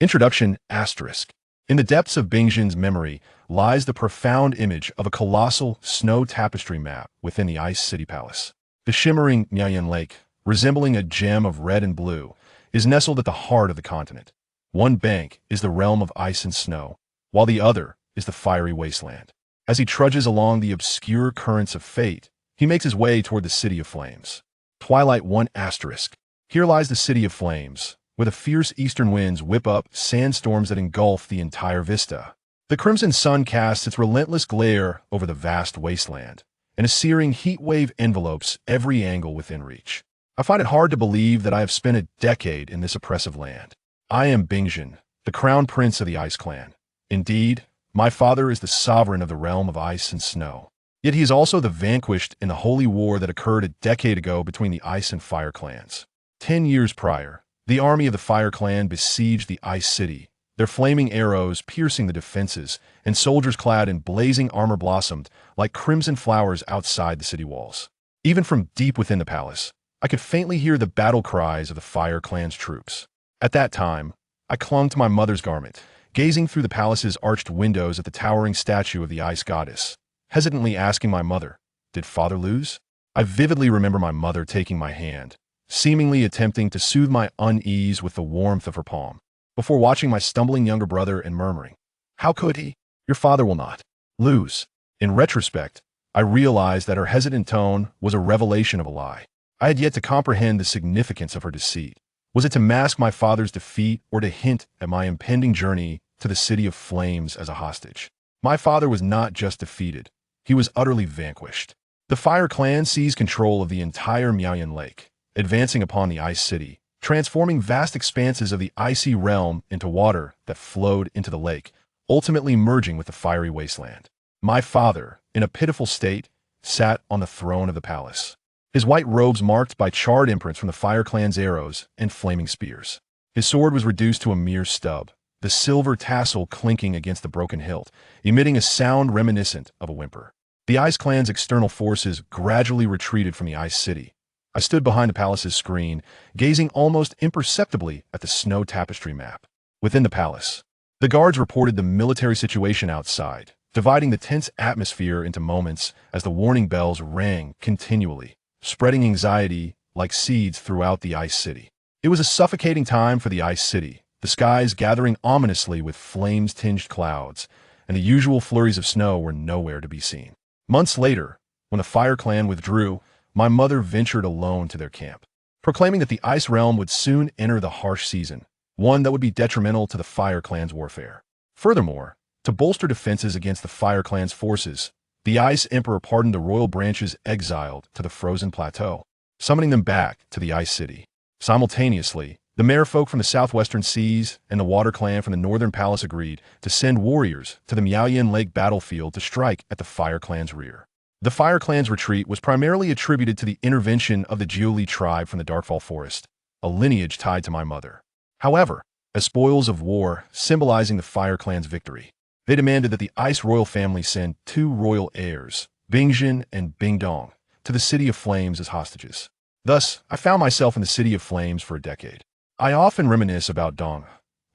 Introduction asterisk. In the depths of Bing Zhen's memory lies the profound image of a colossal snow tapestry map within the Ice City Palace. The shimmering Miao Yan Lake, resembling a gem of red and blue, is nestled at the heart of the continent. One bank is the realm of ice and snow, while the other is the fiery wasteland. As he trudges along the obscure currents of fate, he makes his way toward the City of Flames. Twilight 1 asterisk. Here lies the City of Flames, where the fierce eastern winds whip up sandstorms that engulf the entire vista. The crimson sun casts its relentless glare over the vast wasteland, and a searing heat wave envelopes every angle within reach. I find it hard to believe that I have spent a decade in this oppressive land. I am Bing Zhen, the crown prince of the Ice Clan. Indeed, my father is the sovereign of the realm of ice and snow. Yet he is also the vanquished in the holy war that occurred a decade ago between the Ice and Fire clans. 10 years prior, the army of the Fire clan besieged the Ice City, their flaming arrows piercing the defenses, and soldiers clad in blazing armor blossomed like crimson flowers outside the city walls. Even from deep within the palace, I could faintly hear the battle cries of the Fire clan's troops. At that time, I clung to my mother's garment, gazing through the palace's arched windows at the towering statue of the Ice Goddess, hesitantly asking my mother, "Did father lose?" I vividly remember my mother taking my hand, seemingly attempting to soothe my unease with the warmth of her palm, before watching my stumbling younger brother and murmuring, "How could he? Your father will not lose." In retrospect, I realized that her hesitant tone was a revelation of a lie. I had yet to comprehend the significance of her deceit. Was it to mask my father's defeat or to hint at my impending journey to the City of Flames as a hostage? My father was not just defeated, he was utterly vanquished. The Fire clan seized control of the entire Miao Yan Lake, advancing upon the Ice City, transforming vast expanses of the icy realm into water that flowed into the lake, ultimately merging with the fiery wasteland. My father, in a pitiful state, sat on the throne of the palace, his white robes marked by charred imprints from the Fire clan's arrows and flaming spears. His sword was reduced to a mere stub, the silver tassel clinking against the broken hilt, emitting a sound reminiscent of a whimper. The Ice clan's external forces gradually retreated from the Ice City. I stood behind the palace's screen, gazing almost imperceptibly at the snow tapestry map. Within the palace, the guards reported the military situation outside, dividing the tense atmosphere into moments as the warning bells rang continually, spreading anxiety like seeds throughout the Ice City. It was a suffocating time for the Ice City, the skies gathering ominously with flames-tinged clouds, and the usual flurries of snow were nowhere to be seen. Months later, when the Fire clan withdrew, my mother ventured alone to their camp, proclaiming that the Ice realm would soon enter the harsh season, one that would be detrimental to the Fire clan's warfare. Furthermore, to bolster defenses against the Fire clan's forces, the Ice Emperor pardoned the royal branches exiled to the frozen plateau, summoning them back to the Ice City. Simultaneously, the merfolk from the southwestern seas and the Water clan from the northern palace agreed to send warriors to the Miao Yan Lake battlefield to strike at the Fire clan's rear. The Fire clan's retreat was primarily attributed to the intervention of the Jiuli tribe from the Darkfall Forest, a lineage tied to my mother. However, as spoils of war symbolizing the Fire clan's victory, they demanded that the Ice royal family send 2 royal heirs, Bing Zhen and Bing Dong, to the City of Flames as hostages. Thus, I found myself in the City of Flames for a decade. I often reminisce about Dong.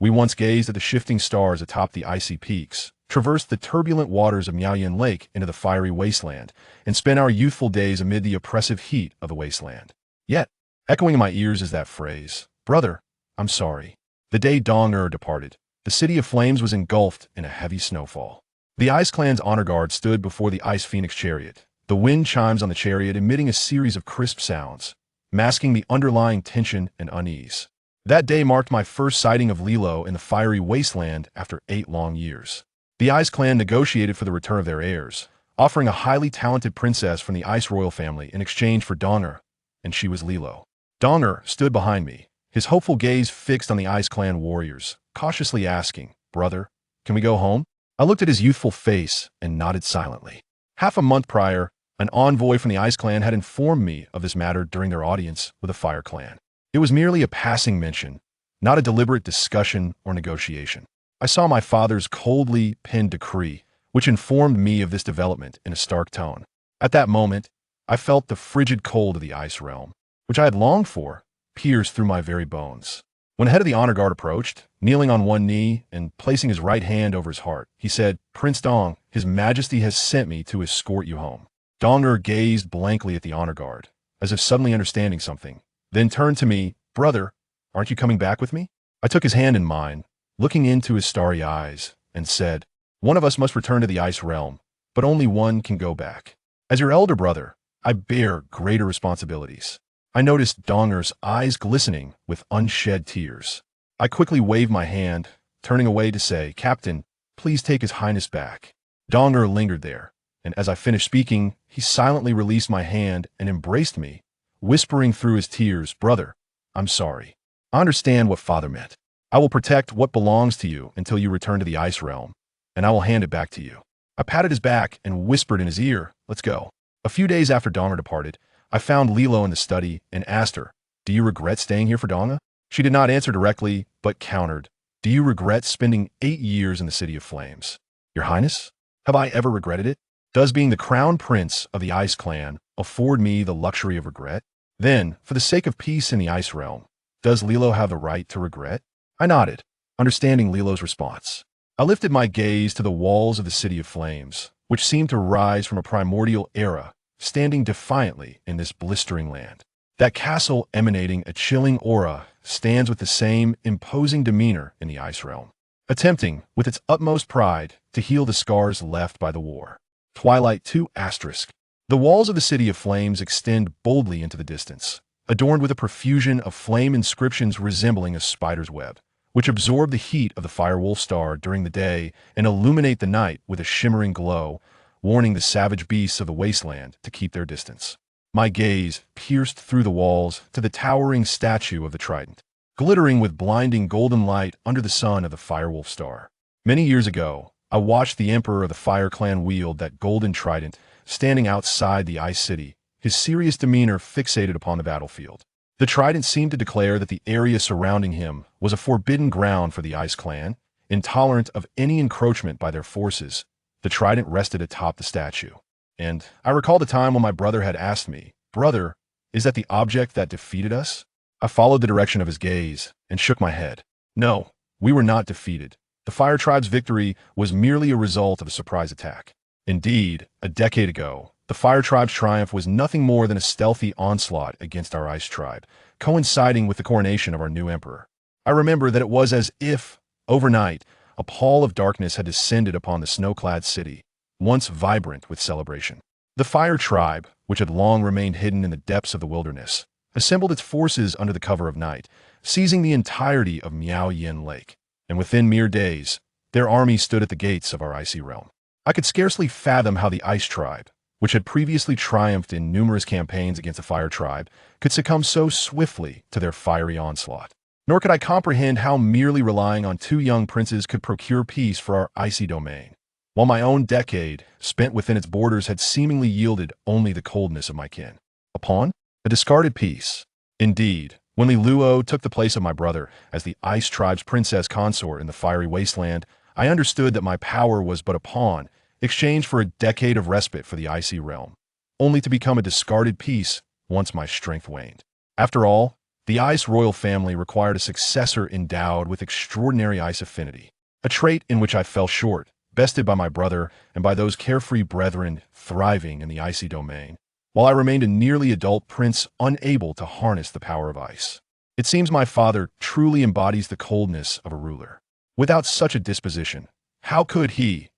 We once gazed at the shifting stars atop the icy peaks, traversed the turbulent waters of Miao Yan Lake into the fiery wasteland, and spent our youthful days amid the oppressive heat of the wasteland. Yet, echoing in my ears is that phrase, "Brother, I'm sorry." The day Dong departed, the City of Flames was engulfed in a heavy snowfall. The Ice clan's honor guard stood before the Ice Phoenix chariot, the wind chimes on the chariot emitting a series of crisp sounds, masking the underlying tension and unease. That day marked my first sighting of Li Luo in the fiery wasteland after 8 long years. The Ice clan negotiated for the return of their heirs, offering a highly talented princess from the Ice royal family in exchange for Dong, and she was Li Luo. Dong stood behind me, his hopeful gaze fixed on the Ice clan warriors, cautiously asking, "Brother, can we go home?" I looked at his youthful face and nodded silently. Half a month prior, an envoy from the Ice clan had informed me of this matter during their audience with the Fire clan. It was merely a passing mention, not a deliberate discussion or negotiation. I saw my father's coldly penned decree, which informed me of this development in a stark tone. At that moment, I felt the frigid cold of the Ice realm, which I had longed for, pierce through my very bones. When the head of the honor guard approached, kneeling on one knee and placing his right hand over his heart, he said, "Prince Dong, His Majesty has sent me to escort you home." Donger gazed blankly at the honor guard, as if suddenly understanding something, then turned to me, "Brother, aren't you coming back with me?" I took his hand in mine, looking into his starry eyes, and said, "One of us must return to the ice realm, but only one can go back. As your elder brother, I bear greater responsibilities." I noticed Donger's eyes glistening with unshed tears. I quickly waved my hand, turning away to say, "Captain, please take His Highness back." Donger lingered there, and as I finished speaking, he silently released my hand and embraced me, whispering through his tears, "Brother, I'm sorry. I understand what Father meant. I will protect what belongs to you until you return to the ice realm, and I will hand it back to you." I patted his back and whispered in his ear, "Let's go." A few days after Donger departed, I found Li Luo in the study and asked her, "Do you regret staying here for Donga?" She did not answer directly, but countered, "Do you regret spending 8 years in the City of Flames?" "Your Highness, have I ever regretted it? Does being the crown prince of the Ice Clan afford me the luxury of regret? Then, for the sake of peace in the Ice Realm, does Li Luo have the right to regret?" I nodded, understanding Li Luo's response. I lifted my gaze to the walls of the City of Flames, which seemed to rise from a primordial era, standing defiantly in this blistering land. That castle, emanating a chilling aura, stands with the same imposing demeanor in the ice realm, attempting, with its utmost pride, to heal the scars left by the war. Twilight 2 *. The walls of the City of Flames extend boldly into the distance, adorned with a profusion of flame inscriptions resembling a spider's web, which absorb the heat of the firewolf star during the day and illuminate the night with a shimmering glow, warning the savage beasts of the wasteland to keep their distance. My gaze pierced through the walls to the towering statue of the trident, glittering with blinding golden light under the sun of the firewolf star. Many years ago, I watched the Emperor of the Fire Clan wield that golden trident, standing outside the Ice City, his serious demeanor fixated upon the battlefield. The trident seemed to declare that the area surrounding him was a forbidden ground for the Ice Clan, intolerant of any encroachment by their forces. The trident rested atop the statue, and I recalled the time when my brother had asked me, "Brother, is that the object that defeated us?" I followed the direction of his gaze and shook my head. No, we were not defeated. The Fire Tribe's victory was merely a result of a surprise attack. Indeed, a decade ago, the Fire Tribe's triumph was nothing more than a stealthy onslaught against our Ice Tribe, coinciding with the coronation of our new emperor. I remember that it was as if, overnight, a pall of darkness had descended upon the snow-clad city, once vibrant with celebration. The Fire Tribe, which had long remained hidden in the depths of the wilderness, assembled its forces under the cover of night, seizing the entirety of Miao Yan Lake, and within mere days, their army stood at the gates of our icy realm. I could scarcely fathom how the Ice Tribe, which had previously triumphed in numerous campaigns against the Fire Tribe, could succumb so swiftly to their fiery onslaught. Nor could I comprehend how merely relying on 2 young princes could procure peace for our icy domain, while my own decade, spent within its borders, had seemingly yielded only the coldness of my kin. A pawn? A discarded piece. Indeed, when Li Luo took the place of my brother as the Ice Tribe's princess consort in the fiery wasteland, I understood that my power was but a pawn, exchanged for a decade of respite for the icy realm, only to become a discarded piece once my strength waned. After all, the Ice royal family required a successor endowed with extraordinary ice affinity, a trait in which I fell short, bested by my brother and by those carefree brethren thriving in the icy domain, while I remained a nearly adult prince unable to harness the power of ice. It seems my father truly embodies the coldness of a ruler. Without such a disposition, how could he,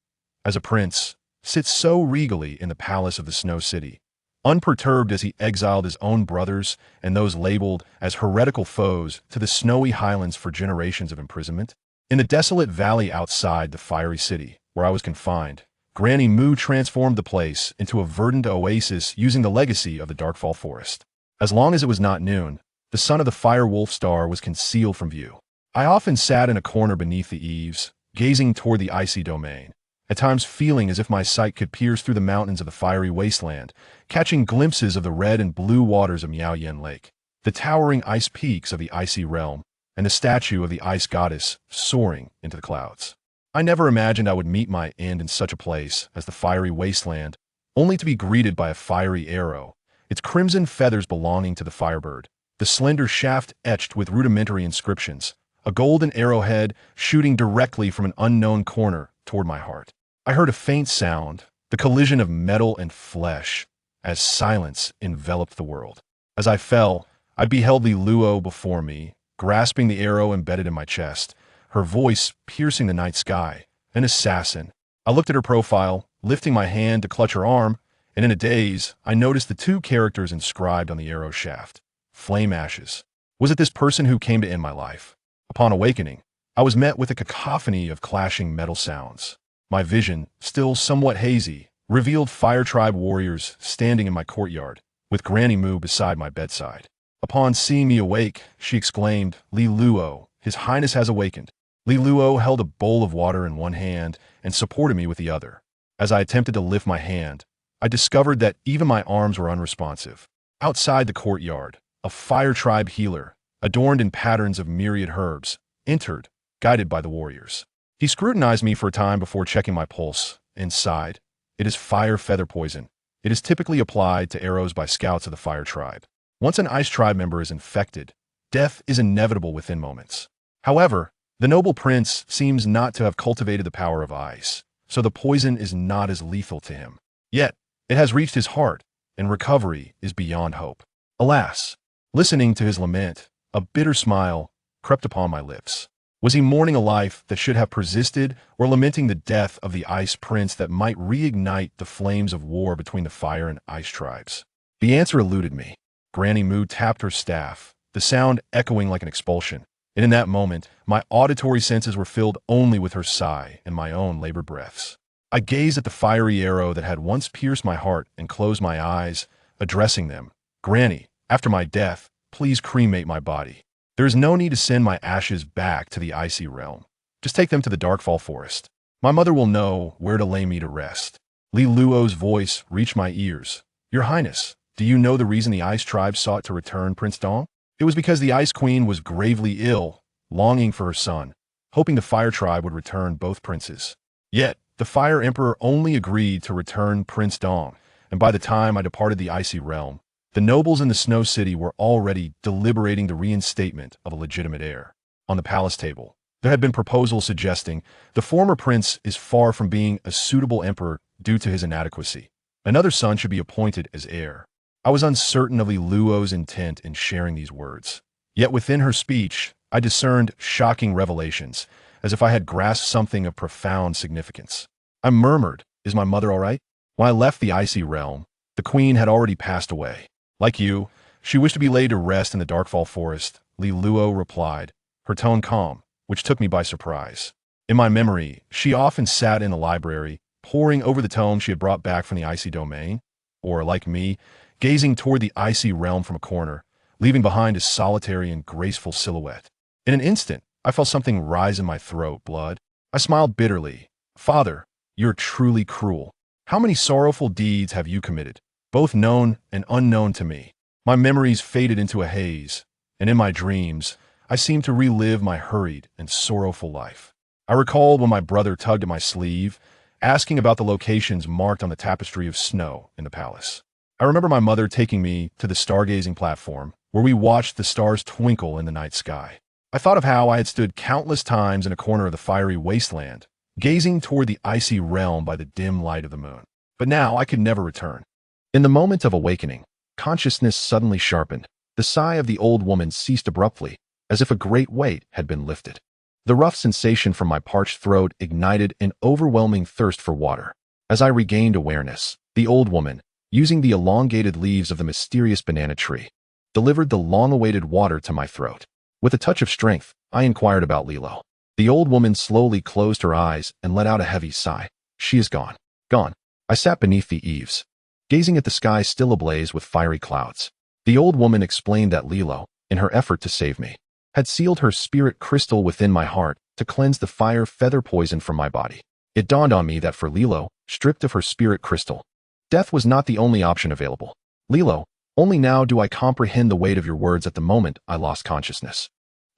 as a prince, sit so regally in the palace of the Snow City, unperturbed as he exiled his own brothers and those labeled as heretical foes to the snowy highlands for generations of imprisonment? In the desolate valley outside the fiery city, where I was confined, Granny Moo transformed the place into a verdant oasis using the legacy of the Darkfall Forest. As long as it was not noon, the sun of the Fire Wolf Star was concealed from view. I often sat in a corner beneath the eaves, gazing toward the icy domain, at times feeling as if my sight could pierce through the mountains of the fiery wasteland, catching glimpses of the red and blue waters of Miao Yan Lake, the towering ice peaks of the icy realm, and the statue of the ice goddess soaring into the clouds. I never imagined I would meet my end in such a place as the fiery wasteland, only to be greeted by a fiery arrow, its crimson feathers belonging to the firebird, the slender shaft etched with rudimentary inscriptions, a golden arrowhead shooting directly from an unknown corner toward my heart. I heard a faint sound, the collision of metal and flesh, as silence enveloped the world. As I fell, I beheld Li Luo before me, grasping the arrow embedded in my chest, her voice piercing the night sky. An assassin. I looked at her profile, lifting my hand to clutch her arm, and in a daze, I noticed the two characters inscribed on the arrow shaft. Flame ashes. Was it this person who came to end my life? Upon awakening, I was met with a cacophony of clashing metal sounds. My vision, still somewhat hazy, revealed Fire Tribe warriors standing in my courtyard, with Granny Mu beside my bedside. Upon seeing me awake, she exclaimed, "Li Luo, His Highness has awakened." Li Luo held a bowl of water in one hand and supported me with the other. As I attempted to lift my hand, I discovered that even my arms were unresponsive. Outside the courtyard, a Fire Tribe healer, adorned in patterns of myriad herbs, entered, guided by the warriors. He scrutinized me for a time before checking my pulse, and sighed. "It is fire feather poison. It is typically applied to arrows by scouts of the Fire Tribe. Once an Ice Tribe member is infected, death is inevitable within moments. However, the noble prince seems not to have cultivated the power of ice, so the poison is not as lethal to him. Yet, it has reached his heart, and recovery is beyond hope." Alas! Listening to his lament, a bitter smile crept upon my lips. Was he mourning a life that should have persisted, or lamenting the death of the Ice Prince that might reignite the flames of war between the Fire and Ice tribes? The answer eluded me. Granny Mu tapped her staff, the sound echoing like an expulsion, and in that moment, my auditory senses were filled only with her sigh and my own labored breaths. I gazed at the fiery arrow that had once pierced my heart and closed my eyes, addressing them. "Granny, after my death, please cremate my body. There is no need to send my ashes back to the icy realm. Just take them to the Darkfall Forest. My mother will know where to lay me to rest." Li Luo's voice reached my ears. "Your Highness, do you know the reason the Ice Tribe sought to return Prince Dong? It was because the Ice Queen was gravely ill, longing for her son, hoping the Fire Tribe would return both princes. Yet, the Fire Emperor only agreed to return Prince Dong, and by the time I departed the icy realm, the nobles in the Snow City were already deliberating the reinstatement of a legitimate heir. On the palace table, there had been proposals suggesting the former prince is far from being a suitable emperor due to his inadequacy. Another son should be appointed as heir. I was uncertain of Li Luo's intent in sharing these words. Yet within her speech, I discerned shocking revelations, as if I had grasped something of profound significance. I murmured, "Is my mother all right?" When I left the icy realm, the queen had already passed away. "Like you, she wished to be laid to rest in the Darkfall Forest," Li Luo replied, her tone calm, which took me by surprise. In my memory, she often sat in the library, poring over the tome she had brought back from the icy domain, or, like me, gazing toward the icy realm from a corner, leaving behind a solitary and graceful silhouette. In an instant, I felt something rise in my throat, blood. I smiled bitterly. "Father, you're truly cruel. How many sorrowful deeds have you committed, both known and unknown to me?" My memories faded into a haze, and in my dreams, I seemed to relive my hurried and sorrowful life. I recalled when my brother tugged at my sleeve, asking about the locations marked on the tapestry of snow in the palace. I remember my mother taking me to the stargazing platform, where we watched the stars twinkle in the night sky. I thought of how I had stood countless times in a corner of the fiery wasteland, gazing toward the icy realm by the dim light of the moon. But now I could never return. In the moment of awakening, consciousness suddenly sharpened. The sigh of the old woman ceased abruptly, as if a great weight had been lifted. The rough sensation from my parched throat ignited an overwhelming thirst for water. As I regained awareness, the old woman, using the elongated leaves of the mysterious banana tree, delivered the long-awaited water to my throat. With a touch of strength, I inquired about Li Luo. The old woman slowly closed her eyes and let out a heavy sigh. "She is gone. Gone." I sat beneath the eaves, gazing at the sky still ablaze with fiery clouds. The old woman explained that Li Luo, in her effort to save me, had sealed her spirit crystal within my heart to cleanse the fire feather poison from my body. It dawned on me that for Li Luo, stripped of her spirit crystal, death was not the only option available. "Li Luo, only now do I comprehend the weight of your words at the moment I lost consciousness.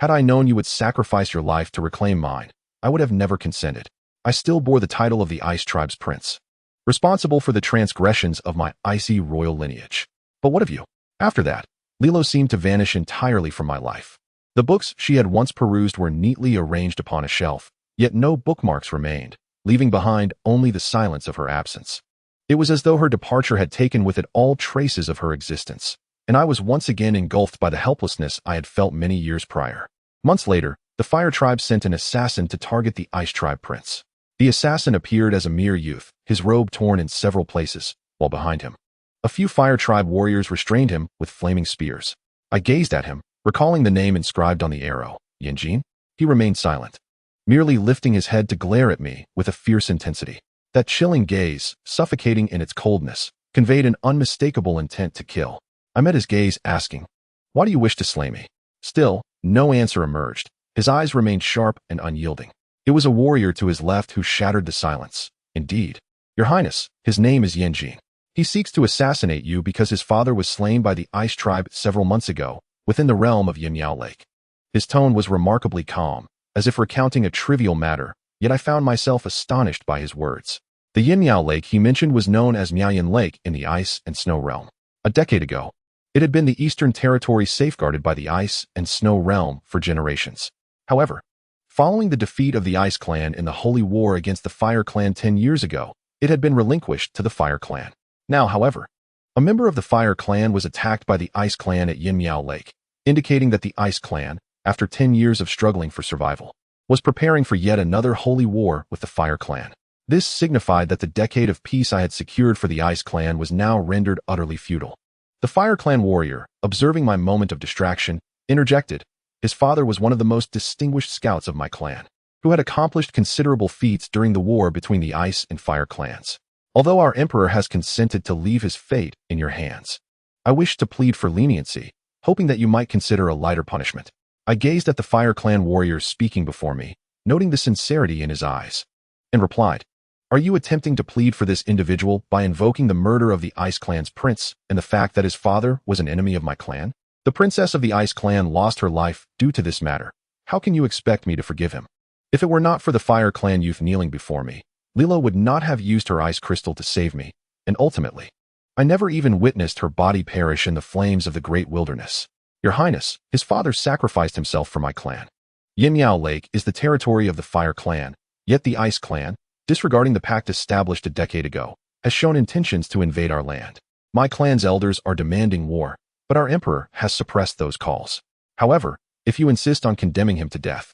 Had I known you would sacrifice your life to reclaim mine, I would have never consented. I still bore the title of the Ice Tribe's prince, responsible for the transgressions of my icy royal lineage. But what of you? After that, Li Luo seemed to vanish entirely from my life. The books she had once perused were neatly arranged upon a shelf, yet no bookmarks remained, leaving behind only the silence of her absence. It was as though her departure had taken with it all traces of her existence, and I was once again engulfed by the helplessness I had felt many years prior. Months later, the Fire Tribe sent an assassin to target the Ice Tribe prince. The assassin appeared as a mere youth, his robe torn in several places, while behind him, a few Fire Tribe warriors restrained him with flaming spears. I gazed at him, recalling the name inscribed on the arrow, Yan Jin. He remained silent, merely lifting his head to glare at me with a fierce intensity. That chilling gaze, suffocating in its coldness, conveyed an unmistakable intent to kill. I met his gaze, asking, "Why do you wish to slay me?" Still, no answer emerged. His eyes remained sharp and unyielding. It was a warrior to his left who shattered the silence. "Indeed, Your Highness, his name is Yan Jin. He seeks to assassinate you because his father was slain by the Ice Tribe several months ago, within the realm of Miao Yan Lake." His tone was remarkably calm, as if recounting a trivial matter, yet I found myself astonished by his words. The Miao Yan Lake he mentioned was known as Miao Yan Lake in the Ice and Snow realm. A decade ago, it had been the eastern territory safeguarded by the Ice and Snow realm for generations. However, following the defeat of the Ice Clan in the Holy War against the Fire Clan 10 years ago, it had been relinquished to the Fire Clan. Now, however, a member of the Fire Clan was attacked by the Ice Clan at Miao Yan Lake, indicating that the Ice Clan, after 10 years of struggling for survival, was preparing for yet another holy war with the Fire Clan. This signified that the decade of peace I had secured for the Ice Clan was now rendered utterly futile. The Fire Clan warrior, observing my moment of distraction, interjected. His father was one of the most distinguished scouts of my clan, who had accomplished considerable feats during the war between the Ice and Fire clans. Although our emperor has consented to leave his fate in your hands, I wish to plead for leniency, hoping that you might consider a lighter punishment. I gazed at the Fire Clan warrior speaking before me, noting the sincerity in his eyes, and replied, "Are you attempting to plead for this individual by invoking the murder of the Ice Clan's prince and the fact that his father was an enemy of my clan? The princess of the Ice Clan lost her life due to this matter. How can you expect me to forgive him? If it were not for the Fire Clan youth kneeling before me, Li Luo would not have used her ice crystal to save me, and ultimately, I never even witnessed her body perish in the flames of the great wilderness. Your Highness, his father sacrificed himself for my clan. Miao Yan Lake is the territory of the Fire Clan, yet the Ice Clan, disregarding the pact established a decade ago, has shown intentions to invade our land. My clan's elders are demanding war, but our emperor has suppressed those calls. However, if you insist on condemning him to death,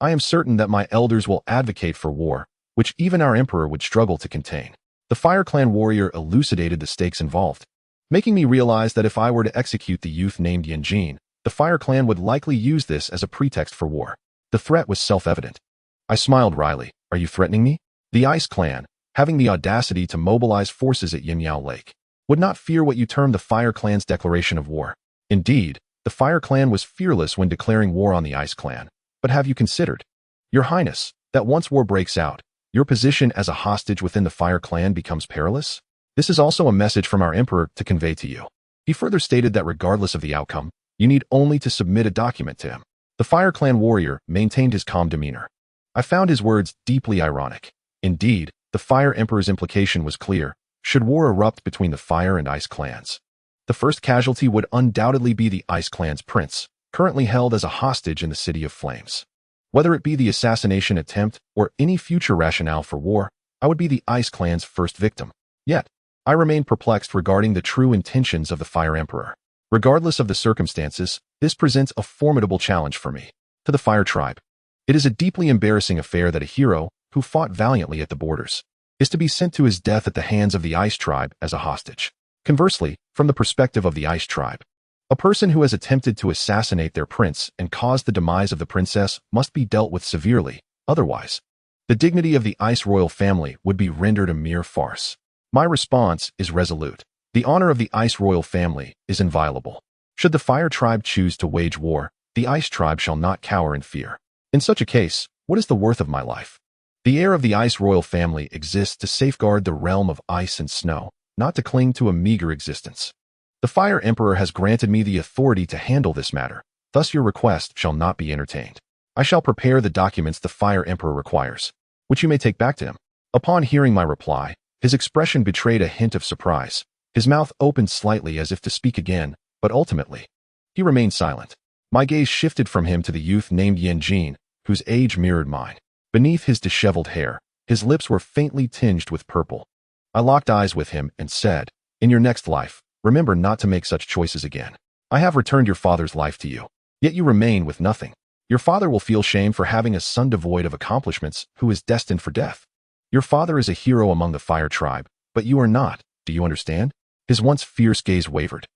I am certain that my elders will advocate for war, which even our emperor would struggle to contain." The Fire Clan warrior elucidated the stakes involved, making me realize that if I were to execute the youth named Yan Jin, the Fire Clan would likely use this as a pretext for war. The threat was self-evident. I smiled wryly. "Are you threatening me?" The Ice Clan, having the audacity to mobilize forces at Miao Yan Lake, would not fear what you term the Fire Clan's declaration of war. Indeed, the Fire Clan was fearless when declaring war on the Ice Clan. But have you considered, Your Highness, that once war breaks out, your position as a hostage within the Fire Clan becomes perilous? This is also a message from our emperor to convey to you. He further stated that regardless of the outcome, you need only to submit a document to him. The Fire Clan warrior maintained his calm demeanor. I found his words deeply ironic. Indeed, the Fire Emperor's implication was clear. Should war erupt between the Fire and Ice clans, the first casualty would undoubtedly be the Ice clan's prince, currently held as a hostage in the City of Flames. Whether it be the assassination attempt or any future rationale for war, I would be the Ice clan's first victim. Yet, I remain perplexed regarding the true intentions of the Fire Emperor. Regardless of the circumstances, this presents a formidable challenge for me. To the Fire Tribe, it is a deeply embarrassing affair that a hero, who fought valiantly at the borders, is to be sent to his death at the hands of the Ice Tribe as a hostage. Conversely, from the perspective of the Ice Tribe, a person who has attempted to assassinate their prince and caused the demise of the princess must be dealt with severely. Otherwise, the dignity of the Ice royal family would be rendered a mere farce. My response is resolute. The honor of the Ice royal family is inviolable. Should the Fire Tribe choose to wage war, the Ice Tribe shall not cower in fear. In such a case, what is the worth of my life? The heir of the Ice royal family exists to safeguard the realm of ice and snow, not to cling to a meager existence. The Fire Emperor has granted me the authority to handle this matter, thus your request shall not be entertained. I shall prepare the documents the Fire Emperor requires, which you may take back to him. Upon hearing my reply, his expression betrayed a hint of surprise. His mouth opened slightly as if to speak again, but ultimately, He remained silent. My gaze shifted from him to the youth named Yin Jin, whose age mirrored mine. Beneath his disheveled hair, his lips were faintly tinged with purple. I locked eyes with him and said, "In your next life, remember not to make such choices again. I have returned your father's life to you, yet you remain with nothing. Your father will feel shame for having a son devoid of accomplishments who is destined for death. Your father is a hero among the fire tribe, but you are not, do you understand?" His once fierce gaze wavered,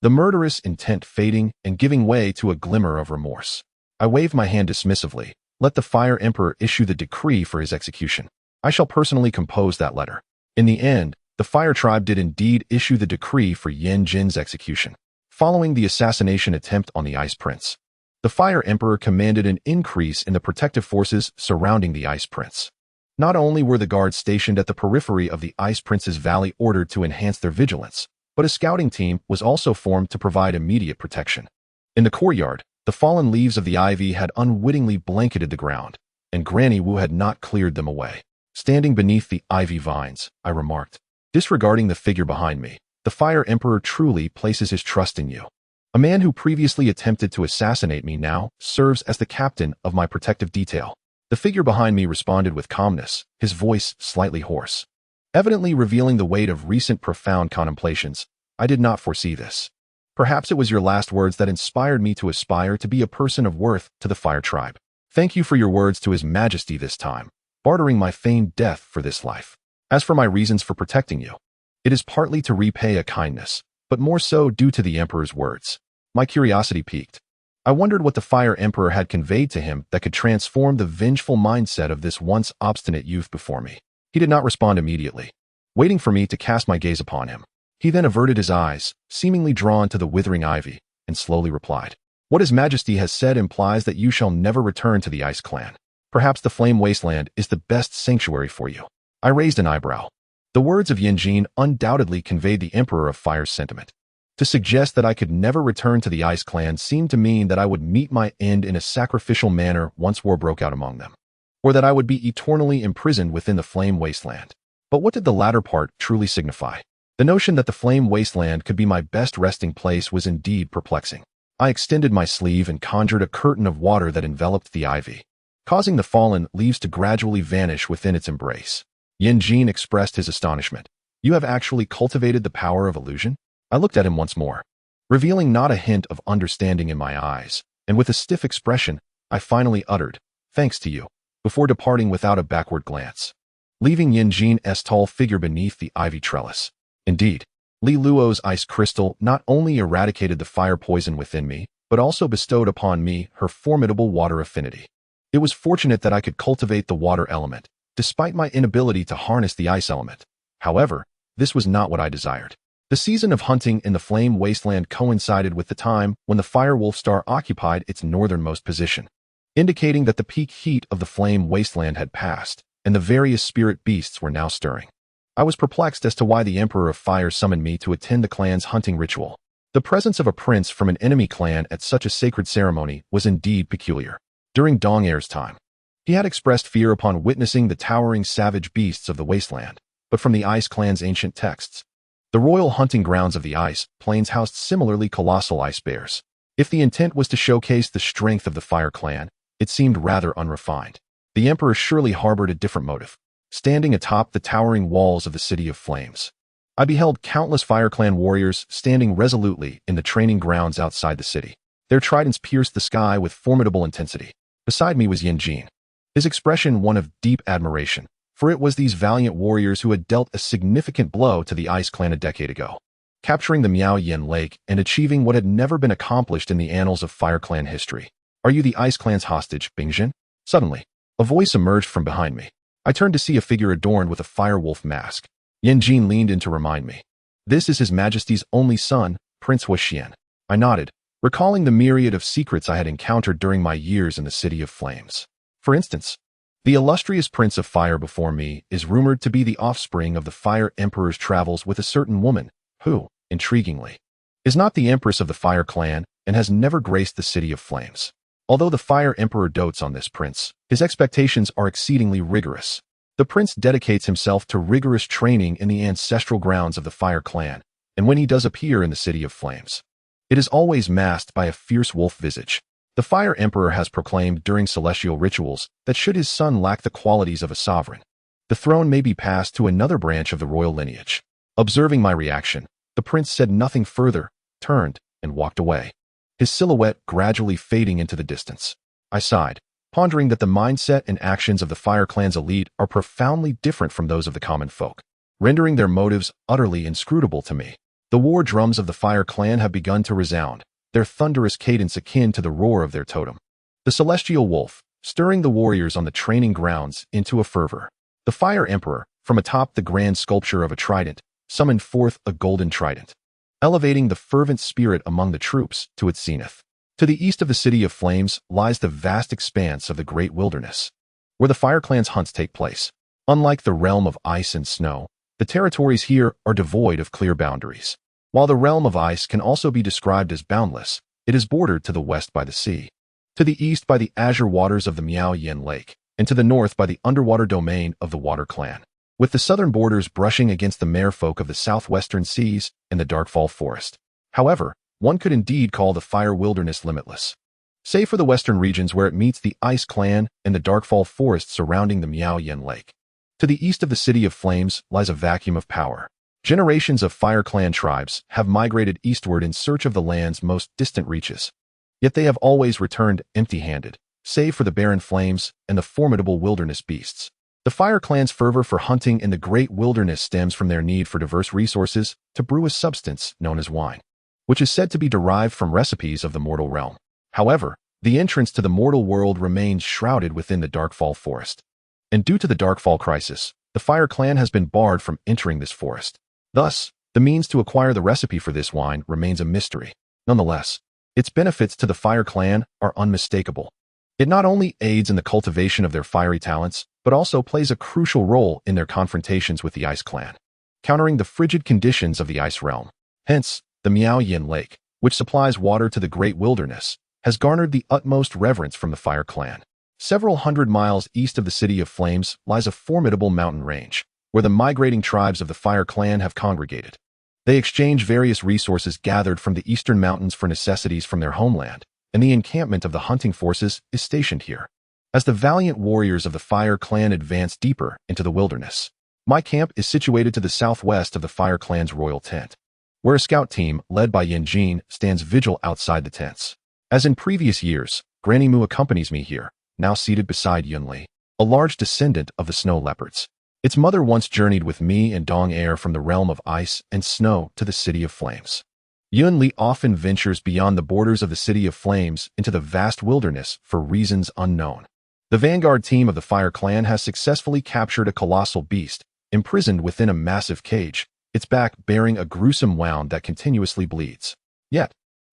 the murderous intent fading and giving way to a glimmer of remorse. I waved my hand dismissively. "Let the Fire Emperor issue the decree for his execution. I shall personally compose that letter." In the end, the fire tribe did indeed issue the decree for Yin Jin's execution. Following the assassination attempt on the Ice Prince, the Fire Emperor commanded an increase in the protective forces surrounding the Ice Prince. Not only were the guards stationed at the periphery of the Ice Prince's valley ordered to enhance their vigilance, but a scouting team was also formed to provide immediate protection. In the courtyard, the fallen leaves of the ivy had unwittingly blanketed the ground, and Granny Wu had not cleared them away. Standing beneath the ivy vines, I remarked, disregarding the figure behind me, "The Fire Emperor truly places his trust in you. A man who previously attempted to assassinate me now serves as the captain of my protective detail." The figure behind me responded with calmness, his voice slightly hoarse, evidently revealing the weight of recent profound contemplations. "I did not foresee this. Perhaps it was your last words that inspired me to aspire to be a person of worth to the Fire Tribe. Thank you for your words to His Majesty this time, bartering my feigned death for this life. As for my reasons for protecting you, it is partly to repay a kindness, but more so due to the Emperor's words." My curiosity piqued. I wondered what the Fire Emperor had conveyed to him that could transform the vengeful mindset of this once obstinate youth before me. He did not respond immediately, waiting for me to cast my gaze upon him. He then averted his eyes, seemingly drawn to the withering ivy, and slowly replied, "What His Majesty has said implies that you shall never return to the Ice Clan. Perhaps the Flame Wasteland is the best sanctuary for you." I raised an eyebrow. The words of Yin Jin undoubtedly conveyed the Emperor of Fire's sentiment. To suggest that I could never return to the Ice Clan seemed to mean that I would meet my end in a sacrificial manner once war broke out among them, or that I would be eternally imprisoned within the Flame Wasteland. But what did the latter part truly signify? The notion that the Flame Wasteland could be my best resting place was indeed perplexing. I extended my sleeve and conjured a curtain of water that enveloped the ivy, causing the fallen leaves to gradually vanish within its embrace. Yin Jin expressed his astonishment. "You have actually cultivated the power of illusion?" I looked at him once more, revealing not a hint of understanding in my eyes, and with a stiff expression, I finally uttered, "Thanks to you," before departing without a backward glance, leaving Yin Jin's tall figure beneath the ivy trellis. Indeed, Li Luo's ice crystal not only eradicated the fire poison within me, but also bestowed upon me her formidable water affinity. It was fortunate that I could cultivate the water element, despite my inability to harness the ice element. However, this was not what I desired. The season of hunting in the Flame Wasteland coincided with the time when the Fire Wolf Star occupied its northernmost position, indicating that the peak heat of the Flame Wasteland had passed, and the various spirit beasts were now stirring. I was perplexed as to why the Emperor of Fire summoned me to attend the clan's hunting ritual. The presence of a prince from an enemy clan at such a sacred ceremony was indeed peculiar. During Dong-Er's time, he had expressed fear upon witnessing the towering savage beasts of the wasteland, but from the Ice Clan's ancient texts, the royal hunting grounds of the Ice Plains housed similarly colossal ice bears. If the intent was to showcase the strength of the Fire Clan, it seemed rather unrefined. The Emperor surely harbored a different motive. Standing atop the towering walls of the City of Flames, I beheld countless Fire Clan warriors standing resolutely in the training grounds outside the city. Their tridents pierced the sky with formidable intensity. Beside me was Yin Jin, his expression one of deep admiration, for it was these valiant warriors who had dealt a significant blow to the Ice Clan a decade ago, capturing the Miao Yan Lake and achieving what had never been accomplished in the annals of Fire Clan history. "Are you the Ice Clan's hostage, Bing Zhen?" Suddenly, a voice emerged from behind me. I turned to see a figure adorned with a fire wolf mask. Yin Jin leaned in to remind me. "This is His Majesty's only son, Prince Wuxian." I nodded, recalling the myriad of secrets I had encountered during my years in the City of Flames. For instance, the illustrious Prince of Fire before me is rumored to be the offspring of the Fire Emperor's travels with a certain woman, who, intriguingly, is not the Empress of the Fire Clan and has never graced the City of Flames. Although the Fire Emperor dotes on this prince, his expectations are exceedingly rigorous. The prince dedicates himself to rigorous training in the ancestral grounds of the Fire Clan, and when he does appear in the City of Flames, It is always masked by a fierce wolf visage. The Fire Emperor has proclaimed during celestial rituals that should his son lack the qualities of a sovereign, the throne may be passed to another branch of the royal lineage. Observing my reaction, the prince said nothing further, turned, and walked away, his silhouette gradually fading into the distance. I sighed, pondering that the mindset and actions of the Fire Clan's elite are profoundly different from those of the common folk, rendering their motives utterly inscrutable to me. The war drums of the Fire Clan have begun to resound, their thunderous cadence akin to the roar of their totem. The celestial wolf, stirring the warriors on the training grounds into a fervor. The Fire Emperor, from atop the grand sculpture of a trident, summoned forth a golden trident, elevating the fervent spirit among the troops to its zenith. To the east of the City of Flames lies the vast expanse of the Great Wilderness, where the Fire Clan's hunts take place. Unlike the realm of ice and snow, the territories here are devoid of clear boundaries. While the realm of ice can also be described as boundless, it is bordered to the west by the sea, to the east by the azure waters of the Miao Yan Lake, and to the north by the underwater domain of the Water Clan, with the southern borders brushing against the merfolk of the southwestern seas and the Darkfall Forest. However, one could indeed call the Fire Wilderness limitless, save for the western regions where it meets the Ice Clan and the Darkfall Forest surrounding the Miao Yan Lake. To the east of the City of Flames lies a vacuum of power. Generations of Fire Clan tribes have migrated eastward in search of the land's most distant reaches. Yet they have always returned empty-handed, save for the barren flames and the formidable wilderness beasts. The Fire Clan's fervor for hunting in the Great Wilderness stems from their need for diverse resources to brew a substance known as wine, which is said to be derived from recipes of the mortal realm. However, the entrance to the mortal world remains shrouded within the Darkfall Forest. And due to the Darkfall crisis, the Fire Clan has been barred from entering this forest. Thus, the means to acquire the recipe for this wine remains a mystery. Nonetheless, its benefits to the Fire Clan are unmistakable. It not only aids in the cultivation of their fiery talents, but also plays a crucial role in their confrontations with the Ice Clan, countering the frigid conditions of the Ice Realm. Hence, the Miao Yan Lake, which supplies water to the Great Wilderness, has garnered the utmost reverence from the Fire Clan. Several hundred miles east of the City of Flames lies a formidable mountain range, where the migrating tribes of the Fire Clan have congregated. They exchange various resources gathered from the eastern mountains for necessities from their homeland, and the encampment of the hunting forces is stationed here. As the valiant warriors of the Fire Clan advance deeper into the wilderness, my camp is situated to the southwest of the Fire Clan's royal tent, where a scout team led by Yin Jin stands vigil outside the tents. As in previous years, Granny Mu accompanies me here, now seated beside Yun Li, a large descendant of the snow leopards. Its mother once journeyed with me and Dong Heir from the realm of ice and snow to the City of Flames. Yun Li often ventures beyond the borders of the City of Flames into the vast wilderness for reasons unknown. The vanguard team of the Fire Clan has successfully captured a colossal beast, imprisoned within a massive cage, its back bearing a gruesome wound that continuously bleeds. Yet,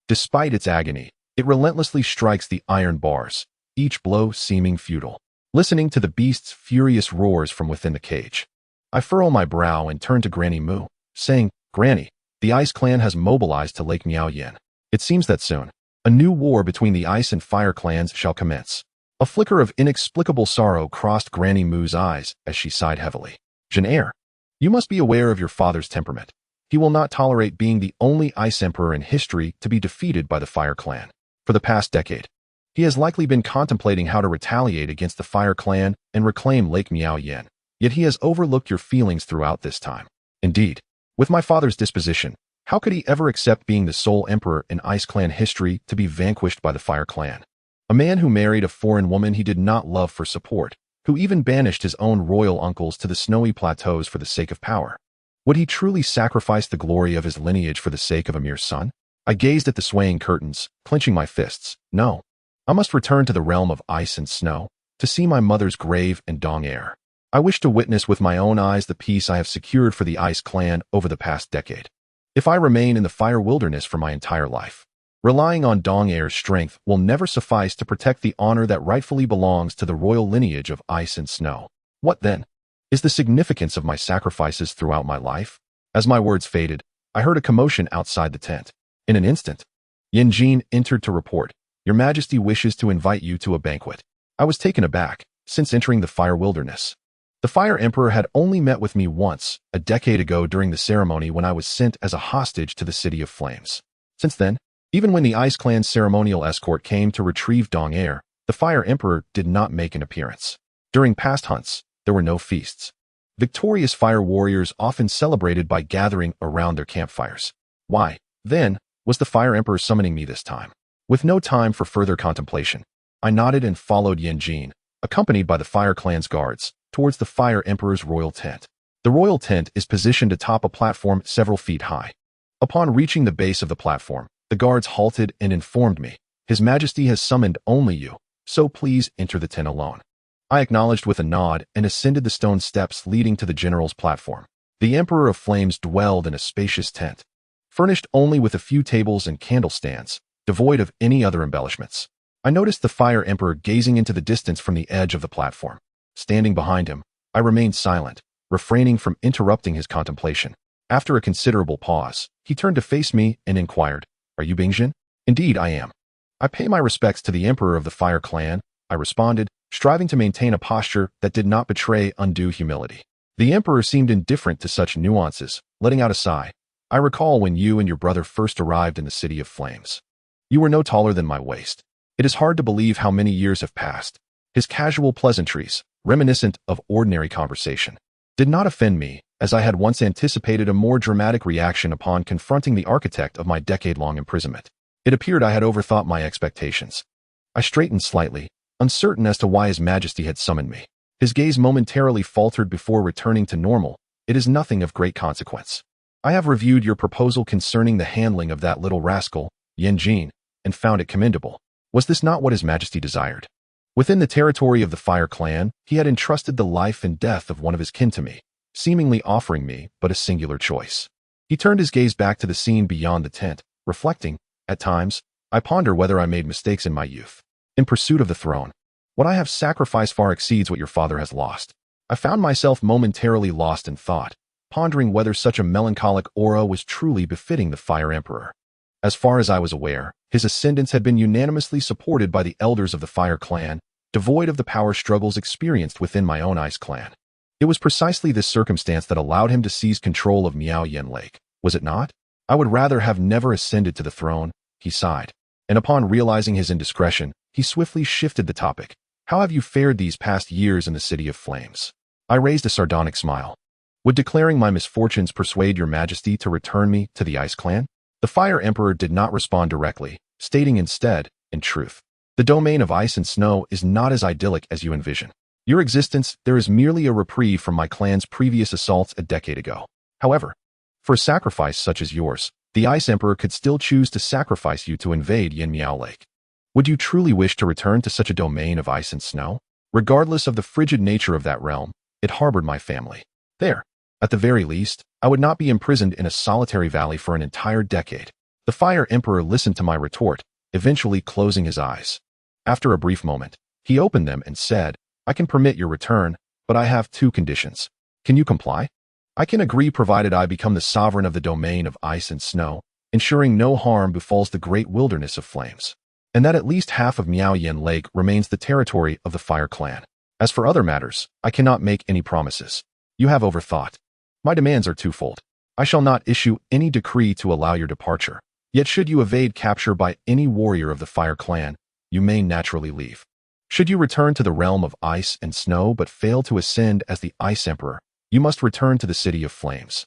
despite its agony, it relentlessly strikes the iron bars, each blow seeming futile. Listening to the beast's furious roars from within the cage, I furrow my brow and turn to Granny Mu, saying, "Granny, the Ice Clan has mobilized to Lake Miao Yan. It seems that soon, a new war between the Ice and Fire Clans shall commence." A flicker of inexplicable sorrow crossed Granny Mu's eyes as she sighed heavily. "Heir, you must be aware of your father's temperament. He will not tolerate being the only Ice Emperor in history to be defeated by the Fire Clan. For the past decade, he has likely been contemplating how to retaliate against the Fire Clan and reclaim Lake Miao Yan, yet he has overlooked your feelings throughout this time. Indeed, with my father's disposition, how could he ever accept being the sole emperor in Ice Clan history to be vanquished by the Fire Clan? A man who married a foreign woman he did not love for support, who even banished his own royal uncles to the snowy plateaus for the sake of power. Would he truly sacrifice the glory of his lineage for the sake of a mere son? I gazed at the swaying curtains, clenching my fists. No. I must return to the realm of ice and snow, to see my mother's grave and Dong Heir. I wish to witness with my own eyes the peace I have secured for the Ice Clan over the past decade. If I remain in the Fire Wilderness for my entire life, relying on Dong Heir's strength will never suffice to protect the honor that rightfully belongs to the royal lineage of ice and snow. What then is the significance of my sacrifices throughout my life? As my words faded, I heard a commotion outside the tent. In an instant, Yin Jin entered to report, "Your Majesty wishes to invite you to a banquet." I was taken aback, since entering the Fire Wilderness. The Fire Emperor had only met with me once, a decade ago during the ceremony when I was sent as a hostage to the City of Flames. Since then, Even when the Ice Clan's ceremonial escort came to retrieve Heir, the Fire Emperor did not make an appearance. During past hunts, there were no feasts. Victorious fire warriors often celebrated by gathering around their campfires. Why, then, was the Fire Emperor summoning me this time? With no time for further contemplation, I nodded and followed Yan Jin, accompanied by the Fire Clan's guards, towards the Fire Emperor's royal tent. The royal tent is positioned atop a platform several feet high. Upon reaching the base of the platform, the guards halted and informed me, "His Majesty has summoned only you, so please enter the tent alone." I acknowledged with a nod and ascended the stone steps leading to the general's platform. The Emperor of Flames dwelled in a spacious tent, furnished only with a few tables and candle stands, devoid of any other embellishments. I noticed the Fire Emperor gazing into the distance from the edge of the platform. Standing behind him, I remained silent, refraining from interrupting his contemplation. After a considerable pause, he turned to face me and inquired, "Are you Bing Zhen?" "Indeed, I am." "I pay my respects to the Emperor of the Fire Clan," I responded, striving to maintain a posture that did not betray undue humility. The Emperor seemed indifferent to such nuances, letting out a sigh. "I recall when you and your brother first arrived in the City of Flames. You were no taller than my waist. It is hard to believe how many years have passed." His casual pleasantries, reminiscent of ordinary conversation, did not offend me, as I had once anticipated a more dramatic reaction upon confronting the architect of my decade-long imprisonment. It appeared I had overthought my expectations. I straightened slightly, uncertain as to why His Majesty had summoned me. His gaze momentarily faltered before returning to normal. "It is nothing of great consequence. I have reviewed your proposal concerning the handling of that little rascal, Yan Jin, and found it commendable." Was this not what His Majesty desired? Within the territory of the Fire Clan, he had entrusted the life and death of one of his kin to me, seemingly offering me but a singular choice. He turned his gaze back to the scene beyond the tent, reflecting, "At times, I ponder whether I made mistakes in my youth. In pursuit of the throne, what I have sacrificed far exceeds what your father has lost." I found myself momentarily lost in thought, pondering whether such a melancholic aura was truly befitting the Fire Emperor. As far as I was aware, his ascendance had been unanimously supported by the elders of the Fire Clan, devoid of the power struggles experienced within my own Ice Clan. It was precisely this circumstance that allowed him to seize control of Miao Yan Lake, was it not? "I would rather have never ascended to the throne," he sighed. And upon realizing his indiscretion, he swiftly shifted the topic. "How have you fared these past years in the City of Flames?" I raised a sardonic smile. "Would declaring my misfortunes persuade your Majesty to return me to the Ice Clan?" The Fire Emperor did not respond directly, stating instead, "In truth, the domain of ice and snow is not as idyllic as you envision. Your existence there is merely a reprieve from my clan's previous assaults a decade ago. However, for a sacrifice such as yours, the Ice Emperor could still choose to sacrifice you to invade Yin Miao Lake. Would you truly wish to return to such a domain of ice and snow? Regardless of the frigid nature of that realm, it harbored my family. There, at the very least, I would not be imprisoned in a solitary valley for an entire decade." The Fire Emperor listened to my retort, eventually closing his eyes. After a brief moment, he opened them and said, "I can permit your return, but I have two conditions. Can you comply?" "I can agree provided I become the sovereign of the domain of ice and snow, ensuring no harm befalls the great wilderness of flames, and that at least half of Miao Yan Lake remains the territory of the Fire Clan. As for other matters, I cannot make any promises. You have overthought. My demands are twofold. I shall not issue any decree to allow your departure. Yet should you evade capture by any warrior of the Fire Clan, you may naturally leave. Should you return to the realm of ice and snow but fail to ascend as the Ice Emperor, you must return to the City of Flames.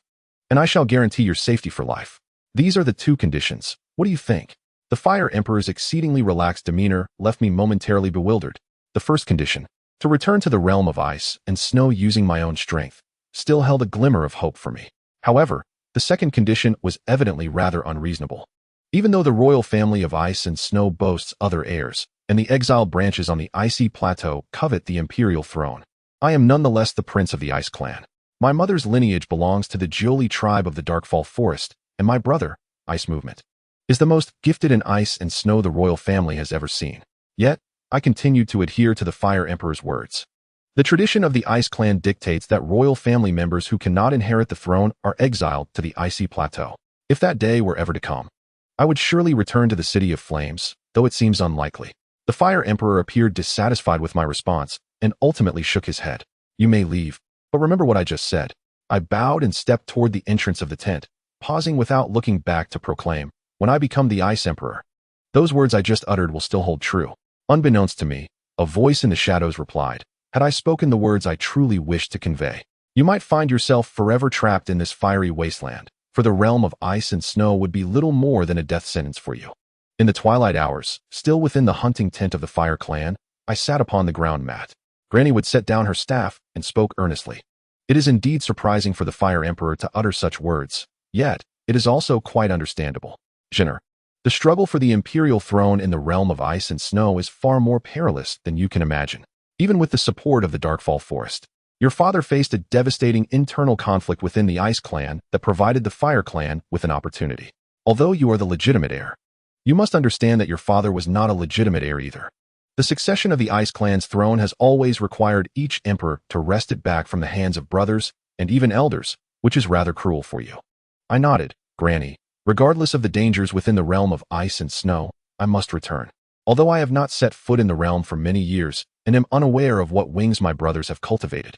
And I shall guarantee your safety for life. These are the two conditions. What do you think?" The Fire Emperor's exceedingly relaxed demeanor left me momentarily bewildered. The first condition, to return to the realm of ice and snow using my own strength, still held a glimmer of hope for me. However, the second condition was evidently rather unreasonable. Even though the royal family of ice and snow boasts other heirs, and the exiled branches on the icy plateau covet the imperial throne, I am nonetheless the prince of the Ice Clan. My mother's lineage belongs to the Jiuli tribe of the Darkfall Forest, and my brother, Ice Movement, is the most gifted in ice and snow the royal family has ever seen. Yet, I continued to adhere to the Fire Emperor's words. The tradition of the Ice Clan dictates that royal family members who cannot inherit the throne are exiled to the icy plateau. If that day were ever to come, I would surely return to the City of Flames, though it seems unlikely. The Fire Emperor appeared dissatisfied with my response and ultimately shook his head. "You may leave, but remember what I just said." I bowed and stepped toward the entrance of the tent, pausing without looking back to proclaim, when I become the Ice Emperor, those words I just uttered will still hold true. Unbeknownst to me, a voice in the shadows replied, had I spoken the words I truly wished to convey, you might find yourself forever trapped in this fiery wasteland, for the realm of ice and snow would be little more than a death sentence for you. In the twilight hours, still within the hunting tent of the Fire Clan, I sat upon the ground mat. Granny would set down her staff and spoke earnestly. It is indeed surprising for the Fire Emperor to utter such words, yet it is also quite understandable. Jenner, the struggle for the imperial throne in the realm of ice and snow is far more perilous than you can imagine. Even with the support of the Darkfall Forest, your father faced a devastating internal conflict within the Ice Clan that provided the Fire Clan with an opportunity. Although you are the legitimate heir, you must understand that your father was not a legitimate heir either. The succession of the Ice Clan's throne has always required each emperor to wrest it back from the hands of brothers and even elders, which is rather cruel for you. I nodded. Granny, regardless of the dangers within the realm of ice and snow, I must return. Although I have not set foot in the realm for many years and am unaware of what wings my brothers have cultivated,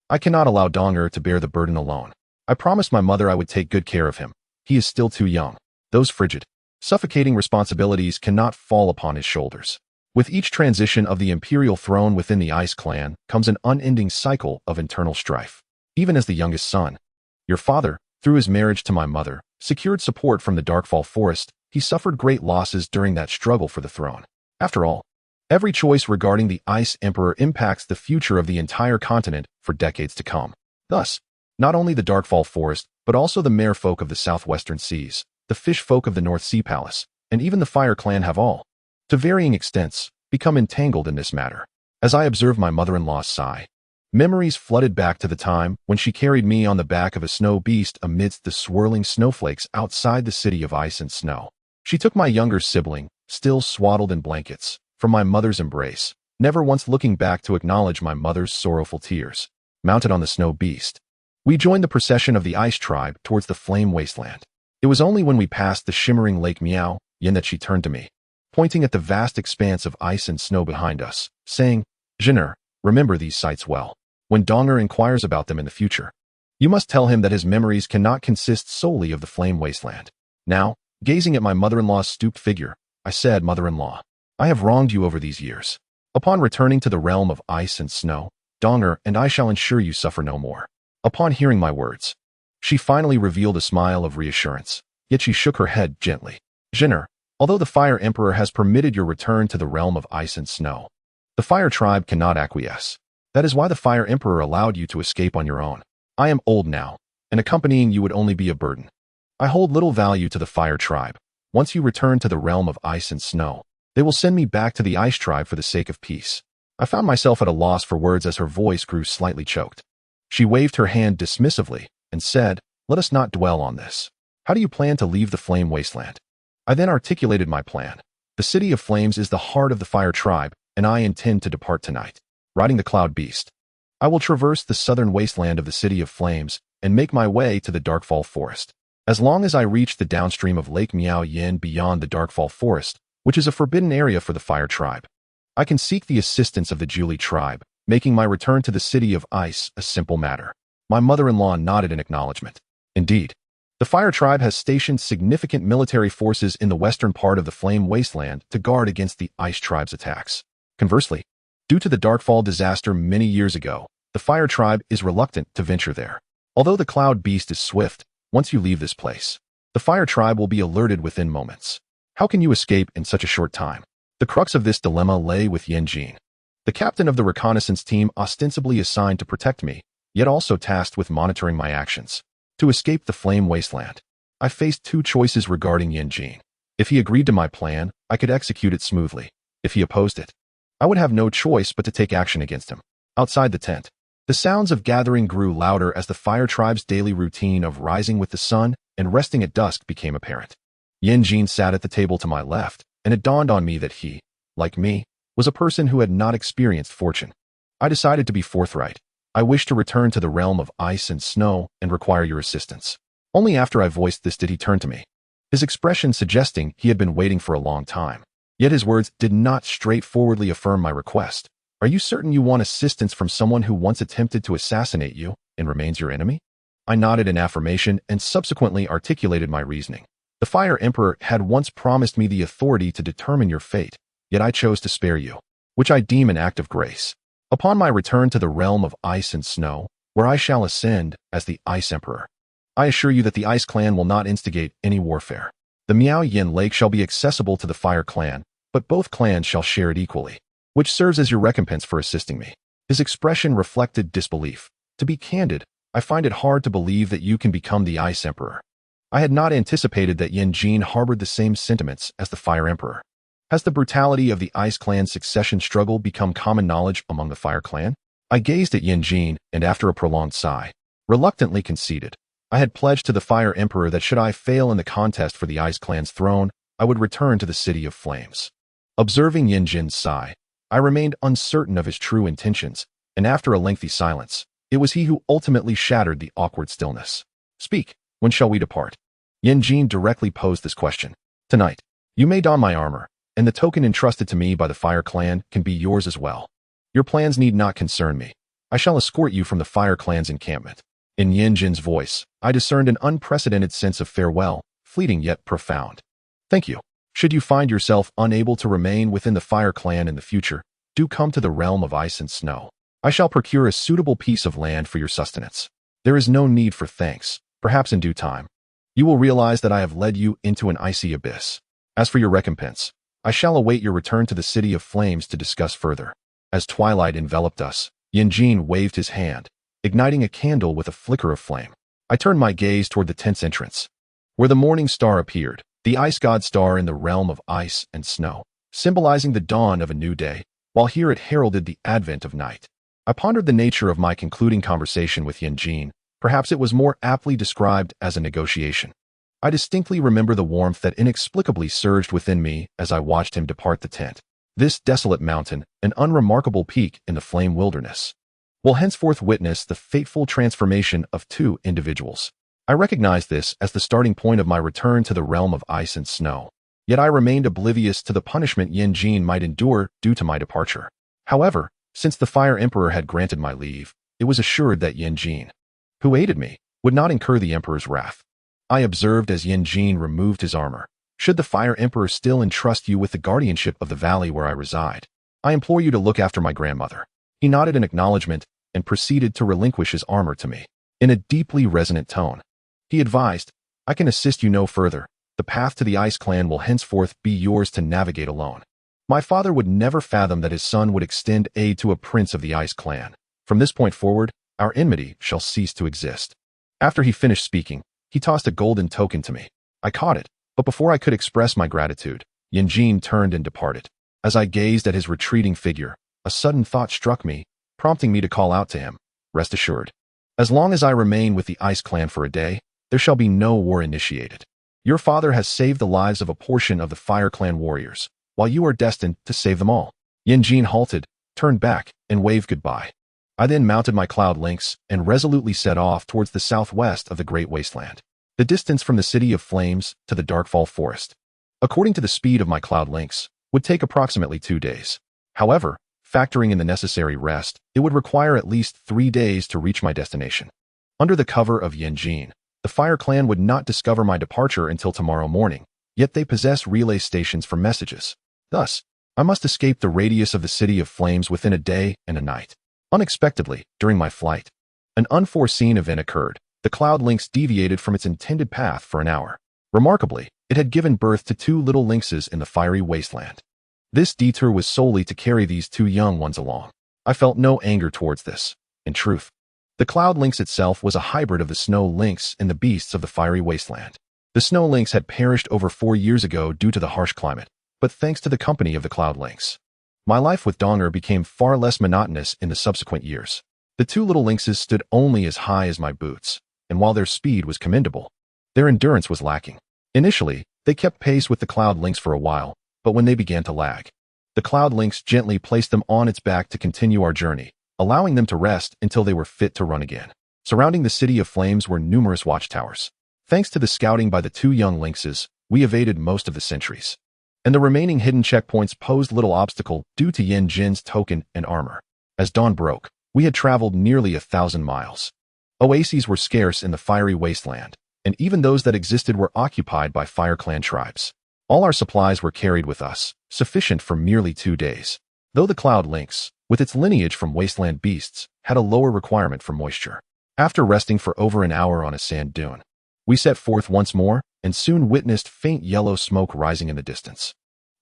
I cannot allow Donger to bear the burden alone. I promised my mother I would take good care of him. He is still too young. Those frigid, suffocating responsibilities cannot fall upon his shoulders. With each transition of the imperial throne within the Ice Clan comes an unending cycle of internal strife. Even as the youngest son, your father, through his marriage to my mother, secured support from the Darkfall Forest. He suffered great losses during that struggle for the throne. After all, every choice regarding the Ice Emperor impacts the future of the entire continent for decades to come. Thus, not only the Darkfall Forest, but also the merfolk of the southwestern seas, the fish folk of the North Sea Palace, and even the Fire Clan have all, to varying extents, become entangled in this matter. As I observed my mother-in-law sigh, memories flooded back to the time when she carried me on the back of a snow beast amidst the swirling snowflakes outside the city of ice and snow. She took my younger sibling, still swaddled in blankets, from my mother's embrace, never once looking back to acknowledge my mother's sorrowful tears. Mounted on the snow beast, we joined the procession of the ice tribe towards the flame wasteland. It was only when we passed the shimmering Lake Miao Yan that she turned to me, pointing at the vast expanse of ice and snow behind us, saying, Jenner, remember these sights well. When Donger inquires about them in the future, you must tell him that his memories cannot consist solely of the flame wasteland. Now, gazing at my mother-in-law's stooped figure, I said, Mother-in-law, I have wronged you over these years. Upon returning to the realm of ice and snow, Donger and I shall ensure you suffer no more. Upon hearing my words, she finally revealed a smile of reassurance, yet she shook her head gently. Jenner, although the Fire Emperor has permitted your return to the realm of ice and snow, the Fire Tribe cannot acquiesce. That is why the Fire Emperor allowed you to escape on your own. I am old now, and accompanying you would only be a burden. I hold little value to the Fire Tribe. Once you return to the realm of ice and snow, they will send me back to the Ice Tribe for the sake of peace. I found myself at a loss for words as her voice grew slightly choked. She waved her hand dismissively and said, Let us not dwell on this. How do you plan to leave the flame wasteland? I then articulated my plan. The City of Flames is the heart of the Fire Tribe, and I intend to depart tonight. Riding the Cloud Beast, I will traverse the southern wasteland of the City of Flames and make my way to the Darkfall Forest. As long as I reach the downstream of Lake Miao Yan beyond the Darkfall Forest, which is a forbidden area for the Fire Tribe, I can seek the assistance of the Julie tribe, making my return to the City of Ice a simple matter. My mother-in-law nodded in acknowledgement. Indeed, the Fire Tribe has stationed significant military forces in the western part of the Flame Wasteland to guard against the Ice Tribe's attacks. Conversely, due to the Darkfall disaster many years ago, the Fire Tribe is reluctant to venture there. Although the Cloud Beast is swift, once you leave this place, the Fire Tribe will be alerted within moments. How can you escape in such a short time? The crux of this dilemma lay with Yan Jin, the captain of the reconnaissance team ostensibly assigned to protect me, yet also tasked with monitoring my actions. To escape the Flame Wasteland, I faced two choices regarding Yan Jin. If he agreed to my plan, I could execute it smoothly. If he opposed it, I would have no choice but to take action against him. Outside the tent, the sounds of gathering grew louder as the Fire Tribe's daily routine of rising with the sun and resting at dusk became apparent. Yan Jin sat at the table to my left, and it dawned on me that he, like me, was a person who had not experienced fortune. I decided to be forthright. I wish to return to the realm of ice and snow and require your assistance. Only after I voiced this did he turn to me, his expression suggesting he had been waiting for a long time. Yet his words did not straightforwardly affirm my request. Are you certain you want assistance from someone who once attempted to assassinate you and remains your enemy? I nodded in affirmation and subsequently articulated my reasoning. The Fire Emperor had once promised me the authority to determine your fate, yet I chose to spare you, which I deem an act of grace. Upon my return to the realm of ice and snow, where I shall ascend as the Ice Emperor, I assure you that the Ice Clan will not instigate any warfare. The Miao Yan Lake shall be accessible to the Fire Clan, but both clans shall share it equally, which serves as your recompense for assisting me. His expression reflected disbelief. To be candid, I find it hard to believe that you can become the Ice Emperor. I had not anticipated that Yin Jin harbored the same sentiments as the Fire Emperor. Has the brutality of the Ice Clan's succession struggle become common knowledge among the Fire Clan? I gazed at Yin Jin, and after a prolonged sigh, reluctantly conceded. I had pledged to the Fire Emperor that should I fail in the contest for the Ice Clan's throne, I would return to the City of Flames. Observing Yin Jin's sigh, I remained uncertain of his true intentions, and after a lengthy silence, it was he who ultimately shattered the awkward stillness. Speak, when shall we depart? Yin Jin directly posed this question. Tonight. You may don my armor, and the token entrusted to me by the Fire Clan can be yours as well. Your plans need not concern me. I shall escort you from the Fire Clan's encampment. In Yin Jin's voice, I discerned an unprecedented sense of farewell, fleeting yet profound. Thank you. Should you find yourself unable to remain within the Fire Clan in the future, do come to the realm of ice and snow. I shall procure a suitable piece of land for your sustenance. There is no need for thanks, perhaps in due time. You will realize that I have led you into an icy abyss. As for your recompense, I shall await your return to the City of Flames to discuss further. As twilight enveloped us, Yin Jin waved his hand, igniting a candle with a flicker of flame. I turned my gaze toward the tent's entrance, where the morning star appeared, the ice god star in the realm of ice and snow, symbolizing the dawn of a new day, while here it heralded the advent of night. I pondered the nature of my concluding conversation with Yin Jin. Perhaps it was more aptly described as a negotiation. I distinctly remember the warmth that inexplicably surged within me as I watched him depart the tent. This desolate mountain, an unremarkable peak in the flame wilderness, will henceforth witness the fateful transformation of two individuals. I recognized this as the starting point of my return to the realm of ice and snow. Yet I remained oblivious to the punishment Yin Jin might endure due to my departure. However, since the Fire Emperor had granted my leave, it was assured that Yin Jin, who aided me, would not incur the Emperor's wrath. I observed as Yin Jin removed his armor. Should the Fire Emperor still entrust you with the guardianship of the valley where I reside, I implore you to look after my grandmother. He nodded in acknowledgement and proceeded to relinquish his armor to me. In a deeply resonant tone, he advised, I can assist you no further. The path to the Ice Clan will henceforth be yours to navigate alone. My father would never fathom that his son would extend aid to a prince of the Ice Clan. From this point forward, our enmity shall cease to exist. After he finished speaking, he tossed a golden token to me. I caught it, but before I could express my gratitude, Yin Jin turned and departed. As I gazed at his retreating figure, a sudden thought struck me, prompting me to call out to him, rest assured. As long as I remain with the Ice Clan for a day, there shall be no war initiated. Your father has saved the lives of a portion of the Fire Clan warriors, while you are destined to save them all. Yin Jin halted, turned back, and waved goodbye. I then mounted my cloud lynx and resolutely set off towards the southwest of the Great Wasteland, the distance from the City of Flames to the Darkfall Forest. According to the speed of my cloud lynx, would take approximately 2 days. However, factoring in the necessary rest, it would require at least 3 days to reach my destination. Under the cover of Yin Jin, the Fire Clan would not discover my departure until tomorrow morning, yet they possess relay stations for messages. Thus, I must escape the radius of the City of Flames within a day and a night. Unexpectedly, during my flight, an unforeseen event occurred. The cloud lynx deviated from its intended path for an hour. Remarkably, it had given birth to 2 little lynxes in the fiery wasteland. This detour was solely to carry these 2 young ones along. I felt no anger towards this. In truth, the cloud lynx itself was a hybrid of the snow lynx and the beasts of the fiery wasteland. The snow lynx had perished over 4 years ago due to the harsh climate, but thanks to the company of the cloud lynx, my life with Donger became far less monotonous in the subsequent years. The 2 little lynxes stood only as high as my boots, and while their speed was commendable, their endurance was lacking. Initially, they kept pace with the cloud lynx for a while, but when they began to lag, the cloud lynx gently placed them on its back to continue our journey, allowing them to rest until they were fit to run again. Surrounding the City of Flames were numerous watchtowers. Thanks to the scouting by the 2 young lynxes, we evaded most of the sentries, and the remaining hidden checkpoints posed little obstacle due to Yin Jin's token and armor. As dawn broke, we had traveled nearly 1,000 miles. Oases were scarce in the fiery wasteland, and even those that existed were occupied by Fire Clan tribes. All our supplies were carried with us, sufficient for merely 2 days. Though the cloud lynx, with its lineage from wasteland beasts, had a lower requirement for moisture. After resting for over an hour on a sand dune, we set forth once more and soon witnessed faint yellow smoke rising in the distance,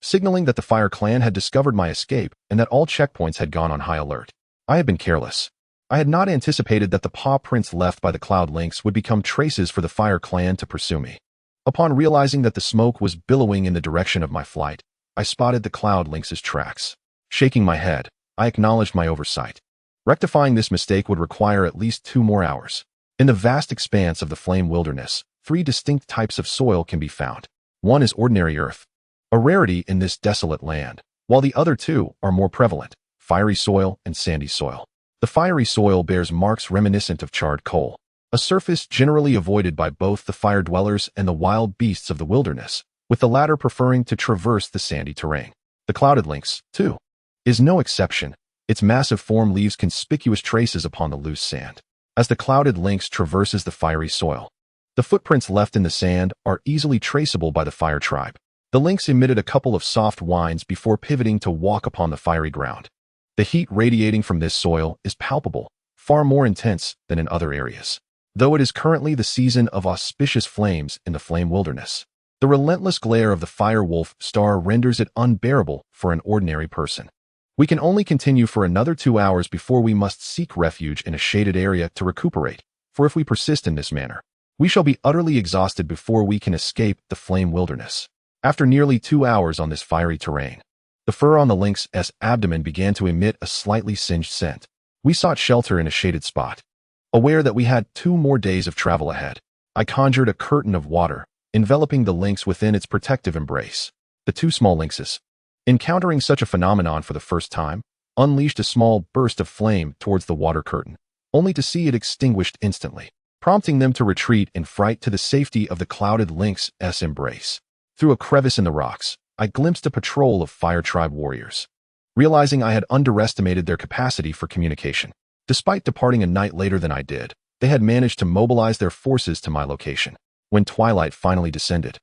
signaling that the Fire Clan had discovered my escape and that all checkpoints had gone on high alert. I had been careless. I had not anticipated that the paw prints left by the cloud lynx would become traces for the Fire Clan to pursue me. Upon realizing that the smoke was billowing in the direction of my flight, I spotted the cloud lynx's tracks. Shaking my head, I acknowledged my oversight. Rectifying this mistake would require at least 2 more hours. In the vast expanse of the flame wilderness, 3 distinct types of soil can be found. One is ordinary earth, a rarity in this desolate land, while the other 2 are more prevalent, fiery soil and sandy soil. The fiery soil bears marks reminiscent of charred coal, a surface generally avoided by both the fire dwellers and the wild beasts of the wilderness, with the latter preferring to traverse the sandy terrain. The clouded lynx, too, is no exception. Its massive form leaves conspicuous traces upon the loose sand. As the clouded lynx traverses the fiery soil, the footprints left in the sand are easily traceable by the fire tribe. The lynx emitted a couple of soft whines before pivoting to walk upon the fiery ground. The heat radiating from this soil is palpable, far more intense than in other areas. Though it is currently the season of auspicious flames in the flame wilderness, the relentless glare of the fire wolf star renders it unbearable for an ordinary person. We can only continue for another 2 hours before we must seek refuge in a shaded area to recuperate, for if we persist in this manner, we shall be utterly exhausted before we can escape the flame wilderness. After nearly 2 hours on this fiery terrain, the fur on the lynx's abdomen began to emit a slightly singed scent. We sought shelter in a shaded spot. Aware that we had 2 more days of travel ahead, I conjured a curtain of water, enveloping the lynx within its protective embrace. The 2 small lynxes, encountering such a phenomenon for the first time, unleashed a small burst of flame towards the water curtain, only to see it extinguished instantly, prompting them to retreat in fright to the safety of the clouded lynx's embrace. Through a crevice in the rocks, I glimpsed a patrol of fire tribe warriors. Realizing I had underestimated their capacity for communication, despite departing a night later than I did, they had managed to mobilize their forces to my location. When twilight finally descended,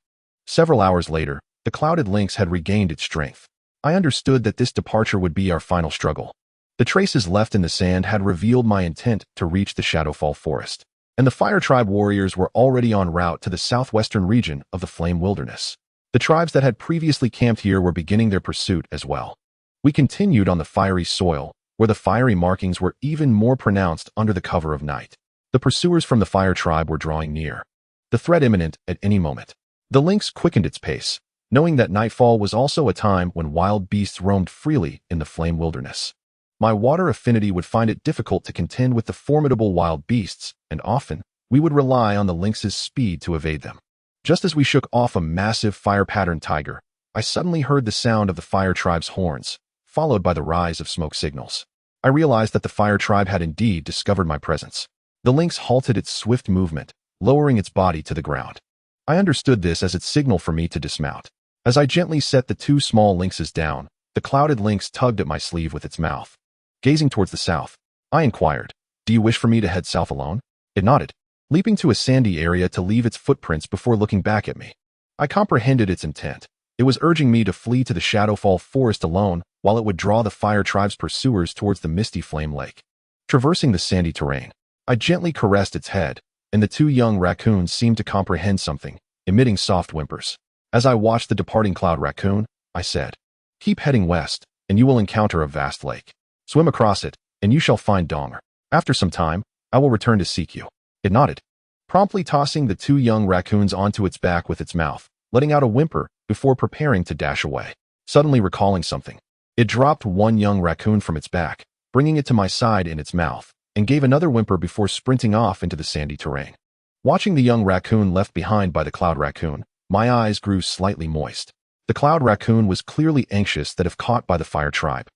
several hours later, the clouded lynx had regained its strength. I understood that this departure would be our final struggle. The traces left in the sand had revealed my intent to reach the Shadowfall forest, and the fire tribe warriors were already en route to the southwestern region of the flame wilderness. The tribes that had previously camped here were beginning their pursuit as well. We continued on the fiery soil, where the fiery markings were even more pronounced under the cover of night. The pursuers from the fire tribe were drawing near, the threat imminent at any moment. The lynx quickened its pace, knowing that nightfall was also a time when wild beasts roamed freely in the flame wilderness. My water affinity would find it difficult to contend with the formidable wild beasts, and often, we would rely on the lynx's speed to evade them. Just as we shook off a massive fire-patterned tiger, I suddenly heard the sound of the fire tribe's horns, followed by the rise of smoke signals. I realized that the fire tribe had indeed discovered my presence. The lynx halted its swift movement, lowering its body to the ground. I understood this as its signal for me to dismount. As I gently set the 2 small lynxes down, the clouded lynx tugged at my sleeve with its mouth. Gazing towards the south, I inquired, "Do you wish for me to head south alone?" It nodded, leaping to a sandy area to leave its footprints before looking back at me. I comprehended its intent. It was urging me to flee to the Shadowfall forest alone, while it would draw the fire tribe's pursuers towards the misty flame lake. Traversing the sandy terrain, I gently caressed its head, and the 2 young raccoons seemed to comprehend something, emitting soft whimpers. As I watched the departing cloud raccoon, I said, "Keep heading west, and you will encounter a vast lake. Swim across it, and you shall find Donger. After some time, I will return to seek you." It nodded, promptly tossing the 2 young raccoons onto its back with its mouth, letting out a whimper before preparing to dash away. Suddenly recalling something, it dropped one young raccoon from its back, bringing it to my side in its mouth, and gave another whimper before sprinting off into the sandy terrain. Watching the young raccoon left behind by the cloud raccoon, my eyes grew slightly moist. The cloud raccoon was clearly anxious that if caught by the fire tribe,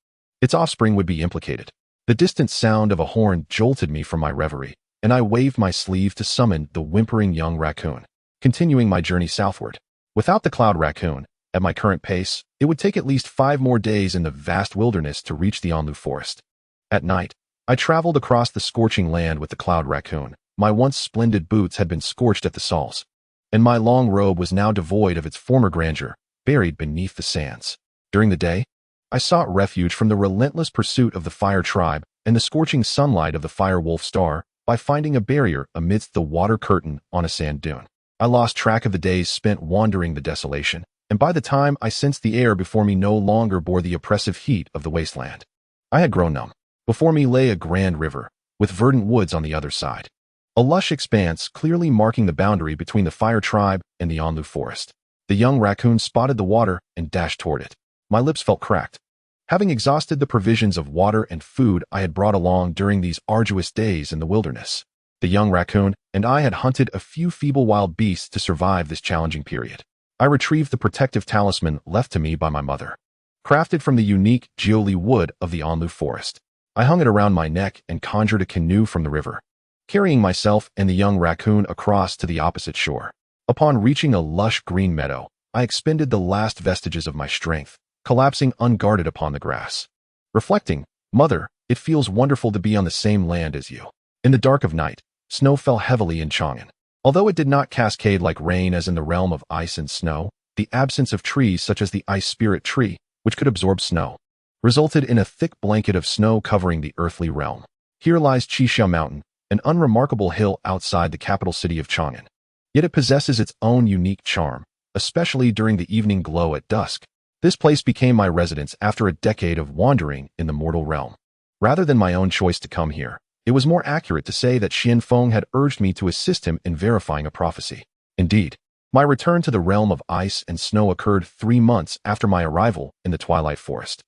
its offspring would be implicated. The distant sound of a horn jolted me from my reverie, and I waved my sleeve to summon the whimpering young raccoon, continuing my journey southward. Without the cloud raccoon, at my current pace, it would take at least 5 more days in the vast wilderness to reach the Anlu forest. At night, I traveled across the scorching land with the cloud raccoon, My once splendid boots had been scorched at the soles, and my long robe was now devoid of its former grandeur, buried beneath the sands. During the day, I sought refuge from the relentless pursuit of the fire tribe and the scorching sunlight of the fire wolf star by finding a barrier amidst the water curtain on a sand dune. I lost track of the days spent wandering the desolation, and by the time I sensed the air before me no longer bore the oppressive heat of the wasteland, I had grown numb. Before me lay a grand river, with verdant woods on the other side. A lush expanse clearly marking the boundary between the fire tribe and the Anlu forest. The young raccoon spotted the water and dashed toward it. My lips felt cracked. Having exhausted the provisions of water and food I had brought along during these arduous days in the wilderness, the young raccoon and I had hunted a few feeble wild beasts to survive this challenging period. I retrieved the protective talisman left to me by my mother, crafted from the unique Jiuli wood of the Anlu forest. I hung it around my neck and conjured a canoe from the river, carrying myself and the young raccoon across to the opposite shore. Upon reaching a lush green meadow, I expended the last vestiges of my strength, collapsing unguarded upon the grass. Reflecting, "Mother, it feels wonderful to be on the same land as you." In the dark of night, snow fell heavily in Chang'an. Although it did not cascade like rain as in the realm of ice and snow, the absence of trees such as the ice spirit tree, which could absorb snow, resulted in a thick blanket of snow covering the earthly realm. Here lies Qixia Mountain, an unremarkable hill outside the capital city of Chang'an. Yet it possesses its own unique charm, especially during the evening glow at dusk. This place became my residence after a decade of wandering in the mortal realm. Rather than my own choice to come here, it was more accurate to say that Xian Feng had urged me to assist him in verifying a prophecy. Indeed, my return to the realm of ice and snow occurred 3 months after my arrival in the Twilight Forest.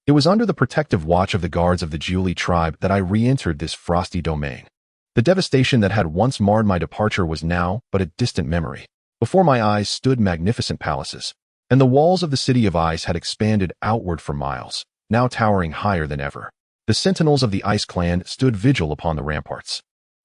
It was under the protective watch of the guards of the Jiuli tribe that I re-entered this frosty domain. The devastation that had once marred my departure was now but a distant memory. Before my eyes stood magnificent palaces, and the walls of the city of ice had expanded outward for miles, now towering higher than ever. The sentinels of the Ice Clan stood vigil upon the ramparts,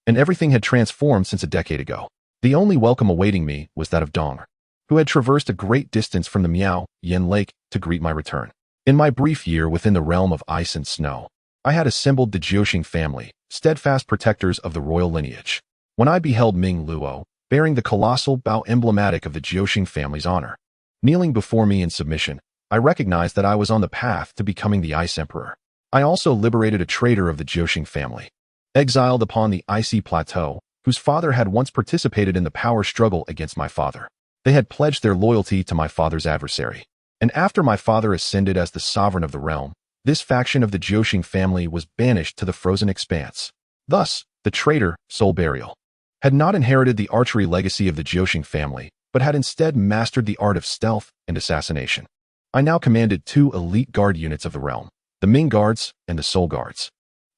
and everything had transformed since a decade ago. The only welcome awaiting me was that of Dong, who had traversed a great distance from the Miao Yan Lake to greet my return. In my brief year within the realm of ice and snow, I had assembled the Jiuxing family, steadfast protectors of the royal lineage. When I beheld Li Luo, bearing the colossal bow emblematic of the Jiuxing family's honor, kneeling before me in submission, I recognized that I was on the path to becoming the Ice Emperor. I also liberated a traitor of the Jiuxing family, exiled upon the icy plateau, whose father had once participated in the power struggle against my father. They had pledged their loyalty to my father's adversary. And after my father ascended as the sovereign of the realm, this faction of the Jiuxing family was banished to the frozen expanse. Thus, the traitor, soul burial, had not inherited the archery legacy of the Jiuxing family, but had instead mastered the art of stealth and assassination. I now commanded 2 elite guard units of the realm, the Ming Guards and the Soul Guards.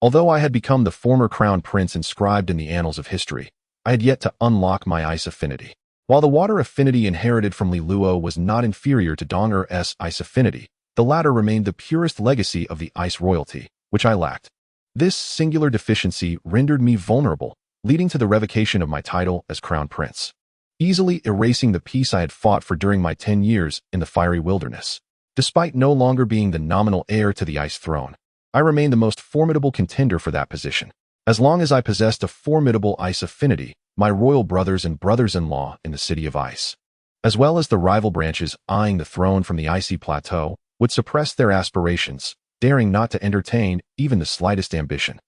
Although I had become the former crown prince inscribed in the annals of history, I had yet to unlock my ice affinity. While the water affinity inherited from Li Luo was not inferior to Dong Er's ice affinity, the latter remained the purest legacy of the ice royalty, which I lacked. This singular deficiency rendered me vulnerable, leading to the revocation of my title as crown prince, easily erasing the peace I had fought for during my 10 years in the fiery wilderness. Despite no longer being the nominal heir to the ice throne, I remained the most formidable contender for that position. As long as I possessed a formidable ice affinity, my royal brothers and brothers-in-law in the city of ice, as well as the rival branches eyeing the throne from the icy plateau, would suppress their aspirations, daring not to entertain even the slightest ambition.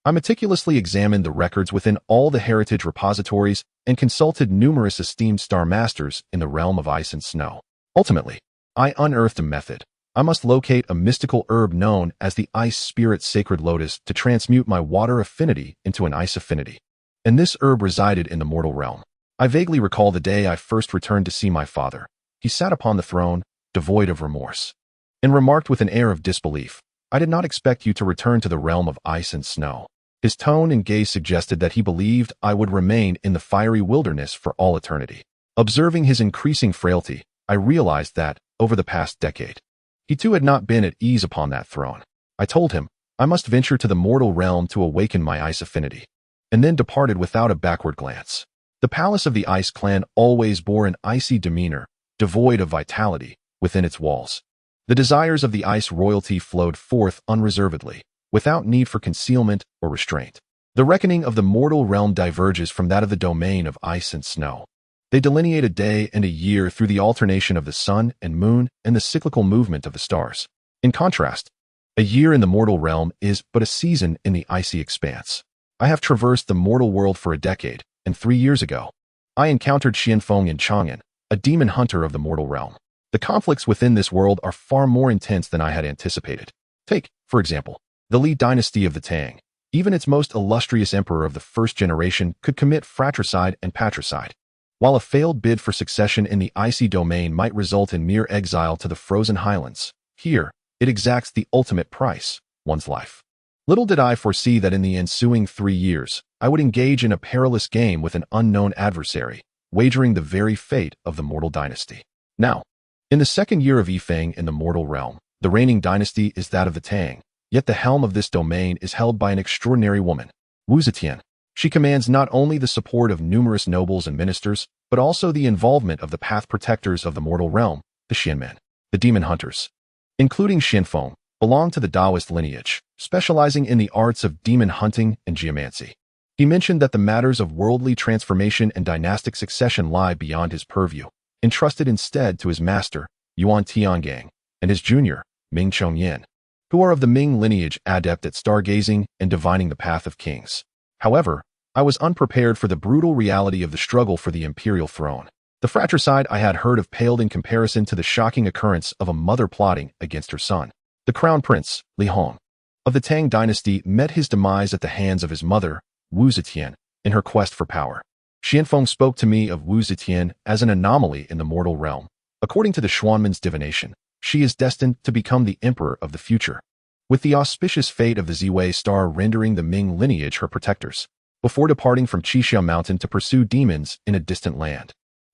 I meticulously examined the records within all the heritage repositories and consulted numerous esteemed star masters in the realm of ice and snow. Ultimately, I unearthed a method. I must locate a mystical herb known as the Ice Spirit Sacred Lotus to transmute my water affinity into an ice affinity. And this herb resided in the mortal realm. I vaguely recall the day I first returned to see my father. He sat upon the throne, devoid of remorse, and remarked with an air of disbelief, "I did not expect you to return to the realm of ice and snow." His tone and gaze suggested that he believed I would remain in the fiery wilderness for all eternity. Observing his increasing frailty, I realized that, over the past decade, he too had not been at ease upon that throne. I told him I must venture to the mortal realm to awaken my ice affinity, and then departed without a backward glance. The palace of the Ice Clan always bore an icy demeanor, devoid of vitality, within its walls. The desires of the ice royalty flowed forth unreservedly, without need for concealment or restraint. The reckoning of the mortal realm diverges from that of the domain of ice and snow. They delineate a day and a year through the alternation of the sun and moon and the cyclical movement of the stars. In contrast, a year in the mortal realm is but a season in the icy expanse. I have traversed the mortal world for a decade, and 3 years ago, I encountered Xianfeng in Chang'an, a demon hunter of the mortal realm. The conflicts within this world are far more intense than I had anticipated. Take, for example, the Li dynasty of the Tang. Even its most illustrious emperor of the first generation could commit fratricide and patricide. While a failed bid for succession in the icy domain might result in mere exile to the frozen highlands, here, it exacts the ultimate price, one's life. Little did I foresee that in the ensuing 3 years, I would engage in a perilous game with an unknown adversary, wagering the very fate of the mortal dynasty. Now, in the second year of Yifeng in the mortal realm, the reigning dynasty is that of the Tang, yet the helm of this domain is held by an extraordinary woman, Wu Zetian. She commands not only the support of numerous nobles and ministers, but also the involvement of the path protectors of the mortal realm, the Xianmen, the demon hunters. Including Xianfeng, belong to the Taoist lineage, specializing in the arts of demon hunting and geomancy. He mentioned that the matters of worldly transformation and dynastic succession lie beyond his purview, entrusted instead to his master, Yuan Tiangang, and his junior, Ming Chongyan, who are of the Ming lineage, adept at stargazing and divining the path of kings. However, I was unprepared for the brutal reality of the struggle for the imperial throne. The fratricide I had heard of paled in comparison to the shocking occurrence of a mother plotting against her son. The crown prince, Li Hong, of the Tang dynasty met his demise at the hands of his mother, Wu Zetian, in her quest for power. Xianfeng spoke to me of Wu Zetian as an anomaly in the mortal realm. According to the Xuanmen's divination, she is destined to become the emperor of the future, with the auspicious fate of the Ziwei star rendering the Ming lineage her protectors, before departing from Qixia Mountain to pursue demons in a distant land.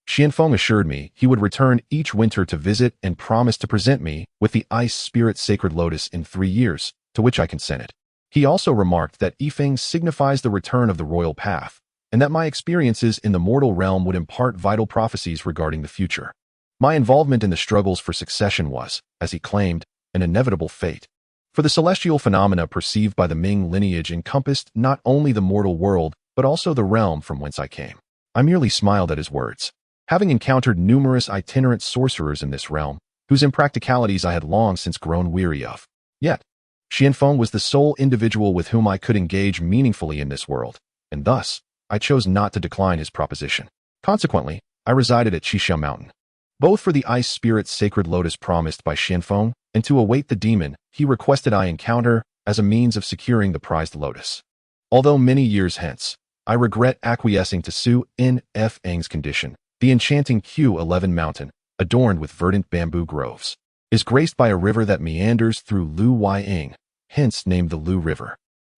Xianfeng assured me he would return each winter to visit and promised to present me with the ice spirit sacred lotus in 3 years, to which I consented. He also remarked that Yifeng signifies the return of the royal path, and that my experiences in the mortal realm would impart vital prophecies regarding the future. My involvement in the struggles for succession was, as he claimed, an inevitable fate. For the celestial phenomena perceived by the Ming lineage encompassed not only the mortal world, but also the realm from whence I came. I merely smiled at his words. Having encountered numerous itinerant sorcerers in this realm, whose impracticalities I had long since grown weary of. Yet, Xianfeng was the sole individual with whom I could engage meaningfully in this world, and thus, I chose not to decline his proposition. Consequently, I resided at Qixia Mountain, both for the ice spirit's sacred lotus promised by Xianfeng, and to await the demon he requested I encounter as a means of securing the prized lotus. Although many years hence, I regret acquiescing to Su N.F. Eng's condition. The enchanting Q11 mountain, adorned with verdant bamboo groves, is graced by a river that meanders through Lu Ying, hence named the Lu River.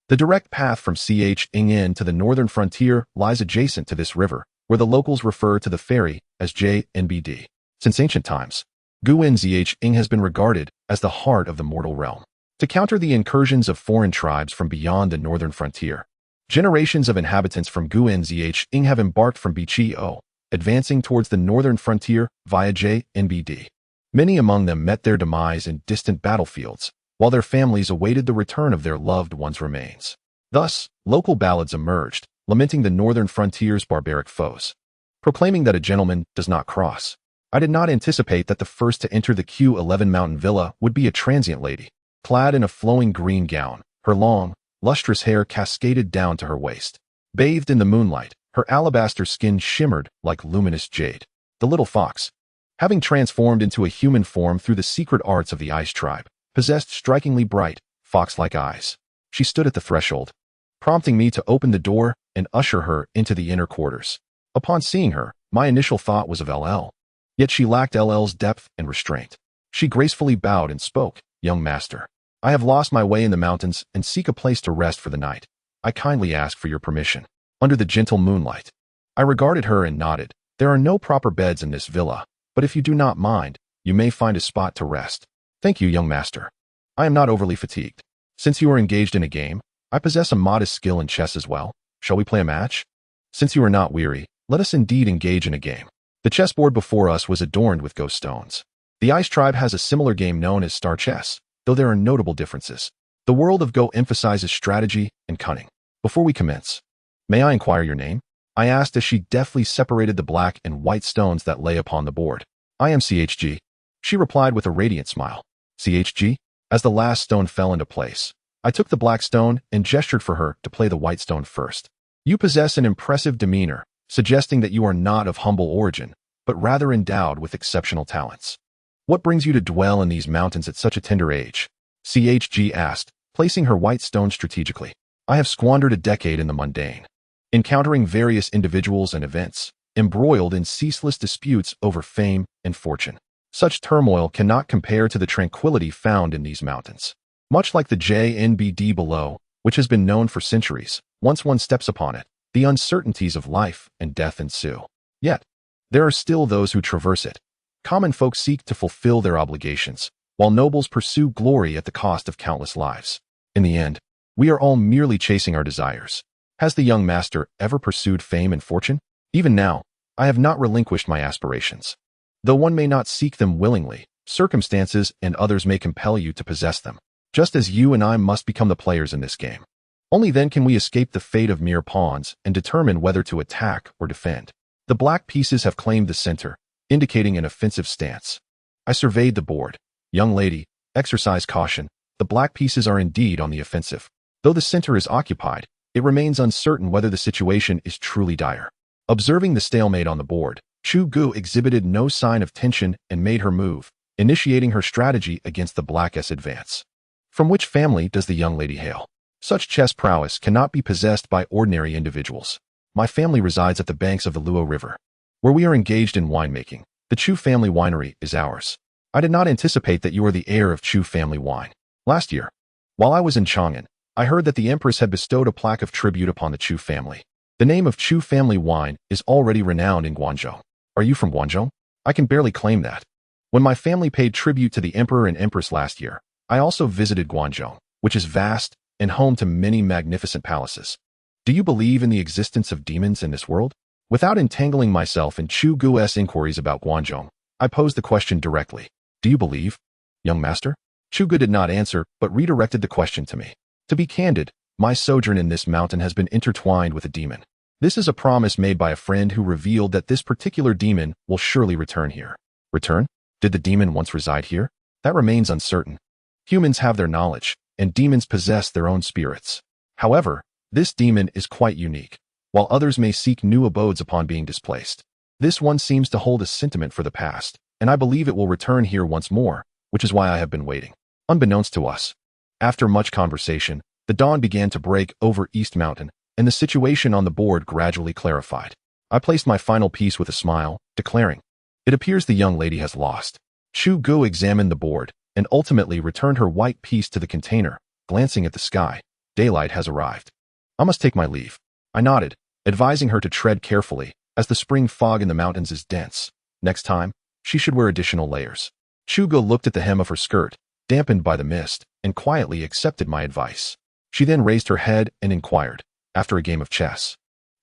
The direct path from Ch'ing to the northern frontier lies adjacent to this river, where the locals refer to the ferry as JNBD. Since ancient times, Guan Zheng has been regarded as the heart of the mortal realm. To counter the incursions of foreign tribes from beyond the northern frontier, generations of inhabitants from Guan Zheng have embarked from Bichi-o, advancing towards the northern frontier via JNBD. Many among them met their demise in distant battlefields, while their families awaited the return of their loved ones' remains. Thus, local ballads emerged, lamenting the northern frontier's barbaric foes, proclaiming that a gentleman does not cross. I did not anticipate that the first to enter the Q11 mountain villa would be a transient lady, clad in a flowing green gown, her long, lustrous hair cascaded down to her waist. Bathed in the moonlight, her alabaster skin shimmered like luminous jade. The little fox, having transformed into a human form through the secret arts of the ice tribe, possessed strikingly bright, fox-like eyes. She stood at the threshold, prompting me to open the door and usher her into the inner quarters. Upon seeing her, my initial thought was of LL. Yet she lacked LL's depth and restraint. She gracefully bowed and spoke, "Young master, I have lost my way in the mountains and seek a place to rest for the night. I kindly ask for your permission." Under the gentle moonlight, I regarded her and nodded. "There are no proper beds in this villa, but if you do not mind, you may find a spot to rest." "Thank you, young master. I am not overly fatigued. Since you are engaged in a game, I possess a modest skill in chess as well. Shall we play a match? Since you are not weary, let us indeed engage in a game." The chessboard before us was adorned with ghost stones. The Ice Tribe has a similar game known as star chess, though there are notable differences. The world of Go emphasizes strategy and cunning. Before we commence, may I inquire your name? I asked as she deftly separated the black and white stones that lay upon the board. I am CHG. She replied with a radiant smile. CHG? As the last stone fell into place, I took the black stone and gestured for her to play the white stone first. You possess an impressive demeanor, suggesting that you are not of humble origin, but rather endowed with exceptional talents. What brings you to dwell in these mountains at such a tender age? CHG asked, placing her white stone strategically. I have squandered a decade in the mundane, encountering various individuals and events, embroiled in ceaseless disputes over fame and fortune. Such turmoil cannot compare to the tranquility found in these mountains. Much like the JNBD below, which has been known for centuries, once one steps upon it, the uncertainties of life and death ensue. Yet, there are still those who traverse it. Common folk seek to fulfill their obligations, while nobles pursue glory at the cost of countless lives. In the end, we are all merely chasing our desires. Has the young master ever pursued fame and fortune? Even now, I have not relinquished my aspirations. Though one may not seek them willingly, circumstances and others may compel you to possess them, just as you and I must become the players in this game. Only then can we escape the fate of mere pawns and determine whether to attack or defend. The black pieces have claimed the center, indicating an offensive stance. I surveyed the board. Young lady, exercise caution. The black pieces are indeed on the offensive. Though the center is occupied, it remains uncertain whether the situation is truly dire. Observing the stalemate on the board, Chu Gu exhibited no sign of tension and made her move, initiating her strategy against the black's advance. From which family does the young lady hail? Such chess prowess cannot be possessed by ordinary individuals. My family resides at the banks of the Luo River, where we are engaged in winemaking. The Chu family winery is ours. I did not anticipate that you are the heir of Chu family wine. Last year, while I was in Chang'an, I heard that the empress had bestowed a plaque of tribute upon the Chu family. The name of Chu family wine is already renowned in Guangzhou. Are you from Guangzhou? I can barely claim that. When my family paid tribute to the emperor and empress last year, I also visited Guangzhou, which is vast and home to many magnificent palaces. Do you believe in the existence of demons in this world? Without entangling myself in Chu Gu's inquiries about Guangzhou, I posed the question directly. Do you believe, young master? Chu Gu did not answer, but redirected the question to me. To be candid, my sojourn in this mountain has been intertwined with a demon. This is a promise made by a friend who revealed that this particular demon will surely return here. Return? Did the demon once reside here? That remains uncertain. Humans have their knowledge, and demons possess their own spirits. However, this demon is quite unique. While others may seek new abodes upon being displaced, this one seems to hold a sentiment for the past, and I believe it will return here once more, which is why I have been waiting. Unbeknownst to us, after much conversation, the dawn began to break over East Mountain, and the situation on the board gradually clarified. I placed my final piece with a smile, declaring, "It appears the young lady has lost." Chu Gu examined the board, and ultimately returned her white piece to the container, glancing at the sky. Daylight has arrived. I must take my leave. I nodded, advising her to tread carefully, as the spring fog in the mountains is dense. Next time, she should wear additional layers. Chu Gu looked at the hem of her skirt, dampened by the mist, and quietly accepted my advice. She then raised her head and inquired, after a game of chess,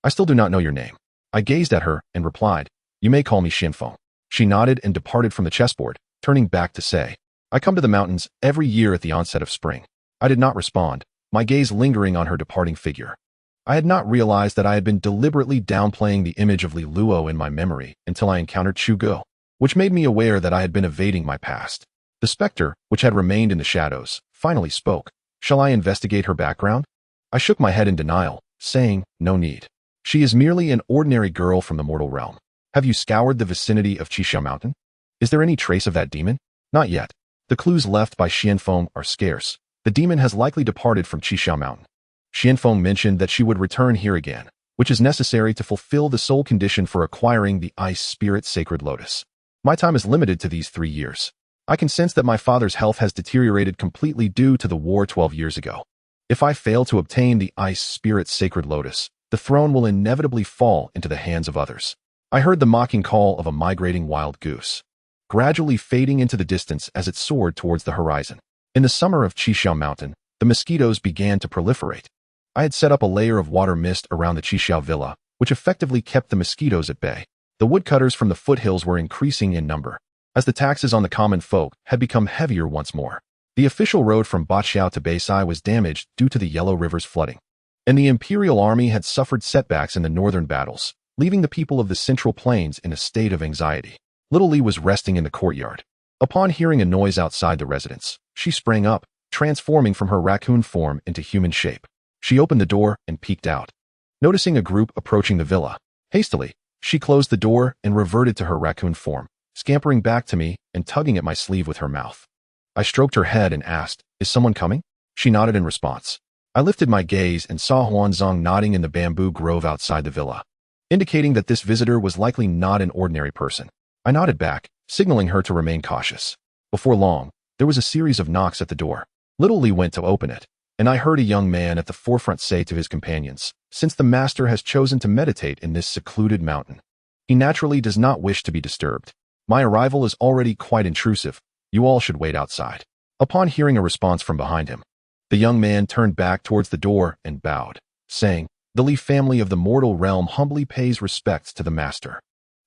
"I still do not know your name." I gazed at her and replied, "You may call me Xianfeng." She nodded and departed from the chessboard, turning back to say, "I come to the mountains every year at the onset of spring." I did not respond, my gaze lingering on her departing figure. I had not realized that I had been deliberately downplaying the image of Li Luo in my memory until I encountered Chu Gu, which made me aware that I had been evading my past. The specter, which had remained in the shadows, finally spoke. "Shall I investigate her background?" I shook my head in denial, saying, "No need. She is merely an ordinary girl from the mortal realm." "Have you scoured the vicinity of Qixia Mountain? Is there any trace of that demon?" "Not yet. The clues left by Xianfeng are scarce. The demon has likely departed from Qixia Mountain." Xianfeng mentioned that she would return here again, which is necessary to fulfill the sole condition for acquiring the Ice Spirit Sacred Lotus. My time is limited to these 3 years. I can sense that my father's health has deteriorated completely due to the war 12 years ago. If I fail to obtain the Ice Spirit Sacred Lotus, the throne will inevitably fall into the hands of others. I heard the mocking call of a migrating wild goose, gradually fading into the distance as it soared towards the horizon. In the summer of Qixia Mountain, the mosquitoes began to proliferate. I had set up a layer of water mist around the Qixia villa, which effectively kept the mosquitoes at bay. The woodcutters from the foothills were increasing in number, as the taxes on the common folk had become heavier once more. The official road from Baqiao to Beisai was damaged due to the Yellow River's flooding. and the imperial army had suffered setbacks in the northern battles, leaving the people of the Central Plains in a state of anxiety. Little Li was resting in the courtyard. Upon hearing a noise outside the residence, she sprang up, transforming from her raccoon form into human shape. She opened the door and peeked out. Noticing a group approaching the villa, hastily, she closed the door and reverted to her raccoon form, scampering back to me and tugging at my sleeve with her mouth. I stroked her head and asked, "Is someone coming?" She nodded in response. I lifted my gaze and saw Huanzong nodding in the bamboo grove outside the villa, indicating that this visitor was likely not an ordinary person. I nodded back, signaling her to remain cautious. Before long, there was a series of knocks at the door. Little Li went to open it, and I heard a young man at the forefront say to his companions, "Since the master has chosen to meditate in this secluded mountain, he naturally does not wish to be disturbed. My arrival is already quite intrusive. You all should wait outside." Upon hearing a response from behind him, the young man turned back towards the door and bowed, saying, "The Li family of the mortal realm humbly pays respects to the master.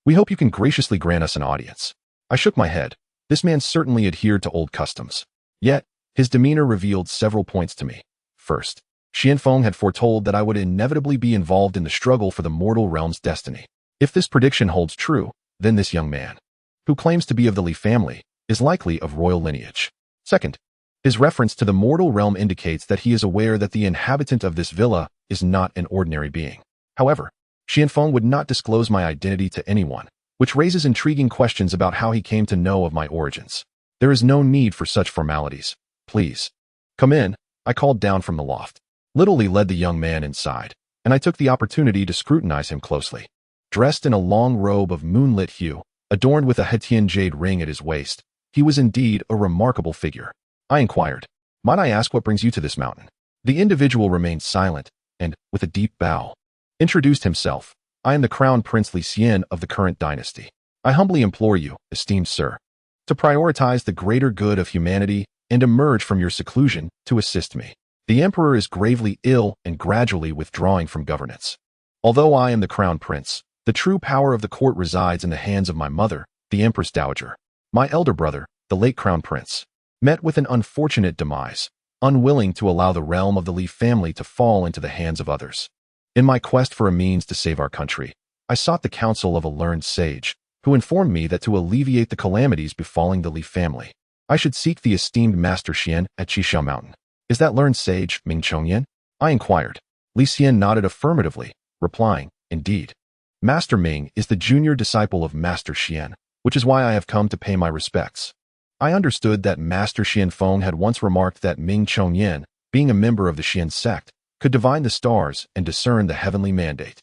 We hope you can graciously grant us an audience." I shook my head. This man certainly adhered to old customs. Yet, his demeanor revealed several points to me. First, Xianfeng had foretold that I would inevitably be involved in the struggle for the mortal realm's destiny. If this prediction holds true, then this young man, who claims to be of the Li family, is likely of royal lineage. Second, his reference to the mortal realm indicates that he is aware that the inhabitant of this villa is not an ordinary being. However, Xianfeng would not disclose my identity to anyone, which raises intriguing questions about how he came to know of my origins. There is no need for such formalities. "Please, come in," I called down from the loft. Little Li led the young man inside, and I took the opportunity to scrutinize him closely. Dressed in a long robe of moonlit hue, adorned with a Hetian jade ring at his waist, he was indeed a remarkable figure. I inquired, "Might I ask what brings you to this mountain?" The individual remained silent, and, with a deep bow, introduced himself. "I am the Crown Prince Li Xian of the current dynasty. I humbly implore you, esteemed sir, to prioritize the greater good of humanity and emerge from your seclusion to assist me. The emperor is gravely ill and gradually withdrawing from governance. Although I am the Crown Prince, the true power of the court resides in the hands of my mother, the Empress Dowager. My elder brother, the late Crown Prince, met with an unfortunate demise, unwilling to allow the realm of the Li family to fall into the hands of others. In my quest for a means to save our country, I sought the counsel of a learned sage, who informed me that to alleviate the calamities befalling the Li family, I should seek the esteemed Master Xian at Qixia Mountain. Is that learned sage Ming Chongyan? I inquired. Li Xian nodded affirmatively, replying, "Indeed. Master Ming is the junior disciple of Master Xian, which is why I have come to pay my respects." I understood that Master Xianfeng had once remarked that Ming Chongyan, being a member of the Xian sect, could divine the stars and discern the heavenly mandate.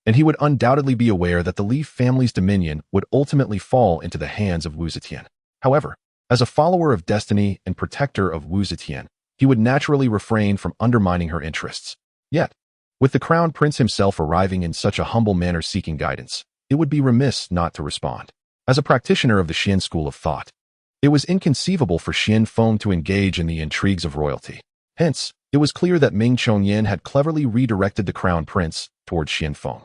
And he would undoubtedly be aware that the Li family's dominion would ultimately fall into the hands of Wu Zetian. However, as a follower of destiny and protector of Wu Zetian, he would naturally refrain from undermining her interests. Yet, with the Crown Prince himself arriving in such a humble manner seeking guidance, it would be remiss not to respond. As a practitioner of the Xian school of thought, it was inconceivable for Xianfeng to engage in the intrigues of royalty. Hence, it was clear that Ming Chongyan had cleverly redirected the Crown Prince towards Xianfeng,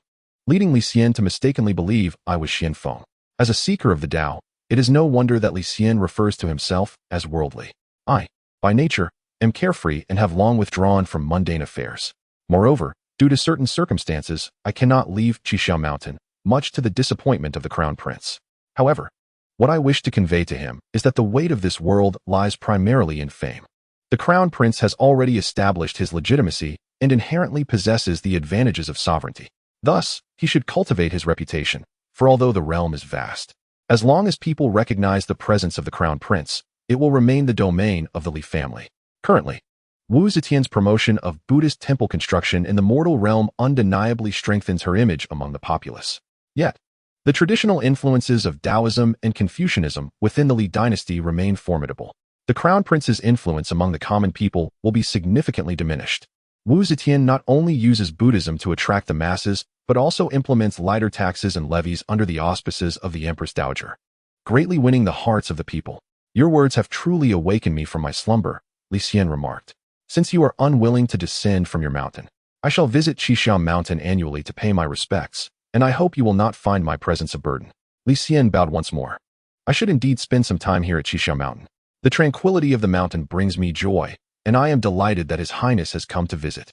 leading Li Xian to mistakenly believe I was Xianfeng. As a seeker of the Tao, it is no wonder that Li Xian refers to himself as worldly. I, by nature, am carefree and have long withdrawn from mundane affairs. Moreover, due to certain circumstances, I cannot leave Qixia Mountain, much to the disappointment of the Crown Prince. However, what I wish to convey to him is that the weight of this world lies primarily in fame. The Crown Prince has already established his legitimacy and inherently possesses the advantages of sovereignty. Thus, he should cultivate his reputation, for although the realm is vast, as long as people recognize the presence of the Crown Prince, it will remain the domain of the Li family. Currently, Wu Zetian's promotion of Buddhist temple construction in the mortal realm undeniably strengthens her image among the populace. Yet, the traditional influences of Taoism and Confucianism within the Li dynasty remain formidable. The Crown Prince's influence among the common people will be significantly diminished. Wu Zetian not only uses Buddhism to attract the masses, but also implements lighter taxes and levies under the auspices of the Empress Dowager, greatly winning the hearts of the people. Your words have truly awakened me from my slumber, Li Xian remarked. Since you are unwilling to descend from your mountain, I shall visit Qixia Mountain annually to pay my respects, and I hope you will not find my presence a burden. Li Xian bowed once more. I should indeed spend some time here at Qixia Mountain. The tranquility of the mountain brings me joy, and I am delighted that His Highness has come to visit.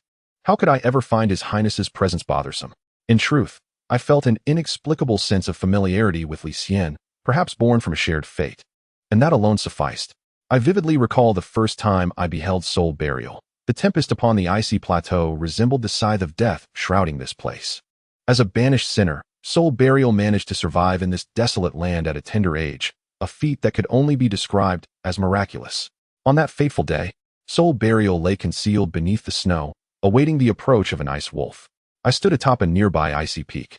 How could I ever find His Highness's presence bothersome? In truth, I felt an inexplicable sense of familiarity with Li Xian, perhaps born from a shared fate. And that alone sufficed. I vividly recall the first time I beheld soul burial. The tempest upon the icy plateau resembled the scythe of death shrouding this place. As a banished sinner, soul burial managed to survive in this desolate land at a tender age, a feat that could only be described as miraculous. On that fateful day, soul burial lay concealed beneath the snow, awaiting the approach of an ice wolf. I stood atop a nearby icy peak,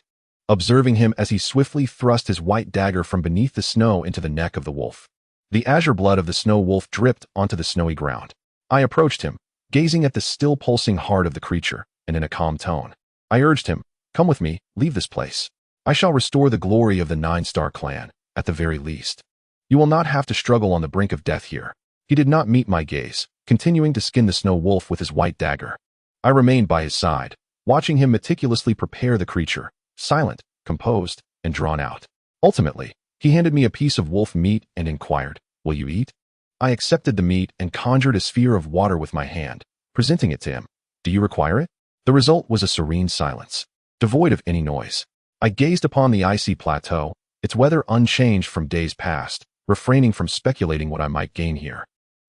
observing him as he swiftly thrust his white dagger from beneath the snow into the neck of the wolf. The azure blood of the snow wolf dripped onto the snowy ground. I approached him, gazing at the still pulsing heart of the creature, and in a calm tone, I urged him, "Come with me, leave this place. I shall restore the glory of the Nine-Star clan, at the very least. You will not have to struggle on the brink of death here." He did not meet my gaze, continuing to skin the snow wolf with his white dagger. I remained by his side, watching him meticulously prepare the creature, silent, composed, and drawn out. Ultimately, he handed me a piece of wolf meat and inquired, "Will you eat?" I accepted the meat and conjured a sphere of water with my hand, presenting it to him. "Do you require it?" The result was a serene silence, devoid of any noise. I gazed upon the icy plateau, its weather unchanged from days past, refraining from speculating what I might gain here.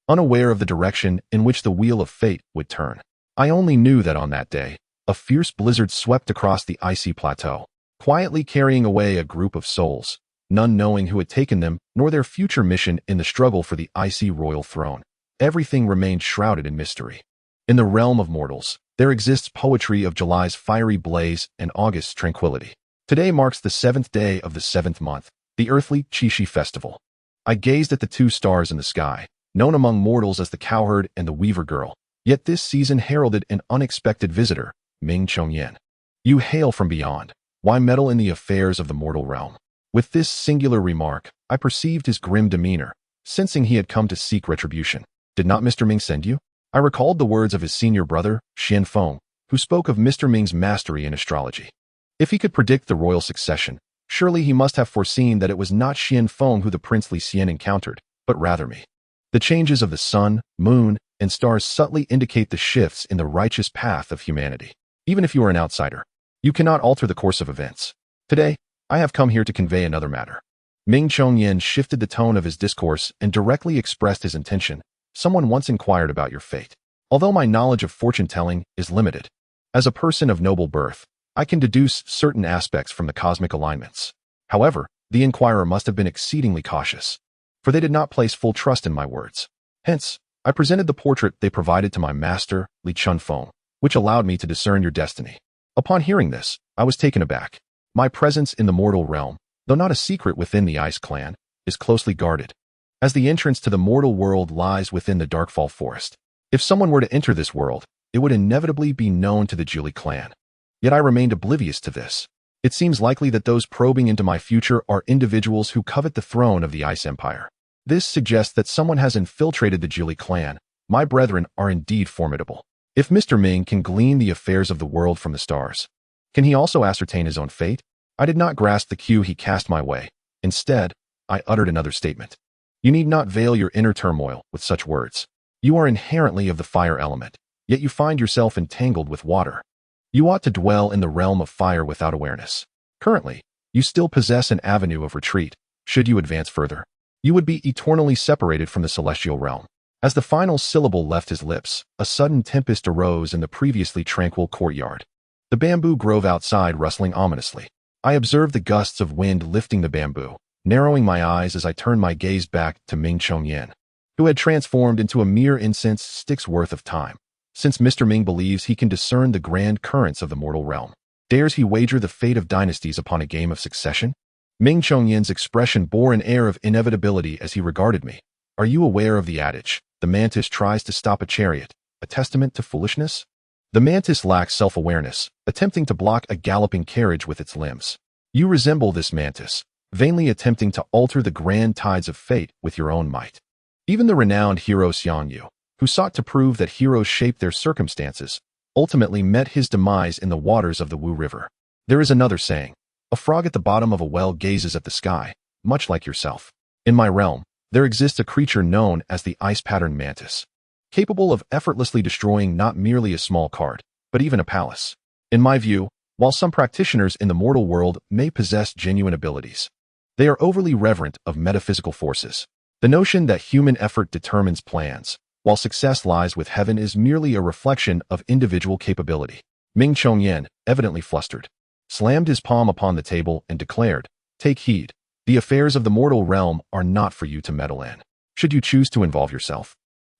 Unaware of the direction in which the wheel of fate would turn, I only knew that on that day, a fierce blizzard swept across the icy plateau, quietly carrying away a group of souls, none knowing who had taken them nor their future mission in the struggle for the icy royal throne. Everything remained shrouded in mystery. In the realm of mortals, there exists poetry of July's fiery blaze and August's tranquility. Today marks the 7th day of the 7th month, the earthly Qixi festival. I gazed at the 2 stars in the sky, known among mortals as the cowherd and the weaver girl, yet this season heralded an unexpected visitor, Ming Zhen. "You hail from beyond. Why meddle in the affairs of the mortal realm?" With this singular remark, I perceived his grim demeanor, sensing he had come to seek retribution. "Did not Mr. Ming send you?" I recalled the words of his senior brother, Xian Feng, who spoke of Mr. Ming's mastery in astrology. If he could predict the royal succession, surely he must have foreseen that it was not Xian Feng who the princely Xian encountered, but rather me. The changes of the sun, moon, and stars subtly indicate the shifts in the righteous path of humanity. Even if you are an outsider, you cannot alter the course of events. Today, I have come here to convey another matter. Ming Zhen shifted the tone of his discourse and directly expressed his intention. "Someone once inquired about your fate. Although my knowledge of fortune-telling is limited, as a person of noble birth, I can deduce certain aspects from the cosmic alignments. However, the inquirer must have been exceedingly cautious, for they did not place full trust in my words. Hence, I presented the portrait they provided to my master, Li Chunfeng, which allowed me to discern your destiny." Upon hearing this, I was taken aback. My presence in the mortal realm, though not a secret within the Ice Clan, is closely guarded, as the entrance to the mortal world lies within the Darkfall Forest. If someone were to enter this world, it would inevitably be known to the Zhili clan. Yet I remained oblivious to this. It seems likely that those probing into my future are individuals who covet the throne of the Ice Empire. This suggests that someone has infiltrated the Zhili clan. My brethren are indeed formidable. If Mr. Ming can glean the affairs of the world from the stars, can he also ascertain his own fate? I did not grasp the cue he cast my way. Instead, I uttered another statement. "You need not veil your inner turmoil with such words. You are inherently of the fire element, yet you find yourself entangled with water. You ought to dwell in the realm of fire without awareness. Currently, you still possess an avenue of retreat. Should you advance further, you would be eternally separated from the celestial realm." As the final syllable left his lips, a sudden tempest arose in the previously tranquil courtyard. The bamboo grove outside rustling ominously. I observed the gusts of wind lifting the bamboo, narrowing my eyes as I turned my gaze back to Ming Zhen, who had transformed into a mere incense stick's worth of time. Since Mr. Ming believes he can discern the grand currents of the mortal realm, dares he wager the fate of dynasties upon a game of succession? Ming Zhen's expression bore an air of inevitability as he regarded me. "Are you aware of the adage, 'The mantis tries to stop a chariot, a testament to foolishness'? The mantis lacks self-awareness, attempting to block a galloping carriage with its limbs. You resemble this mantis, vainly attempting to alter the grand tides of fate with your own might." Even the renowned hero Xiang Yu, who sought to prove that heroes shape their circumstances, ultimately met his demise in the waters of the Wu River. There is another saying, "A frog at the bottom of a well gazes at the sky, much like yourself." In my realm, there exists a creature known as the ice-patterned mantis, capable of effortlessly destroying not merely a small cart, but even a palace. In my view, while some practitioners in the mortal world may possess genuine abilities, they are overly reverent of metaphysical forces. The notion that human effort determines plans, while success lies with heaven, is merely a reflection of individual capability. Ming Chongyan, evidently flustered, slammed his palm upon the table and declared, "Take heed. The affairs of the mortal realm are not for you to meddle in. Should you choose to involve yourself,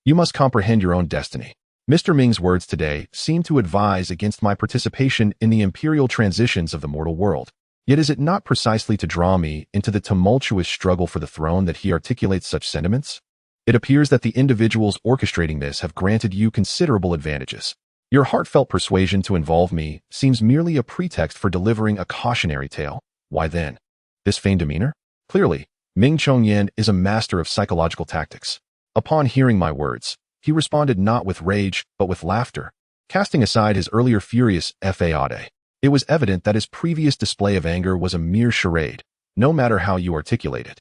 you must comprehend your own destiny." Mr. Ming's words today seem to advise against my participation in the imperial transitions of the mortal world. Yet is it not precisely to draw me into the tumultuous struggle for the throne that he articulates such sentiments? It appears that the individuals orchestrating this have granted you considerable advantages. Your heartfelt persuasion to involve me seems merely a pretext for delivering a cautionary tale. Why then this feigned demeanor? Clearly, Ming Chongyan is a master of psychological tactics. Upon hearing my words, he responded not with rage, but with laughter, casting aside his earlier furious fade. It was evident that his previous display of anger was a mere charade, no matter how you articulate it.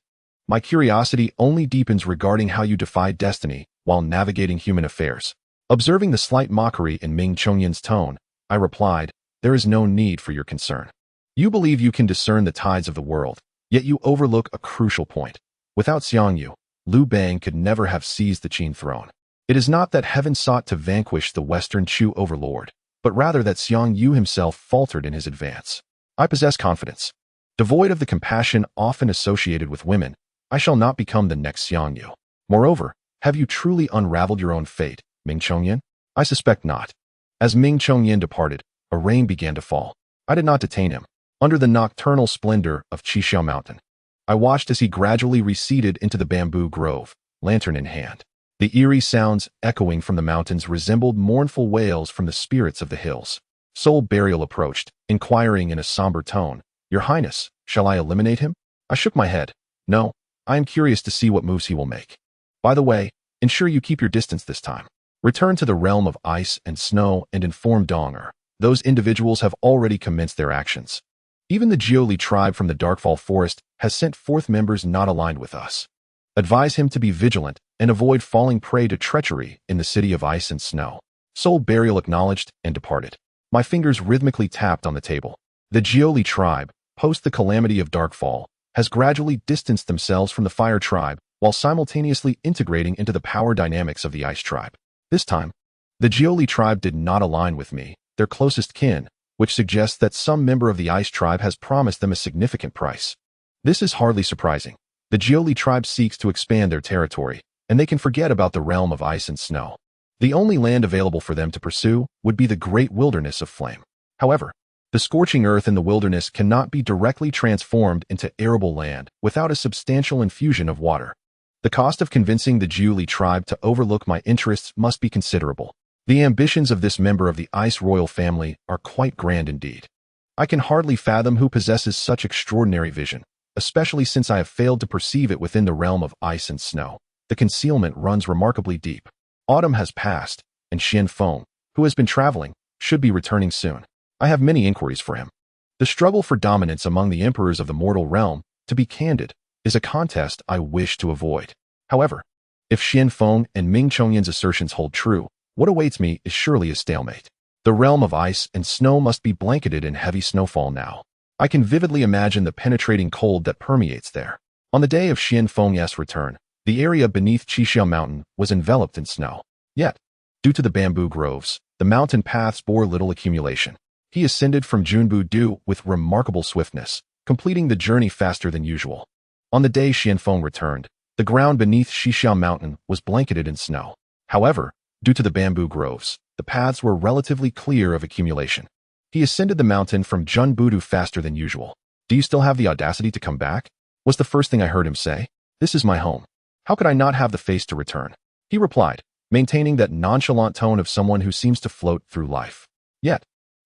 My curiosity only deepens regarding how you defy destiny while navigating human affairs. Observing the slight mockery in Ming Chongyan's tone, I replied, "There is no need for your concern. You believe you can discern the tides of the world, yet you overlook a crucial point. Without Xiangyu, Liu Bang could never have seized the Qin throne. It is not that heaven sought to vanquish the Western Chu overlord, but rather that Xiangyu himself faltered in his advance. I possess confidence. Devoid of the compassion often associated with women, I shall not become the next Xiangyu. Moreover, have you truly unraveled your own fate, Ming Chongyan? I suspect not." As Ming Chongyan departed, a rain began to fall. I did not detain him. Under the nocturnal splendor of Qixiao Mountain, I watched as he gradually receded into the bamboo grove, lantern in hand. The eerie sounds echoing from the mountains resembled mournful wails from the spirits of the hills. Soul Burial approached, inquiring in a somber tone, "Your Highness, shall I eliminate him?" I shook my head. "No, I am curious to see what moves he will make. By the way, ensure you keep your distance this time. Return to the realm of ice and snow and inform Donger. Those individuals have already commenced their actions. Even the Jiuli tribe from the Darkfall Forest has sent forth members not aligned with us. Advise him to be vigilant and avoid falling prey to treachery in the city of ice and snow." Soul Burial acknowledged and departed. My fingers rhythmically tapped on the table. The Jiuli tribe, post the calamity of Darkfall, has gradually distanced themselves from the Fire tribe while simultaneously integrating into the power dynamics of the Ice tribe. This time, the Jiuli tribe did not align with me, their closest kin, which suggests that some member of the Ice tribe has promised them a significant price. This is hardly surprising. The Jiuli tribe seeks to expand their territory, and they can forget about the realm of ice and snow. The only land available for them to pursue would be the great wilderness of flame. However, the scorching earth in the wilderness cannot be directly transformed into arable land without a substantial infusion of water. The cost of convincing the Jiuli tribe to overlook my interests must be considerable. The ambitions of this member of the Ice royal family are quite grand indeed. I can hardly fathom who possesses such extraordinary vision, especially since I have failed to perceive it within the realm of ice and snow. The concealment runs remarkably deep. Autumn has passed, and Xian Feng, who has been traveling, should be returning soon. I have many inquiries for him. The struggle for dominance among the emperors of the mortal realm, to be candid, is a contest I wish to avoid. However, if Xian Feng and Ming Chongyan's assertions hold true, what awaits me is surely a stalemate. The realm of ice and snow must be blanketed in heavy snowfall now. I can vividly imagine the penetrating cold that permeates there. On the day of Xian Feng's return, the area beneath Qixiao Mountain was enveloped in snow. Yet, due to the bamboo groves, the mountain paths bore little accumulation. He ascended from Junbu-do with remarkable swiftness, completing the journey faster than usual. On the day Xian Feng returned, the ground beneath Qixiao Mountain was blanketed in snow. However, due to the bamboo groves, the paths were relatively clear of accumulation. He ascended the mountain from Junbu-do faster than usual. "Do you still have the audacity to come back?" was the first thing I heard him say. "This is my home. How could I not have the face to return?" He replied, maintaining that nonchalant tone of someone who seems to float through life. Yet,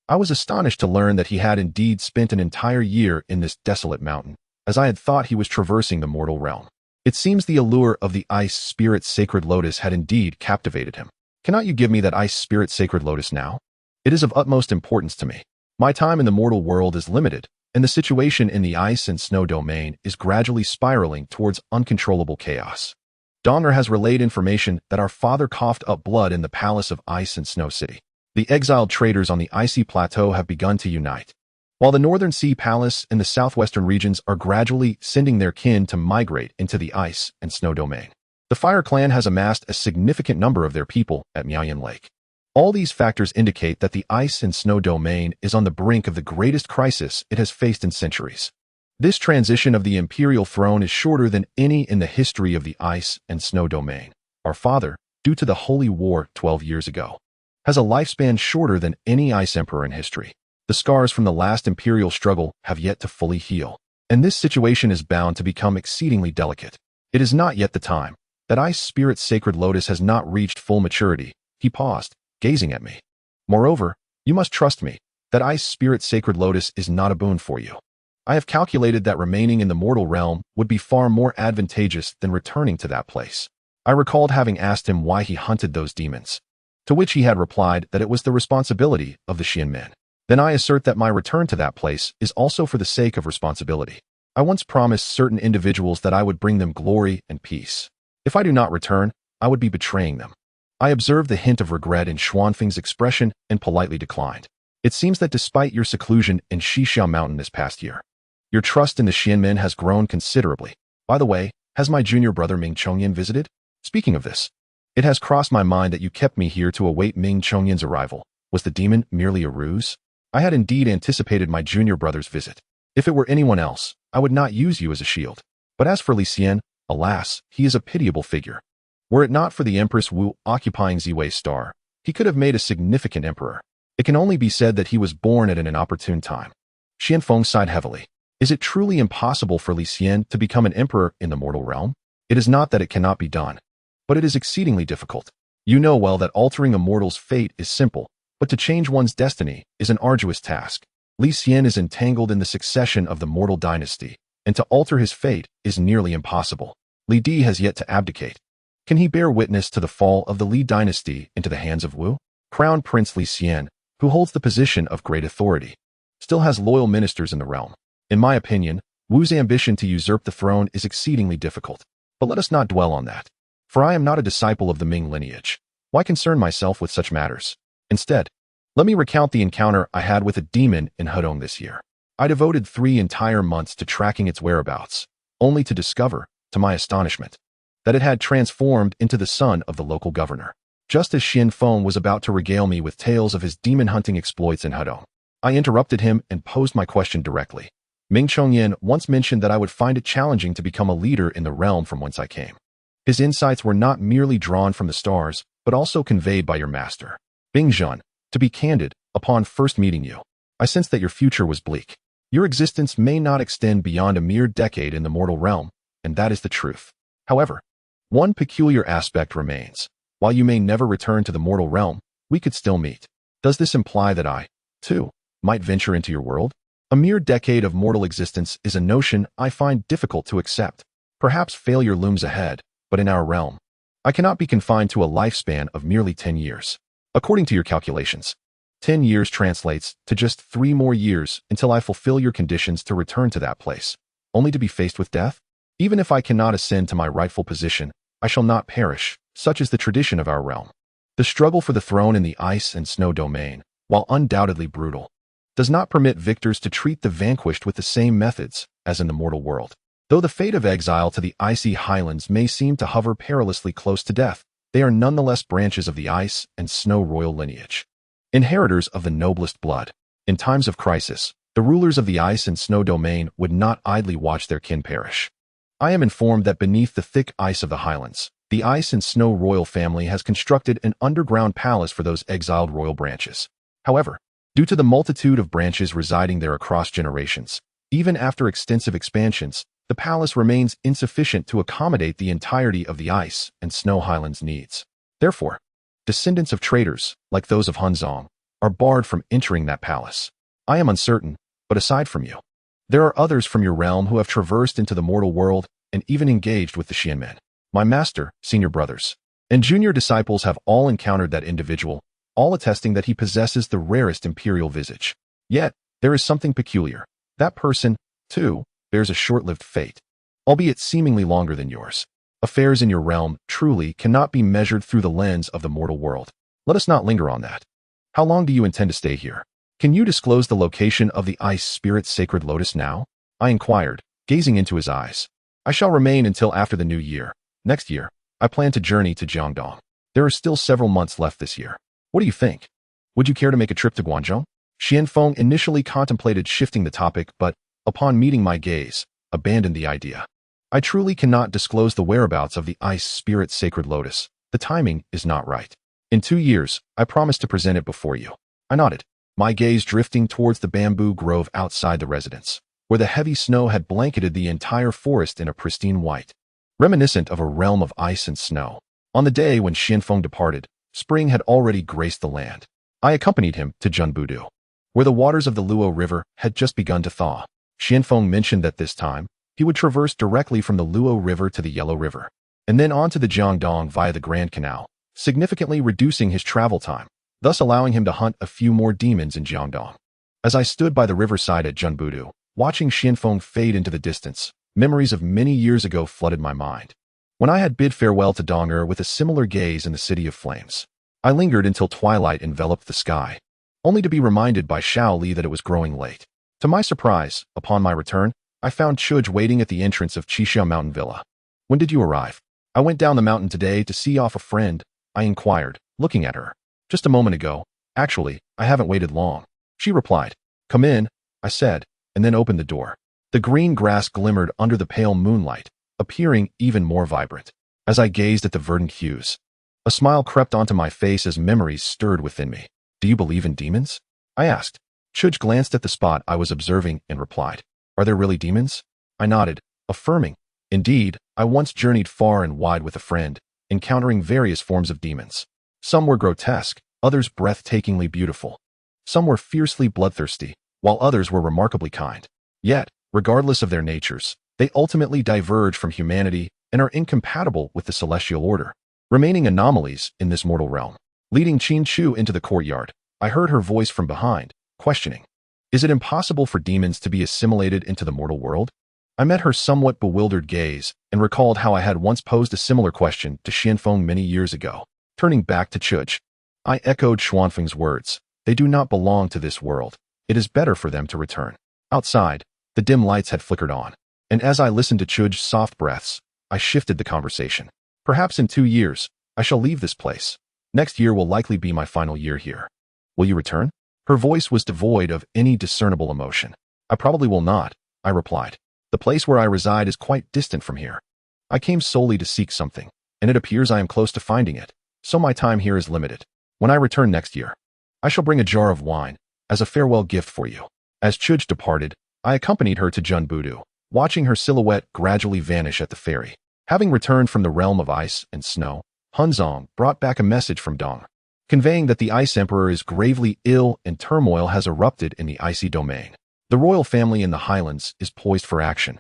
I was astonished to learn that he had indeed spent an entire year in this desolate mountain, as I had thought he was traversing the mortal realm. It seems the allure of the ice spirit sacred lotus had indeed captivated him. "Cannot you give me that ice spirit sacred lotus now? It is of utmost importance to me. My time in the mortal world is limited, and the situation in the ice and snow domain is gradually spiraling towards uncontrollable chaos. Donger has relayed information that our father coughed up blood in the palace of Ice and Snow City. The exiled traders on the icy plateau have begun to unite. While the Northern Sea Palace and the southwestern regions are gradually sending their kin to migrate into the ice and snow domain, the Fire Clan has amassed a significant number of their people at Miao Yan Lake. All these factors indicate that the ice and snow domain is on the brink of the greatest crisis it has faced in centuries. This transition of the imperial throne is shorter than any in the history of the ice and snow domain. Our father, due to the Holy War 12 years ago, has a lifespan shorter than any ice emperor in history. The scars from the last imperial struggle have yet to fully heal, and this situation is bound to become exceedingly delicate. It is not yet the time. That ice spirit's sacred lotus has not reached full maturity. He paused, gazing at me. Moreover, you must trust me. That ice spirit's sacred lotus is not a boon for you. I have calculated that remaining in the mortal realm would be far more advantageous than returning to that place. I recalled having asked him why he hunted those demons, to which he had replied that it was the responsibility of the Xian men. Then I assert that my return to that place is also for the sake of responsibility. I once promised certain individuals that I would bring them glory and peace. If I do not return, I would be betraying them. I observed the hint of regret in Xuanfeng's expression and politely declined. It seems that despite your seclusion in Xixiao Mountain this past year, your trust in the Xianmen has grown considerably. By the way, has my junior brother Ming Chongyan visited? Speaking of this, it has crossed my mind that you kept me here to await Ming Chongyan's arrival. Was the demon merely a ruse? I had indeed anticipated my junior brother's visit. If it were anyone else, I would not use you as a shield. But as for Li Xian, alas, he is a pitiable figure. Were it not for the Empress Wu occupying Ziwei's star, he could have made a significant emperor. It can only be said that he was born at an inopportune time. Xianfeng sighed heavily. Is it truly impossible for Li Xian to become an emperor in the mortal realm? It is not that it cannot be done, but it is exceedingly difficult. You know well that altering a mortal's fate is simple, but to change one's destiny is an arduous task. Li Xian is entangled in the succession of the mortal dynasty, and to alter his fate is nearly impossible. Li Di has yet to abdicate. Can he bear witness to the fall of the Li dynasty into the hands of Wu? Crown Prince Li Xian, who holds the position of great authority, still has loyal ministers in the realm. In my opinion, Wu's ambition to usurp the throne is exceedingly difficult. But let us not dwell on that. For I am not a disciple of the Ming lineage. Why concern myself with such matters? Instead, let me recount the encounter I had with a demon in Hedong this year. I devoted 3 entire months to tracking its whereabouts, only to discover, to my astonishment, that it had transformed into the son of the local governor. Just as Xianfeng was about to regale me with tales of his demon-hunting exploits in Hedong, I interrupted him and posed my question directly. Ming Chongyan once mentioned that I would find it challenging to become a leader in the realm from whence I came. His insights were not merely drawn from the stars, but also conveyed by your master. Bing Zhen, to be candid, upon first meeting you, I sensed that your future was bleak. Your existence may not extend beyond a mere decade in the mortal realm, and that is the truth. However, one peculiar aspect remains. While you may never return to the mortal realm, we could still meet. Does this imply that I, too, might venture into your world? A mere decade of mortal existence is a notion I find difficult to accept. Perhaps failure looms ahead, but in our realm, I cannot be confined to a lifespan of merely 10 years. According to your calculations, 10 years translates to just 3 more years until I fulfill your conditions to return to that place, only to be faced with death? Even if I cannot ascend to my rightful position, I shall not perish. Such is the tradition of our realm. The struggle for the throne in the ice and snow domain, while undoubtedly brutal, does not permit victors to treat the vanquished with the same methods as in the mortal world. Though the fate of exile to the icy highlands may seem to hover perilously close to death, they are nonetheless branches of the ice and snow royal lineage, inheritors of the noblest blood. In times of crisis, the rulers of the ice and snow domain would not idly watch their kin perish. I am informed that beneath the thick ice of the highlands, the ice and snow royal family has constructed an underground palace for those exiled royal branches. However, due to the multitude of branches residing there across generations, even after extensive expansions, the palace remains insufficient to accommodate the entirety of the ice and snow highlands' needs. Therefore, descendants of traders, like those of Hunzong, are barred from entering that palace. I am uncertain, but aside from you, there are others from your realm who have traversed into the mortal world and even engaged with the Xianmen. My master, senior brothers, and junior disciples have all encountered that individual, all attesting that he possesses the rarest imperial visage. Yet, there is something peculiar. That person, too, bears a short-lived fate, albeit seemingly longer than yours. Affairs in your realm truly cannot be measured through the lens of the mortal world. Let us not linger on that. How long do you intend to stay here? Can you disclose the location of the ice spirit's sacred lotus now? I inquired, gazing into his eyes. I shall remain until after the new year. Next year, I plan to journey to Jiangdong. There are still several months left this year. What do you think? Would you care to make a trip to Guangzhou? Xianfeng initially contemplated shifting the topic, but, upon meeting my gaze, abandoned the idea. I truly cannot disclose the whereabouts of the ice spirit's sacred lotus. The timing is not right. In 2 years, I promise to present it before you. I nodded, my gaze drifting towards the bamboo grove outside the residence, where the heavy snow had blanketed the entire forest in a pristine white, reminiscent of a realm of ice and snow. On the day when Xianfeng departed, spring had already graced the land. I accompanied him to Zhenbudu, where the waters of the Luo River had just begun to thaw. Xianfeng mentioned that this time, he would traverse directly from the Luo River to the Yellow River, and then on to the Jiangdong via the Grand Canal, significantly reducing his travel time, thus allowing him to hunt a few more demons in Jiangdong. As I stood by the riverside at Zhenbudu, watching Xianfeng fade into the distance, memories of many years ago flooded my mind. When I had bid farewell to Dong'er with a similar gaze in the City of Flames, I lingered until twilight enveloped the sky, only to be reminded by Xiao Li that it was growing late. To my surprise, upon my return, I found Chuj waiting at the entrance of Qixia Mountain Villa. When did you arrive? I went down the mountain today to see off a friend, I inquired, looking at her. Just a moment ago. Actually, I haven't waited long. She replied. Come in, I said, and then opened the door. The green grass glimmered under the pale moonlight, appearing even more vibrant. As I gazed at the verdant hues, a smile crept onto my face as memories stirred within me. Do you believe in demons? I asked. Chuj glanced at the spot I was observing and replied. Are there really demons? I nodded, affirming. Indeed, I once journeyed far and wide with a friend, encountering various forms of demons. Some were grotesque, others breathtakingly beautiful. Some were fiercely bloodthirsty, while others were remarkably kind. Yet, regardless of their natures, they ultimately diverge from humanity and are incompatible with the celestial order, remaining anomalies in this mortal realm. Leading Qin Chu into the courtyard, I heard her voice from behind, questioning. Is it impossible for demons to be assimilated into the mortal world? I met her somewhat bewildered gaze and recalled how I had once posed a similar question to Xianfeng many years ago. Turning back to Chuj, I echoed Xuanfeng's words. They do not belong to this world. It is better for them to return. Outside, the dim lights had flickered on, and as I listened to Chuj's soft breaths, I shifted the conversation. Perhaps in 2 years, I shall leave this place. Next year will likely be my final year here. Will you return? Her voice was devoid of any discernible emotion. I probably will not, I replied. The place where I reside is quite distant from here. I came solely to seek something, and it appears I am close to finding it, so my time here is limited. When I return next year, I shall bring a jar of wine as a farewell gift for you. As Chuj departed, I accompanied her to Zhenbudu, watching her silhouette gradually vanish at the ferry. Having returned from the realm of ice and snow, Hunzong brought back a message from Dong, conveying that the Ice Emperor is gravely ill and turmoil has erupted in the icy domain. The royal family in the highlands is poised for action,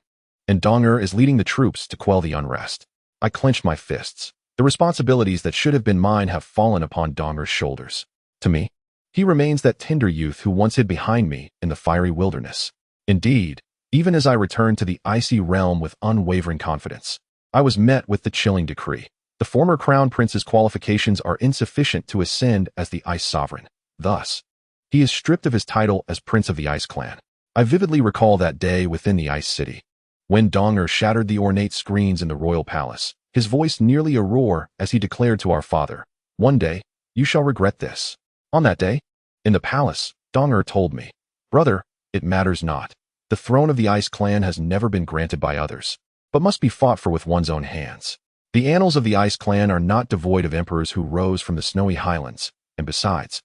and Dong'er is leading the troops to quell the unrest. I clenched my fists. The responsibilities that should have been mine have fallen upon Dong'er's shoulders. To me, he remains that tender youth who once hid behind me in the fiery wilderness. Indeed, even as I returned to the icy realm with unwavering confidence, I was met with the chilling decree. The former crown prince's qualifications are insufficient to ascend as the Ice Sovereign. Thus, he is stripped of his title as Prince of the Ice Clan. I vividly recall that day within the Ice City, when Dong'er shattered the ornate screens in the royal palace, his voice nearly a roar as he declared to our father, "One day, you shall regret this." On that day, in the palace, Dong'er told me, "Brother, it matters not. The throne of the Ice Clan has never been granted by others, but must be fought for with one's own hands. The annals of the Ice Clan are not devoid of emperors who rose from the snowy highlands, and besides,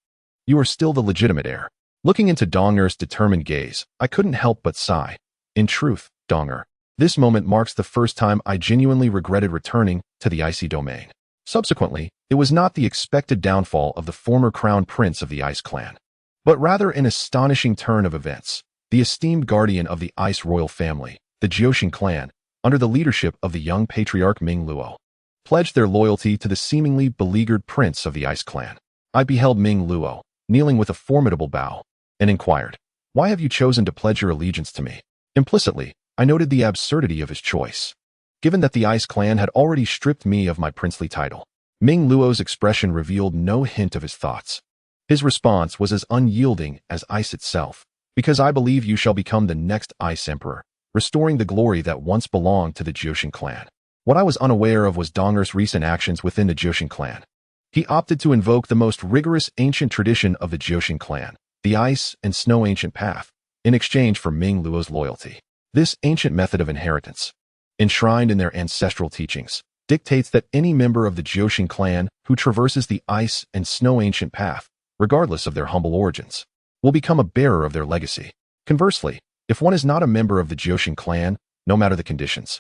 you are still the legitimate heir." Looking into Dong'er's determined gaze, I couldn't help but sigh. In truth, Dong'er, this moment marks the first time I genuinely regretted returning to the icy domain. Subsequently, it was not the expected downfall of the former crown prince of the Ice Clan, but rather an astonishing turn of events. The esteemed guardian of the Ice royal family, the Jiuxing clan, under the leadership of the young patriarch Ming Luo, pledged their loyalty to the seemingly beleaguered prince of the Ice Clan. I beheld Ming Luo, kneeling with a formidable bow, and inquired, "Why have you chosen to pledge your allegiance to me?" Implicitly, I noted the absurdity of his choice, given that the Ice Clan had already stripped me of my princely title. Ming Luo's expression revealed no hint of his thoughts. His response was as unyielding as ice itself. Because I believe you shall become the next Ice Emperor, restoring the glory that once belonged to the Jiuxian clan. What I was unaware of was Donger's recent actions within the Jiuxian clan. He opted to invoke the most rigorous ancient tradition of the Jiuxian clan, the Ice and Snow Ancient Path, in exchange for Li Luo's loyalty. This ancient method of inheritance, enshrined in their ancestral teachings, dictates that any member of the Jiuxian clan who traverses the Ice and Snow Ancient Path, regardless of their humble origins, will become a bearer of their legacy. Conversely, if one is not a member of the Jiuxian clan, no matter the conditions,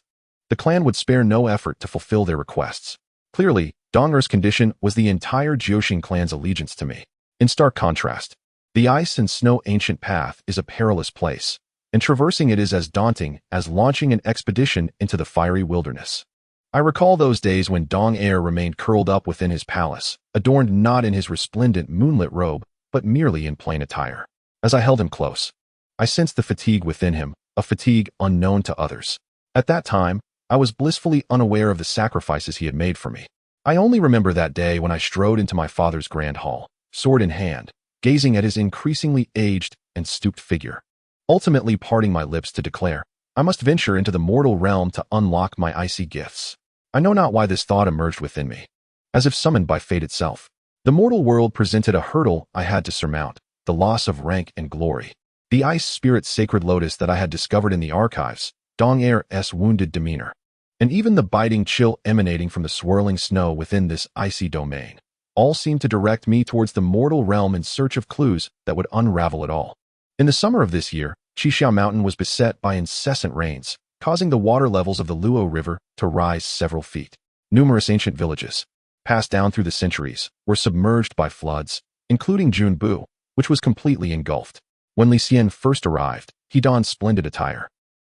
the clan would spare no effort to fulfill their requests. Clearly, Donger's condition was the entire Jiuxian clan's allegiance to me. In stark contrast, the Ice and Snow Ancient Path is a perilous place, and traversing it is as daunting as launching an expedition into the fiery wilderness. I recall those days when Dong Heir remained curled up within his palace, adorned not in his resplendent moonlit robe, but merely in plain attire. As I held him close, I sensed the fatigue within him, a fatigue unknown to others. At that time, I was blissfully unaware of the sacrifices he had made for me. I only remember that day when I strode into my father's grand hall, sword in hand, gazing at his increasingly aged and stooped figure, ultimately parting my lips to declare, I must venture into the mortal realm to unlock my icy gifts. I know not why this thought emerged within me, as if summoned by fate itself. The mortal world presented a hurdle I had to surmount, the loss of rank and glory. The ice spirit's sacred lotus that I had discovered in the archives, Dong Heir's wounded demeanor, and even the biting chill emanating from the swirling snow within this icy domain, all seemed to direct me towards the mortal realm in search of clues that would unravel it all. In the summer of this year, Qixiao Mountain was beset by incessant rains, causing the water levels of the Luo River to rise several feet. Numerous ancient villages, passed down through the centuries, were submerged by floods, including Junbu, which was completely engulfed. When Li Xian first arrived, he donned splendid attire,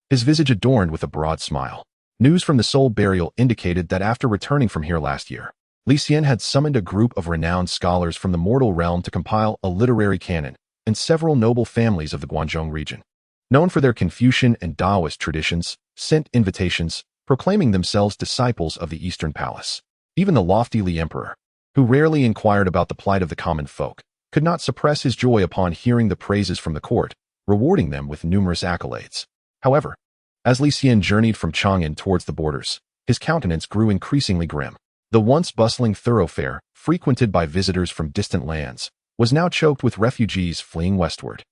his visage adorned with a broad smile. News from the Soul Burial indicated that after returning from here last year, Li Xian had summoned a group of renowned scholars from the mortal realm to compile a literary canon, and several noble families of the Guangzhou region, known for their Confucian and Taoist traditions, sent invitations, proclaiming themselves disciples of the Eastern Palace. Even the lofty Li Emperor, who rarely inquired about the plight of the common folk, could not suppress his joy upon hearing the praises from the court, rewarding them with numerous accolades. However, as Li Xian journeyed from Chang'an towards the borders, his countenance grew increasingly grim. The once bustling thoroughfare, frequented by visitors from distant lands, was now choked with refugees fleeing westward.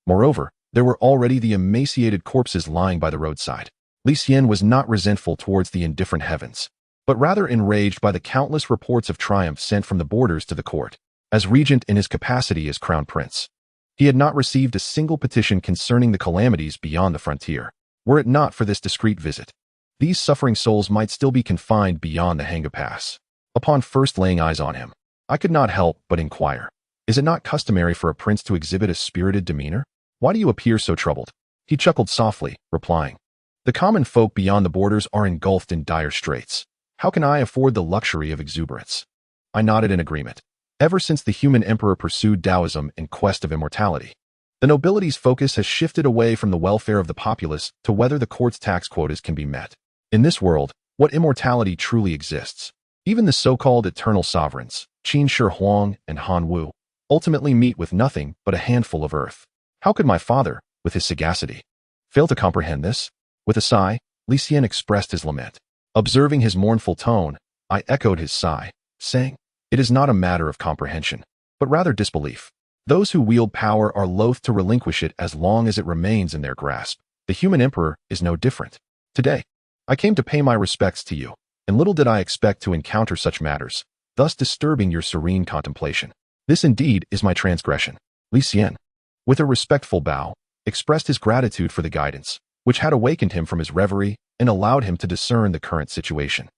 Moreover, there were already the emaciated corpses lying by the roadside. Li Xian was not resentful towards the indifferent heavens, but rather enraged by the countless reports of triumph sent from the borders to the court. As regent in his capacity as crown prince, he had not received a single petition concerning the calamities beyond the frontier. Were it not for this discreet visit, these suffering souls might still be confined beyond the Hanga Pass. Upon first laying eyes on him, I could not help but inquire, is it not customary for a prince to exhibit a spirited demeanor? Why do you appear so troubled? He chuckled softly, replying, the common folk beyond the borders are engulfed in dire straits. How can I afford the luxury of exuberance? I nodded in agreement. Ever since the human emperor pursued Taoism in quest of immortality, the nobility's focus has shifted away from the welfare of the populace to whether the court's tax quotas can be met. In this world, what immortality truly exists? Even the so-called eternal sovereigns, Qin Shi Huang and Han Wu, ultimately meet with nothing but a handful of earth. How could my father, with his sagacity, fail to comprehend this? With a sigh, Li Xian expressed his lament. Observing his mournful tone, I echoed his sigh, saying, it is not a matter of comprehension, but rather disbelief. Those who wield power are loath to relinquish it as long as it remains in their grasp. The human emperor is no different. Today, I came to pay my respects to you, and little did I expect to encounter such matters, thus disturbing your serene contemplation. This indeed is my transgression. Li Xian, with a respectful bow, expressed his gratitude for the guidance, which had awakened him from his reverie and allowed him to discern the current situation.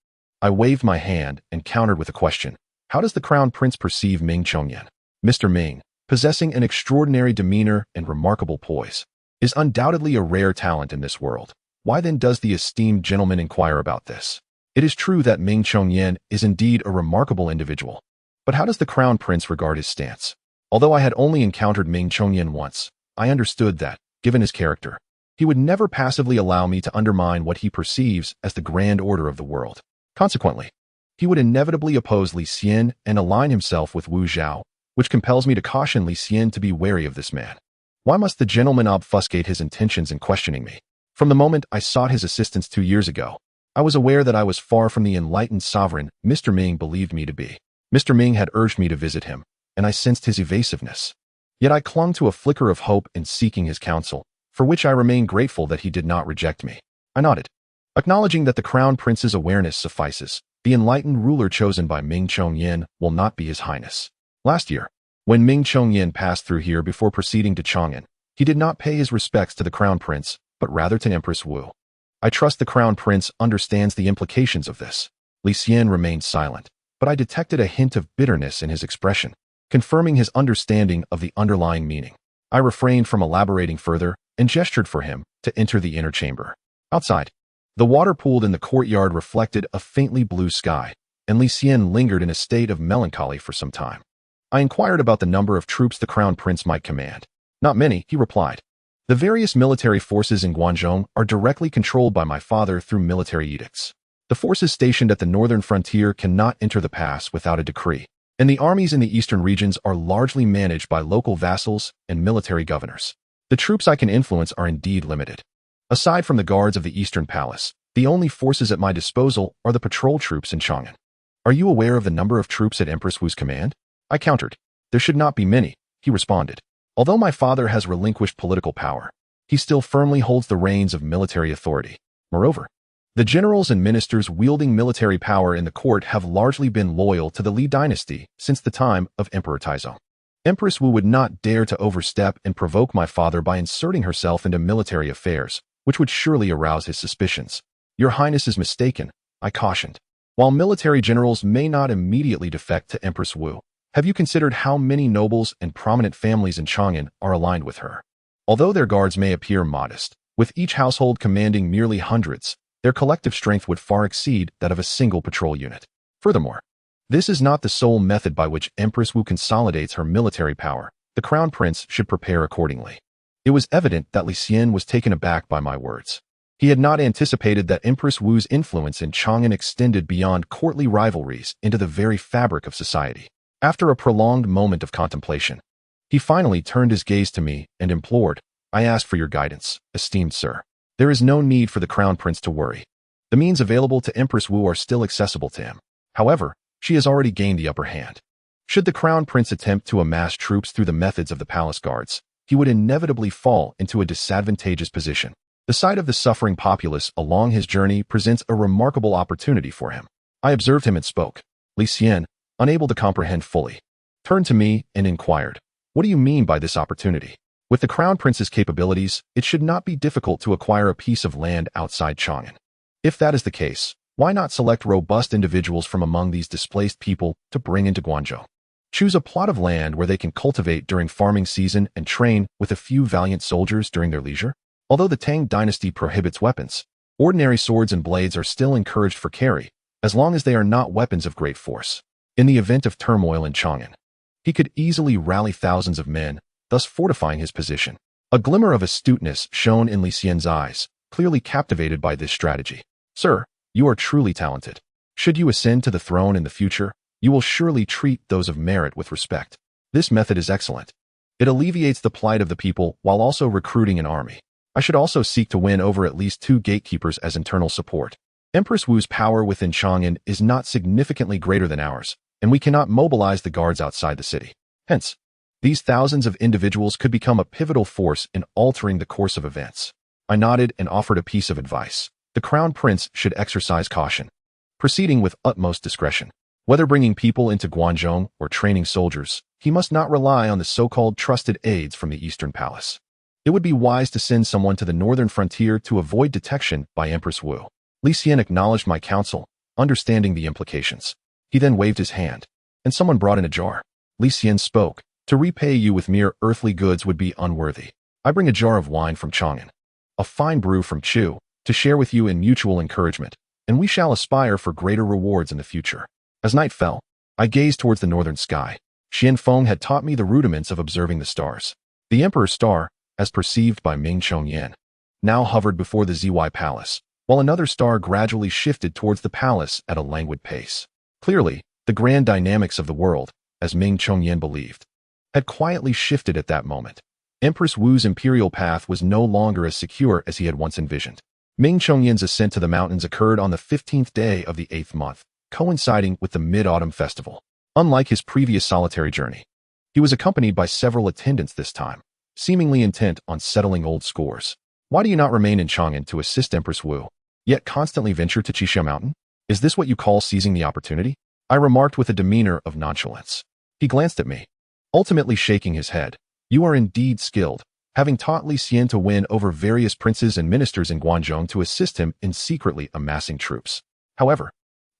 I waved my hand and countered with a question. How does the crown prince perceive Ming Chongyan? Mr. Ming, possessing an extraordinary demeanor and remarkable poise, is undoubtedly a rare talent in this world. Why then does the esteemed gentleman inquire about this? It is true that Ming Chongyan is indeed a remarkable individual, but how does the crown prince regard his stance? Although I had only encountered Ming Chongyan once, I understood that, given his character, he would never passively allow me to undermine what he perceives as the grand order of the world. Consequently, he would inevitably oppose Li Xian and align himself with Wu Zhao, which compels me to caution Li Xian to be wary of this man. Why must the gentleman obfuscate his intentions in questioning me? From the moment I sought his assistance 2 years ago, I was aware that I was far from the enlightened sovereign Mr. Ming believed me to be. Mr. Ming had urged me to visit him, and I sensed his evasiveness. Yet I clung to a flicker of hope in seeking his counsel, for which I remain grateful that he did not reject me. I nodded. Acknowledging that the crown prince's awareness suffices, the enlightened ruler chosen by Ming Chongyin will not be his highness. Last year, when Ming Chongyin passed through here before proceeding to Chang'an, he did not pay his respects to the crown prince, but rather to Empress Wu. I trust the crown prince understands the implications of this. Li Xian remained silent, but I detected a hint of bitterness in his expression, confirming his understanding of the underlying meaning. I refrained from elaborating further and gestured for him to enter the inner chamber. Outside, the water pooled in the courtyard reflected a faintly blue sky, and Li Xian lingered in a state of melancholy for some time. I inquired about the number of troops the crown prince might command. Not many, he replied. The various military forces in Guangzhou are directly controlled by my father through military edicts. The forces stationed at the northern frontier cannot enter the pass without a decree, and the armies in the eastern regions are largely managed by local vassals and military governors. The troops I can influence are indeed limited. Aside from the guards of the eastern palace, the only forces at my disposal are the patrol troops in Chang'an. Are you aware of the number of troops at Empress Wu's command? I countered. There should not be many, he responded. Although my father has relinquished political power, he still firmly holds the reins of military authority. Moreover, the generals and ministers wielding military power in the court have largely been loyal to the Li dynasty since the time of Emperor Taizong. Empress Wu would not dare to overstep and provoke my father by inserting herself into military affairs, which would surely arouse his suspicions. Your Highness is mistaken, I cautioned. While military generals may not immediately defect to Empress Wu, have you considered how many nobles and prominent families in Chang'an are aligned with her? Although their guards may appear modest, with each household commanding merely hundreds, their collective strength would far exceed that of a single patrol unit. Furthermore, this is not the sole method by which Empress Wu consolidates her military power. The crown prince should prepare accordingly. It was evident that Li Xian was taken aback by my words. He had not anticipated that Empress Wu's influence in Chang'an extended beyond courtly rivalries into the very fabric of society. After a prolonged moment of contemplation, he finally turned his gaze to me and implored, I ask for your guidance, esteemed sir. There is no need for the crown prince to worry. The means available to Empress Wu are still accessible to him. However, she has already gained the upper hand. Should the crown prince attempt to amass troops through the methods of the palace guards, he would inevitably fall into a disadvantageous position. The sight of the suffering populace along his journey presents a remarkable opportunity for him. I observed him and spoke. Li Xian, unable to comprehend fully, turned to me and inquired, what do you mean by this opportunity? With the crown prince's capabilities, it should not be difficult to acquire a piece of land outside Chang'an. If that is the case, why not select robust individuals from among these displaced people to bring into Guangzhou? Choose a plot of land where they can cultivate during farming season and train with a few valiant soldiers during their leisure. Although the Tang dynasty prohibits weapons, ordinary swords and blades are still encouraged for carry, as long as they are not weapons of great force. In the event of turmoil in Chang'an, he could easily rally thousands of men, thus fortifying his position. A glimmer of astuteness shone in Li Xian's eyes, clearly captivated by this strategy. Sir, you are truly talented. Should you ascend to the throne in the future, you will surely treat those of merit with respect. This method is excellent. It alleviates the plight of the people while also recruiting an army. I should also seek to win over at least 2 gatekeepers as internal support. Empress Wu's power within Chang'an is not significantly greater than ours, and we cannot mobilize the guards outside the city. Hence, these thousands of individuals could become a pivotal force in altering the course of events. I nodded and offered a piece of advice. The crown prince should exercise caution, proceeding with utmost discretion. Whether bringing people into Guangzhou or training soldiers, he must not rely on the so-called trusted aides from the Eastern Palace. It would be wise to send someone to the northern frontier to avoid detection by Empress Wu. Li Xian acknowledged my counsel, understanding the implications. He then waved his hand, and someone brought in a jar. Li Xian spoke, to repay you with mere earthly goods would be unworthy. I bring a jar of wine from Chang'an, a fine brew from Chu, to share with you in mutual encouragement, and we shall aspire for greater rewards in the future. As night fell, I gazed towards the northern sky. Xian Feng had taught me the rudiments of observing the stars. The Emperor's star, as perceived by Ming Chongyan, now hovered before the Zy Palace, while another star gradually shifted towards the palace at a languid pace. Clearly, the grand dynamics of the world, as Ming Chongyan believed, had quietly shifted at that moment. Empress Wu's imperial path was no longer as secure as he had once envisioned. Ming Chongyan's ascent to the mountains occurred on the 15th day of the 8th month, coinciding with the Mid-Autumn Festival. Unlike his previous solitary journey, he was accompanied by several attendants this time, seemingly intent on settling old scores. Why do you not remain in Chang'an to assist Empress Wu, yet constantly venture to Qixia Mountain? Is this what you call seizing the opportunity? I remarked with a demeanor of nonchalance. He glanced at me, ultimately shaking his head. You are indeed skilled, having taught Li Xian to win over various princes and ministers in Guanzhong to assist him in secretly amassing troops. However,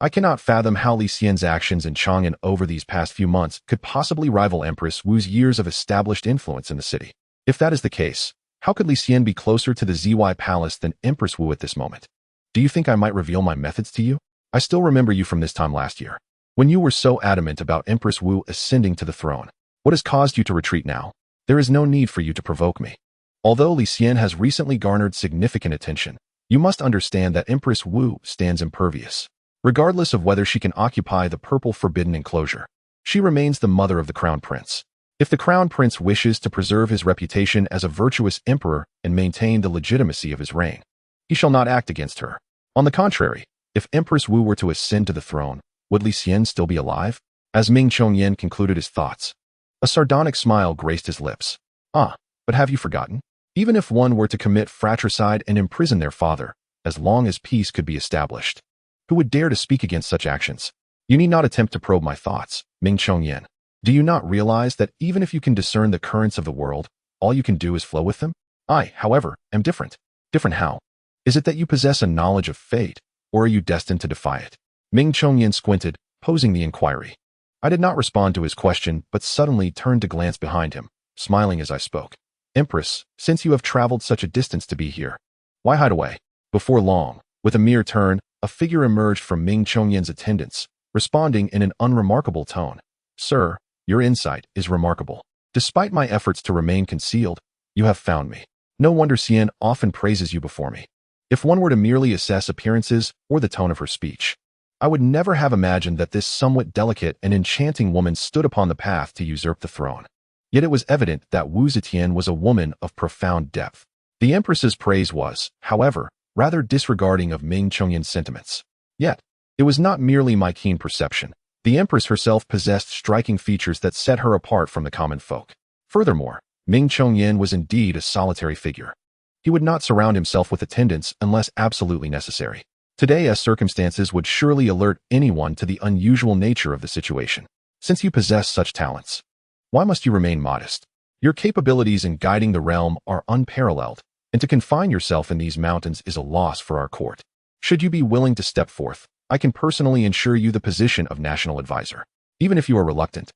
I cannot fathom how Li Xian's actions in Chang'an over these past few months could possibly rival Empress Wu's years of established influence in the city. If that is the case, how could Li Xian be closer to the ZY Palace than Empress Wu at this moment? Do you think I might reveal my methods to you? I still remember you from this time last year, when you were so adamant about Empress Wu ascending to the throne. What has caused you to retreat now? There is no need for you to provoke me. Although Li Xian has recently garnered significant attention, you must understand that Empress Wu stands impervious. Regardless of whether she can occupy the purple forbidden enclosure, she remains the mother of the crown prince. If the crown prince wishes to preserve his reputation as a virtuous emperor and maintain the legitimacy of his reign, he shall not act against her. On the contrary, if Empress Wu were to ascend to the throne, would Li Xian still be alive? As Ming Chongyan concluded his thoughts, a sardonic smile graced his lips. But have you forgotten? Even if one were to commit fratricide and imprison their father, as long as peace could be established, who would dare to speak against such actions? You need not attempt to probe my thoughts, Ming Chongyan. Do you not realize that even if you can discern the currents of the world, all you can do is flow with them? I, however, am different. Different how? Is it that you possess a knowledge of fate, or are you destined to defy it? Ming Chongyan squinted, posing the inquiry. I did not respond to his question, but suddenly turned to glance behind him, smiling as I spoke. Empress, since you have traveled such a distance to be here, why hide away? Before long, with a mere turn, a figure emerged from Ming Chongyan's attendants, responding in an unremarkable tone. Sir, your insight is remarkable. Despite my efforts to remain concealed, you have found me. No wonder Xian often praises you before me. If one were to merely assess appearances or the tone of her speech, I would never have imagined that this somewhat delicate and enchanting woman stood upon the path to usurp the throne. Yet it was evident that Wu Zetian was a woman of profound depth. The Empress's praise was, however, rather disregarding of Ming Chongyan's sentiments. Yet, it was not merely my keen perception. The Empress herself possessed striking features that set her apart from the common folk. Furthermore, Ming Chongyan was indeed a solitary figure. He would not surround himself with attendants unless absolutely necessary. Today, as circumstances would surely alert anyone to the unusual nature of the situation. Since you possess such talents, why must you remain modest? Your capabilities in guiding the realm are unparalleled, and to confine yourself in these mountains is a loss for our court. Should you be willing to step forth, I can personally ensure you the position of national advisor, even if you are reluctant.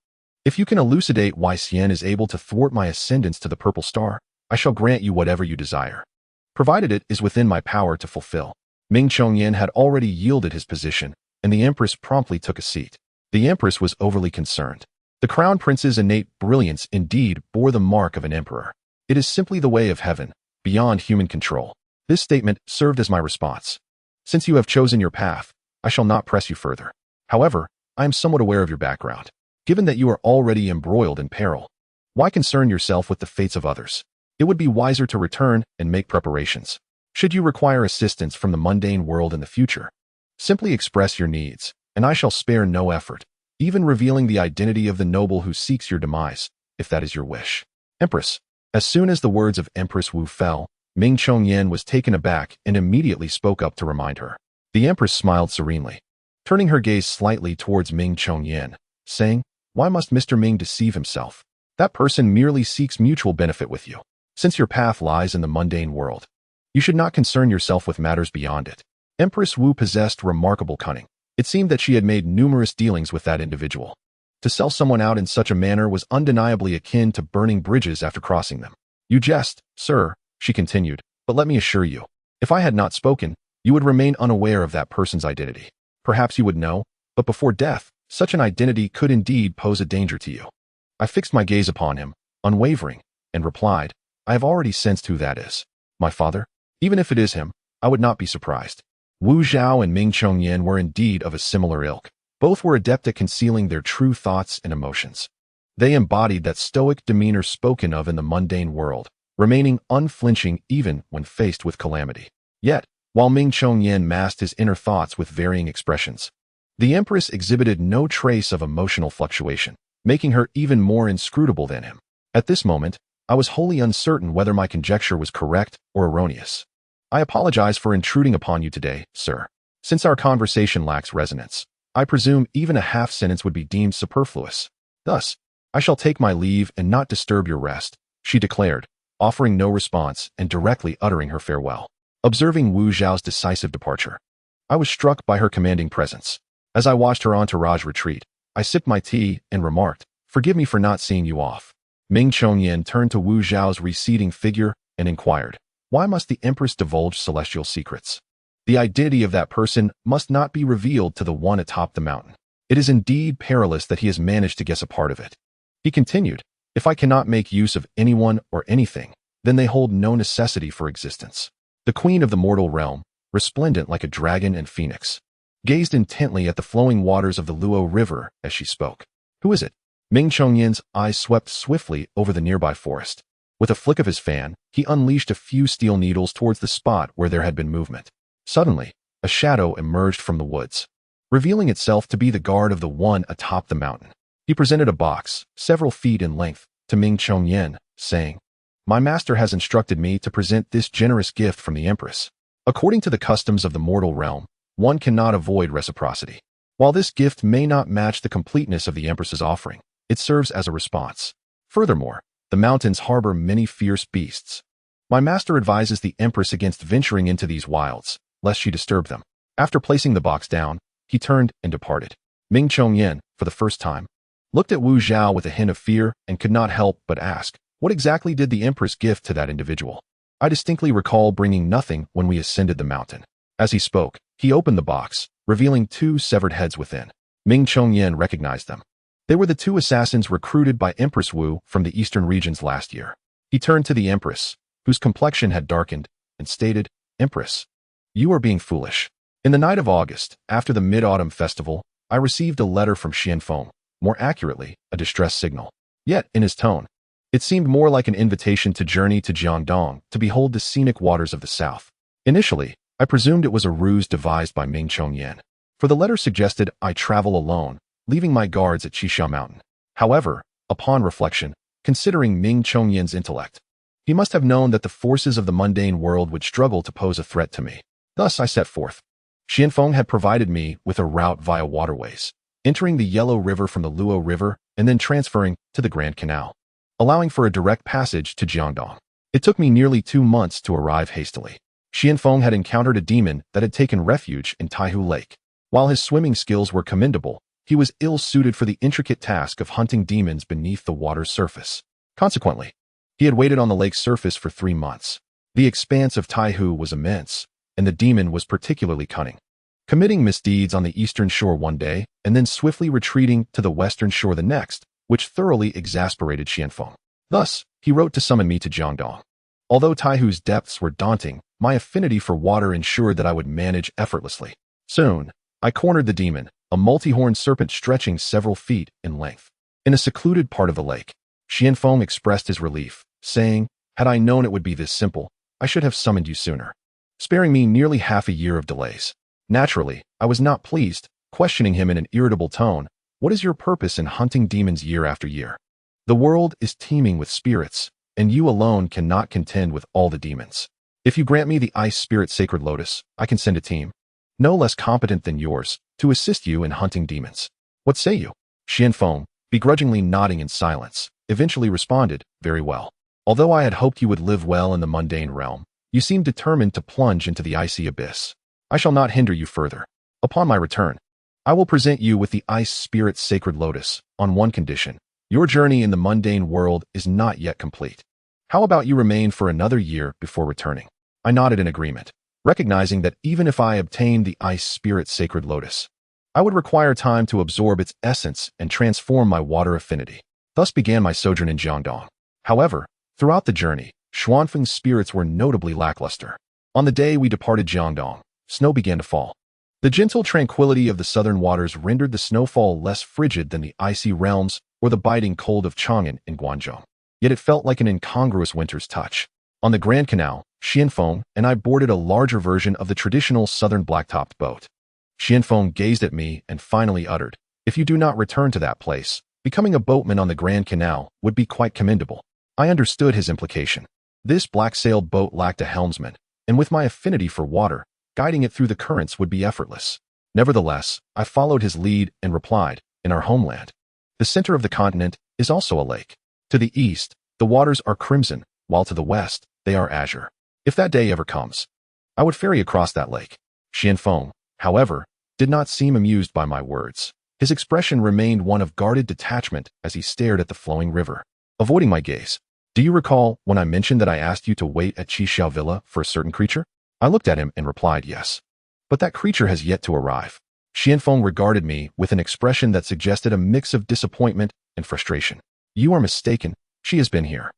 If you can elucidate why Xian is able to thwart my ascendance to the Purple Star, I shall grant you whatever you desire, provided it is within my power to fulfill. Ming Chongyan had already yielded his position, and the Empress promptly took a seat. The Empress was overly concerned. The Crown Prince's innate brilliance indeed bore the mark of an emperor. It is simply the way of heaven, beyond human control. This statement served as my response. Since you have chosen your path, I shall not press you further. However, I am somewhat aware of your background. Given that you are already embroiled in peril, why concern yourself with the fates of others? It would be wiser to return and make preparations. Should you require assistance from the mundane world in the future, simply express your needs, and I shall spare no effort, even revealing the identity of the noble who seeks your demise, if that is your wish. Empress. As soon as the words of Empress Wu fell, Ming Chongyan was taken aback and immediately spoke up to remind her. The Empress smiled serenely, turning her gaze slightly towards Ming Chongyan, saying, Why must Mr. Ming deceive himself? That person merely seeks mutual benefit with you. Since your path lies in the mundane world, you should not concern yourself with matters beyond it. Empress Wu possessed remarkable cunning. It seemed that she had made numerous dealings with that individual. To sell someone out in such a manner was undeniably akin to burning bridges after crossing them. You jest, sir, she continued, but let me assure you, if I had not spoken, you would remain unaware of that person's identity. Perhaps you would know, but before death, such an identity could indeed pose a danger to you. I fixed my gaze upon him, unwavering, and replied, I have already sensed who that is. My father? Even if it is him, I would not be surprised. Wu Zhao and Ming Chongyan were indeed of a similar ilk. Both were adept at concealing their true thoughts and emotions. They embodied that stoic demeanor spoken of in the mundane world, remaining unflinching even when faced with calamity. Yet, while Ming Chongyan masked his inner thoughts with varying expressions, the Empress exhibited no trace of emotional fluctuation, making her even more inscrutable than him. At this moment, I was wholly uncertain whether my conjecture was correct or erroneous. I apologize for intruding upon you today, sir. Since our conversation lacks resonance, I presume even a half sentence would be deemed superfluous. Thus, I shall take my leave and not disturb your rest, she declared, offering no response and directly uttering her farewell. Observing Wu Zhao's decisive departure, I was struck by her commanding presence. As I watched her entourage retreat, I sipped my tea and remarked, "Forgive me for not seeing you off." Ming Chongyan turned to Wu Zhao's receding figure and inquired, "Why must the Empress divulge celestial secrets? The identity of that person must not be revealed to the one atop the mountain. It is indeed perilous that he has managed to guess a part of it." He continued, "If I cannot make use of anyone or anything, then they hold no necessity for existence." The queen of the mortal realm, resplendent like a dragon and phoenix, gazed intently at the flowing waters of the Luo River as she spoke. "Who is it?" Ming Chongyan's eyes swept swiftly over the nearby forest. With a flick of his fan, he unleashed a few steel needles towards the spot where there had been movement. Suddenly, a shadow emerged from the woods, revealing itself to be the guard of the one atop the mountain. He presented a box, several feet in length, to Ming Chongyan, saying, "My master has instructed me to present this generous gift from the Empress. According to the customs of the mortal realm, one cannot avoid reciprocity. While this gift may not match the completeness of the Empress's offering, it serves as a response. Furthermore, the mountains harbor many fierce beasts. My master advises the Empress against venturing into these wilds, lest she disturb them." After placing the box down, he turned and departed. Ming Chongyan, for the first time, looked at Wu Zhao with a hint of fear and could not help but ask, "What exactly did the Empress gift to that individual? I distinctly recall bringing nothing when we ascended the mountain." As he spoke, he opened the box, revealing 2 severed heads within. Ming Chongyan recognized them. They were the 2 assassins recruited by Empress Wu from the eastern regions last year. He turned to the Empress, whose complexion had darkened, and stated, "Empress, you are being foolish. In the night of August, after the Mid-Autumn Festival, I received a letter from Xianfeng, more accurately, a distress signal. Yet, in his tone, it seemed more like an invitation to journey to Jiangdong to behold the scenic waters of the south. Initially, I presumed it was a ruse devised by Ming Chongyan, for the letter suggested I travel alone, leaving my guards at Qisha Mountain. However, upon reflection, considering Ming Chongyan's intellect, he must have known that the forces of the mundane world would struggle to pose a threat to me. Thus I set forth. Xianfeng had provided me with a route via waterways, entering the Yellow River from the Luo River and then transferring to the Grand Canal, allowing for a direct passage to Jiangdong. It took me nearly 2 months to arrive hastily. Xianfeng had encountered a demon that had taken refuge in Taihu Lake. While his swimming skills were commendable, he was ill-suited for the intricate task of hunting demons beneath the water's surface. Consequently, he had waited on the lake's surface for 3 months. The expanse of Taihu was immense, and the demon was particularly cunning, committing misdeeds on the eastern shore one day and then swiftly retreating to the western shore the next, which thoroughly exasperated Xianfeng. Thus, he wrote to summon me to Jiangdong. Although Taihu's depths were daunting, my affinity for water ensured that I would manage effortlessly. Soon, I cornered the demon, a multi-horned serpent stretching several feet in length. In a secluded part of the lake, Xianfeng expressed his relief, saying, "Had I known it would be this simple, I should have summoned you sooner," sparing me nearly half a year of delays. Naturally, I was not pleased, questioning him in an irritable tone, "What is your purpose in hunting demons year after year? The world is teeming with spirits, and you alone cannot contend with all the demons. If you grant me the Ice Spirit Sacred Lotus, I can send a team, no less competent than yours, to assist you in hunting demons. What say you?" Xianfeng, begrudgingly nodding in silence, eventually responded, "Very well. Although I had hoped you would live well in the mundane realm, you seem determined to plunge into the icy abyss. I shall not hinder you further. Upon my return, I will present you with the Ice Spirit Sacred Lotus, on one condition. Your journey in the mundane world is not yet complete. How about you remain for another year before returning?" I nodded in agreement, recognizing that even if I obtained the Ice Spirit Sacred Lotus, I would require time to absorb its essence and transform my water affinity. Thus began my sojourn in Jiangdong. However, throughout the journey, Xuanfeng's spirits were notably lackluster. On the day we departed Jiangdong, snow began to fall. The gentle tranquility of the southern waters rendered the snowfall less frigid than the icy realms or the biting cold of Chang'an in Guangzhou. Yet it felt like an incongruous winter's touch. On the Grand Canal, Xianfeng and I boarded a larger version of the traditional southern black-topped boat. Xianfeng gazed at me and finally uttered, "If you do not return to that place, becoming a boatman on the Grand Canal would be quite commendable." I understood his implication. This black-sailed boat lacked a helmsman, and with my affinity for water, guiding it through the currents would be effortless. Nevertheless, I followed his lead and replied, "In our homeland, the center of the continent is also a lake. To the east, the waters are crimson, while to the west, they are azure. If that day ever comes, I would ferry across that lake." Xianfeng, however, did not seem amused by my words. His expression remained one of guarded detachment as he stared at the flowing river. Avoiding my gaze, "Do you recall when I mentioned that I asked you to wait at Xiao Villa for a certain creature?" I looked at him and replied, "Yes. But that creature has yet to arrive." Xianfeng regarded me with an expression that suggested a mix of disappointment and frustration. "You are mistaken. She has been here."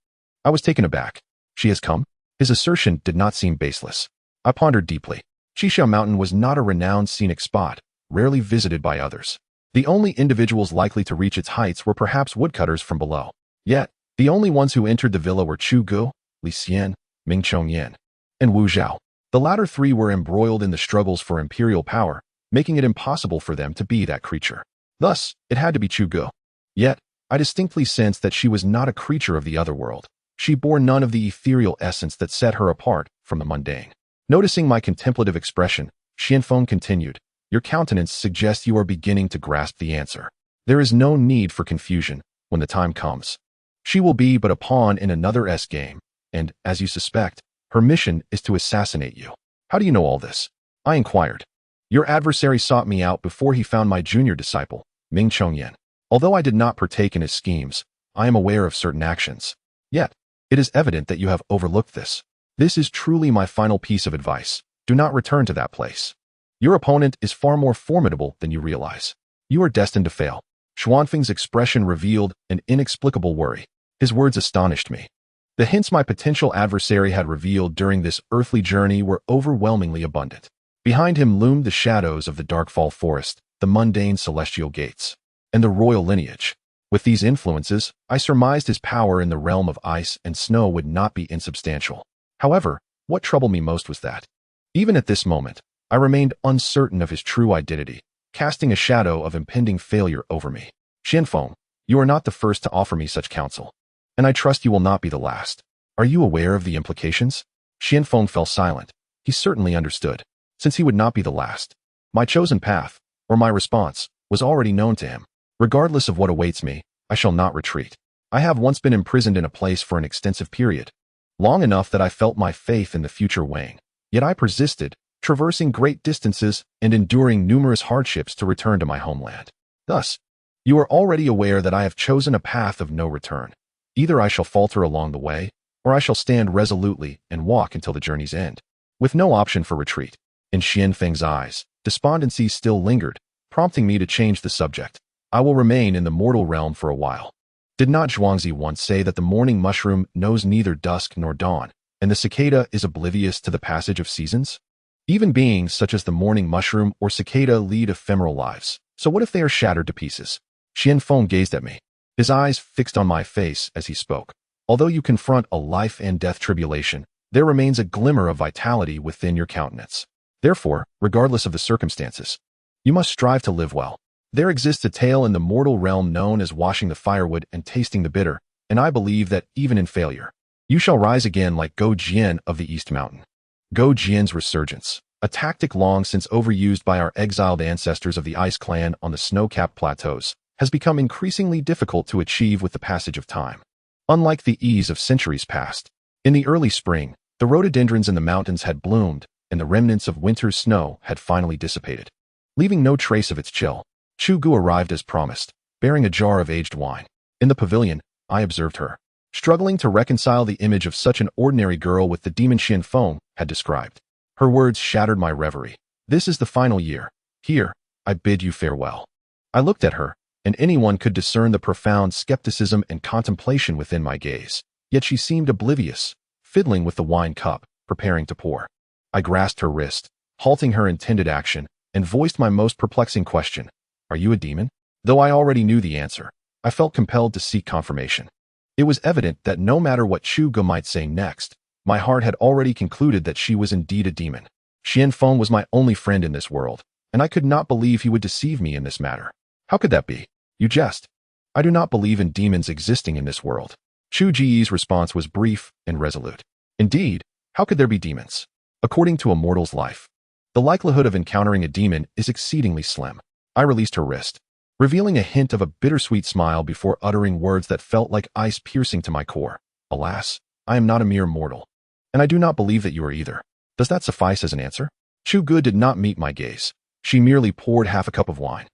I was taken aback. "She has come?" His assertion did not seem baseless. I pondered deeply. Xiao Mountain was not a renowned scenic spot, rarely visited by others. The only individuals likely to reach its heights were perhaps woodcutters from below. Yet, the only ones who entered the villa were Chu Gu, Li Xian, Ming Chongyan, and Wu Zhao. The latter three were embroiled in the struggles for imperial power, making it impossible for them to be that creature. Thus, it had to be Chu Gu. Yet, I distinctly sensed that she was not a creature of the other world. She bore none of the ethereal essence that set her apart from the mundane. Noticing my contemplative expression, Xianfeng continued, "Your countenance suggests you are beginning to grasp the answer. There is no need for confusion when the time comes. She will be but a pawn in another game, and, as you suspect, her mission is to assassinate you." "How do you know all this?" I inquired. "Your adversary sought me out before he found my junior disciple, Ming Chongyan. Although I did not partake in his schemes, I am aware of certain actions. Yet, it is evident that you have overlooked this. This is truly my final piece of advice. Do not return to that place. Your opponent is far more formidable than you realize. You are destined to fail." Xuanfeng's expression revealed an inexplicable worry. His words astonished me. The hints my potential adversary had revealed during this earthly journey were overwhelmingly abundant. Behind him loomed the shadows of the Darkfall Forest, the mundane celestial gates, and the royal lineage. With these influences, I surmised his power in the realm of ice and snow would not be insubstantial. However, what troubled me most was that, even at this moment, I remained uncertain of his true identity, casting a shadow of impending failure over me. "Xianfeng, you are not the first to offer me such counsel, and I trust you will not be the last. Are you aware of the implications?" Xianfeng fell silent. He certainly understood, since he would not be the last. My chosen path, or my response, was already known to him. Regardless of what awaits me, I shall not retreat. I have once been imprisoned in a place for an extensive period, long enough that I felt my faith in the future wane. Yet I persisted, traversing great distances and enduring numerous hardships to return to my homeland. Thus, you are already aware that I have chosen a path of no return. Either I shall falter along the way, or I shall stand resolutely and walk until the journey's end, with no option for retreat. In Xianfeng's eyes, despondency still lingered, prompting me to change the subject. "I will remain in the mortal realm for a while. Did not Zhuangzi once say that the morning mushroom knows neither dusk nor dawn, and the cicada is oblivious to the passage of seasons? Even beings such as the morning mushroom or cicada lead ephemeral lives, so what if they are shattered to pieces?" Xianfeng gazed at me, his eyes fixed on my face as he spoke. "Although you confront a life and death tribulation, there remains a glimmer of vitality within your countenance. Therefore, regardless of the circumstances, you must strive to live well. There exists a tale in the mortal realm known as washing the firewood and tasting the bitter, and I believe that even in failure, you shall rise again like Go Jian of the East Mountain." Go Jian's resurgence, a tactic long since overused by our exiled ancestors of the Ice Clan on the snow-capped plateaus, has become increasingly difficult to achieve with the passage of time. Unlike the ease of centuries past, in the early spring, the rhododendrons in the mountains had bloomed, and the remnants of winter's snow had finally dissipated, leaving no trace of its chill. Chu Gu arrived as promised, bearing a jar of aged wine. In the pavilion, I observed her, struggling to reconcile the image of such an ordinary girl with the demon Xianfeng had described. Her words shattered my reverie. "This is the final year. Here, I bid you farewell." I looked at her, and anyone could discern the profound skepticism and contemplation within my gaze. Yet she seemed oblivious, fiddling with the wine cup, preparing to pour. I grasped her wrist, halting her intended action, and voiced my most perplexing question. Are you a demon? Though I already knew the answer, I felt compelled to seek confirmation. It was evident that no matter what Chu Ge might say next, my heart had already concluded that she was indeed a demon. Xianfeng was my only friend in this world, and I could not believe he would deceive me in this matter. How could that be? You jest. I do not believe in demons existing in this world. Chu Ji's response was brief and resolute. Indeed, how could there be demons? According to a mortal's life, the likelihood of encountering a demon is exceedingly slim. I released her wrist, revealing a hint of a bittersweet smile before uttering words that felt like ice piercing to my core. Alas, I am not a mere mortal, and I do not believe that you are either. Does that suffice as an answer? Chu Ge did not meet my gaze. She merely poured half a cup of wine,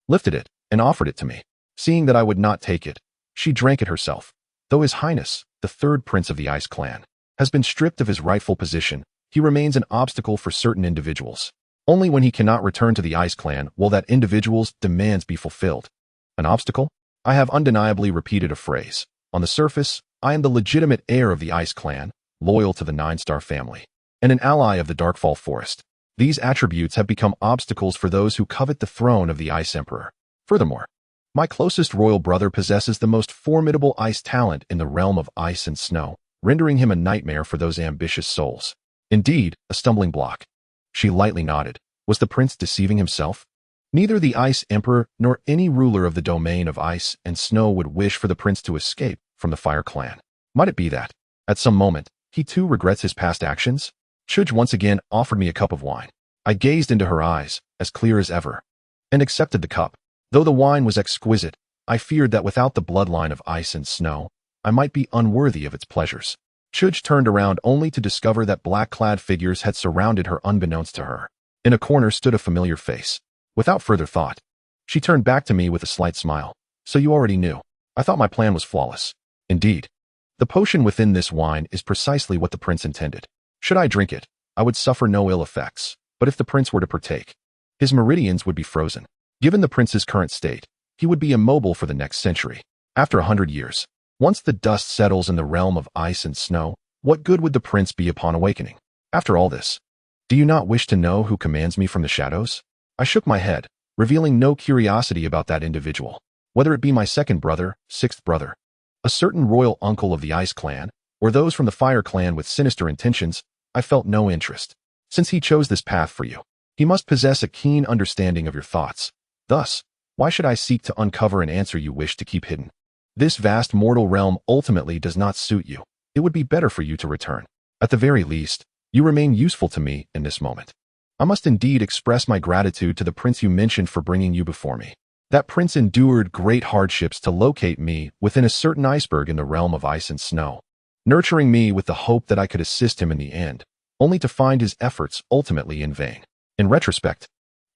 lifted it, and offered it to me. Seeing that I would not take it, she drank it herself. Though His Highness, the third prince of the Ice Clan, has been stripped of his rightful position, he remains an obstacle for certain individuals. Only when he cannot return to the Ice Clan will that individual's demands be fulfilled. An obstacle? I have undeniably repeated a phrase. On the surface, I am the legitimate heir of the Ice Clan, loyal to the Nine-Star family, and an ally of the Darkfall Forest. These attributes have become obstacles for those who covet the throne of the Ice Emperor. Furthermore, my closest royal brother possesses the most formidable ice talent in the realm of ice and snow, rendering him a nightmare for those ambitious souls. Indeed, a stumbling block. She lightly nodded. Was the prince deceiving himself? Neither the Ice Emperor nor any ruler of the domain of ice and snow would wish for the prince to escape from the Fire Clan. Might it be that, at some moment, he too regrets his past actions? Chuj once again offered me a cup of wine. I gazed into her eyes, as clear as ever, and accepted the cup. Though the wine was exquisite, I feared that without the bloodline of ice and snow, I might be unworthy of its pleasures. Chuj turned around only to discover that black-clad figures had surrounded her unbeknownst to her. In a corner stood a familiar face. Without further thought, she turned back to me with a slight smile. So you already knew. I thought my plan was flawless. Indeed, the potion within this wine is precisely what the prince intended. Should I drink it, I would suffer no ill effects, but if the prince were to partake, his meridians would be frozen. Given the prince's current state, he would be immobile for the next century. After 100 years, once the dust settles in the realm of ice and snow, what good would the prince be upon awakening? After all this, do you not wish to know who commands me from the shadows? I shook my head, revealing no curiosity about that individual. Whether it be my second brother, sixth brother, a certain royal uncle of the Ice Clan, or those from the Fire Clan with sinister intentions, I felt no interest. Since he chose this path for you, he must possess a keen understanding of your thoughts. Thus, why should I seek to uncover an answer you wish to keep hidden? This vast mortal realm ultimately does not suit you. It would be better for you to return. At the very least, you remain useful to me in this moment. I must indeed express my gratitude to the prince you mentioned for bringing you before me. That prince endured great hardships to locate me within a certain iceberg in the realm of ice and snow, nurturing me with the hope that I could assist him in the end, only to find his efforts ultimately in vain. In retrospect,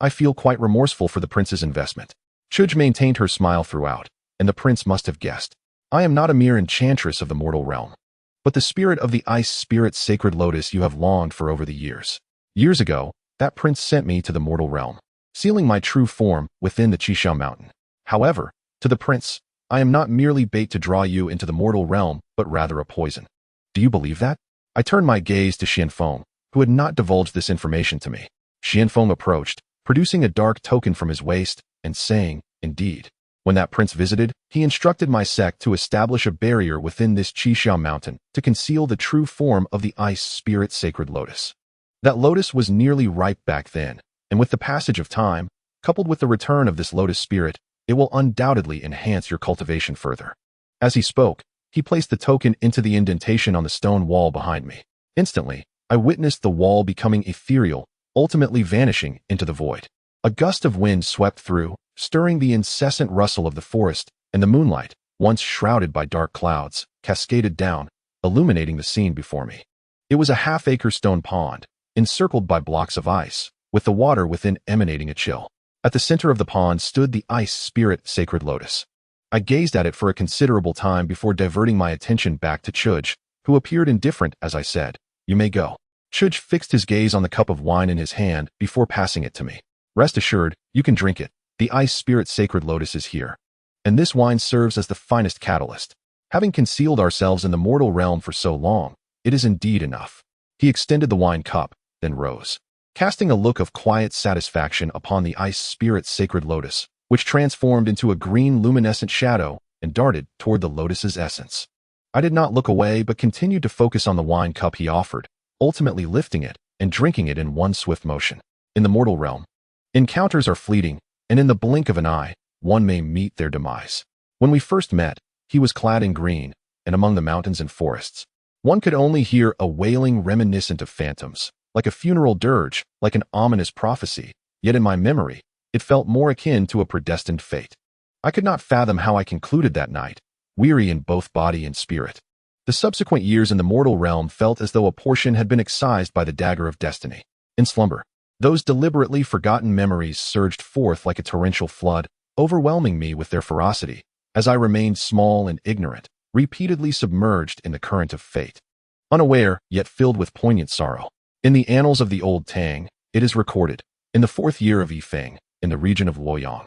I feel quite remorseful for the prince's investment. Chuj maintained her smile throughout, and the prince must have guessed. I am not a mere enchantress of the mortal realm, but the spirit of the ice spirit sacred lotus you have longed for over the years. Years ago, that prince sent me to the mortal realm, sealing my true form within the Qishao mountain. However, to the prince, I am not merely bait to draw you into the mortal realm, but rather a poison. Do you believe that? I turned my gaze to Xianfeng, who had not divulged this information to me. Xianfeng approached, producing a dark token from his waist, and saying, Indeed. When that prince visited, he instructed my sect to establish a barrier within this Qishao mountain to conceal the true form of the ice spirit sacred lotus. That lotus was nearly ripe back then, and with the passage of time, coupled with the return of this lotus spirit, it will undoubtedly enhance your cultivation further. As he spoke, he placed the token into the indentation on the stone wall behind me. Instantly, I witnessed the wall becoming ethereal, ultimately vanishing into the void. A gust of wind swept through, stirring the incessant rustle of the forest, and the moonlight, once shrouded by dark clouds, cascaded down, illuminating the scene before me. It was a half-acre stone pond, encircled by blocks of ice, with the water within emanating a chill. At the center of the pond stood the ice spirit sacred lotus. I gazed at it for a considerable time before diverting my attention back to Chuj, who appeared indifferent as I said, You may go. Chuj fixed his gaze on the cup of wine in his hand before passing it to me. Rest assured, you can drink it. The ice spirit sacred lotus is here. And this wine serves as the finest catalyst. Having concealed ourselves in the mortal realm for so long, it is indeed enough. He extended the wine cup, then rose, casting a look of quiet satisfaction upon the ice spirit's sacred lotus, which transformed into a green luminescent shadow and darted toward the lotus's essence. I did not look away but continued to focus on the wine cup he offered, ultimately lifting it and drinking it in one swift motion. In the mortal realm, encounters are fleeting, and in the blink of an eye, one may meet their demise. When we first met, he was clad in green, and among the mountains and forests, one could only hear a wailing reminiscent of phantoms, like a funeral dirge, like an ominous prophecy, yet in my memory, it felt more akin to a predestined fate. I could not fathom how I concluded that night, weary in both body and spirit. The subsequent years in the mortal realm felt as though a portion had been excised by the dagger of destiny. In slumber, those deliberately forgotten memories surged forth like a torrential flood, overwhelming me with their ferocity, as I remained small and ignorant, repeatedly submerged in the current of fate. Unaware, yet filled with poignant sorrow. In the annals of the Old Tang, it is recorded, in the 4th year of Yifeng, in the region of Luoyang,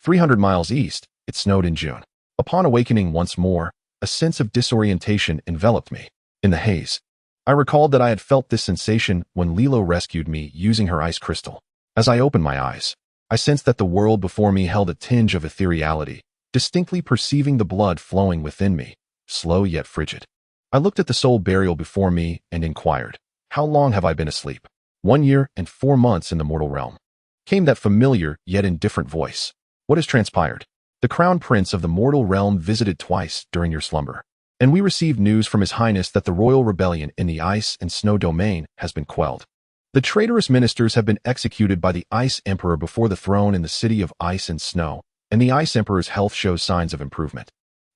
300 miles east, it snowed in June. Upon awakening once more, a sense of disorientation enveloped me. In the haze, I recalled that I had felt this sensation when Li Luo rescued me using her ice crystal. As I opened my eyes, I sensed that the world before me held a tinge of ethereality, distinctly perceiving the blood flowing within me, slow yet frigid. I looked at the soul burial before me and inquired, how long have I been asleep? 1 year and 4 months in the mortal realm. Came that familiar yet indifferent voice. What has transpired? The crown prince of the mortal realm visited twice during your slumber, and we received news from His Highness that the royal rebellion in the ice and snow domain has been quelled. The traitorous ministers have been executed by the Ice Emperor before the throne in the city of ice and snow, and the Ice Emperor's health shows signs of improvement.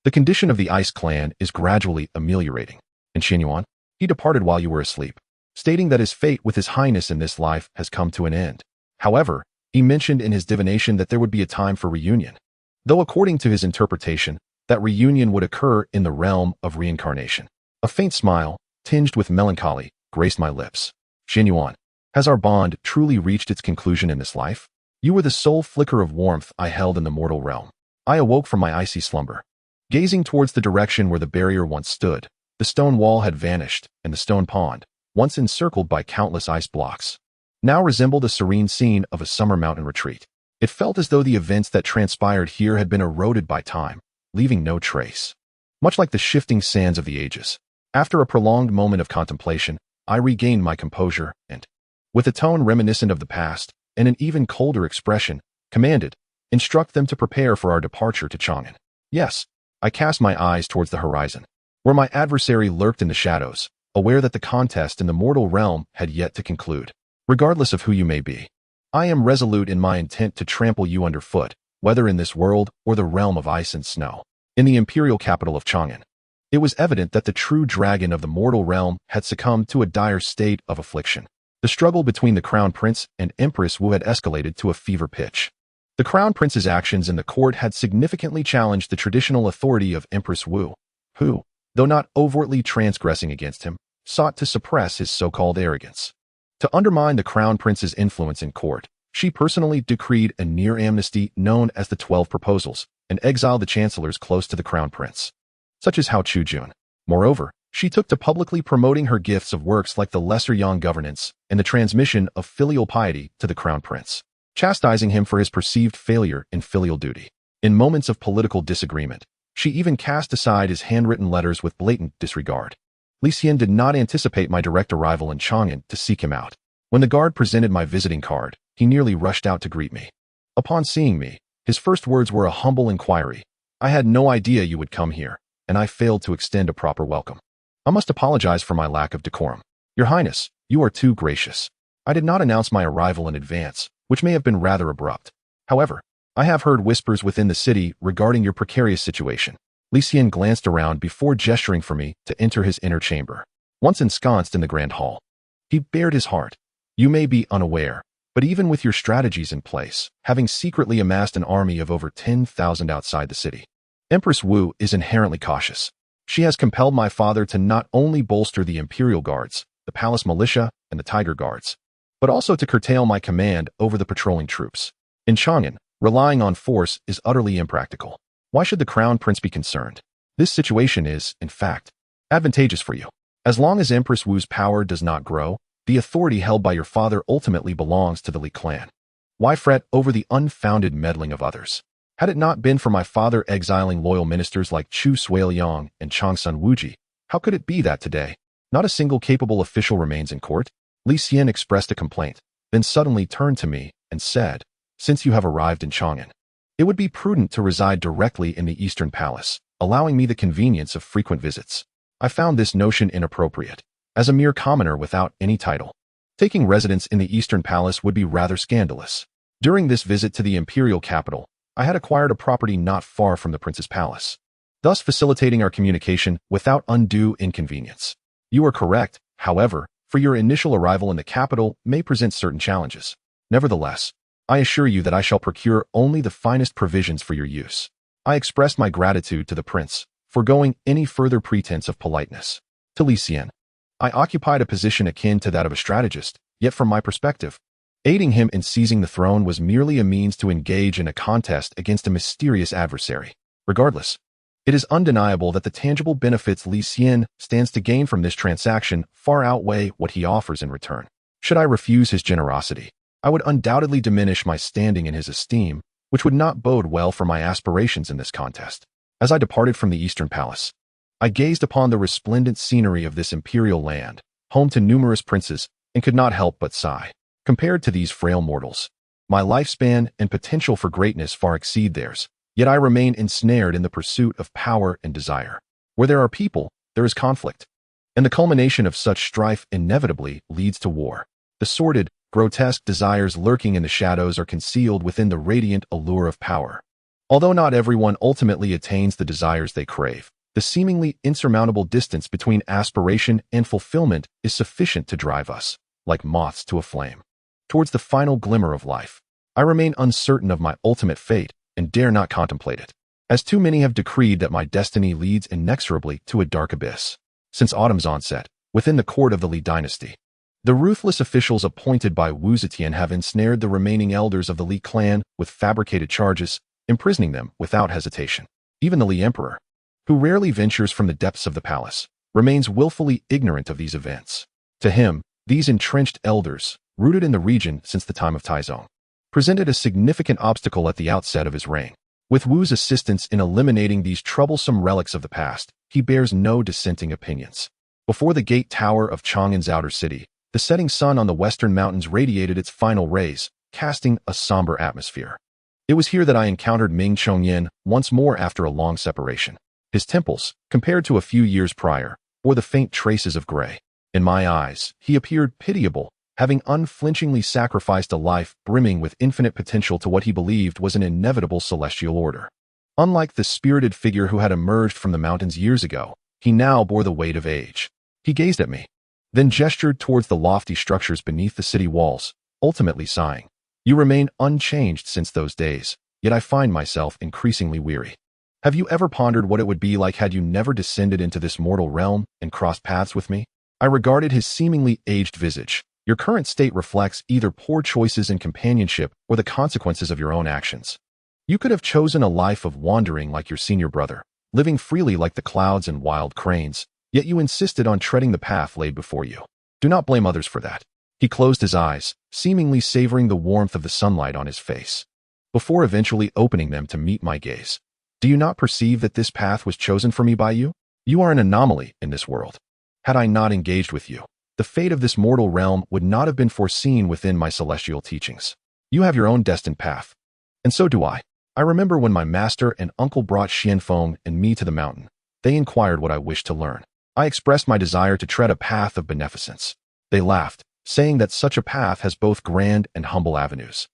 The condition of the Ice clan is gradually ameliorating. And Xinyuan, he departed while you were asleep, stating that his fate with His Highness in this life has come to an end. However, he mentioned in his divination that there would be a time for reunion, though according to his interpretation, that reunion would occur in the realm of reincarnation. A faint smile, tinged with melancholy, graced my lips. Xinyuan, has our bond truly reached its conclusion in this life? You were the sole flicker of warmth I held in the mortal realm. I awoke from my icy slumber. Gazing towards the direction where the barrier once stood, the stone wall had vanished, and the stone pond, once encircled by countless ice blocks, now resembled a serene scene of a summer mountain retreat. It felt as though the events that transpired here had been eroded by time, leaving no trace. Much like the shifting sands of the ages. After a prolonged moment of contemplation, I regained my composure and, with a tone reminiscent of the past and an even colder expression, commanded, instruct them to prepare for our departure to Chang'an. Yes, I cast my eyes towards the horizon, where my adversary lurked in the shadows, aware that the contest in the mortal realm had yet to conclude. Regardless of who you may be, I am resolute in my intent to trample you underfoot, whether in this world or the realm of ice and snow. In the imperial capital of Chang'an, it was evident that the true dragon of the mortal realm had succumbed to a dire state of affliction. The struggle between the crown prince and Empress Wu had escalated to a fever pitch. The crown prince's actions in the court had significantly challenged the traditional authority of Empress Wu, who, though not overtly transgressing against him, sought to suppress his so-called arrogance. To undermine the crown prince's influence in court, she personally decreed a near amnesty known as the 12 Proposals and exiled the chancellors close to the crown prince, such as Hao Chujun. Moreover, she took to publicly promoting her gifts of works like the Lesser Yang governance and the transmission of filial piety to the crown prince, chastising him for his perceived failure in filial duty. In moments of political disagreement, she even cast aside his handwritten letters with blatant disregard. Li Xian did not anticipate my direct arrival in Chang'an to seek him out. When the guard presented my visiting card, he nearly rushed out to greet me. Upon seeing me, his first words were a humble inquiry. I had no idea you would come here, and I failed to extend a proper welcome. I must apologize for my lack of decorum. Your Highness, you are too gracious. I did not announce my arrival in advance, which may have been rather abrupt. However, I have heard whispers within the city regarding your precarious situation. Li Xian glanced around before gesturing for me to enter his inner chamber. Once ensconced in the grand hall, he bared his heart. You may be unaware, but even with your strategies in place, having secretly amassed an army of over 10,000 outside the city, Empress Wu is inherently cautious. She has compelled my father to not only bolster the Imperial Guards, the Palace Militia, and the Tiger Guards, but also to curtail my command over the patrolling troops. In Chang'an, relying on force is utterly impractical. Why should the crown prince be concerned? This situation is, in fact, advantageous for you. As long as Empress Wu's power does not grow, The authority held by your father ultimately belongs to the Li clan. Why fret over the unfounded meddling of others? Had it not been for my father exiling loyal ministers like Chu Suiliang and Changsun Wuji, how could it be that today not a single capable official remains in court? Li Xian expressed a complaint, then suddenly turned to me and said, "Since you have arrived in Chang'an, it would be prudent to reside directly in the Eastern Palace, allowing me the convenience of frequent visits." I found this notion inappropriate. As a mere commoner without any title, taking residence in the Eastern Palace would be rather scandalous. During this visit to the imperial capital, I had acquired a property not far from the prince's palace, thus facilitating our communication without undue inconvenience. You are correct, however, for your initial arrival in the capital may present certain challenges. Nevertheless, I assure you that I shall procure only the finest provisions for your use. I expressed my gratitude to the prince, foregoing any further pretense of politeness. To Li Xian, I occupied a position akin to that of a strategist, yet from my perspective, aiding him in seizing the throne was merely a means to engage in a contest against a mysterious adversary. Regardless, it is undeniable that the tangible benefits Li Xian stands to gain from this transaction far outweigh what he offers in return. Should I refuse his generosity, I would undoubtedly diminish my standing in his esteem, which would not bode well for my aspirations in this contest. As I departed from the Eastern Palace, I gazed upon the resplendent scenery of this imperial land, home to numerous princes, and could not help but sigh. Compared to these frail mortals, my lifespan and potential for greatness far exceed theirs, yet I remain ensnared in the pursuit of power and desire. Where there are people, there is conflict, and the culmination of such strife inevitably leads to war. The sordid, grotesque desires lurking in the shadows are concealed within the radiant allure of power. Although not everyone ultimately attains the desires they crave, the seemingly insurmountable distance between aspiration and fulfillment is sufficient to drive us, like moths to a flame, towards the final glimmer of life. I remain uncertain of my ultimate fate and dare not contemplate it, as too many have decreed that my destiny leads inexorably to a dark abyss. Since autumn's onset, within the court of the Li dynasty, the ruthless officials appointed by Wu Zetian have ensnared the remaining elders of the Li clan with fabricated charges, imprisoning them without hesitation. Even the Li emperor, who rarely ventures from the depths of the palace, remains willfully ignorant of these events. To him, these entrenched elders, rooted in the region since the time of Taizong, presented a significant obstacle at the outset of his reign. With Wu's assistance in eliminating these troublesome relics of the past, he bears no dissenting opinions. Before the gate tower of Chang'an's outer city, the setting sun on the western mountains radiated its final rays, casting a somber atmosphere. It was here that I encountered Ming Chongyan once more after a long separation. His temples, compared to a few years prior, bore the faint traces of gray. In my eyes, he appeared pitiable, having unflinchingly sacrificed a life brimming with infinite potential to what he believed was an inevitable celestial order. Unlike the spirited figure who had emerged from the mountains years ago, he now bore the weight of age. He gazed at me, then gestured towards the lofty structures beneath the city walls, ultimately sighing. "You remain unchanged since those days, yet I find myself increasingly weary. Have you ever pondered what it would be like had you never descended into this mortal realm and crossed paths with me?" I regarded his seemingly aged visage. "Your current state reflects either poor choices in companionship or the consequences of your own actions. You could have chosen a life of wandering like your senior brother, living freely like the clouds and wild cranes, yet you insisted on treading the path laid before you. Do not blame others for that." He closed his eyes, seemingly savoring the warmth of the sunlight on his face, before eventually opening them to meet my gaze. "Do you not perceive that this path was chosen for me by you? You are an anomaly in this world. Had I not engaged with you, the fate of this mortal realm would not have been foreseen within my celestial teachings. You have your own destined path, and so do I. I remember when my master and uncle brought Xianfeng and me to the mountain. They inquired what I wished to learn. I expressed my desire to tread a path of beneficence. They laughed, saying that such a path has both grand and humble avenues,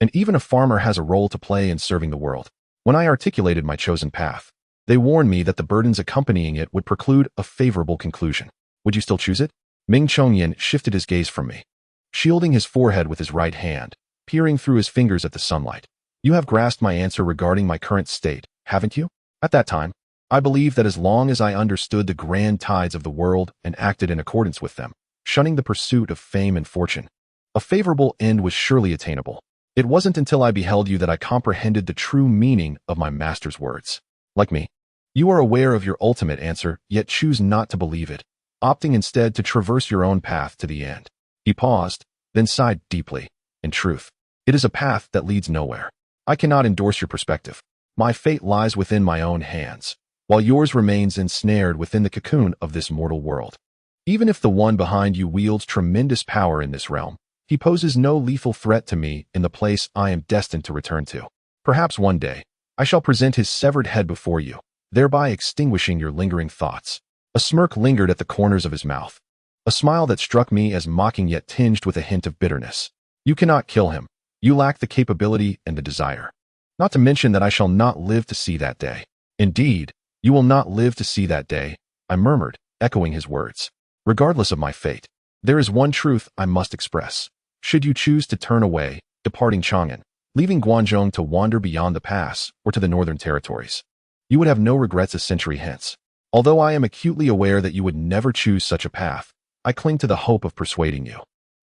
and even a farmer has a role to play in serving the world. When I articulated my chosen path, they warned me that the burdens accompanying it would preclude a favorable conclusion. Would you still choose it?" Ming Chongyan shifted his gaze from me, shielding his forehead with his right hand, peering through his fingers at the sunlight. "You have grasped my answer regarding my current state, haven't you? At that time, I believed that as long as I understood the grand tides of the world and acted in accordance with them, shunning the pursuit of fame and fortune, a favorable end was surely attainable. It wasn't until I beheld you that I comprehended the true meaning of my master's words. Like me, you are aware of your ultimate answer, yet choose not to believe it, opting instead to traverse your own path to the end. He paused, then sighed deeply. In truth, it is a path that leads nowhere. I cannot endorse your perspective. My fate lies within my own hands, while yours remains ensnared within the cocoon of this mortal world. Even if the one behind you wields tremendous power in this realm, he poses no lethal threat to me in the place I am destined to return to. Perhaps one day, I shall present his severed head before you, thereby extinguishing your lingering thoughts. A smirk lingered at the corners of his mouth, a smile that struck me as mocking yet tinged with a hint of bitterness. You cannot kill him. You lack the capability and the desire. Not to mention that I shall not live to see that day. Indeed, you will not live to see that day, I murmured, echoing his words. Regardless of my fate, there is one truth I must express. Should you choose to turn away, departing Chang'an, leaving Guangzhong to wander beyond the pass or to the northern territories, you would have no regrets a century hence. Although I am acutely aware that you would never choose such a path, I cling to the hope of persuading you.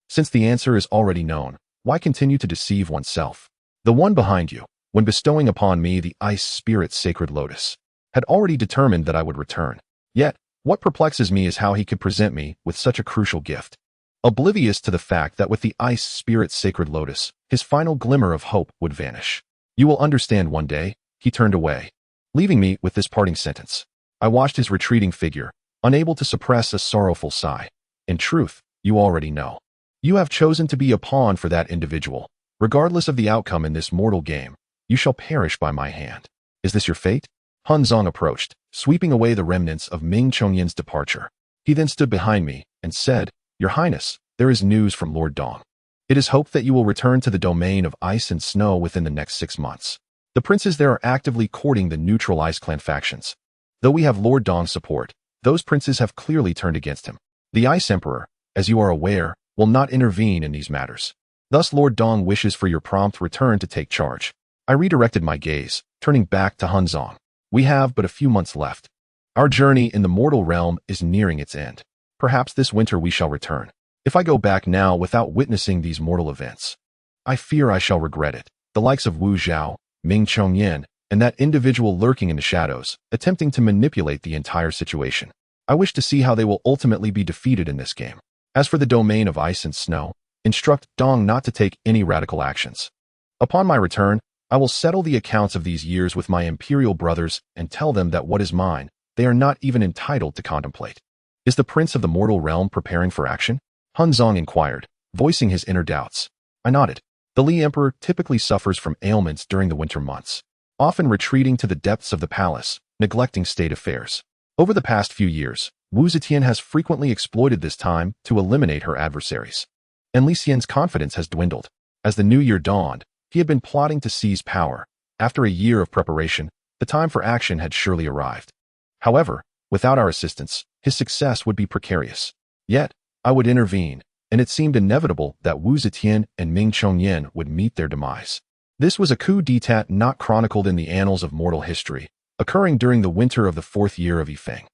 Since the answer is already known, why continue to deceive oneself? The one behind you, when bestowing upon me the ice spirit's sacred lotus, had already determined that I would return. Yet, what perplexes me is how he could present me with such a crucial gift. Oblivious to the fact that with the ice spirit's sacred lotus, his final glimmer of hope would vanish. You will understand one day, he turned away, leaving me with this parting sentence. I watched his retreating figure, unable to suppress a sorrowful sigh. In truth, you already know. You have chosen to be a pawn for that individual. Regardless of the outcome in this mortal game, you shall perish by my hand. Is this your fate? Han Zong approached, sweeping away the remnants of Ming Chongyan's departure. He then stood behind me and said, Your Highness, there is news from Lord Dong. It is hoped that you will return to the domain of ice and snow within the next 6 months. The princes there are actively courting the neutral Ice Clan factions. Though we have Lord Dong's support, those princes have clearly turned against him. The Ice Emperor, as you are aware, will not intervene in these matters. Thus Lord Dong wishes for your prompt return to take charge. I redirected my gaze, turning back to Han Zong. We have but a few months left. Our journey in the mortal realm is nearing its end. Perhaps this winter we shall return. If I go back now without witnessing these mortal events, I fear I shall regret it. The likes of Wu Zhao, Ming Chongyan, and that individual lurking in the shadows, attempting to manipulate the entire situation. I wish to see how they will ultimately be defeated in this game. As for the domain of ice and snow, instruct Dong not to take any radical actions. Upon my return, I will settle the accounts of these years with my imperial brothers and tell them that what is mine, they are not even entitled to contemplate. Is the prince of the mortal realm preparing for action? Han Zong inquired, voicing his inner doubts. I nodded. The Li Emperor typically suffers from ailments during the winter months, often retreating to the depths of the palace, neglecting state affairs. Over the past few years, Wu Zetian has frequently exploited this time to eliminate her adversaries. And Li Xian's confidence has dwindled. As the new year dawned, he had been plotting to seize power. After a year of preparation, the time for action had surely arrived. However, without our assistance, his success would be precarious. Yet, I would intervene, and it seemed inevitable that Wu Zetian and Ming Chongyan would meet their demise. This was a coup d'etat not chronicled in the annals of mortal history, occurring during the winter of the 4th year of Yifeng.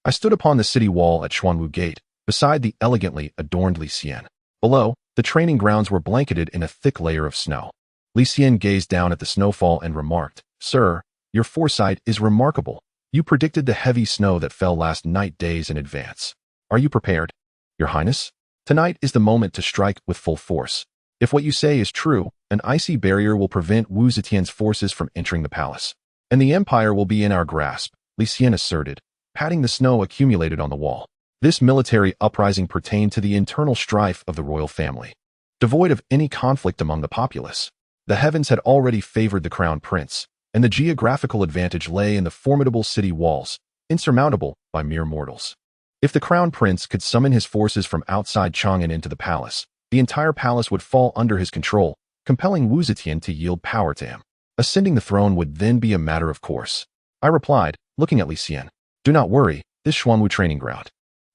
I stood upon the city wall at Xuanwu Gate, beside the elegantly adorned Li Xian. Below, the training grounds were blanketed in a thick layer of snow. Li Xian gazed down at the snowfall and remarked, Sir, your foresight is remarkable. You predicted the heavy snow that fell last night days in advance. Are you prepared? Your Highness? Tonight is the moment to strike with full force. If what you say is true, an icy barrier will prevent Wu Zetian's forces from entering the palace. And the empire will be in our grasp, Li Xian asserted, patting the snow accumulated on the wall. This military uprising pertained to the internal strife of the royal family, devoid of any conflict among the populace. The heavens had already favored the crown prince, and the geographical advantage lay in the formidable city walls, insurmountable by mere mortals. If the crown prince could summon his forces from outside Chang'an into the palace, the entire palace would fall under his control, compelling Wu Zetian to yield power to him. Ascending the throne would then be a matter of course. I replied, looking at Li Xian. Do not worry, this Xuanwu training ground,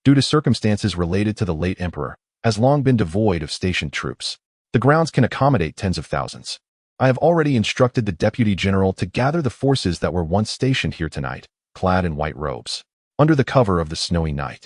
due to circumstances related to the late emperor, has long been devoid of stationed troops. The grounds can accommodate tens of thousands. I have already instructed the deputy general to gather the forces that were once stationed here tonight, clad in white robes, under the cover of the snowy night.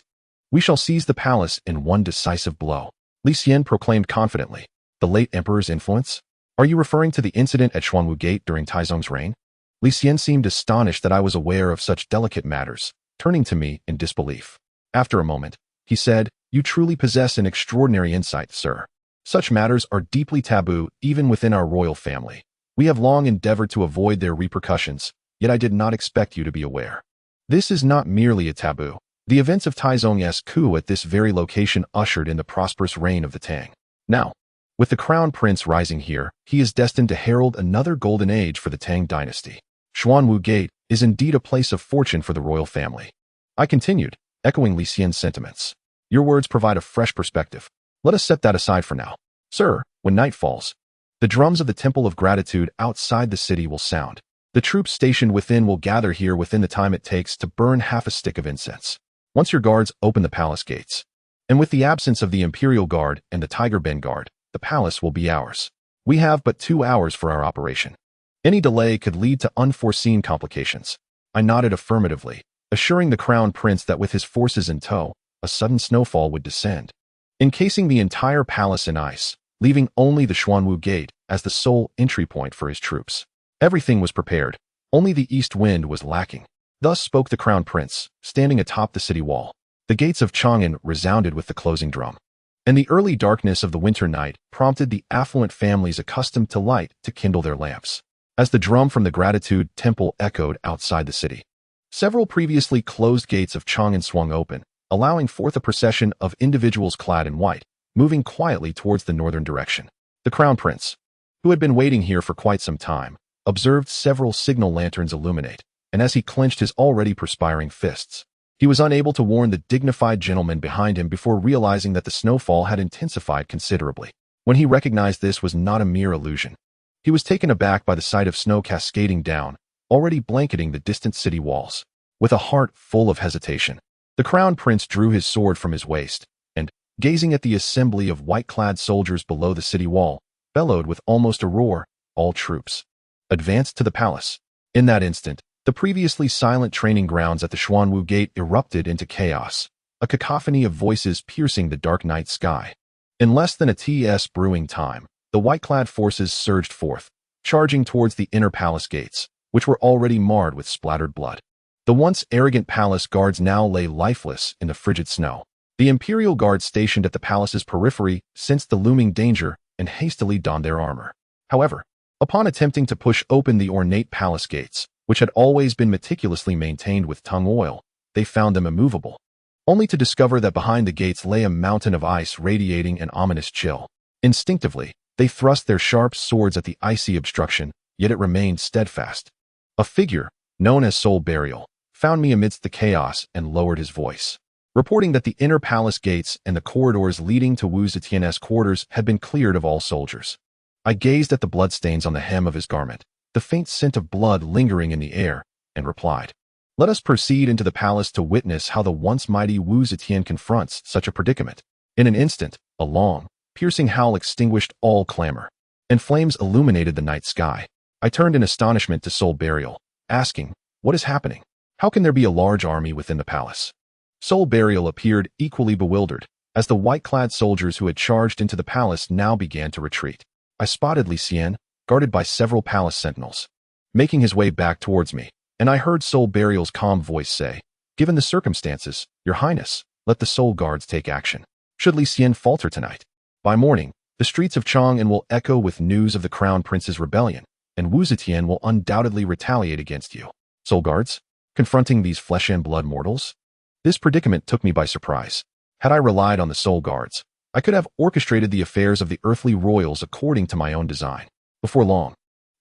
We shall seize the palace in one decisive blow. Li Xian proclaimed confidently. The late emperor's influence? Are you referring to the incident at Xuanwu Gate during Taizong's reign? Li Xian seemed astonished that I was aware of such delicate matters, turning to me in disbelief. After a moment, he said, You truly possess an extraordinary insight, sir. Such matters are deeply taboo even within our royal family. We have long endeavored to avoid their repercussions, yet I did not expect you to be aware. This is not merely a taboo. The events of Taizong's coup at this very location ushered in the prosperous reign of the Tang. Now, with the crown prince rising here, he is destined to herald another golden age for the Tang dynasty. Xuanwu Gate is indeed a place of fortune for the royal family. I continued, echoing Li Xian's sentiments. Your words provide a fresh perspective. Let us set that aside for now. Sir, when night falls, the drums of the Temple of Gratitude outside the city will sound. The troops stationed within will gather here within the time it takes to burn half a stick of incense. Once your guards open the palace gates, and with the absence of the Imperial Guard and the Tiger Ben Guard, the palace will be ours. We have but 2 hours for our operation. Any delay could lead to unforeseen complications. I nodded affirmatively, assuring the crown prince that with his forces in tow, a sudden snowfall would descend, encasing the entire palace in ice, leaving only the Xuanwu Gate as the sole entry point for his troops. Everything was prepared, only the east wind was lacking. Thus spoke the crown prince, standing atop the city wall. The gates of Chang'an resounded with the closing drum, and the early darkness of the winter night prompted the affluent families accustomed to light to kindle their lamps. As the drum from the Gratitude Temple echoed outside the city, several previously closed gates of Chang'an swung open, allowing forth a procession of individuals clad in white, moving quietly towards the northern direction. The crown prince, who had been waiting here for quite some time, observed several signal lanterns illuminate, and as he clenched his already perspiring fists, he was unable to warn the dignified gentleman behind him before realizing that the snowfall had intensified considerably. When he recognized this was not a mere illusion, he was taken aback by the sight of snow cascading down, already blanketing the distant city walls. With a heart full of hesitation, the crown prince drew his sword from his waist, and, gazing at the assembly of white-clad soldiers below the city wall, bellowed with almost a roar, "All troops, advance to the palace." In that instant, the previously silent training grounds at the Xuanwu Gate erupted into chaos, a cacophony of voices piercing the dark night sky. In less than a TS brewing time, the white-clad forces surged forth, charging towards the inner palace gates, which were already marred with splattered blood. The once arrogant palace guards now lay lifeless in the frigid snow. The Imperial Guard stationed at the palace's periphery sensed the looming danger and hastily donned their armor. However, upon attempting to push open the ornate palace gates, which had always been meticulously maintained with tung oil, they found them immovable, only to discover that behind the gates lay a mountain of ice radiating an ominous chill. Instinctively, they thrust their sharp swords at the icy obstruction, yet it remained steadfast. A figure, known as Soul Burial, found me amidst the chaos and lowered his voice, reporting that the inner palace gates and the corridors leading to Wu Zetian's quarters had been cleared of all soldiers. I gazed at the bloodstains on the hem of his garment, the faint scent of blood lingering in the air, and replied, "Let us proceed into the palace to witness how the once mighty Wu Zetian confronts such a predicament." In an instant, a long, piercing howl extinguished all clamor, and flames illuminated the night sky. I turned in astonishment to Soul Burial, asking, "What is happening? How can there be a large army within the palace?" Soul Burial appeared equally bewildered, as the white-clad soldiers who had charged into the palace now began to retreat. I spotted Li Xian, guarded by several palace sentinels, making his way back towards me, and I heard Soul Burial's calm voice say, "Given the circumstances, Your Highness, let the Soul Guards take action. Should Li Xian falter tonight, by morning, the streets of Chang'an will echo with news of the Crown Prince's rebellion, and Wu Zetian will undoubtedly retaliate against you. Soul Guards, confronting these flesh-and-blood mortals?" This predicament took me by surprise. Had I relied on the Soul Guards, I could have orchestrated the affairs of the earthly royals according to my own design. Before long,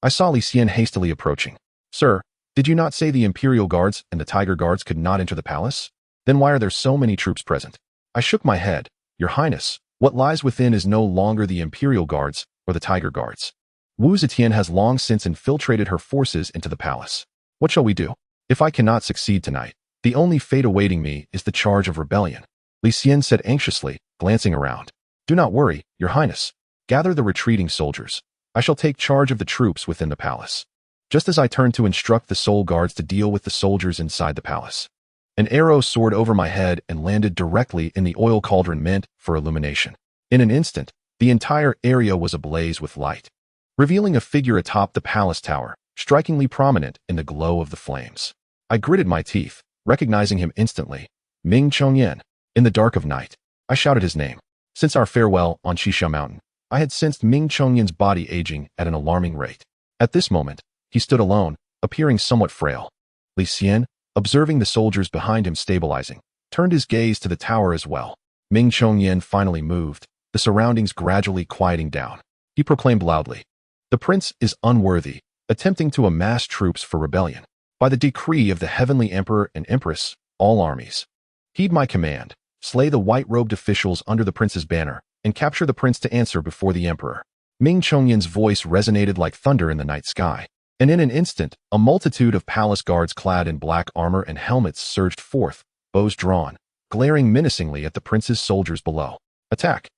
I saw Li Xian hastily approaching. "Sir, did you not say the Imperial Guards and the Tiger Guards could not enter the palace? Then why are there so many troops present?" I shook my head. "Your Highness, what lies within is no longer the Imperial Guards or the Tiger Guards. Wu Zetian has long since infiltrated her forces into the palace. What shall we do? If I cannot succeed tonight, the only fate awaiting me is the charge of rebellion." Li Xian said anxiously, glancing around. "Do not worry, Your Highness. Gather the retreating soldiers. I shall take charge of the troops within the palace." Just as I turned to instruct the Soul Guards to deal with the soldiers inside the palace, an arrow soared over my head and landed directly in the oil cauldron meant for illumination. In an instant, the entire area was ablaze with light, revealing a figure atop the palace tower, strikingly prominent in the glow of the flames. I gritted my teeth, recognizing him instantly. Ming Chongyan. In the dark of night, I shouted his name. Since our farewell on Xisha Mountain, I had sensed Ming Chongyan's body aging at an alarming rate. At this moment, he stood alone, appearing somewhat frail. Li Xian, observing the soldiers behind him stabilizing, turned his gaze to the tower as well. Ming Chongyan finally moved, the surroundings gradually quieting down. He proclaimed loudly, "The prince is unworthy, attempting to amass troops for rebellion. By the decree of the heavenly emperor and empress, all armies, heed my command, slay the white-robed officials under the prince's banner, and capture the prince to answer before the emperor." Ming Chongyan's voice resonated like thunder in the night sky, and in an instant, a multitude of palace guards clad in black armor and helmets surged forth, bows drawn, glaring menacingly at the prince's soldiers below. "Attack!"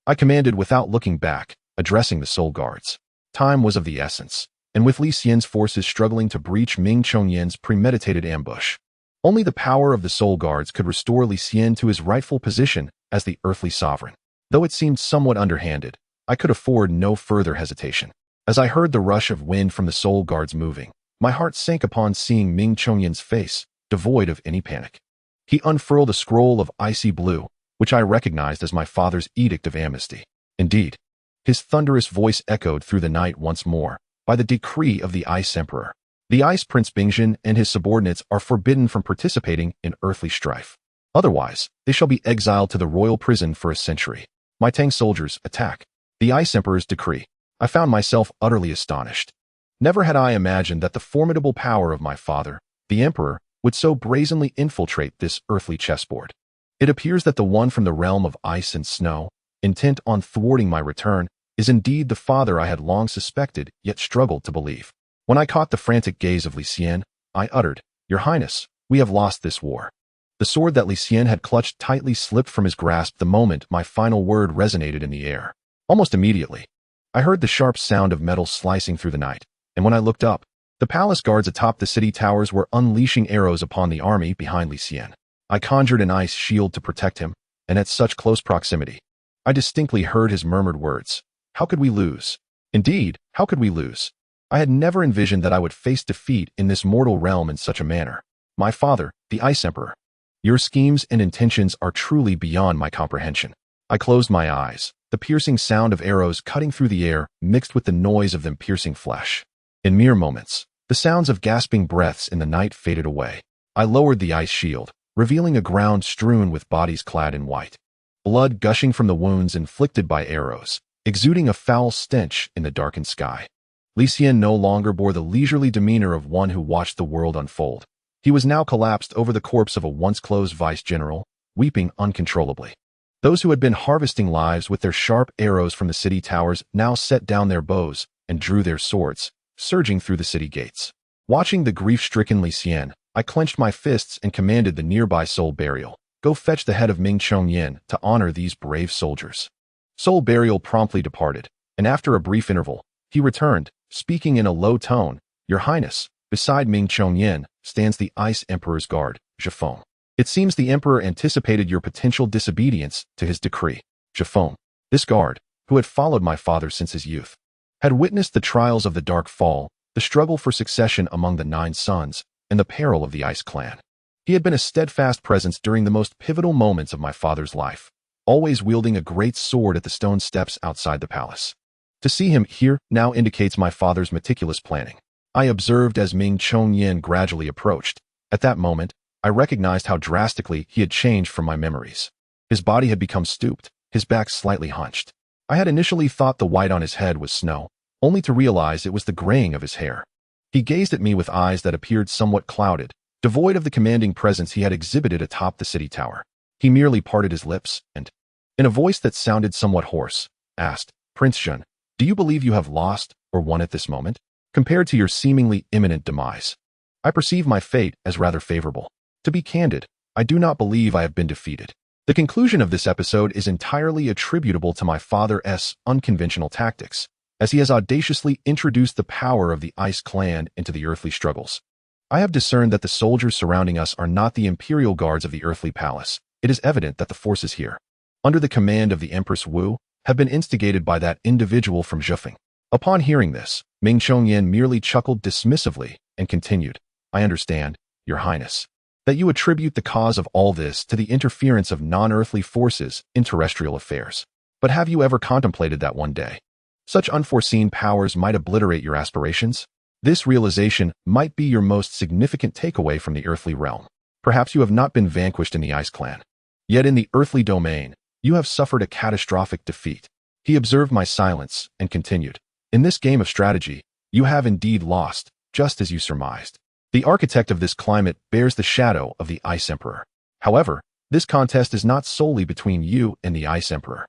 I commanded without looking back, addressing the soul guards. Time was of the essence, and with Li Xian's forces struggling to breach Ming Chongyan's premeditated ambush, only the power of the soul guards could restore Li Xian to his rightful position as the earthly sovereign. Though it seemed somewhat underhanded, I could afford no further hesitation. As I heard the rush of wind from the soul guards moving, my heart sank upon seeing Ming Chongyan's face, devoid of any panic. He unfurled a scroll of icy blue, which I recognized as my father's edict of amnesty. Indeed, his thunderous voice echoed through the night once more, by the decree of the Ice Emperor. The Ice Prince Bing Zhen and his subordinates are forbidden from participating in earthly strife. Otherwise, they shall be exiled to the royal prison for a century. My Tang soldiers, attack. The Ice Emperor's decree. I found myself utterly astonished. Never had I imagined that the formidable power of my father, the Emperor, would so brazenly infiltrate this earthly chessboard. It appears that the one from the realm of ice and snow, intent on thwarting my return, is indeed the father I had long suspected yet struggled to believe. When I caught the frantic gaze of Li Xian, I uttered, "Your Highness, we have lost this war." The sword that Li Xian had clutched tightly slipped from his grasp the moment my final word resonated in the air. Almost immediately, I heard the sharp sound of metal slicing through the night, and when I looked up, the palace guards atop the city towers were unleashing arrows upon the army behind Li Xian. I conjured an ice shield to protect him, and at such close proximity, I distinctly heard his murmured words, "How could we lose? Indeed, how could we lose?" I had never envisioned that I would face defeat in this mortal realm in such a manner. My father, the Ice Emperor. Your schemes and intentions are truly beyond my comprehension. I closed my eyes, the piercing sound of arrows cutting through the air mixed with the noise of them piercing flesh. In mere moments, the sounds of gasping breaths in the night faded away. I lowered the ice shield, revealing a ground strewn with bodies clad in white. Blood gushing from the wounds inflicted by arrows, exuding a foul stench in the darkened sky. Li Xian no longer bore the leisurely demeanor of one who watched the world unfold. He was now collapsed over the corpse of a once-close vice-general, weeping uncontrollably. Those who had been harvesting lives with their sharp arrows from the city towers now set down their bows and drew their swords, surging through the city gates. Watching the grief-stricken Li Xian, I clenched my fists and commanded the nearby soul burial, "Go fetch the head of Ming Chongyan to honor these brave soldiers." Soul burial promptly departed, and after a brief interval, he returned, speaking in a low tone, "Your Highness, beside Ming Chongyan stands the Ice Emperor's guard, Zhifeng. It seems the Emperor anticipated your potential disobedience to his decree." Zhifeng, this guard, who had followed my father since his youth, had witnessed the trials of the Dark Fall, the struggle for succession among the 9 sons, and the peril of the Ice Clan. He had been a steadfast presence during the most pivotal moments of my father's life, always wielding a great sword at the stone steps outside the palace. To see him here now indicates my father's meticulous planning. I observed as Ming Chongyan gradually approached. At that moment, I recognized how drastically he had changed from my memories. His body had become stooped, his back slightly hunched. I had initially thought the white on his head was snow, only to realize it was the graying of his hair. He gazed at me with eyes that appeared somewhat clouded, devoid of the commanding presence he had exhibited atop the city tower. He merely parted his lips and, in a voice that sounded somewhat hoarse, asked, "Prince Zhen, do you believe you have lost or won at this moment, compared to your seemingly imminent demise?" I perceive my fate as rather favorable. To be candid, I do not believe I have been defeated. The conclusion of this episode is entirely attributable to my father's unconventional tactics, as he has audaciously introduced the power of the Ice Clan into the earthly struggles. I have discerned that the soldiers surrounding us are not the imperial guards of the earthly palace. It is evident that the forces here, under the command of the Empress Wu, have been instigated by that individual from Zhifeng. Upon hearing this, Ming Chongyan merely chuckled dismissively and continued, "I understand, Your Highness. that you attribute the cause of all this to the interference of non-earthly forces in terrestrial affairs. But have you ever contemplated that one day such unforeseen powers might obliterate your aspirations? This realization might be your most significant takeaway from the earthly realm. Perhaps you have not been vanquished in the Ice Clan. Yet in the earthly domain, you have suffered a catastrophic defeat. He observed my silence and continued. In this game of strategy, you have indeed lost, just as you surmised. The architect of this climate bears the shadow of the Ice Emperor. However, this contest is not solely between you and the Ice Emperor.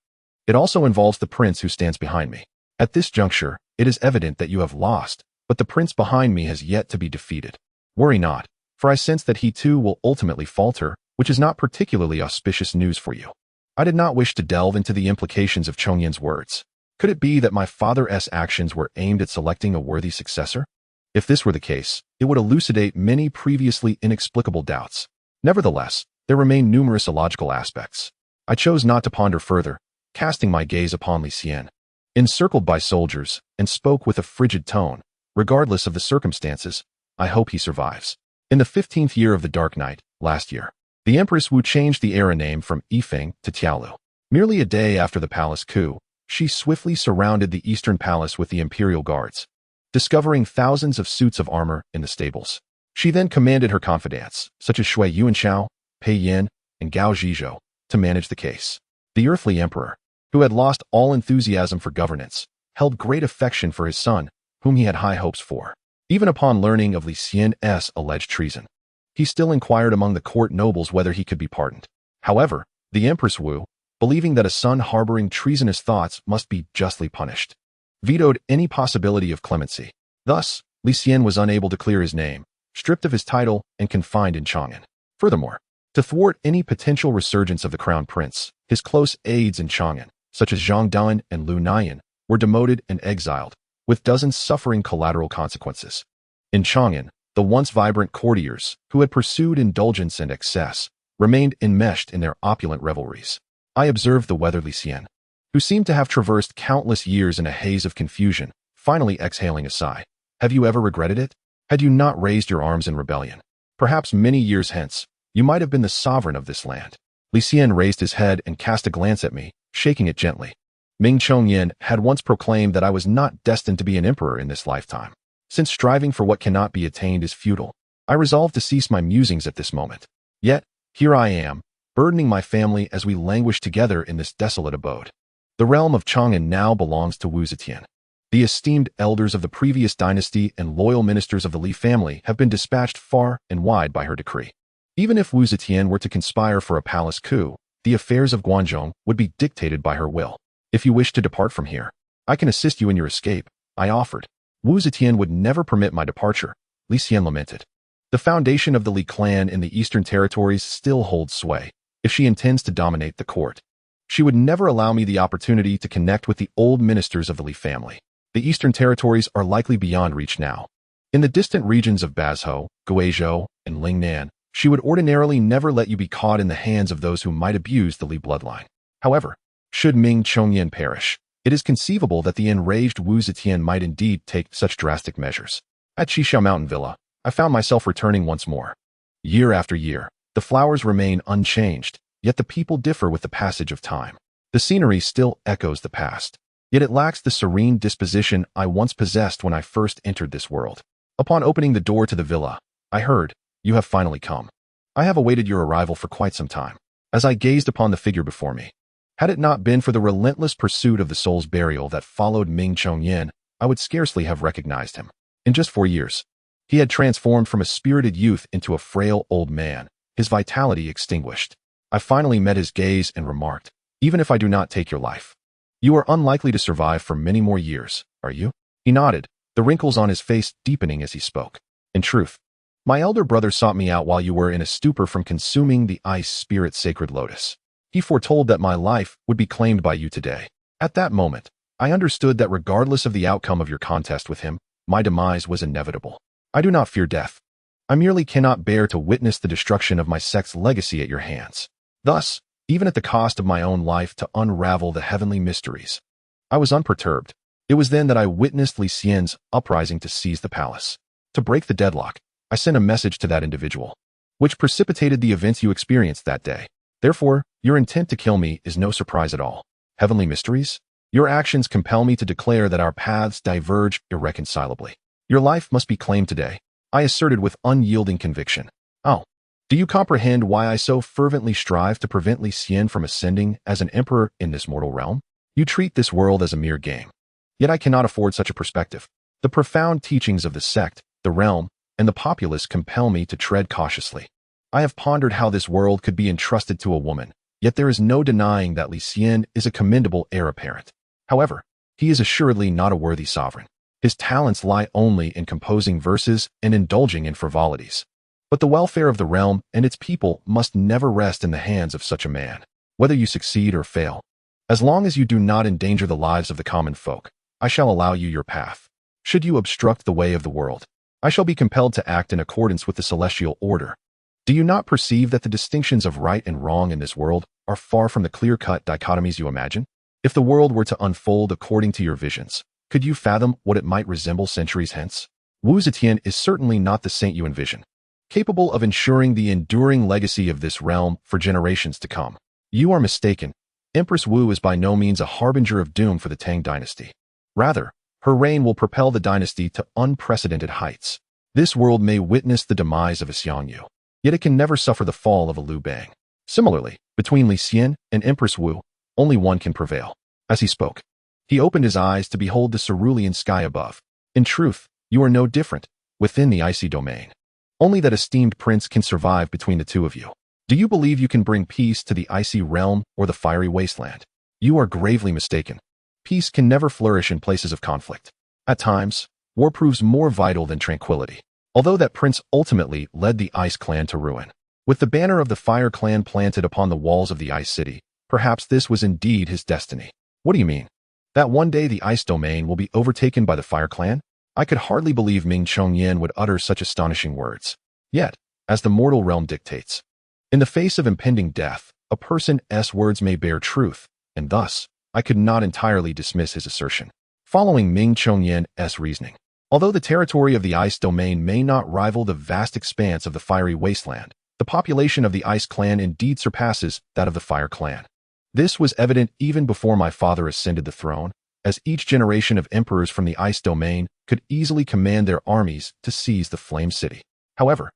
It also involves the prince who stands behind me. At this juncture, it is evident that you have lost, but the prince behind me has yet to be defeated. Worry not, for I sense that he too will ultimately falter, which is not particularly auspicious news for you. I did not wish to delve into the implications of Chongyan's words. Could it be that my father's actions were aimed at selecting a worthy successor? If this were the case, it would elucidate many previously inexplicable doubts. Nevertheless, there remain numerous illogical aspects. I chose not to ponder further, casting my gaze upon Li Xian. Encircled by soldiers, and spoke with a frigid tone. Regardless of the circumstances, I hope he survives. In the 15th year of the Dark Night, last year, the Empress Wu changed the era name from Yifeng to Tiaolu. Merely a day after the palace coup, she swiftly surrounded the Eastern Palace with the Imperial Guards, discovering thousands of suits of armor in the stables. She then commanded her confidants, such as Shui Yuanshao, Pei Yin, and Gao Zhizhou, to manage the case. The earthly emperor, who had lost all enthusiasm for governance, held great affection for his son, whom he had high hopes for. Even upon learning of Li Xian's alleged treason, he still inquired among the court nobles whether he could be pardoned. However, the Empress Wu, believing that a son harboring treasonous thoughts must be justly punished, vetoed any possibility of clemency. Thus, Li Xian was unable to clear his name, stripped of his title, and confined in Chang'an. Furthermore, to thwart any potential resurgence of the crown prince, his close aides in Chang'an, such as Zhang Dan and Lu Nian, were demoted and exiled, with dozens suffering collateral consequences. In Chang'an, the once vibrant courtiers, who had pursued indulgence and excess, remained enmeshed in their opulent revelries. I observed the weathered Li Xian, who seemed to have traversed countless years in a haze of confusion, finally exhaling a sigh. Have you ever regretted it? Had you not raised your arms in rebellion? Perhaps many years hence, you might have been the sovereign of this land. Li Xian raised his head and cast a glance at me, shaking it gently. Ming Chongyan had once proclaimed that I was not destined to be an emperor in this lifetime. Since striving for what cannot be attained is futile, I resolved to cease my musings at this moment. Yet, here I am, burdening my family as we languish together in this desolate abode. The realm of Chang'an now belongs to Wu Zetian. The esteemed elders of the previous dynasty and loyal ministers of the Li family have been dispatched far and wide by her decree. Even if Wu Zetian were to conspire for a palace coup, the affairs of Guanzhong would be dictated by her will. If you wish to depart from here, I can assist you in your escape, I offered. Wu Zetian would never permit my departure, Li Xian lamented. The foundation of the Li clan in the eastern territories still holds sway. If she intends to dominate the court, she would never allow me the opportunity to connect with the old ministers of the Li family. The eastern territories are likely beyond reach now. In the distant regions of Bazhou, Guizhou, and Lingnan, she would ordinarily never let you be caught in the hands of those who might abuse the Li bloodline. However, should Ming Chongyan perish, it is conceivable that the enraged Wu Zetian might indeed take such drastic measures. At Qishao Mountain Villa, I found myself returning once more. Year after year, the flowers remain unchanged, yet the people differ with the passage of time. The scenery still echoes the past, yet it lacks the serene disposition I once possessed when I first entered this world. Upon opening the door to the villa, I heard, "You have finally come. I have awaited your arrival for quite some time." As I gazed upon the figure before me, had it not been for the relentless pursuit of the soul's burial that followed Ming Chongyan, I would scarcely have recognized him. In just 4 years, he had transformed from a spirited youth into a frail old man, his vitality extinguished. I finally met his gaze and remarked, "Even if I do not take your life, you are unlikely to survive for many more years, are you?" He nodded, the wrinkles on his face deepening as he spoke. "In truth, my elder brother sought me out while you were in a stupor from consuming the ice spirit sacred lotus. He foretold that my life would be claimed by you today. At that moment, I understood that regardless of the outcome of your contest with him, my demise was inevitable. I do not fear death. I merely cannot bear to witness the destruction of my sect's legacy at your hands. Thus, even at the cost of my own life to unravel the heavenly mysteries, I was unperturbed. It was then that I witnessed Li Xian's uprising to seize the palace. To break the deadlock, I sent a message to that individual. which precipitated the events you experienced that day. Therefore, your intent to kill me is no surprise at all. Heavenly mysteries? Your actions compel me to declare that our paths diverge irreconcilably. Your life must be claimed today, I asserted with unyielding conviction. Oh, do you comprehend why I so fervently strive to prevent Li Xian from ascending as an emperor in this mortal realm? You treat this world as a mere game. Yet I cannot afford such a perspective. The profound teachings of the sect, the realm, and the populace compel me to tread cautiously. I have pondered how this world could be entrusted to a woman, yet there is no denying that Li Xian is a commendable heir apparent. However, he is assuredly not a worthy sovereign. His talents lie only in composing verses and indulging in frivolities. But the welfare of the realm and its people must never rest in the hands of such a man, whether you succeed or fail. As long as you do not endanger the lives of the common folk, I shall allow you your path. Should you obstruct the way of the world, I shall be compelled to act in accordance with the celestial order. Do you not perceive that the distinctions of right and wrong in this world are far from the clear-cut dichotomies you imagine? If the world were to unfold according to your visions, could you fathom what it might resemble centuries hence? Wu Zetian is certainly not the saint you envision, capable of ensuring the enduring legacy of this realm for generations to come. You are mistaken. Empress Wu is by no means a harbinger of doom for the Tang dynasty. Rather, her reign will propel the dynasty to unprecedented heights. This world may witness the demise of a Xiangyu, yet it can never suffer the fall of a Liu Bang. Similarly, between Li Xian and Empress Wu, only one can prevail. As he spoke, he opened his eyes to behold the cerulean sky above. In truth, you are no different within the icy domain. Only that esteemed prince can survive between the two of you. Do you believe you can bring peace to the icy realm or the fiery wasteland? You are gravely mistaken. Peace can never flourish in places of conflict. At times, war proves more vital than tranquility. Although that prince ultimately led the Ice Clan to ruin, with the banner of the Fire Clan planted upon the walls of the Ice City, perhaps this was indeed his destiny. What do you mean? That one day the Ice Domain will be overtaken by the Fire Clan? I could hardly believe Ming Chongyan would utter such astonishing words. Yet, as the mortal realm dictates, in the face of impending death, a person's words may bear truth, and thus, I could not entirely dismiss his assertion. Following Ming Chongyan's reasoning, although the territory of the Ice Domain may not rival the vast expanse of the Fiery Wasteland, the population of the Ice Clan indeed surpasses that of the Fire Clan. This was evident even before my father ascended the throne, as each generation of emperors from the Ice Domain could easily command their armies to seize the Flame City. However,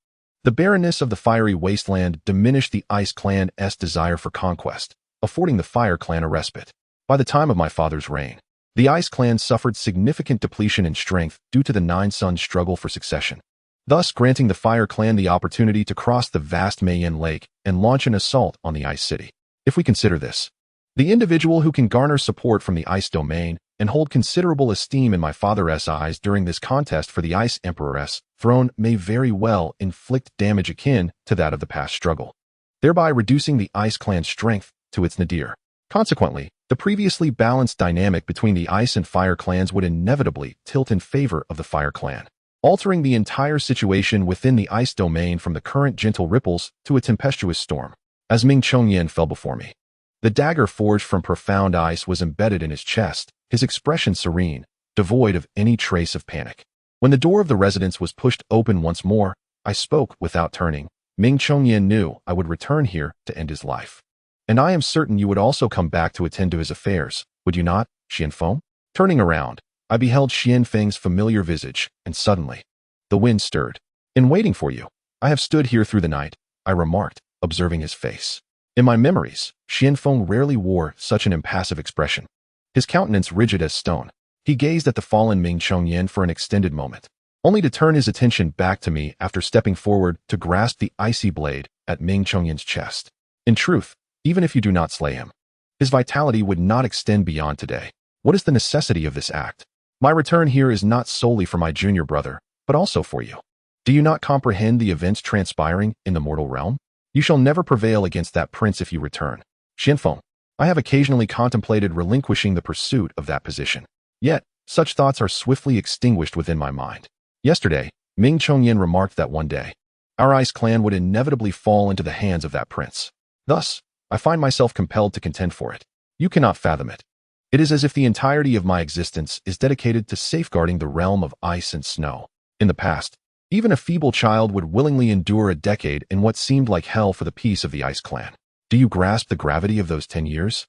the barrenness of the Fiery Wasteland diminished the Ice Clan's desire for conquest, affording the Fire Clan a respite. By the time of my father's reign, the Ice Clan suffered significant depletion in strength due to the Nine Sons' struggle for succession, thus granting the Fire Clan the opportunity to cross the vast Miao Yan Lake and launch an assault on the Ice City. If we consider this, the individual who can garner support from the Ice Domain and hold considerable esteem in my father's eyes during this contest for the Ice Emperor's throne may very well inflict damage akin to that of the past struggle, thereby reducing the Ice Clan's strength to its nadir. Consequently, the previously balanced dynamic between the Ice and Fire clans would inevitably tilt in favor of the Fire Clan, altering the entire situation within the Ice Domain from the current gentle ripples to a tempestuous storm. As Ming Chongyan fell before me, the dagger forged from profound ice was embedded in his chest, his expression serene, devoid of any trace of panic. When the door of the residence was pushed open once more, I spoke without turning. Ming Chongyan knew I would return here to end his life. And I am certain you would also come back to attend to his affairs, would you not, Xianfeng? Turning around, I beheld Xianfeng's familiar visage, and suddenly, the wind stirred. In waiting for you, I have stood here through the night, I remarked, observing his face. In my memories, Xianfeng rarely wore such an impassive expression. His countenance rigid as stone, he gazed at the fallen Ming Chongyan for an extended moment, only to turn his attention back to me after stepping forward to grasp the icy blade at Ming Chongyan's chest. In truth, even if you do not slay him, his vitality would not extend beyond today. What is the necessity of this act? My return here is not solely for my junior brother, but also for you. Do you not comprehend the events transpiring in the mortal realm? You shall never prevail against that prince if you return. Xianfeng, I have occasionally contemplated relinquishing the pursuit of that position. Yet, such thoughts are swiftly extinguished within my mind. Yesterday, Ming Chongyan remarked that one day, our Ice Clan would inevitably fall into the hands of that prince. Thus, I find myself compelled to contend for it. You cannot fathom it. It is as if the entirety of my existence is dedicated to safeguarding the realm of ice and snow. In the past, Even a feeble child would willingly endure a decade in what seemed like hell for the peace of the Ice Clan. Do you grasp the gravity of those 10 years?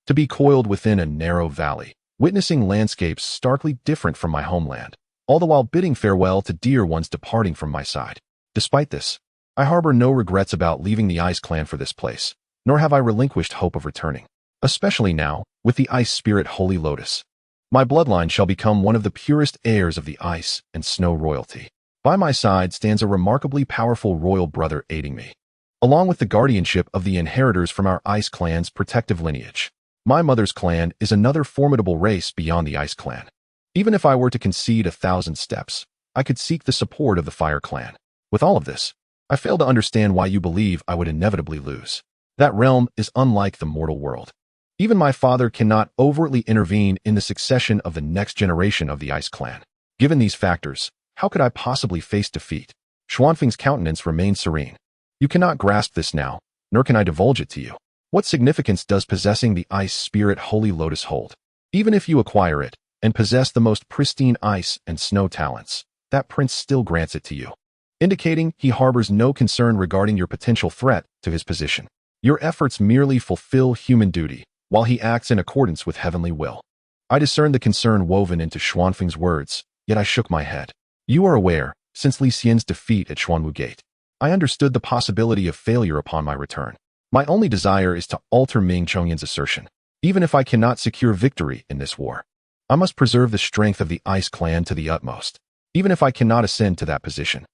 To be coiled within a narrow valley, witnessing landscapes starkly different from my homeland, all the while bidding farewell to dear ones departing from my side. Despite this, I harbor no regrets about leaving the Ice Clan for this place, nor have I relinquished hope of returning. Especially now, with the Ice Spirit Holy Lotus. My bloodline shall become one of the purest heirs of the ice and snow royalty. By my side stands a remarkably powerful royal brother aiding me, along with the guardianship of the inheritors from our Ice Clan's protective lineage. My mother's clan is another formidable race beyond the Ice Clan. Even if I were to concede 1,000 steps, I could seek the support of the Fire Clan. With all of this, I fail to understand why you believe I would inevitably lose. That realm is unlike the mortal world. Even my father cannot overtly intervene in the succession of the next generation of the Ice Clan. Given these factors, how could I possibly face defeat? Xuanfeng's countenance remained serene. You cannot grasp this now, nor can I divulge it to you. What significance does possessing the Ice Spirit Holy Lotus hold? Even if you acquire it, and possess the most pristine ice and snow talents, that prince still grants it to you, indicating he harbors no concern regarding your potential threat to his position. Your efforts merely fulfill human duty, while he acts in accordance with heavenly will. I discerned the concern woven into Xuanfeng's words, yet I shook my head. You are aware, since Li Xian's defeat at Xuanwu Gate, I understood the possibility of failure upon my return. My only desire is to alter Ming Chongyan's assertion. Even if I cannot secure victory in this war, I must preserve the strength of the Ice Clan to the utmost. Even if I cannot ascend to that position,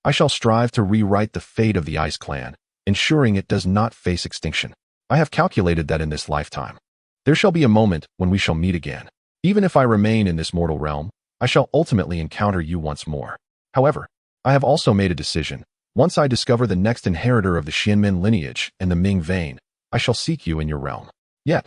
I shall strive to rewrite the fate of the Ice Clan, ensuring it does not face extinction. I have calculated that in this lifetime, there shall be a moment when we shall meet again. Even if I remain in this mortal realm, I shall ultimately encounter you once more. However, I have also made a decision. Once I discover the next inheritor of the Xianmen lineage and the Ming vein, I shall seek you in your realm. Yet,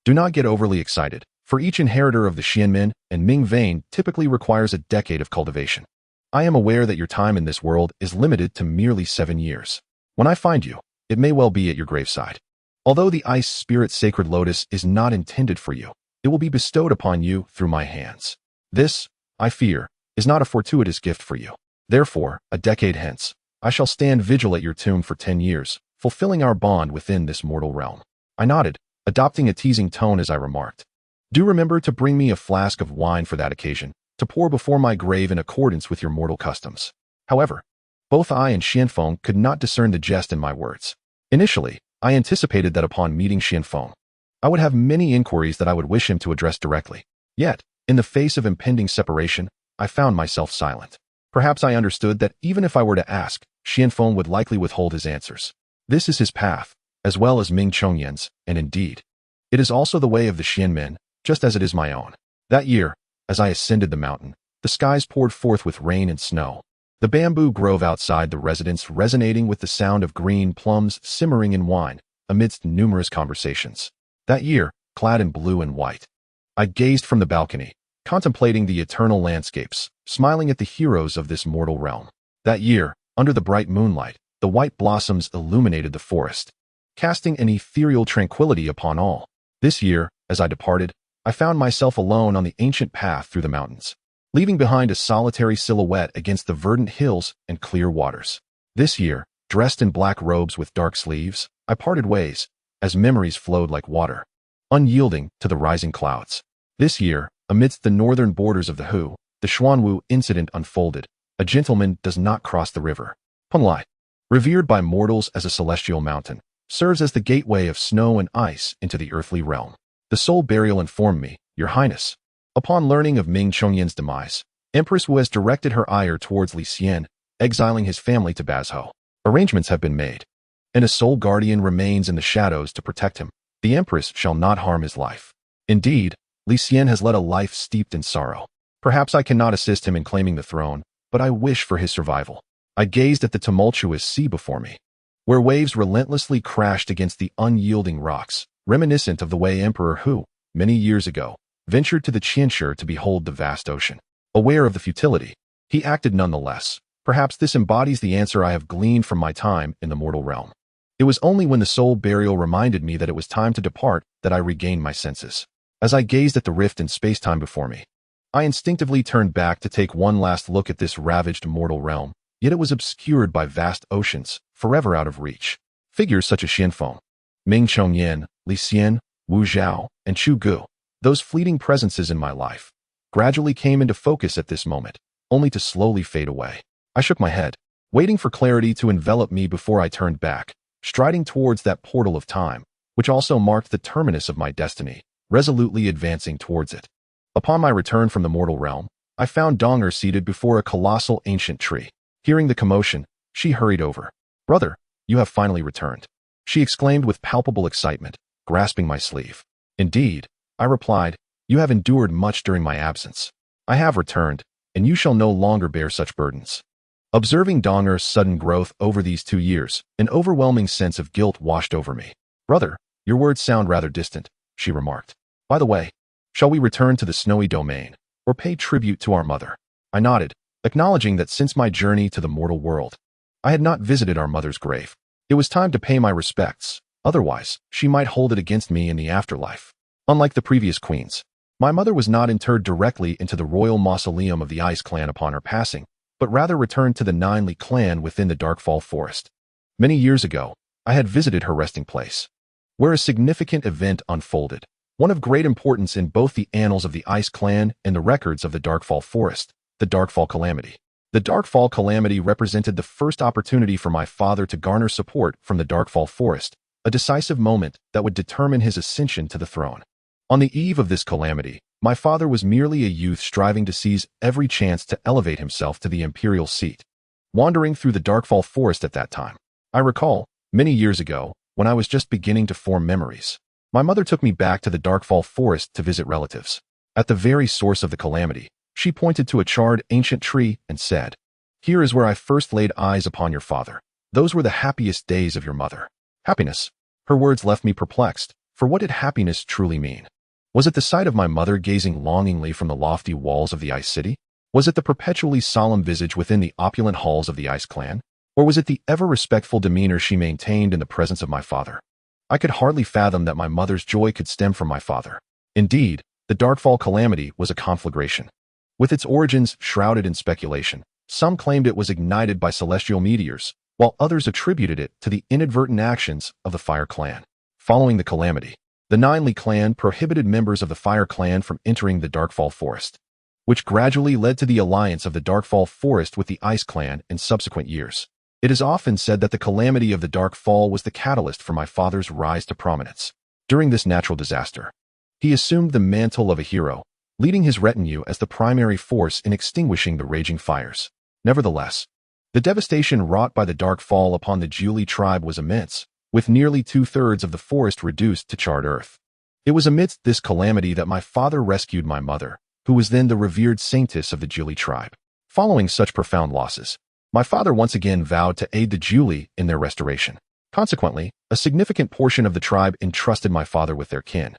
do not get overly excited, for each inheritor of the Xianmen and Ming vein typically requires a decade of cultivation. I am aware that your time in this world is limited to merely 7 years. When I find you, it may well be at your graveside. Although the Ice Spirit Sacred Lotus is not intended for you, it will be bestowed upon you through my hands. This, I fear, is not a fortuitous gift for you. Therefore, a decade hence, I shall stand vigil at your tomb for 10 years, fulfilling our bond within this mortal realm. I nodded, adopting a teasing tone as I remarked. Do remember to bring me a flask of wine for that occasion, to pour before my grave in accordance with your mortal customs. However, both I and Xianfeng could not discern the jest in my words. Initially, I anticipated that upon meeting Xianfeng, I would have many inquiries that I would wish him to address directly. Yet, in the face of impending separation, I found myself silent. Perhaps I understood that even if I were to ask, Xianfeng would likely withhold his answers. This is his path, as well as Ming Chongyan's, and indeed, it is also the way of the Xianmen, just as it is my own. That year, as I ascended the mountain, the skies poured forth with rain and snow. The bamboo grove outside the residence resonating with the sound of green plums simmering in wine, amidst numerous conversations. That year, clad in blue and white, I gazed from the balcony, contemplating the eternal landscapes, smiling at the heroes of this mortal realm. That year, under the bright moonlight, the white blossoms illuminated the forest, casting an ethereal tranquility upon all. This year, as I departed, I found myself alone on the ancient path through the mountains, leaving behind a solitary silhouette against the verdant hills and clear waters. This year, dressed in black robes with dark sleeves, I parted ways, as memories flowed like water, unyielding to the rising clouds. This year, amidst the northern borders of the Hu, the Xuanwu incident unfolded. A gentleman does not cross the river. Punlai, revered by mortals as a celestial mountain, serves as the gateway of snow and ice into the earthly realm. The soul burial informed me, Your Highness. Upon learning of Ming Chongyan's demise, Empress Wu has directed her ire towards Li Xian, exiling his family to Bazhou. Arrangements have been made, and a soul guardian remains in the shadows to protect him. The Empress shall not harm his life. Indeed, Li Xian has led a life steeped in sorrow. Perhaps I cannot assist him in claiming the throne, but I wish for his survival. I gazed at the tumultuous sea before me, where waves relentlessly crashed against the unyielding rocks, reminiscent of the way Emperor Hu, many years ago, ventured to the Qianshi to behold the vast ocean. Aware of the futility, he acted nonetheless. Perhaps this embodies the answer I have gleaned from my time in the mortal realm. It was only when the soul burial reminded me that it was time to depart that I regained my senses. As I gazed at the rift in space-time before me, I instinctively turned back to take one last look at this ravaged mortal realm, yet it was obscured by vast oceans, forever out of reach. Figures such as Xianfeng, Ming Chongyan, Li Xian, Wu Zhao, and Chu Gu, those fleeting presences in my life, gradually came into focus at this moment, only to slowly fade away. I shook my head, waiting for clarity to envelop me before I turned back, striding towards that portal of time, which also marked the terminus of my destiny, resolutely advancing towards it. Upon my return from the mortal realm, I found Donger seated before a colossal ancient tree. Hearing the commotion, she hurried over. "Brother, you have finally returned," she exclaimed with palpable excitement, grasping my sleeve. "Indeed," I replied, "you have endured much during my absence. I have returned, and you shall no longer bear such burdens." Observing Donger's sudden growth over these 2 years, an overwhelming sense of guilt washed over me. "Brother, your words sound rather distant," she remarked. "By the way, shall we return to the snowy domain, or pay tribute to our mother?" I nodded, acknowledging that since my journey to the mortal world, I had not visited our mother's grave. It was time to pay my respects, otherwise she might hold it against me in the afterlife. Unlike the previous queens, my mother was not interred directly into the royal mausoleum of the Ice Clan upon her passing, but rather returned to the Li clan within the Darkfall Forest. Many years ago, I had visited her resting place, where a significant event unfolded, one of great importance in both the annals of the Ice Clan and the records of the Darkfall Forest, the Darkfall Calamity. The Darkfall Calamity represented the first opportunity for my father to garner support from the Darkfall Forest, a decisive moment that would determine his ascension to the throne. On the eve of this calamity, my father was merely a youth striving to seize every chance to elevate himself to the imperial seat. Wandering through the Darkfall Forest at that time, I recall, many years ago, when I was just beginning to form memories, my mother took me back to the Darkfall Forest to visit relatives. At the very source of the calamity, she pointed to a charred ancient tree and said, "Here is where I first laid eyes upon your father. Those were the happiest days of your mother." Happiness. Her words left me perplexed, for what did happiness truly mean? Was it the sight of my mother gazing longingly from the lofty walls of the Ice City? Was it the perpetually solemn visage within the opulent halls of the Ice Clan? Or was it the ever-respectful demeanor she maintained in the presence of my father? I could hardly fathom that my mother's joy could stem from my father. Indeed, the Darkfall Calamity was a conflagration. With its origins shrouded in speculation, some claimed it was ignited by celestial meteors, while others attributed it to the inadvertent actions of the Fire Clan. Following the calamity, the Li clan prohibited members of the Fire Clan from entering the Darkfall Forest, which gradually led to the alliance of the Darkfall Forest with the Ice Clan in subsequent years. It is often said that the calamity of the Darkfall was the catalyst for my father's rise to prominence. During this natural disaster, he assumed the mantle of a hero, leading his retinue as the primary force in extinguishing the raging fires. Nevertheless, the devastation wrought by the Darkfall upon the Li tribe was immense, with nearly 2/3 of the forest reduced to charred earth. It was amidst this calamity that my father rescued my mother, who was then the revered saintess of the Li tribe. Following such profound losses, my father once again vowed to aid the Li in their restoration. Consequently, a significant portion of the tribe entrusted my father with their kin,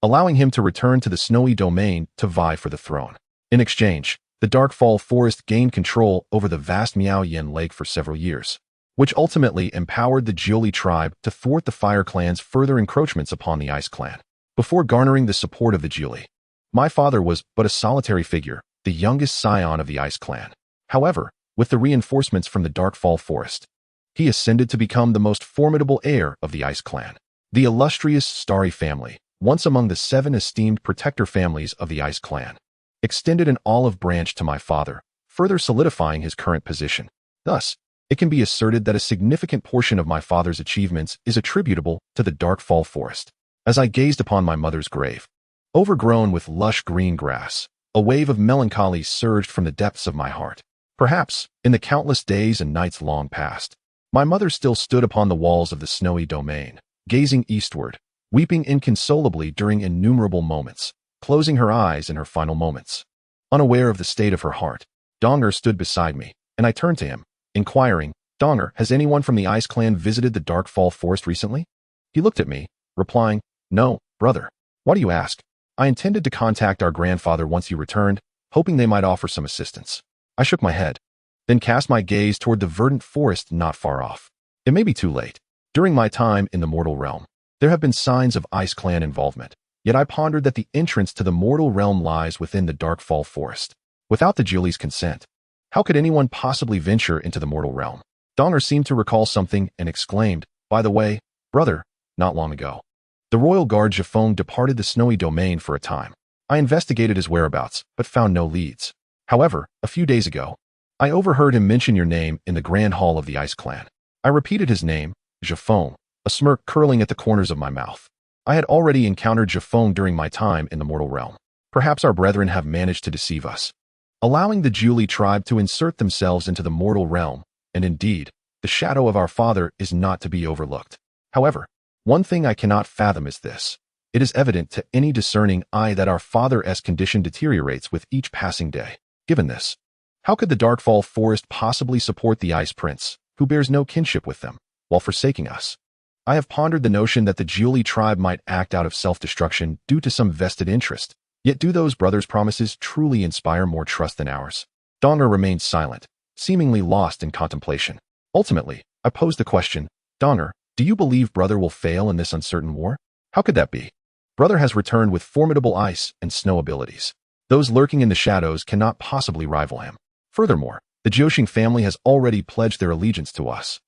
allowing him to return to the snowy domain to vie for the throne. In exchange, the Darkfall Forest gained control over the vast Miao Yan Lake for several years, which ultimately empowered the Li tribe to thwart the Fire Clan's further encroachments upon the Ice Clan. Before garnering the support of the Li, my father was but a solitary figure, the youngest scion of the Ice Clan. However, with the reinforcements from the Darkfall Forest, he ascended to become the most formidable heir of the Ice Clan. The illustrious Starry family, once among the 7 esteemed protector families of the Ice Clan, extended an olive branch to my father, further solidifying his current position. Thus, it can be asserted that a significant portion of my father's achievements is attributable to the Darkfall Forest. As I gazed upon my mother's grave, overgrown with lush green grass, a wave of melancholy surged from the depths of my heart. Perhaps, in the countless days and nights long past, my mother still stood upon the walls of the snowy domain, gazing eastward, weeping inconsolably during innumerable moments, closing her eyes in her final moments. Unaware of the state of her heart, Donger stood beside me, and I turned to him, inquiring, "Donger, has anyone from the Ice Clan visited the Darkfall Forest recently?" He looked at me, replying, "No, brother. Why do you ask?" "I intended to contact our grandfather once you returned, hoping they might offer some assistance." I shook my head, then cast my gaze toward the verdant forest not far off. It may be too late. During my time in the mortal realm, there have been signs of Ice Clan involvement, yet I pondered that the entrance to the mortal realm lies within the Darkfall Forest. Without the Li's consent, How could anyone possibly venture into the mortal realm? Donner seemed to recall something and exclaimed, "By the way, brother, not long ago, the royal guard Jafong departed the snowy domain for a time. I investigated his whereabouts, but found no leads. However, a few days ago, I overheard him mention your name in the grand hall of the Ice Clan. I repeated his name, Jafong, a smirk curling at the corners of my mouth. I had already encountered Jafong during my time in the mortal realm. Perhaps our brethren have managed to deceive us, allowing the Julie tribe to insert themselves into the mortal realm, and indeed, the shadow of our father is not to be overlooked. However, one thing I cannot fathom is this. It is evident to any discerning eye that our father's condition deteriorates with each passing day. Given this, how could the Darkfall Forest possibly support the Ice Prince, who bears no kinship with them, while forsaking us? I have pondered the notion that the Julie tribe might act out of self-destruction due to some vested interest. Yet do those brothers' promises truly inspire more trust than ours? Donner remained silent, seemingly lost in contemplation. Ultimately, I posed the question, Donner, do you believe brother will fail in this uncertain war? How could that be? Brother has returned with formidable ice and snow abilities. Those lurking in the shadows cannot possibly rival him. Furthermore, the Jiuxing family has already pledged their allegiance to us.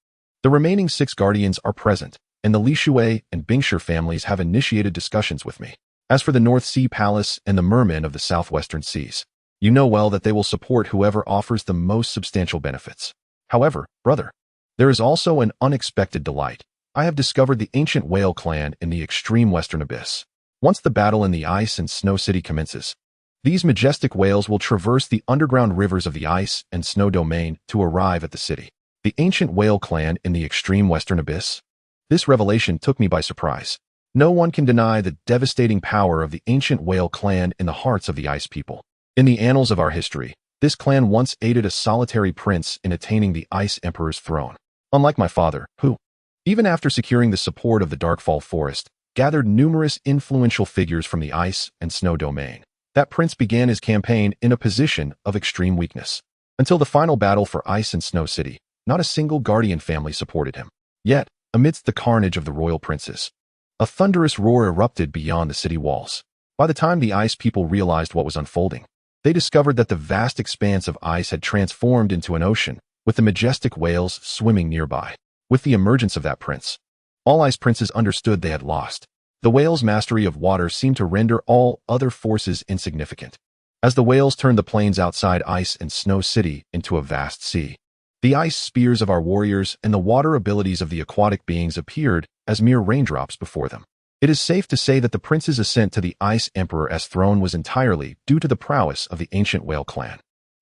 The remaining 6 guardians are present, and the Li Shui and Bing Zhen families have initiated discussions with me. As for the North Sea Palace and the mermen of the southwestern seas, you know well that they will support whoever offers the most substantial benefits. However, brother, there is also an unexpected delight. I have discovered the ancient whale clan in the extreme western abyss. Once the battle in the ice and snow city commences, these majestic whales will traverse the underground rivers of the ice and snow domain to arrive at the city. The ancient whale clan in the extreme western abyss? This revelation took me by surprise. No one can deny the devastating power of the ancient whale clan in the hearts of the ice people. In the annals of our history, this clan once aided a solitary prince in attaining the Ice Emperor's throne. Unlike my father, who, even after securing the support of the Darkfall Forest, gathered numerous influential figures from the ice and snow domain, that prince began his campaign in a position of extreme weakness. Until the final battle for Ice and Snow City, not a single guardian family supported him. Yet, amidst the carnage of the royal princes, a thunderous roar erupted beyond the city walls. By the time the ice people realized what was unfolding, they discovered that the vast expanse of ice had transformed into an ocean, with the majestic whales swimming nearby. With the emergence of that prince, all ice princes understood they had lost. The whales' mastery of water seemed to render all other forces insignificant. As the whales turned the plains outside Ice and Snow City into a vast sea, the ice spears of our warriors and the water abilities of the aquatic beings appeared as mere raindrops before them. It is safe to say that the prince's ascent to the Ice Emperor's throne was entirely due to the prowess of the ancient whale clan.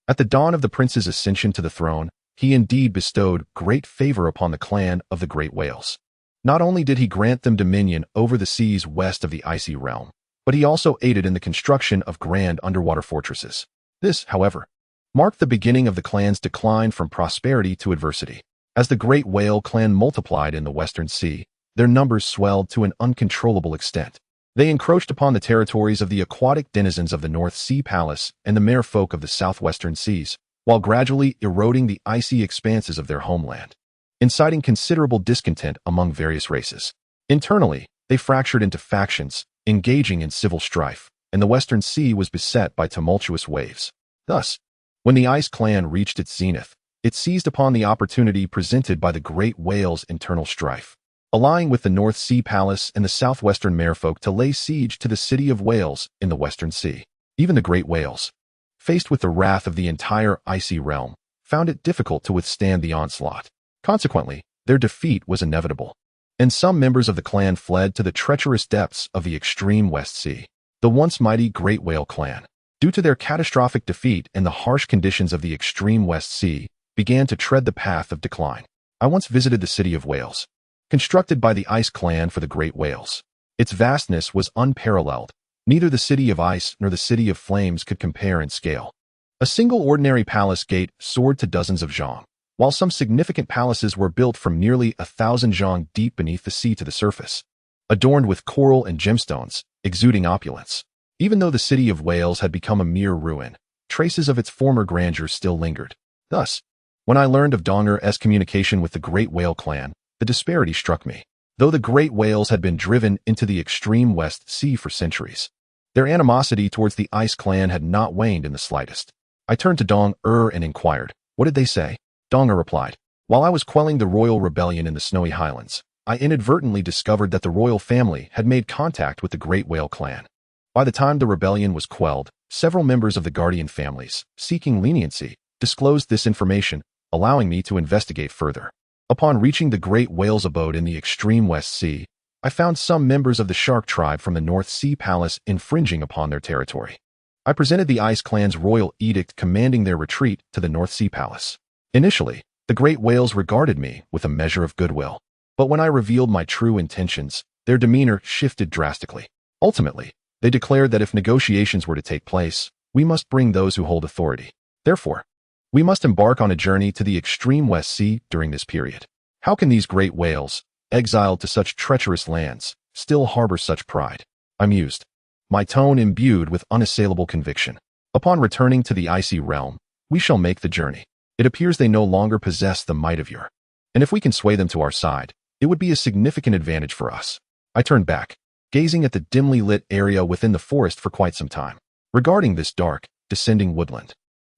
At the dawn of the prince's ascension to the throne, he indeed bestowed great favor upon the clan of the great whales. Not only did he grant them dominion over the seas west of the icy realm, but he also aided in the construction of grand underwater fortresses. This, however, marked the beginning of the clan's decline from prosperity to adversity. As the great whale clan multiplied in the western sea, their numbers swelled to an uncontrollable extent. They encroached upon the territories of the aquatic denizens of the North Sea Palace and the merfolk of the southwestern seas, while gradually eroding the icy expanses of their homeland, inciting considerable discontent among various races. Internally, they fractured into factions, engaging in civil strife, and the Western Sea was beset by tumultuous waves. Thus, when the Ice Clan reached its zenith, it seized upon the opportunity presented by the great whale's internal strife, allying with the North Sea Palace and the southwestern merfolk to lay siege to the city of Whales in the Western Sea. Even the great whales, faced with the wrath of the entire icy realm, found it difficult to withstand the onslaught. Consequently, their defeat was inevitable, and some members of the clan fled to the treacherous depths of the extreme West Sea. The once mighty Great Whale Clan, due to their catastrophic defeat and the harsh conditions of the extreme West Sea, began to tread the path of decline. I once visited the city of Whales, constructed by the Ice Clan for the great whales. Its vastness was unparalleled. Neither the City of Ice nor the City of Flames could compare in scale. A single ordinary palace gate soared to dozens of zhang, while some significant palaces were built from nearly 1,000 zhang deep beneath the sea to the surface, adorned with coral and gemstones, exuding opulence. Even though the city of Whales had become a mere ruin, traces of its former grandeur still lingered. Thus, when I learned of Donger's communication with the Great Whale Clan, the disparity struck me. Though the great whales had been driven into the extreme West Sea for centuries, their animosity towards the Ice Clan had not waned in the slightest. I turned to Dong and inquired, "What did they say?" Dong replied, "While I was quelling the royal rebellion in the snowy highlands, I inadvertently discovered that the royal family had made contact with the Great Whale clan. By the time the rebellion was quelled, several members of the guardian families, seeking leniency, disclosed this information, allowing me to investigate further. Upon reaching the Great Whale's abode in the extreme West Sea, I found some members of the Shark tribe from the North Sea Palace infringing upon their territory. I presented the Ice Clan's royal edict commanding their retreat to the North Sea Palace. Initially, the Great Whales regarded me with a measure of goodwill, but when I revealed my true intentions, their demeanor shifted drastically. Ultimately, they declared that if negotiations were to take place, we must bring those who hold authority. Therefore, we must embark on a journey to the extreme West Sea during this period. How can these great whales, exiled to such treacherous lands, still harbor such pride? I mused, my tone imbued with unassailable conviction. Upon returning to the icy realm, we shall make the journey. It appears they no longer possess the might of yore, and if we can sway them to our side, it would be a significant advantage for us. I turned back, gazing at the dimly lit area within the forest for quite some time. Regarding this dark, descending woodland,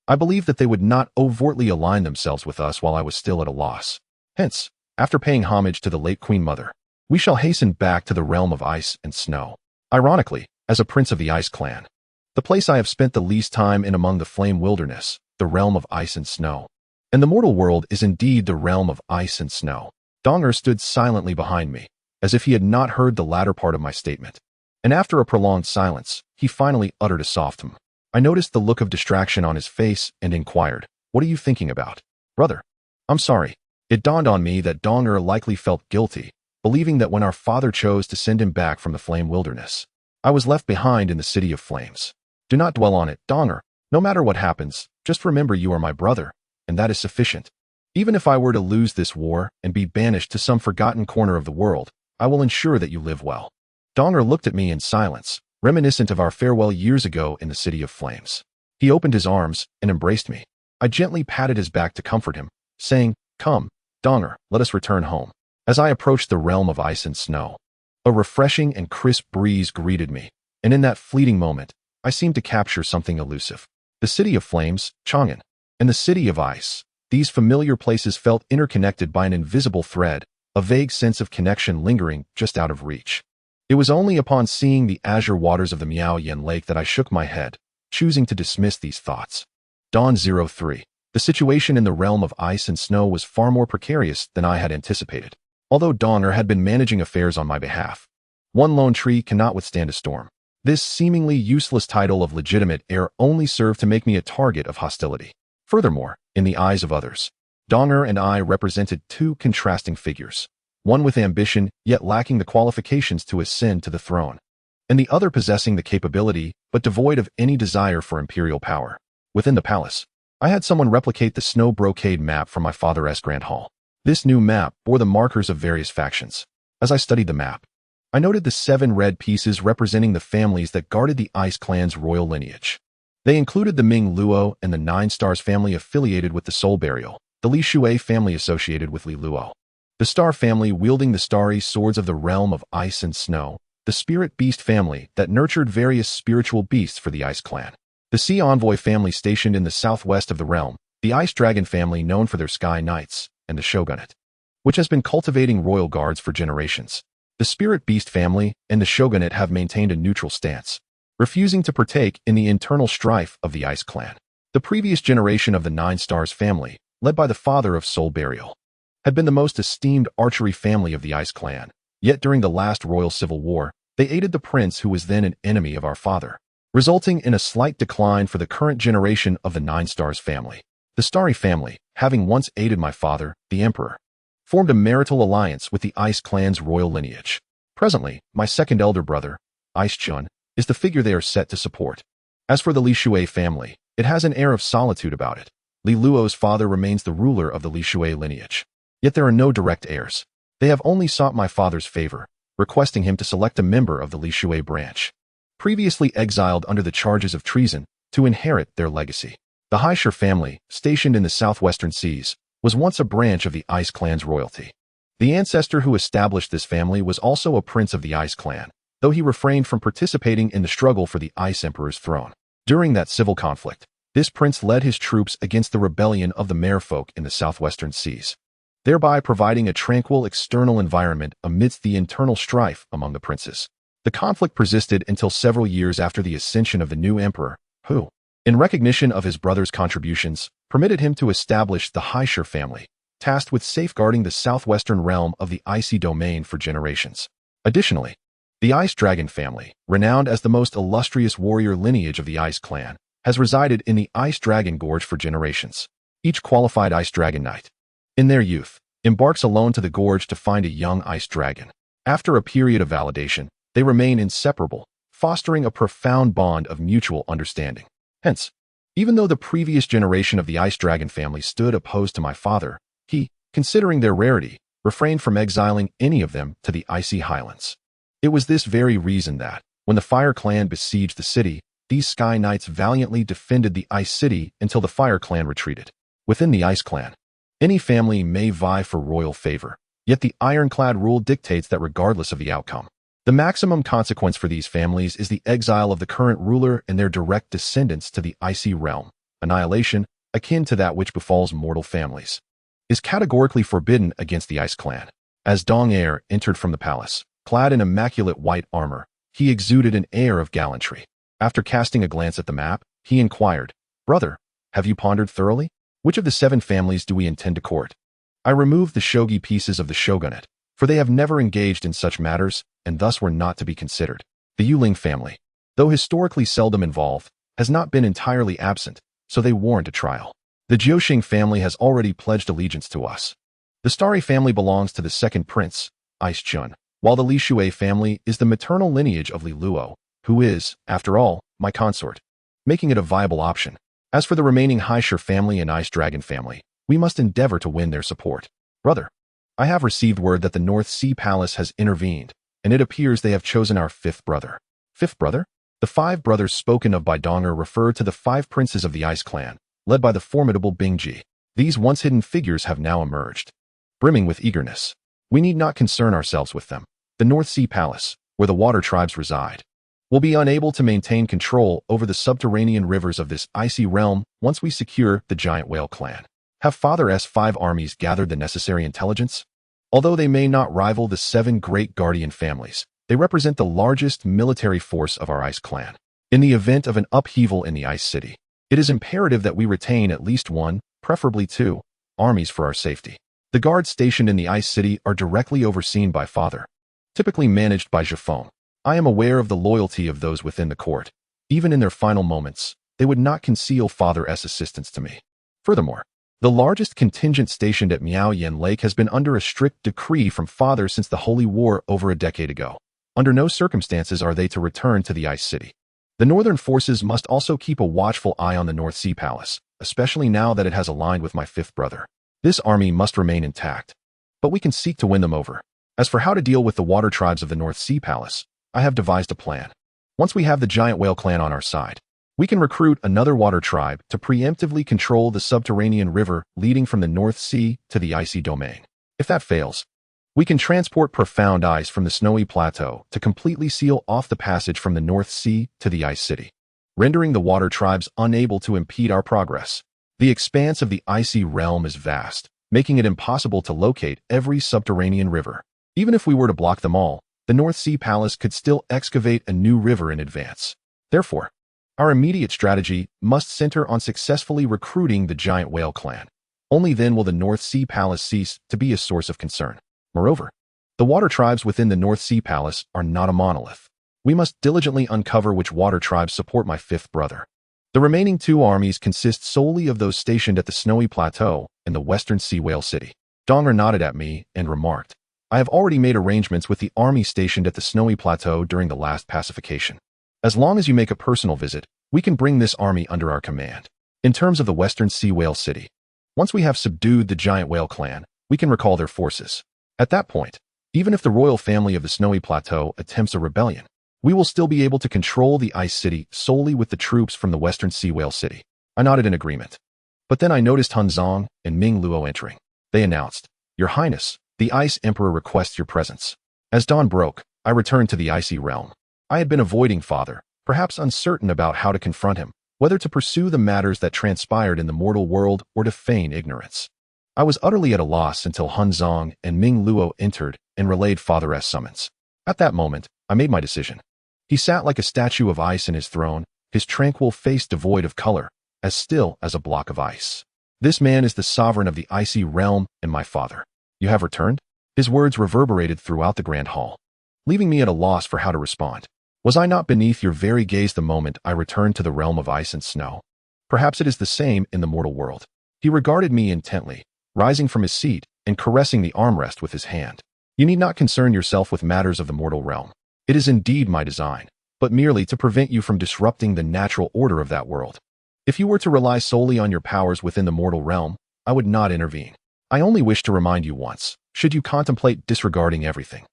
I believed that they would not overtly align themselves with us while I was still at a loss. Hence, after paying homage to the late Queen Mother, we shall hasten back to the realm of ice and snow. Ironically, as a prince of the Ice Clan, the place I have spent the least time in among the flame wilderness, the realm of ice and snow. And the mortal world is indeed the realm of ice and snow. Donger stood silently behind me, as if he had not heard the latter part of my statement. And after a prolonged silence, he finally uttered a soft hum. I noticed the look of distraction on his face and inquired, "What are you thinking about, brother?" "I'm sorry." It dawned on me that Donger likely felt guilty, believing that when our father chose to send him back from the flame wilderness, I was left behind in the city of flames. "Do not dwell on it, Donger. No matter what happens, just remember you are my brother, and that is sufficient. Even if I were to lose this war and be banished to some forgotten corner of the world, I will ensure that you live well." Donger looked at me in silence, reminiscent of our farewell years ago in the city of flames. He opened his arms and embraced me. I gently patted his back to comfort him, saying, "Come, Donger, let us return home." As I approached the realm of ice and snow, a refreshing and crisp breeze greeted me, and in that fleeting moment, I seemed to capture something elusive. The city of flames, Chang'an, and the city of ice, these familiar places felt interconnected by an invisible thread, a vague sense of connection lingering just out of reach. It was only upon seeing the azure waters of the Miao Yan Lake that I shook my head, choosing to dismiss these thoughts. Dawn 03. The situation in the realm of ice and snow was far more precarious than I had anticipated. Although Donger had been managing affairs on my behalf, one lone tree cannot withstand a storm. This seemingly useless title of legitimate heir only served to make me a target of hostility. Furthermore, in the eyes of others, Donger and I represented two contrasting figures, one with ambition yet lacking the qualifications to ascend to the throne, and the other possessing the capability but devoid of any desire for imperial power. Within the palace, I had someone replicate the snow brocade map from my father's grand hall. This new map bore the markers of various factions. As I studied the map, I noted the 7 red pieces representing the families that guarded the Ice Clan's royal lineage. They included the Li Luo and the 9 Stars family affiliated with the Soul Burial, the Li Shui family associated with Li Luo, the Star family wielding the starry swords of the realm of ice and snow, the Spirit Beast family that nurtured various spiritual beasts for the Ice Clan, the Sea Envoy family stationed in the southwest of the realm, the Ice Dragon family known for their Sky Knights, and the Shogunate, which has been cultivating royal guards for generations. The Spirit Beast family and the Shogunate have maintained a neutral stance, refusing to partake in the internal strife of the Ice Clan. The previous generation of the 9 Stars family, led by the father of Soul Burial, had been the most esteemed archery family of the Ice Clan, yet during the last royal civil war, they aided the prince who was then an enemy of our father, resulting in a slight decline for the current generation of the 9 Stars family. The Starry family, having once aided my father, the Emperor, formed a marital alliance with the Ice Clan's royal lineage. Presently, my second elder brother, Ice Chun, is the figure they are set to support. As for the Li Shui family, it has an air of solitude about it. Li Luo's father remains the ruler of the Li Shui lineage. Yet there are no direct heirs. They have only sought my father's favor, requesting him to select a member of the Li Shui branch, previously exiled under the charges of treason, to inherit their legacy. The Heir family, stationed in the southwestern seas, was once a branch of the Ice Clan's royalty. The ancestor who established this family was also a prince of the Ice Clan, though he refrained from participating in the struggle for the Ice Emperor's throne. During that civil conflict, This prince led his troops against the rebellion of the merfolk in the southwestern seas, thereby providing a tranquil external environment amidst the internal strife among the princes. The conflict persisted until several years after the ascension of the new emperor, who, in recognition of his brother's contributions, permitted him to establish the heir family, tasked with safeguarding the southwestern realm of the icy domain for generations. Additionally, the Ice Dragon family, renowned as the most illustrious warrior lineage of the Ice clan, has resided in the Ice Dragon Gorge for generations. Each qualified Ice Dragon Knight, in their youth, embarks alone to the gorge to find a young ice dragon. After a period of validation, they remain inseparable, fostering a profound bond of mutual understanding. Hence, even though the previous generation of the Ice Dragon family stood opposed to my father, he, considering their rarity, refrained from exiling any of them to the icy highlands. It was this very reason that, when the Fire Clan besieged the city, these Sky Knights valiantly defended the Ice City until the Fire Clan retreated. Within the Ice Clan, any family may vie for royal favor, yet the ironclad rule dictates that regardless of the outcome, the maximum consequence for these families is the exile of the current ruler and their direct descendants to the icy realm. Annihilation, akin to that which befalls mortal families, is categorically forbidden against the Ice Clan. As Dong Heir entered from the palace, clad in immaculate white armor, he exuded an air of gallantry. After casting a glance at the map, he inquired, "Brother, have you pondered thoroughly? Which of the 7 families do we intend to court?" I removed the shogi pieces of the shogunate, for they have never engaged in such matters, and thus were not to be considered. The Yuling family, though historically seldom involved, has not been entirely absent, so they warrant a trial. The Jiuxing family has already pledged allegiance to us. The Starry family belongs to the second prince, Ice Chun, while the Li Shui family is the maternal lineage of Li Luo, who is, after all, my consort, making it a viable option. As for the remaining Heisher family and Ice Dragon family, we must endeavor to win their support. Brother, I have received word that the North Sea Palace has intervened, and it appears they have chosen our 5th brother. 5th brother? The 5 brothers spoken of by Donger refer to the 5 princes of the Ice Clan, led by the formidable Bing Zhen. These once hidden figures have now emerged, brimming with eagerness. We need not concern ourselves with them. The North Sea Palace, where the water tribes reside, will be unable to maintain control over the subterranean rivers of this icy realm once we secure the giant whale clan. Have Father's 5 armies gathered the necessary intelligence? Although they may not rival the 7 great guardian families, they represent the largest military force of our Ice Clan. In the event of an upheaval in the Ice City, it is imperative that we retain at least 1, preferably 2, armies for our safety. The guards stationed in the Ice City are directly overseen by Father, typically managed by Jafone. I am aware of the loyalty of those within the court. Even in their final moments, they would not conceal Father's assistance to me. Furthermore, the largest contingent stationed at Miao Yan Lake has been under a strict decree from Father since the Holy War over a decade ago. Under no circumstances are they to return to the Ice City. The northern forces must also keep a watchful eye on the North Sea Palace, especially now that it has aligned with my 5th brother. This army must remain intact, but we can seek to win them over. As for how to deal with the water tribes of the North Sea Palace, I have devised a plan. Once we have the giant whale clan on our side, we can recruit another water tribe to preemptively control the subterranean river leading from the North Sea to the icy domain. If that fails, we can transport profound ice from the snowy plateau to completely seal off the passage from the North Sea to the Ice City, rendering the water tribes unable to impede our progress. The expanse of the icy realm is vast, making it impossible to locate every subterranean river. Even if we were to block them all, the North Sea Palace could still excavate a new river in advance. Therefore, our immediate strategy must center on successfully recruiting the giant whale clan. Only then will the North Sea Palace cease to be a source of concern. Moreover, the water tribes within the North Sea Palace are not a monolith. We must diligently uncover which water tribes support my 5th brother. The remaining 2 armies consist solely of those stationed at the Snowy Plateau and the Western Sea Whale City. Donger nodded at me and remarked, I have already made arrangements with the army stationed at the Snowy Plateau during the last pacification. As long as you make a personal visit, we can bring this army under our command. In terms of the Western Sea Whale City, once we have subdued the giant whale clan, we can recall their forces. At that point, even if the royal family of the Snowy Plateau attempts a rebellion, we will still be able to control the Ice City solely with the troops from the Western Sea Whale City. I nodded in agreement. But then I noticed Han Zong and Ming Luo entering. They announced, Your Highness, the Ice Emperor requests your presence. As dawn broke, I returned to the icy realm. I had been avoiding Father, perhaps uncertain about how to confront him, whether to pursue the matters that transpired in the mortal world or to feign ignorance. I was utterly at a loss until Hun Zong and Li Luo entered and relayed Father's summons. At that moment, I made my decision. He sat like a statue of ice in his throne, his tranquil face devoid of color, as still as a block of ice. This man is the sovereign of the icy realm and my father. You have returned? His words reverberated throughout the grand hall, leaving me at a loss for how to respond. Was I not beneath your very gaze the moment I returned to the realm of ice and snow? Perhaps it is the same in the mortal world. He regarded me intently, rising from his seat and caressing the armrest with his hand. You need not concern yourself with matters of the mortal realm. It is indeed my design, but merely to prevent you from disrupting the natural order of that world. If you were to rely solely on your powers within the mortal realm, I would not intervene. I only wish to remind you once, should you contemplate disregarding everything.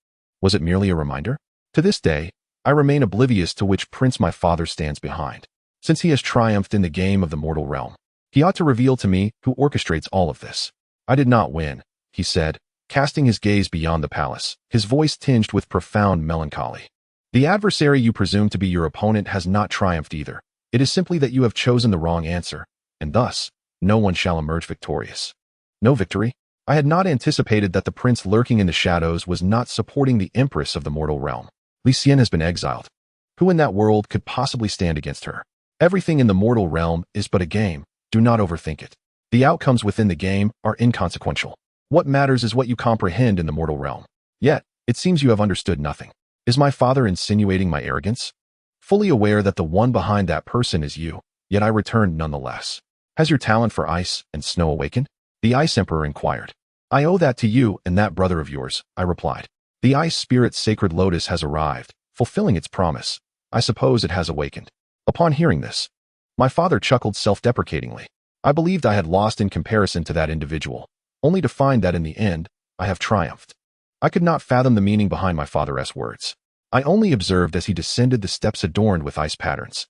Was it merely a reminder? To this day, I remain oblivious to which prince my father stands behind. Since he has triumphed in the game of the mortal realm, he ought to reveal to me who orchestrates all of this. I did not win, he said, casting his gaze beyond the palace, his voice tinged with profound melancholy. The adversary you presume to be your opponent has not triumphed either. It is simply that you have chosen the wrong answer, and thus, no one shall emerge victorious. No victory? I had not anticipated that the prince lurking in the shadows was not supporting the empress of the mortal realm. Li Xian has been exiled. Who in that world could possibly stand against her? Everything in the mortal realm is but a game. Do not overthink it. The outcomes within the game are inconsequential. What matters is what you comprehend in the mortal realm. Yet, it seems you have understood nothing. Is my father insinuating my arrogance? Fully aware that the one behind that person is you, yet I returned nonetheless. Has your talent for ice and snow awakened? The Ice Emperor inquired. I owe that to you and that brother of yours, I replied. The ice spirit's sacred lotus has arrived, fulfilling its promise. I suppose it has awakened. Upon hearing this, my father chuckled self-deprecatingly. I believed I had lost in comparison to that individual, only to find that in the end, I have triumphed. I could not fathom the meaning behind my father's words. I only observed as he descended the steps adorned with ice patterns,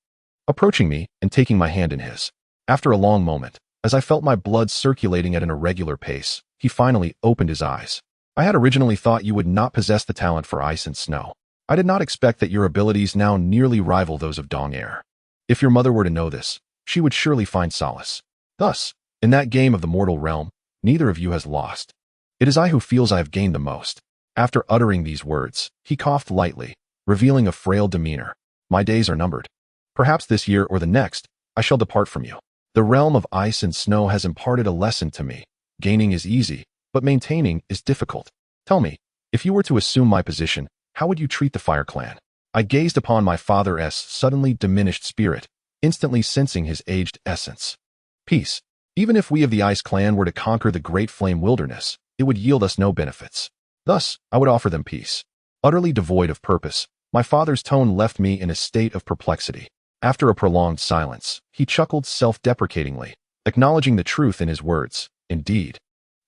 approaching me and taking my hand in his. After a long moment, as I felt my blood circulating at an irregular pace, he finally opened his eyes. I had originally thought you would not possess the talent for ice and snow. I did not expect that your abilities now nearly rival those of Dong Heir. If your mother were to know this, she would surely find solace. Thus, in that game of the mortal realm, neither of you has lost. It is I who feels I have gained the most. After uttering these words, he coughed lightly, revealing a frail demeanor. My days are numbered. Perhaps this year or the next, I shall depart from you. The realm of ice and snow has imparted a lesson to me. Gaining is easy, but maintaining is difficult. Tell me, if you were to assume my position, how would you treat the Fire Clan? I gazed upon my father's suddenly diminished spirit, instantly sensing his aged essence. Peace. Even if we of the Ice Clan were to conquer the Great Flame Wilderness, it would yield us no benefits. Thus, I would offer them peace. Utterly devoid of purpose, my father's tone left me in a state of perplexity. After a prolonged silence, he chuckled self-deprecatingly, acknowledging the truth in his words. Indeed.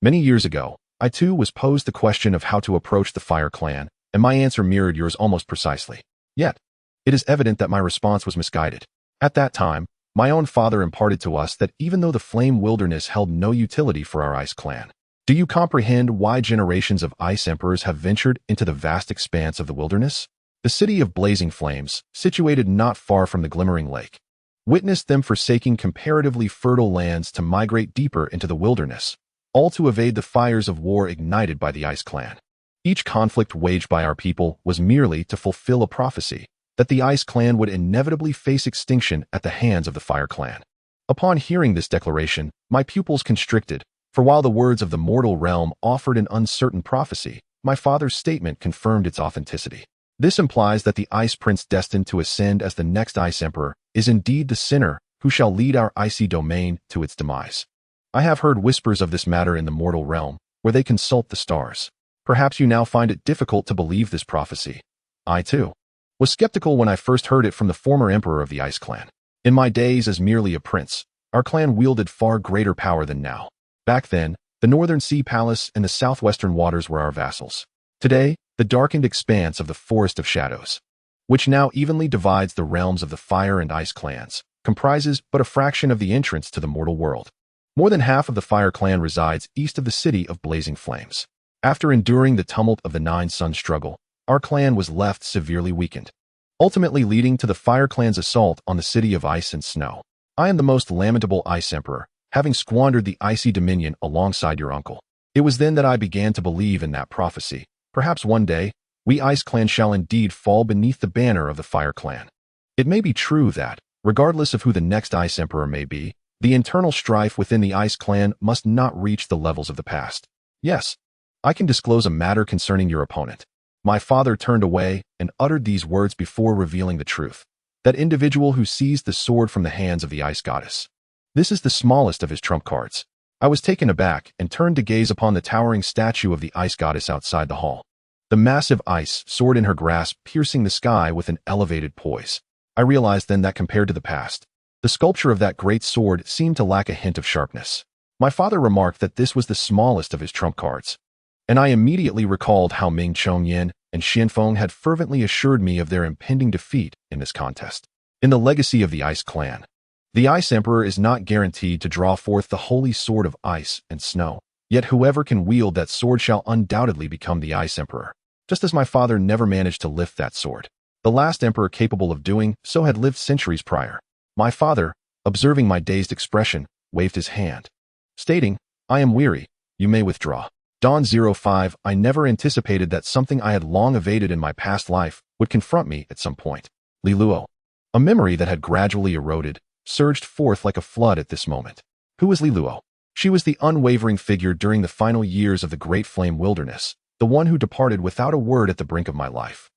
Many years ago, I too was posed the question of how to approach the Fire Clan, and my answer mirrored yours almost precisely. Yet, it is evident that my response was misguided. At that time, my own father imparted to us that even though the Flame Wilderness held no utility for our Ice Clan, do you comprehend why generations of Ice Emperors have ventured into the vast expanse of the wilderness? The city of blazing flames, situated not far from the glimmering lake, witnessed them forsaking comparatively fertile lands to migrate deeper into the wilderness, all to evade the fires of war ignited by the Ice Clan. Each conflict waged by our people was merely to fulfill a prophecy that the Ice Clan would inevitably face extinction at the hands of the Fire Clan. Upon hearing this declaration, my pupils constricted, for while the words of the mortal realm offered an uncertain prophecy, my father's statement confirmed its authenticity. This implies that the Ice Prince destined to ascend as the next Ice Emperor is indeed the sinner who shall lead our icy domain to its demise. I have heard whispers of this matter in the mortal realm, where they consult the stars. Perhaps you now find it difficult to believe this prophecy. I, too, was skeptical when I first heard it from the former emperor of the Ice Clan. In my days as merely a prince, our clan wielded far greater power than now. Back then, the Northern Sea Palace and the southwestern waters were our vassals. Today, the darkened expanse of the Forest of Shadows, which now evenly divides the realms of the Fire and Ice clans, comprises but a fraction of the entrance to the mortal world. More than half of the Fire Clan resides east of the city of blazing flames. After enduring the tumult of the Nine Sun struggle, our clan was left severely weakened, ultimately leading to the Fire Clan's assault on the city of ice and snow. I am the most lamentable Ice Emperor, having squandered the icy dominion alongside your uncle. It was then that I began to believe in that prophecy. Perhaps one day, we Ice Clan shall indeed fall beneath the banner of the Fire Clan. It may be true that, regardless of who the next Ice Emperor may be, the internal strife within the Ice Clan must not reach the levels of the past. Yes, I can disclose a matter concerning your opponent. My father turned away and uttered these words before revealing the truth. That individual who seized the sword from the hands of the Ice Goddess. This is the smallest of his trump cards. I was taken aback and turned to gaze upon the towering statue of the Ice Goddess outside the hall. The massive ice sword in her grasp piercing the sky with an elevated poise. I realized then that compared to the past, the sculpture of that great sword seemed to lack a hint of sharpness. My father remarked that this was the smallest of his trump cards, and I immediately recalled how Ming Chongyan and Xianfeng had fervently assured me of their impending defeat in this contest. In the legacy of the Ice Clan, the Ice Emperor is not guaranteed to draw forth the holy sword of ice and snow, yet whoever can wield that sword shall undoubtedly become the Ice Emperor, just as my father never managed to lift that sword. The last emperor capable of doing so had lived centuries prior. My father, observing my dazed expression, waved his hand, stating, "I am weary, you may withdraw." Dawn 05, I never anticipated that something I had long evaded in my past life would confront me at some point. Li Luo. A memory that had gradually eroded, surged forth like a flood at this moment. Who was Li Luo? She was the unwavering figure during the final years of the Great Flame Wilderness, the one who departed without a word at the brink of my life.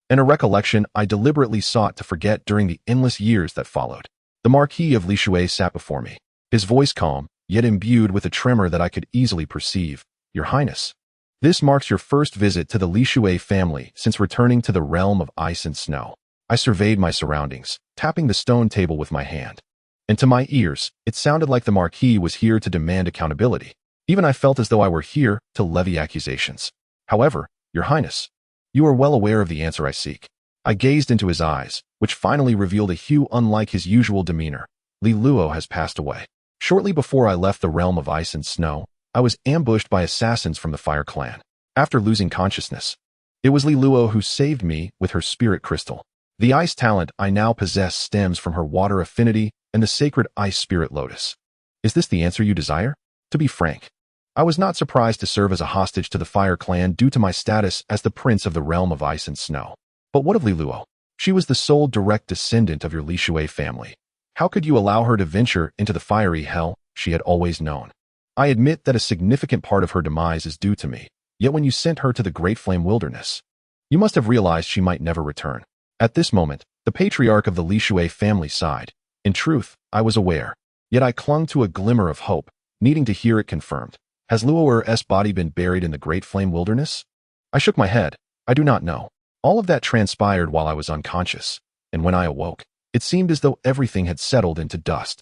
And a recollection I deliberately sought to forget during the endless years that followed. The Marquis of Li Shui sat before me, his voice calm, yet imbued with a tremor that I could easily perceive. Your Highness, this marks your first visit to the Li Shui family since returning to the realm of ice and snow. I surveyed my surroundings, tapping the stone table with my hand. And to my ears, it sounded like the Marquis was here to demand accountability. Even I felt as though I were here to levy accusations. However, Your Highness, you are well aware of the answer I seek. I gazed into his eyes, which finally revealed a hue unlike his usual demeanor. Li Luo has passed away. Shortly before I left the realm of ice and snow, I was ambushed by assassins from the Fire Clan. After losing consciousness, it was Li Luo who saved me with her spirit crystal. The ice talent I now possess stems from her water affinity and the sacred ice spirit lotus. Is this the answer you desire? To be frank, I was not surprised to serve as a hostage to the Fire Clan due to my status as the prince of the realm of ice and snow. But what of Li Luo? She was the sole direct descendant of your Li Shui family. How could you allow her to venture into the fiery hell she had always known? I admit that a significant part of her demise is due to me, yet when you sent her to the Great Flame Wilderness, you must have realized she might never return. At this moment, the patriarch of the Li Shui family sighed. In truth, I was aware, yet I clung to a glimmer of hope, needing to hear it confirmed. Has Luo's body been buried in the Great Flame Wilderness? I shook my head. I do not know. All of that transpired while I was unconscious, and when I awoke, it seemed as though everything had settled into dust.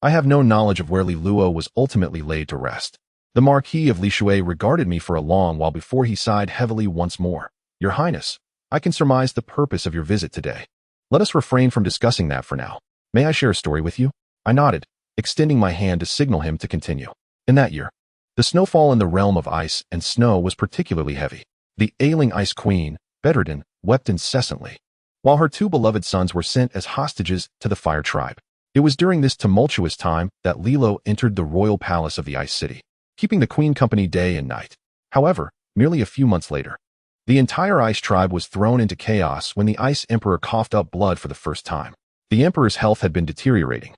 I have no knowledge of where Li Luo was ultimately laid to rest. The Marquis of Li Shui regarded me for a long while before he sighed heavily once more. Your Highness, I can surmise the purpose of your visit today. Let us refrain from discussing that for now. May I share a story with you? I nodded, extending my hand to signal him to continue. In that year, the snowfall in the realm of ice and snow was particularly heavy. The ailing Ice Queen, Bedridden, wept incessantly, while her two beloved sons were sent as hostages to the Fire Tribe. It was during this tumultuous time that Li Luo entered the royal palace of the Ice City, keeping the Queen company day and night. However, merely a few months later, the entire Ice Tribe was thrown into chaos when the Ice Emperor coughed up blood for the first time. The Emperor's health had been deteriorating,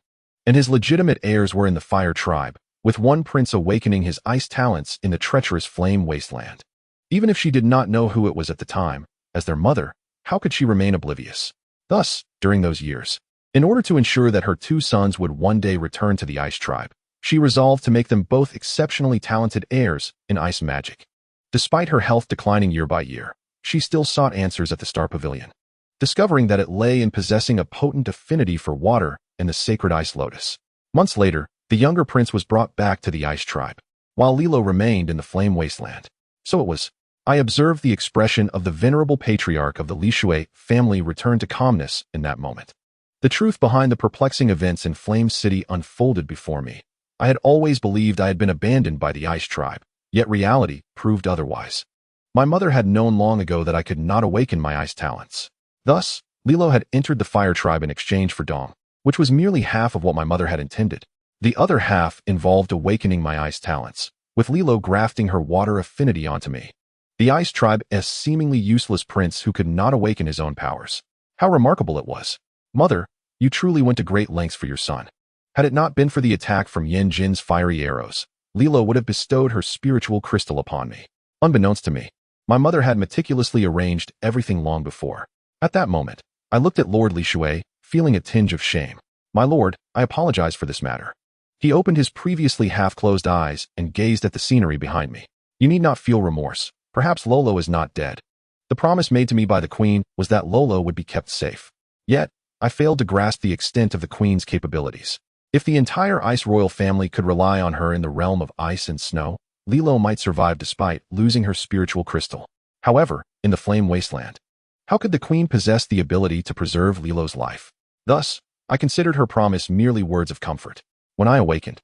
and his legitimate heirs were in the Fire Tribe, with one prince awakening his ice talents in the treacherous Flame Wasteland. Even if she did not know who it was at the time, as their mother, how could she remain oblivious? Thus, during those years, in order to ensure that her two sons would one day return to the Ice Tribe, she resolved to make them both exceptionally talented heirs in ice magic. Despite her health declining year by year, she still sought answers at the Star Pavilion, discovering that it lay in possessing a potent affinity for water and the sacred ice lotus. Months later, the younger prince was brought back to the Ice Tribe, while Li Luo remained in the Flame Wasteland. So it was. I observed the expression of the venerable patriarch of the Li Shui family return to calmness in that moment. The truth behind the perplexing events in Flame City unfolded before me. I had always believed I had been abandoned by the Ice Tribe, yet reality proved otherwise. My mother had known long ago that I could not awaken my ice talents. Thus, Li Luo had entered the Fire Tribe in exchange for Dong, which was merely half of what my mother had intended. The other half involved awakening my ice talents, with Li Luo grafting her water affinity onto me. The ice tribe's seemingly useless prince who could not awaken his own powers. How remarkable it was. Mother, you truly went to great lengths for your son. Had it not been for the attack from Bing Zhen's fiery arrows, Li Luo would have bestowed her spiritual crystal upon me. Unbeknownst to me, my mother had meticulously arranged everything long before. At that moment, I looked at Lord Li Shui, feeling a tinge of shame. My lord, I apologize for this matter. He opened his previously half-closed eyes and gazed at the scenery behind me. You need not feel remorse. Perhaps Lolo is not dead. The promise made to me by the queen was that Lolo would be kept safe. Yet, I failed to grasp the extent of the queen's capabilities. If the entire ice royal family could rely on her in the realm of ice and snow, Li Luo might survive despite losing her spiritual crystal. However, in the flame wasteland, how could the queen possess the ability to preserve Li Luo's life? Thus, I considered her promise merely words of comfort. When I awakened,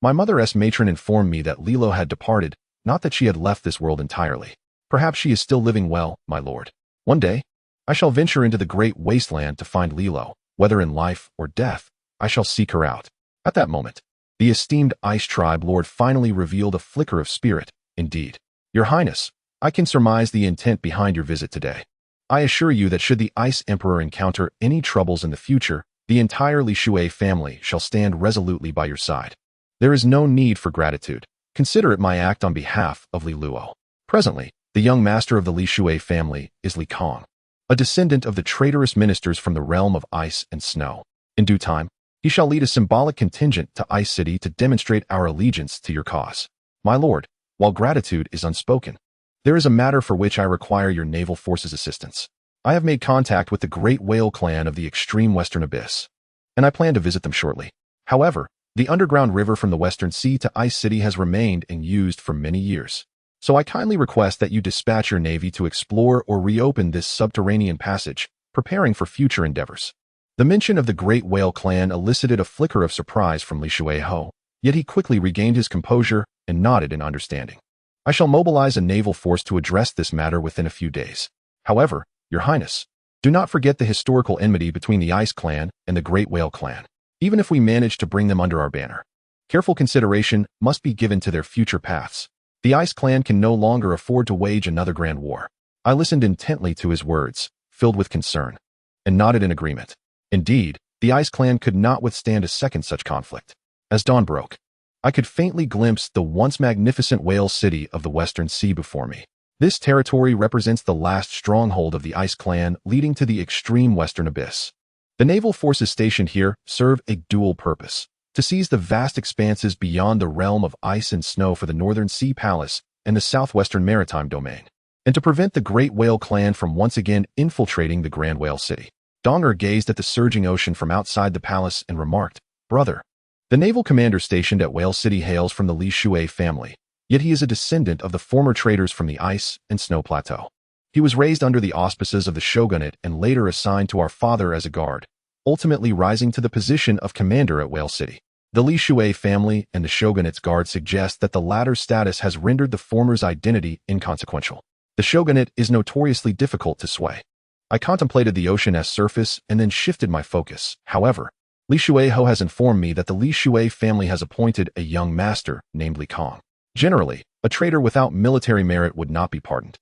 my mother's matron informed me that Li Luo had departed, not that she had left this world entirely. Perhaps she is still living well, my lord. One day, I shall venture into the great wasteland to find Li Luo. Whether in life or death, I shall seek her out. At that moment, the esteemed Ice Tribe Lord finally revealed a flicker of spirit. Indeed, Your Highness, I can surmise the intent behind your visit today. I assure you that should the Ice Emperor encounter any troubles in the future, the entire Li Shui family shall stand resolutely by your side. There is no need for gratitude. Consider it my act on behalf of Li Luo. Presently, the young master of the Li Shui family is Li Kong, a descendant of the traitorous ministers from the realm of ice and snow. In due time, he shall lead a symbolic contingent to Ice City to demonstrate our allegiance to your cause. My lord, while gratitude is unspoken, there is a matter for which I require your naval forces' assistance. I have made contact with the great whale clan of the extreme western abyss, and I plan to visit them shortly. However, the underground river from the western sea to Ice City has remained and used for many years. So I kindly request that you dispatch your navy to explore or reopen this subterranean passage, preparing for future endeavors. The mention of the great whale clan elicited a flicker of surprise from Li Shui Ho, yet he quickly regained his composure and nodded in understanding. I shall mobilize a naval force to address this matter within a few days. However, Your Highness, do not forget the historical enmity between the Ice Clan and the Great Whale Clan. Even if we manage to bring them under our banner, careful consideration must be given to their future paths. The Ice Clan can no longer afford to wage another grand war. I listened intently to his words, filled with concern, and nodded in agreement. Indeed, the Ice Clan could not withstand a second such conflict. As dawn broke, I could faintly glimpse the once magnificent whale city of the Western Sea before me. This territory represents the last stronghold of the Ice Clan leading to the extreme western abyss. The naval forces stationed here serve a dual purpose: to seize the vast expanses beyond the realm of ice and snow for the Northern Sea Palace and the southwestern maritime domain, and to prevent the Great Whale Clan from once again infiltrating the Grand Whale City. Donger gazed at the surging ocean from outside the palace and remarked, "Brother, the naval commander stationed at Whale City hails from the Li Shui family, yet he is a descendant of the former traders from the ice and snow plateau. He was raised under the auspices of the shogunate and later assigned to our father as a guard, ultimately rising to the position of commander at Whale City. The Li Shui family and the shogunate's guard suggest that the latter's status has rendered the former's identity inconsequential. The shogunate is notoriously difficult to sway." I contemplated the ocean's surface and then shifted my focus. However, Li Shui Ho has informed me that the Li Shui family has appointed a young master named Li Kong. Generally, a traitor without military merit would not be pardoned.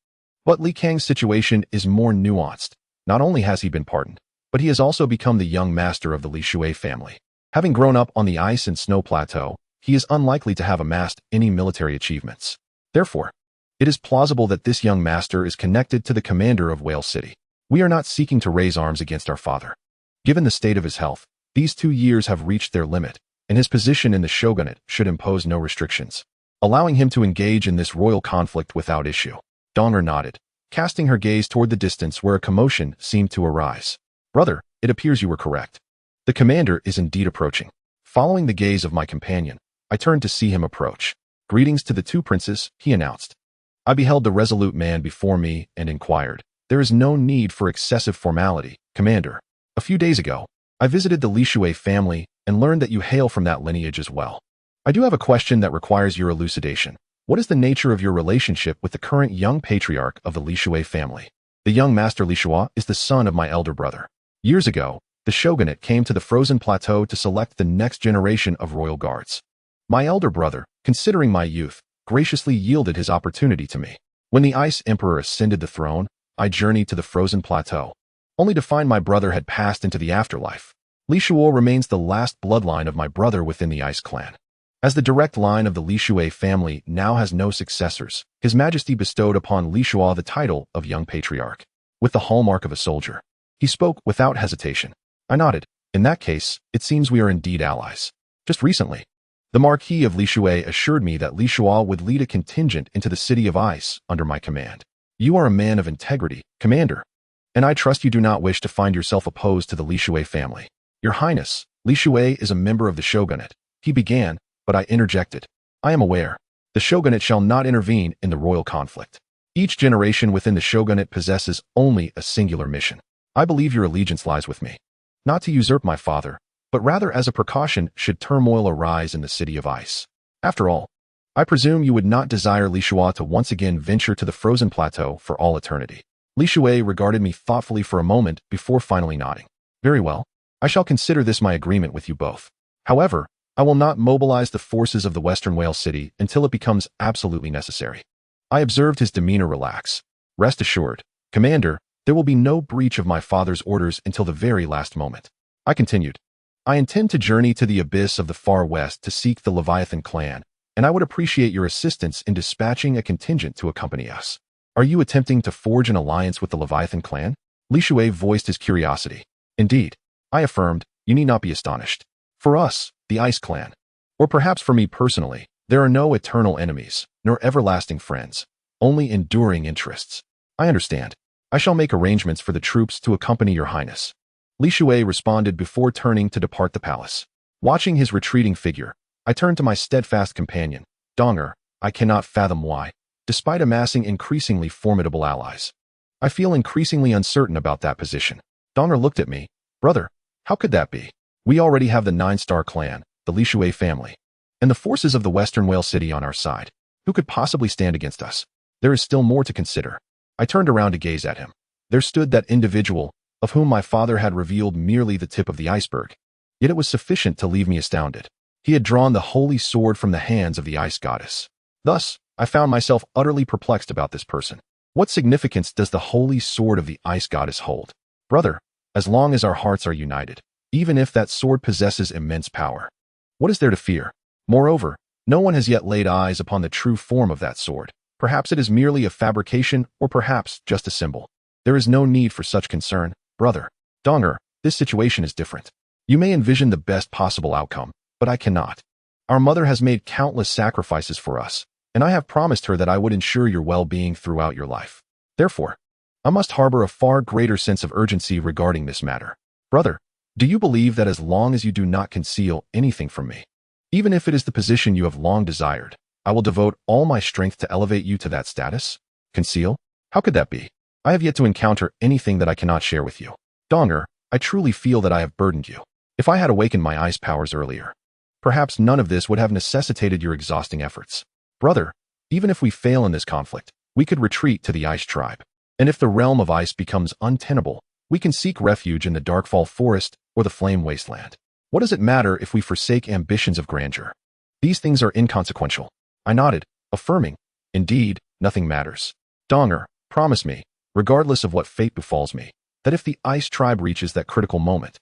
But Li Kang's situation is more nuanced. Not only has he been pardoned, but he has also become the young master of the Li Shui family. Having grown up on the ice and snow plateau, he is unlikely to have amassed any military achievements. Therefore, it is plausible that this young master is connected to the commander of Whale City. We are not seeking to raise arms against our father. Given the state of his health, these 2 years have reached their limit, and his position in the shogunate should impose no restrictions, allowing him to engage in this royal conflict without issue. Donger nodded, casting her gaze toward the distance where a commotion seemed to arise. "Brother, it appears you were correct. The commander is indeed approaching." Following the gaze of my companion, I turned to see him approach. "Greetings to the two princes," he announced. I beheld the resolute man before me and inquired, "There is no need for excessive formality, Commander. A few days ago, I visited the Li Shui family and learned that you hail from that lineage as well. I do have a question that requires your elucidation. What is the nature of your relationship with the current young patriarch of the Li Shui family?" "The young master Li Shui is the son of my elder brother. Years ago, the shogunate came to the frozen plateau to select the next generation of royal guards. My elder brother, considering my youth, graciously yielded his opportunity to me. When the Ice Emperor ascended the throne, I journeyed to the frozen plateau, only to find my brother had passed into the afterlife. Li Luo remains the last bloodline of my brother within the Ice clan. As the direct line of the Li Luo family now has no successors, His Majesty bestowed upon Li Luo the title of Young Patriarch, with the hallmark of a soldier. He spoke without hesitation. I nodded. In that case, it seems we are indeed allies. Just recently, the Marquis of Li Luo assured me that Li Luo would lead a contingent into the City of Ice under my command. You are a man of integrity, Commander, and I trust you do not wish to find yourself opposed to the Li Luo family. Your Highness, Li Luo is a member of the shogunate. He began, but I interjected. I am aware. The shogunate shall not intervene in the royal conflict. Each generation within the shogunate possesses only a singular mission. I believe your allegiance lies with me. Not to usurp my father, but rather as a precaution should turmoil arise in the City of Ice. After all, I presume you would not desire Li Luo to once again venture to the frozen plateau for all eternity. Li Luo regarded me thoughtfully for a moment before finally nodding. Very well. I shall consider this my agreement with you both. However, I will not mobilize the forces of the Western Whale City until it becomes absolutely necessary. I observed his demeanor relax. Rest assured, Commander, there will be no breach of my father's orders until the very last moment. I continued. I intend to journey to the abyss of the far west to seek the Leviathan clan, and I would appreciate your assistance in dispatching a contingent to accompany us. Are you attempting to forge an alliance with the Leviathan clan? Li Luo voiced his curiosity. Indeed, I affirmed, you need not be astonished. For us, the Ice clan, or perhaps for me personally, there are no eternal enemies, nor everlasting friends, only enduring interests. I understand. I shall make arrangements for the troops to accompany your Highness. Li Luo responded before turning to depart the palace. Watching his retreating figure, I turned to my steadfast companion, Donger. I cannot fathom why, despite amassing increasingly formidable allies, I feel increasingly uncertain about that position. Donger looked at me. Brother, how could that be? We already have the 9-star clan, the Li Luo family, and the forces of the Western Whale City on our side. Who could possibly stand against us? There is still more to consider. I turned around to gaze at him. There stood that individual, of whom my father had revealed merely the tip of the iceberg. Yet it was sufficient to leave me astounded. He had drawn the holy sword from the hands of the ice goddess. Thus, I found myself utterly perplexed about this person. What significance does the holy sword of the ice goddess hold? Brother, as long as our hearts are united, even if that sword possesses immense power, what is there to fear? Moreover, no one has yet laid eyes upon the true form of that sword. Perhaps it is merely a fabrication, or perhaps just a symbol. There is no need for such concern, brother. Donger, this situation is different. You may envision the best possible outcome, but I cannot. Our mother has made countless sacrifices for us, and I have promised her that I would ensure your well-being throughout your life. Therefore, I must harbor a far greater sense of urgency regarding this matter. Brother, do you believe that as long as you do not conceal anything from me, even if it is the position you have long desired, I will devote all my strength to elevate you to that status? Conceal? How could that be? I have yet to encounter anything that I cannot share with you. Donger, I truly feel that I have burdened you. If I had awakened my ice powers earlier, perhaps none of this would have necessitated your exhausting efforts. Brother, even if we fail in this conflict, we could retreat to the ice tribe. And if the realm of ice becomes untenable, we can seek refuge in the Darkfall Forest or the Flame Wasteland. What does it matter if we forsake ambitions of grandeur? These things are inconsequential. I nodded, affirming, indeed, nothing matters. Donger, promise me, regardless of what fate befalls me, that if the ice tribe reaches that critical moment,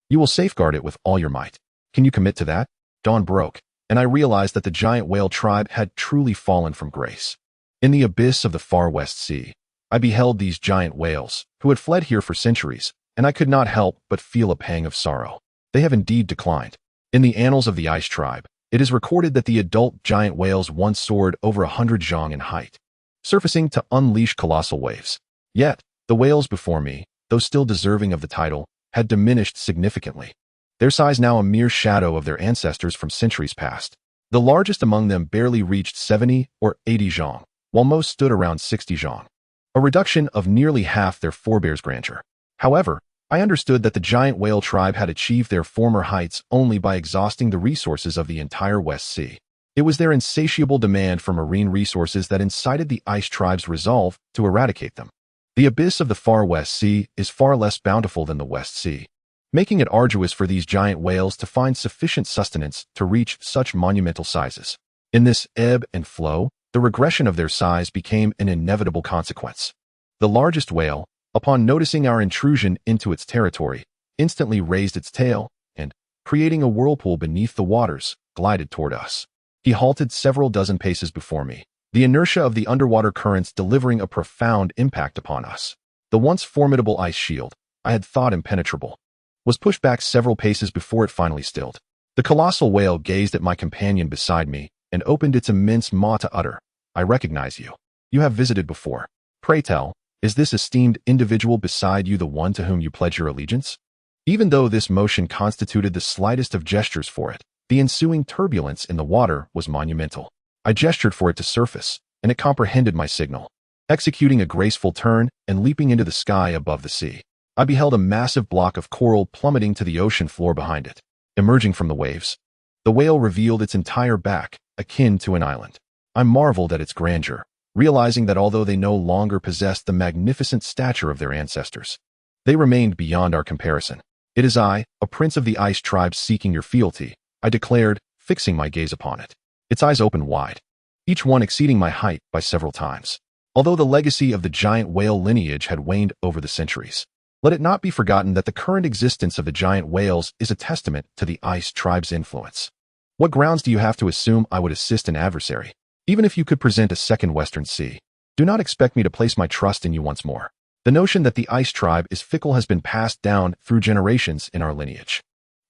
you will safeguard it with all your might. Can you commit to that? Dawn broke, and I realized that the giant whale tribe had truly fallen from grace. In the abyss of the far west sea, I beheld these giant whales, who had fled here for centuries, and I could not help but feel a pang of sorrow. They have indeed declined. In the annals of the ice tribe, it is recorded that the adult giant whales once soared over 100 zhang in height, surfacing to unleash colossal waves. Yet, the whales before me, though still deserving of the title, had diminished significantly. Their size now a mere shadow of their ancestors from centuries past. The largest among them barely reached 70 or 80 zhang, while most stood around 60 zhang, a reduction of nearly half their forebears' grandeur. However, I understood that the giant whale tribe had achieved their former heights only by exhausting the resources of the entire West Sea. It was their insatiable demand for marine resources that incited the ice tribe's resolve to eradicate them. The abyss of the far West Sea is far less bountiful than the West Sea, making it arduous for these giant whales to find sufficient sustenance to reach such monumental sizes. In this ebb and flow, the regression of their size became an inevitable consequence. The largest whale, upon noticing our intrusion into its territory, instantly raised its tail and, creating a whirlpool beneath the waters, glided toward us. He halted several dozen paces before me, the inertia of the underwater currents delivering a profound impact upon us. The once formidable ice shield, I had thought impenetrable, was pushed back several paces before it finally stilled. The colossal whale gazed at my companion beside me and opened its immense maw to utter, "I recognize you. You have visited before. Pray tell, is this esteemed individual beside you the one to whom you pledge your allegiance?" Even though this motion constituted the slightest of gestures for it, the ensuing turbulence in the water was monumental. I gestured for it to surface, and it comprehended my signal. Executing a graceful turn and leaping into the sky above the sea, I beheld a massive block of coral plummeting to the ocean floor behind it. Emerging from the waves, the whale revealed its entire back, akin to an island. I marveled at its grandeur, realizing that although they no longer possessed the magnificent stature of their ancestors, they remained beyond our comparison. "It is I, a prince of the ice tribe seeking your fealty," I declared, fixing my gaze upon it. Its eyes opened wide, each one exceeding my height by several times. Although the legacy of the giant whale lineage had waned over the centuries, let it not be forgotten that the current existence of the giant whales is a testament to the ice tribe's influence. What grounds do you have to assume I would assist an adversary? Even if you could present a second Western Sea, do not expect me to place my trust in you once more. The notion that the ice tribe is fickle has been passed down through generations in our lineage.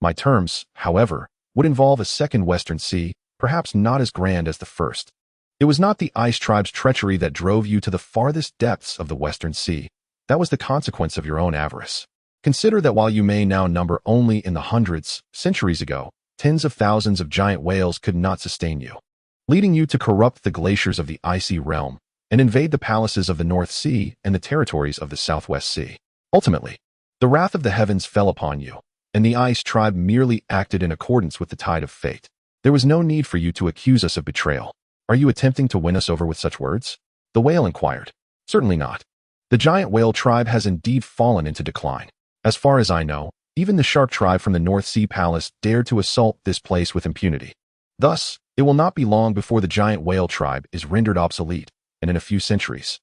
My terms, however, would involve a second Western Sea, perhaps not as grand as the first. It was not the ice tribe's treachery that drove you to the farthest depths of the Western Sea. That was the consequence of your own avarice. Consider that while you may now number only in the hundreds, centuries ago, tens of thousands of giant whales could not sustain you, leading you to corrupt the glaciers of the icy realm and invade the palaces of the North Sea and the territories of the Southwest Sea. Ultimately, the wrath of the heavens fell upon you, and the ice tribe merely acted in accordance with the tide of fate. There was no need for you to accuse us of betrayal. Are you attempting to win us over with such words? The whale inquired. Certainly not. The giant whale tribe has indeed fallen into decline. As far as I know, even the shark tribe from the North Sea Palace dared to assault this place with impunity. Thus, it will not be long before the giant whale tribe is rendered obsolete, and in a few centuries,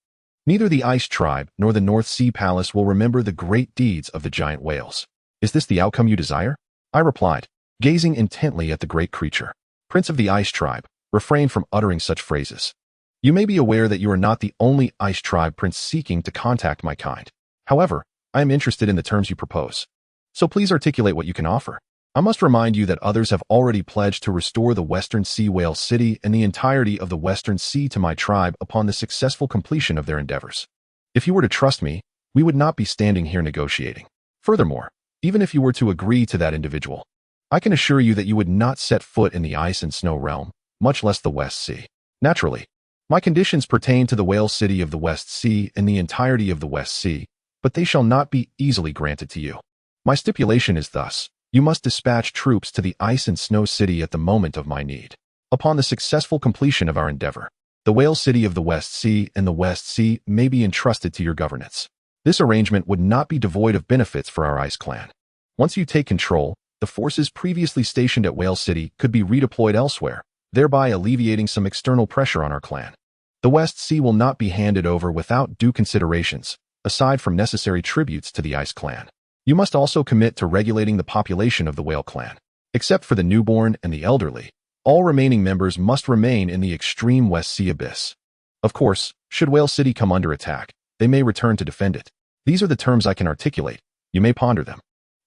neither the ice tribe nor the North Sea Palace will remember the great deeds of the giant whales. Is this the outcome you desire? I replied, gazing intently at the great creature. Prince of the ice tribe, refrain from uttering such phrases. You may be aware that you are not the only ice tribe prince seeking to contact my kind. However, I am interested in the terms you propose. So please articulate what you can offer. I must remind you that others have already pledged to restore the Western Sea Whale City and the entirety of the Western Sea to my tribe upon the successful completion of their endeavors. If you were to trust me, we would not be standing here negotiating. Furthermore, even if you were to agree to that individual, I can assure you that you would not set foot in the ice and snow realm, much less the West Sea. Naturally, my conditions pertain to the Whale City of the West Sea and the entirety of the West Sea, but they shall not be easily granted to you. My stipulation is thus: you must dispatch troops to the ice and snow city at the moment of my need. Upon the successful completion of our endeavor, the Whale City of the West Sea and the West Sea may be entrusted to your governance. This arrangement would not be devoid of benefits for our ice clan. Once you take control, the forces previously stationed at Whale City could be redeployed elsewhere, thereby alleviating some external pressure on our clan. The West Sea will not be handed over without due considerations, aside from necessary tributes to the ice clan. You must also commit to regulating the population of the whale clan. Except for the newborn and the elderly, all remaining members must remain in the extreme West Sea abyss. Of course, should Whale City come under attack, they may return to defend it. These are the terms I can articulate. You may ponder them.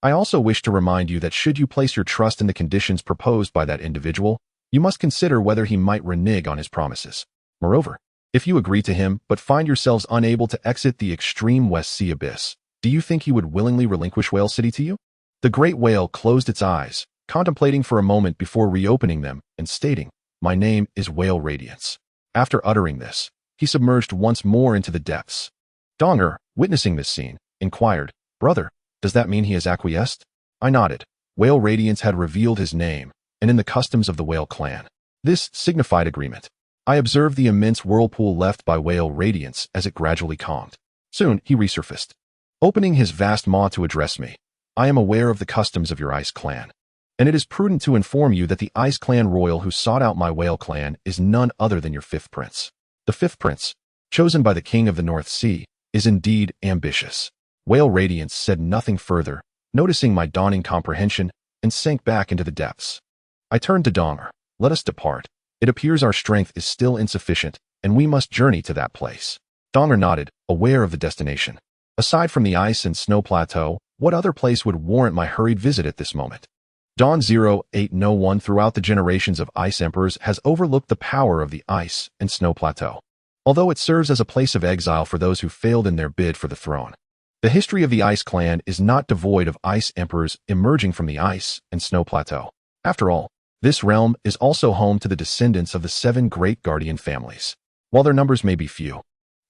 I also wish to remind you that should you place your trust in the conditions proposed by that individual, you must consider whether he might renege on his promises. Moreover, if you agree to him but find yourselves unable to exit the extreme West Sea abyss, do you think he would willingly relinquish Whale City to you? The great whale closed its eyes, contemplating for a moment before reopening them and stating, "My name is Whale Radiance." After uttering this, he submerged once more into the depths. Donger, witnessing this scene, inquired, "Brother, does that mean he has acquiesced?" I nodded. Whale Radiance had revealed his name, and in the customs of the whale clan. This signified agreement. I observed the immense whirlpool left by Whale Radiance as it gradually calmed. Soon, he resurfaced, opening his vast maw to address me. I am aware of the customs of your Ice Clan, and it is prudent to inform you that the Ice Clan royal who sought out my Whale Clan is none other than your fifth prince. The fifth prince, chosen by the king of the North Sea, is indeed ambitious. Whale Radiance said nothing further, noticing my dawning comprehension, and sank back into the depths. I turned to Donger. Let us depart. It appears our strength is still insufficient, and we must journey to that place. Donger nodded, aware of the destination. Aside from the ice and snow plateau, what other place would warrant my hurried visit at this moment? Dawn 0801 throughout the generations of ice emperors has overlooked the power of the ice and snow plateau, although it serves as a place of exile for those who failed in their bid for the throne. The history of the Ice Clan is not devoid of ice emperors emerging from the ice and snow plateau. After all, this realm is also home to the descendants of the 7 great guardian families. While their numbers may be few,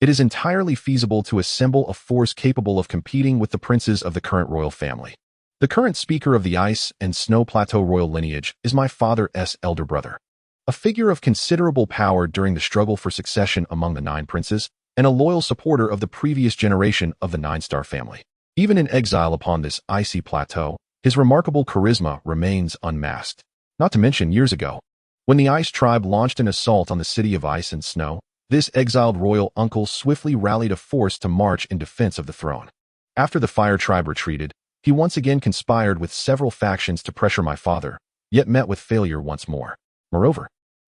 it is entirely feasible to assemble a force capable of competing with the princes of the current royal family. The current speaker of the ice and snow plateau royal lineage is my father's elder brother, a figure of considerable power during the struggle for succession among the 9 princes, and a loyal supporter of the previous generation of the 9-star family. Even in exile upon this icy plateau, his remarkable charisma remains unmasked. Not to mention years ago, when the Ice Tribe launched an assault on the city of ice and snow, this exiled royal uncle swiftly rallied a force to march in defense of the throne. After the Fire Tribe retreated, he once again conspired with several factions to pressure my father, yet met with failure once more. Moreover,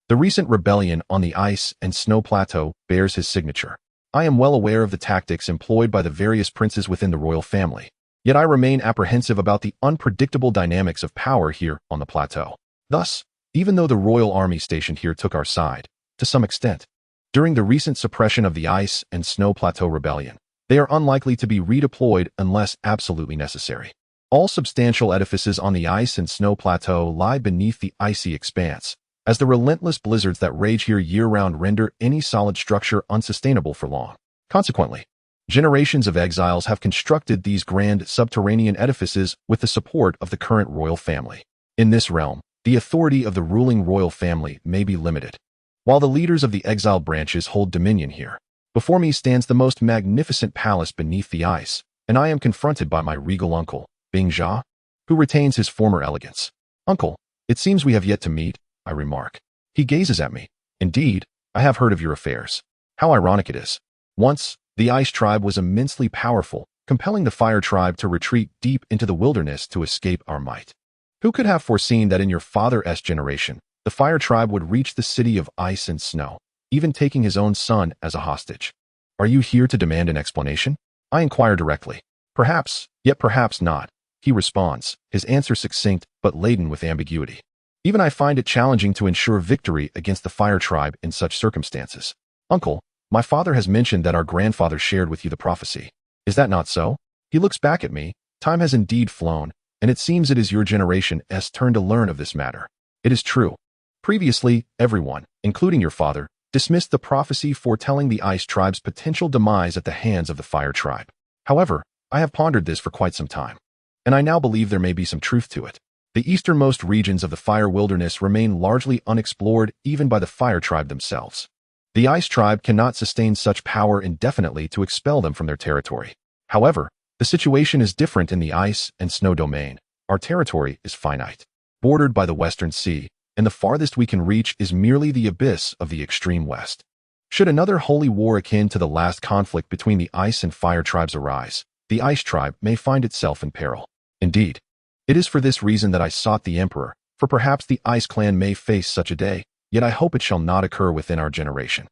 the recent rebellion on the ice and snow plateau bears his signature. I am well aware of the tactics employed by the various princes within the royal family, yet I remain apprehensive about the unpredictable dynamics of power here on the plateau. Thus, even though the royal army stationed here took our side, to some extent, during the recent suppression of the ice and snow plateau rebellion, they are unlikely to be redeployed unless absolutely necessary. All substantial edifices on the ice and snow plateau lie beneath the icy expanse, as the relentless blizzards that rage here year-round render any solid structure unsustainable for long. Consequently, generations of exiles have constructed these grand subterranean edifices with the support of the current royal family. In this realm, the authority of the ruling royal family may be limited, while the leaders of the exiled branches hold dominion here. Before me stands the most magnificent palace beneath the ice, and I am confronted by my regal uncle, Bing Zhen, who retains his former elegance. Uncle, it seems we have yet to meet, I remark. He gazes at me. Indeed, I have heard of your affairs. How ironic it is. Once, the Ice Tribe was immensely powerful, compelling the Fire Tribe to retreat deep into the wilderness to escape our might. Who could have foreseen that in your father's generation, the Fire Tribe would reach the city of ice and snow, even taking his own son as a hostage? Are you here to demand an explanation? I inquire directly. Perhaps, yet perhaps not, he responds, his answer succinct but laden with ambiguity. Even I find it challenging to ensure victory against the Fire Tribe in such circumstances. Uncle, my father has mentioned that our grandfather shared with you the prophecy. Is that not so? He looks back at me. Time has indeed flown, and it seems it is your generation's turn to learn of this matter. It is true. Previously, everyone, including your father, dismissed the prophecy foretelling the Ice Tribe's potential demise at the hands of the Fire Tribe. However, I have pondered this for quite some time, and I now believe there may be some truth to it. The easternmost regions of the Fire Wilderness remain largely unexplored even by the Fire Tribe themselves. The Ice Tribe cannot sustain such power indefinitely to expel them from their territory. However, the situation is different in the ice and snow domain. Our territory is finite, bordered by the Western Sea, and the farthest we can reach is merely the abyss of the extreme west. Should another holy war akin to the last conflict between the Ice and Fire Tribes arise, the Ice Tribe may find itself in peril. Indeed, it is for this reason that I sought the Emperor, for perhaps the Ice Clan may face such a day, yet I hope it shall not occur within our generation.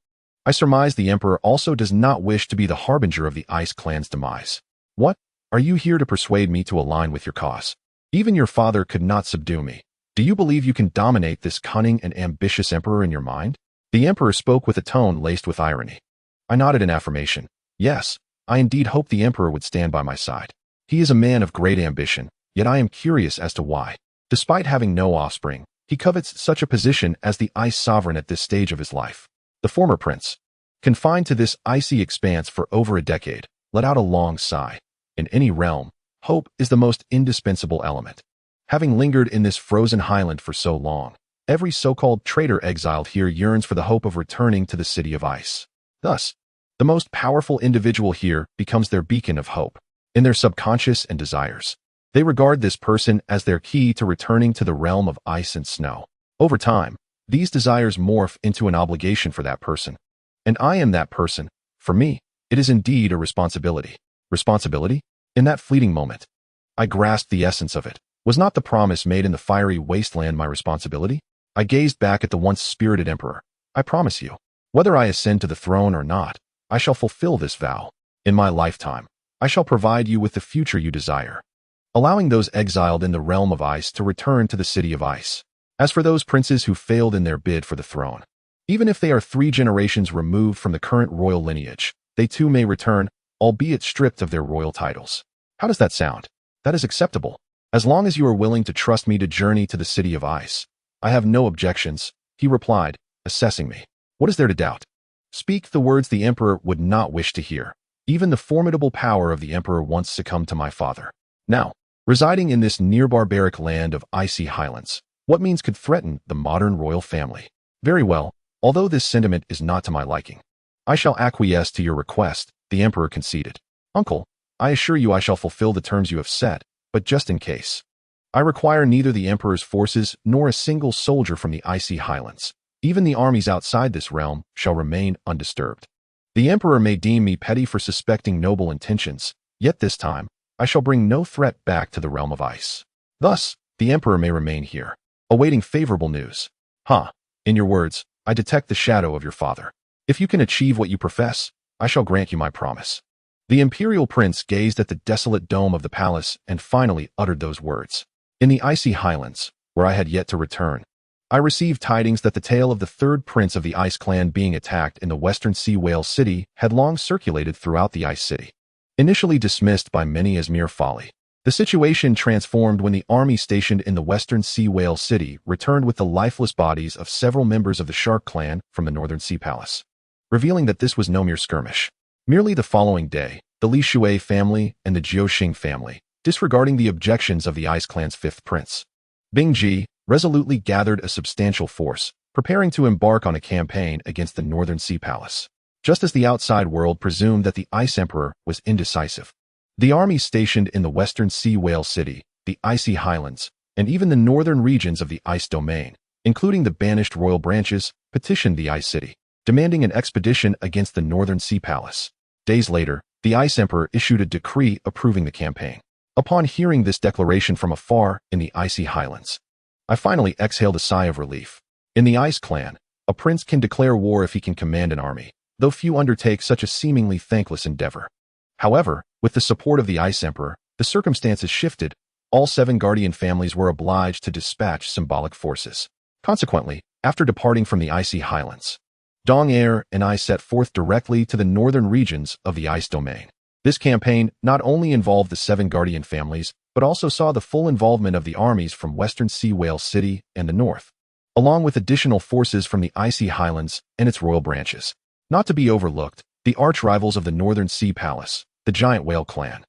I surmise the Emperor also does not wish to be the harbinger of the Ice Clan's demise. What? Are you here to persuade me to align with your cause? Even your father could not subdue me. Do you believe you can dominate this cunning and ambitious Emperor in your mind? The Emperor spoke with a tone laced with irony. I nodded in affirmation. Yes, I indeed hope the Emperor would stand by my side. He is a man of great ambition, yet I am curious as to why, despite having no offspring, he covets such a position as the Ice Sovereign at this stage of his life. The former prince, confined to this icy expanse for over a decade, let out a long sigh. In any realm, hope is the most indispensable element. Having lingered in this frozen highland for so long, every so-called traitor exiled here yearns for the hope of returning to the city of ice. Thus, the most powerful individual here becomes their beacon of hope, in their subconscious and desires. They regard this person as their key to returning to the realm of ice and snow. Over time, these desires morph into an obligation for that person. And I am that person. For me, it is indeed a responsibility. Responsibility? In that fleeting moment, I grasped the essence of it. Was not the promise made in the fiery wasteland my responsibility? I gazed back at the once spirited emperor. I promise you, whether I ascend to the throne or not, I shall fulfill this vow. In my lifetime, I shall provide you with the future you desire, allowing those exiled in the realm of ice to return to the city of ice. As for those princes who failed in their bid for the throne, even if they are 3 generations removed from the current royal lineage, they too may return, albeit stripped of their royal titles. How does that sound? That is acceptable. As long as you are willing to trust me to journey to the city of ice, I have no objections, he replied, assessing me. What is there to doubt? Speak the words the emperor would not wish to hear. Even the formidable power of the emperor once succumbed to my father. Now, residing in this near-barbaric land of icy highlands, what means could threaten the modern royal family? Very well, although this sentiment is not to my liking, I shall acquiesce to your request, the emperor conceded. Uncle, I assure you I shall fulfill the terms you have set, but just in case. I require neither the emperor's forces nor a single soldier from the icy highlands. Even the armies outside this realm shall remain undisturbed. The emperor may deem me petty for suspecting noble intentions, yet this time, I shall bring no threat back to the realm of ice. Thus, the emperor may remain here, awaiting favorable news. In your words, I detect the shadow of your father. If you can achieve what you profess, I shall grant you my promise. The imperial prince gazed at the desolate dome of the palace and finally uttered those words. In the icy highlands, where I had yet to return, I received tidings that the tale of the 3rd prince of the Ice Clan being attacked in the western sea whale city had long circulated throughout the Ice City. Initially dismissed by many as mere folly, the situation transformed when the army stationed in the western sea whale city returned with the lifeless bodies of several members of the Shark Clan from the northern sea palace, revealing that this was no mere skirmish. Merely the following day, the Li Luo family and the Jiuxing family, disregarding the objections of the Ice Clan's 5th prince, Bing Zhen, resolutely gathered a substantial force, preparing to embark on a campaign against the northern sea palace. Just as the outside world presumed that the Ice Emperor was indecisive, the armies stationed in the western sea whale city, the icy highlands, and even the northern regions of the ice domain, including the banished royal branches, petitioned the Ice City, demanding an expedition against the northern sea palace. Days later, the Ice Emperor issued a decree approving the campaign. Upon hearing this declaration from afar in the icy highlands, I finally exhaled a sigh of relief. In the Ice Clan, a prince can declare war if he can command an army, though few undertake such a seemingly thankless endeavor. However, with the support of the Ice Emperor, the circumstances shifted. All 7 guardian families were obliged to dispatch symbolic forces. Consequently, after departing from the icy highlands, Dong Heir and I set forth directly to the northern regions of the ice domain. This campaign not only involved the 7 guardian families, but also saw the full involvement of the armies from western sea whale city and the north, along with additional forces from the icy highlands and its royal branches. Not to be overlooked, the arch-rivals of the northern sea palace, the giant whale clan,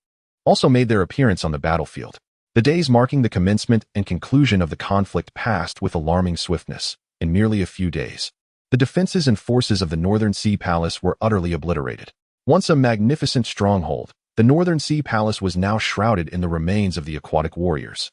also made their appearance on the battlefield. The days marking the commencement and conclusion of the conflict passed with alarming swiftness. In merely a few days, the defenses and forces of the northern sea palace were utterly obliterated. Once a magnificent stronghold, the northern sea palace was now shrouded in the remains of the aquatic warriors,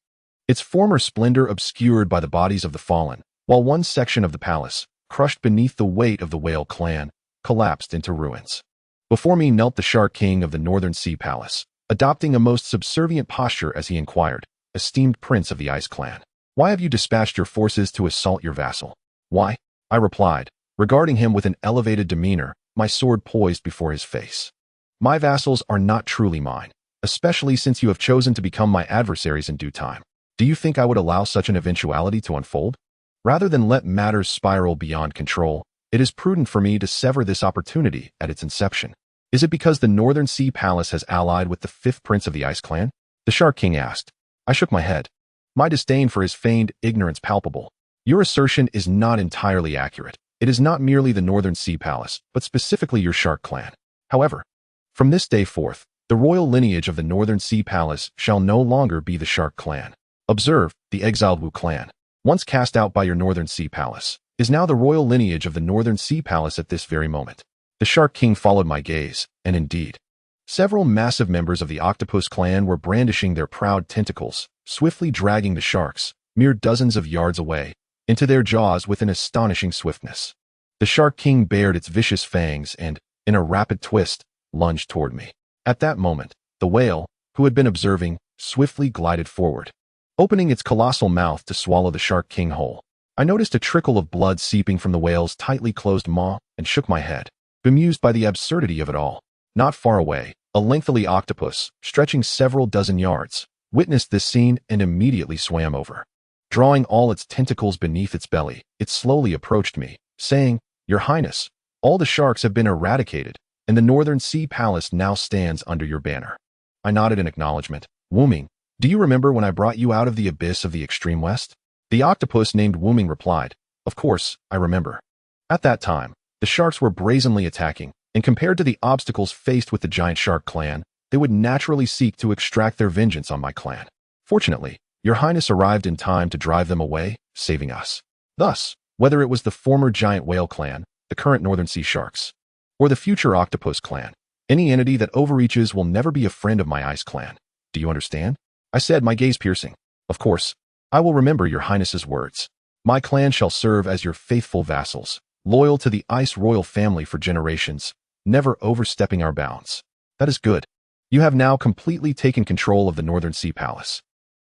its former splendor obscured by the bodies of the fallen, while one section of the palace, crushed beneath the weight of the whale clan, collapsed into ruins. Before me knelt the Shark King of the northern sea palace, adopting a most subservient posture as he inquired, "Esteemed prince of the Ice Clan, why have you dispatched your forces to assault your vassal?" "Why?" I replied, regarding him with an elevated demeanor, my sword poised before his face. "My vassals are not truly mine, especially since you have chosen to become my adversaries in due time. Do you think I would allow such an eventuality to unfold? Rather than let matters spiral beyond control, it is prudent for me to sever this opportunity at its inception." "Is it because the Northern Sea Palace has allied with the 5th prince of the Ice Clan?" the Shark King asked. I shook my head, my disdain for his feigned ignorance palpable. "Your assertion is not entirely accurate. It is not merely the Northern Sea Palace, but specifically your Shark Clan. However, from this day forth, the royal lineage of the Northern Sea Palace shall no longer be the Shark Clan. Observe, the exiled Wu clan, once cast out by your Northern Sea Palace, is now the royal lineage of the Northern Sea Palace at this very moment." The Shark King followed my gaze, and indeed, Several massive members of the octopus clan were brandishing their proud tentacles, swiftly dragging the sharks, mere dozens of yards away, into their jaws with an astonishing swiftness. The Shark King bared its vicious fangs and, in a rapid twist, lunged toward me. At that moment, the whale, who had been observing, swiftly glided forward, opening its colossal mouth to swallow the Shark King whole. I noticed a trickle of blood seeping from the whale's tightly closed maw and shook my head, bemused by the absurdity of it all. Not far away, a lengthy octopus, stretching several dozen yards, witnessed this scene and immediately swam over. Drawing all its tentacles beneath its belly, it slowly approached me, saying, "Your Highness, all the sharks have been eradicated, and the Northern Sea Palace now stands under your banner." I nodded in acknowledgement. "Wuming, do you remember when I brought you out of the abyss of the extreme west?" The octopus named Wuming replied, "Of course, I remember." At that time, the sharks were brazenly attacking, and compared to the obstacles faced with the giant shark clan, they would naturally seek to extract their vengeance on my clan. Fortunately, your Highness arrived in time to drive them away, saving us. Thus, whether it was the former giant whale clan, the current Northern Sea Sharks, or the future octopus clan, any entity that overreaches will never be a friend of my ice clan. Do you understand? I said, my gaze piercing. Of course, I will remember your Highness's words. My clan shall serve as your faithful vassals, loyal to the ice royal family for generations, never overstepping our bounds. That is good. You have now completely taken control of the Northern Sea Palace.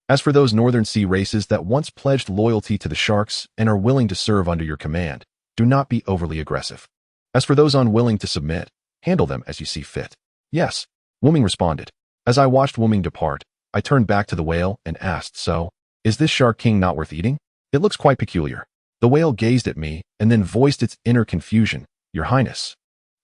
As for those Northern Sea races that once pledged loyalty to the sharks and are willing to serve under your command, do not be overly aggressive. As for those unwilling to submit, handle them as you see fit. Yes, Wuming responded. As I watched Wuming depart, I turned back to the whale and asked, "So, is this Shark King not worth eating? It looks quite peculiar." The whale gazed at me and then voiced its inner confusion. "Your Highness,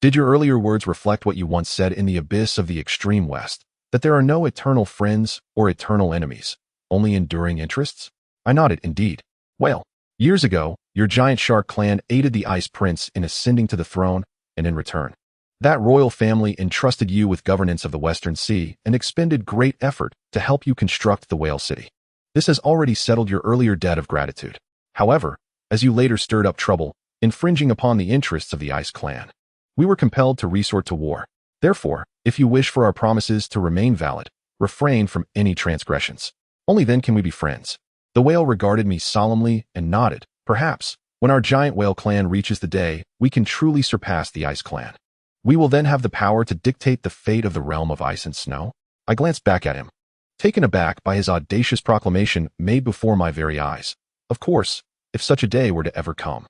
did your earlier words reflect what you once said in the abyss of the extreme west, that there are no eternal friends or eternal enemies, only enduring interests?" I nodded, indeed. "Well, years ago, your giant shark clan aided the Ice Prince in ascending to the throne, and in return, that royal family entrusted you with governance of the Western Sea and expended great effort to help you construct the whale city. This has already settled your earlier debt of gratitude. However, as you later stirred up trouble, infringing upon the interests of the Ice Clan, we were compelled to resort to war. Therefore, if you wish for our promises to remain valid, refrain from any transgressions. Only then can we be friends." The whale regarded me solemnly and nodded. "Perhaps, when our giant whale clan reaches the day, we can truly surpass the Ice Clan. We will then have the power to dictate the fate of the realm of ice and snow." I glanced back at him, taken aback by his audacious proclamation made before my very eyes. Of course, if such a day were to ever come,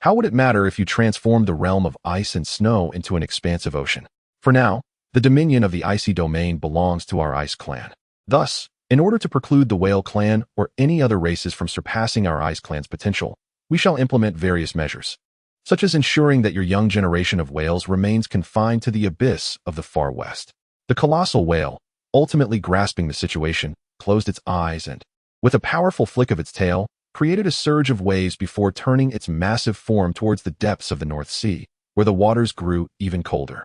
how would it matter if you transformed the realm of ice and snow into an expansive ocean? For now, the dominion of the icy domain belongs to our Ice Clan. Thus, in order to preclude the Whale Clan or any other races from surpassing our Ice Clan's potential, we shall implement various measures, such as ensuring that your young generation of whales remains confined to the abyss of the far west. The colossal whale, ultimately grasping the situation, closed its eyes and, with a powerful flick of its tail, created a surge of waves before turning its massive form towards the depths of the North Sea, where the waters grew even colder.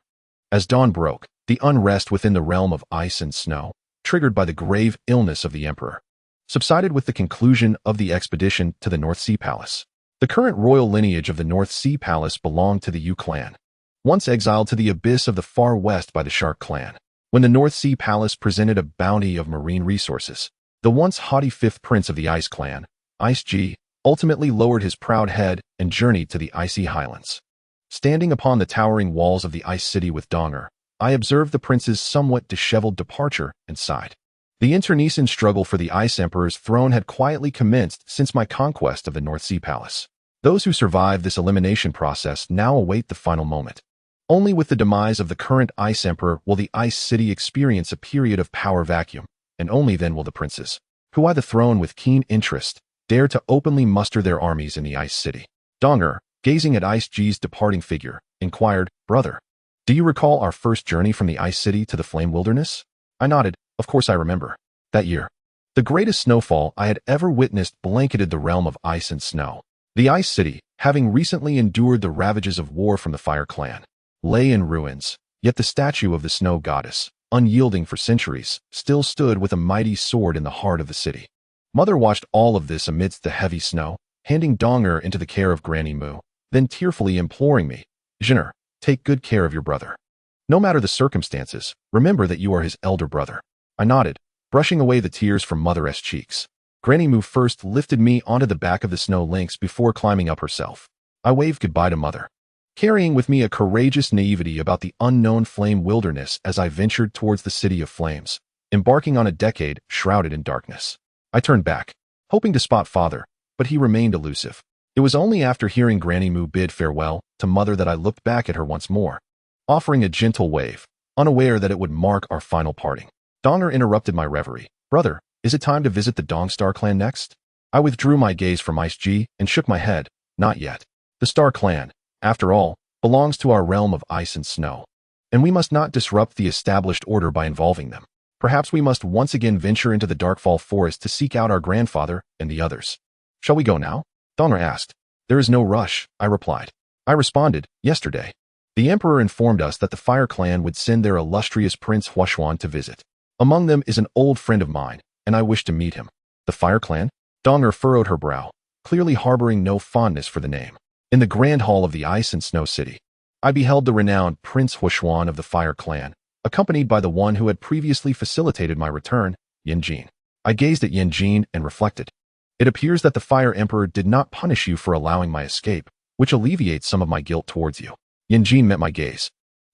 As dawn broke, the unrest within the realm of ice and snow, triggered by the grave illness of the emperor, subsided with the conclusion of the expedition to the North Sea Palace. The current royal lineage of the North Sea Palace belonged to the Yu clan, once exiled to the abyss of the far west by the Shark clan. When the North Sea Palace presented a bounty of marine resources, the once haughty fifth prince of the Ice clan, Ice G, ultimately lowered his proud head and journeyed to the icy highlands. Standing upon the towering walls of the ice city with Donger, I observed the prince's somewhat disheveled departure and sighed. The internecine struggle for the Ice Emperor's throne had quietly commenced since my conquest of the North Sea Palace. Those who survived this elimination process now await the final moment. Only with the demise of the current Ice Emperor will the Ice City experience a period of power vacuum, and only then will the princes, who eye the throne with keen interest, dare to openly muster their armies in the Ice City. Donger, gazing at Ice G's departing figure, inquired, "Brother, do you recall our first journey from the Ice City to the Flame Wilderness?" I nodded. Of course I remember. That year, the greatest snowfall I had ever witnessed blanketed the realm of ice and snow. The Ice City, having recently endured the ravages of war from the Fire Clan, lay in ruins, yet the statue of the Snow Goddess, unyielding for centuries, still stood with a mighty sword in the heart of the city. Mother watched all of this amidst the heavy snow, handing Donger into the care of Granny Moo, then tearfully imploring me, "Jenner, take good care of your brother. No matter the circumstances, remember that you are his elder brother. I nodded, brushing away the tears from Mother's cheeks. Granny Moo first lifted me onto the back of the snow lynx before climbing up herself. I waved goodbye to Mother, carrying with me a courageous naivety about the unknown flame wilderness as I ventured towards the City of Flames, embarking on a decade shrouded in darkness. I turned back, hoping to spot Father, but he remained elusive. It was only after hearing Granny Moo bid farewell to Mother that I looked back at her once more, offering a gentle wave, unaware that it would mark our final parting. Donger interrupted my reverie. Brother, is it time to visit the Dongstar clan next? I withdrew my gaze from Ice G and shook my head. Not yet. The Star clan, after all, belongs to our realm of ice and snow, and we must not disrupt the established order by involving them. Perhaps we must once again venture into the Darkfall Forest to seek out our grandfather and the others. Shall we go now? Donger asked. There is no rush, I replied. I responded, yesterday. The Emperor informed us that the Fire Clan would send their illustrious Prince Huashuan to visit. Among them is an old friend of mine, and I wish to meet him. The Fire Clan? Donger furrowed her brow, clearly harboring no fondness for the name. In the Grand Hall of the Ice and Snow City, I beheld the renowned Prince Huashuan of the Fire Clan, accompanied by the one who had previously facilitated my return, Yan Jin. I gazed at Yan Jin and reflected. It appears that the Fire Emperor did not punish you for allowing my escape, which alleviates some of my guilt towards you. Yan Jin met my gaze,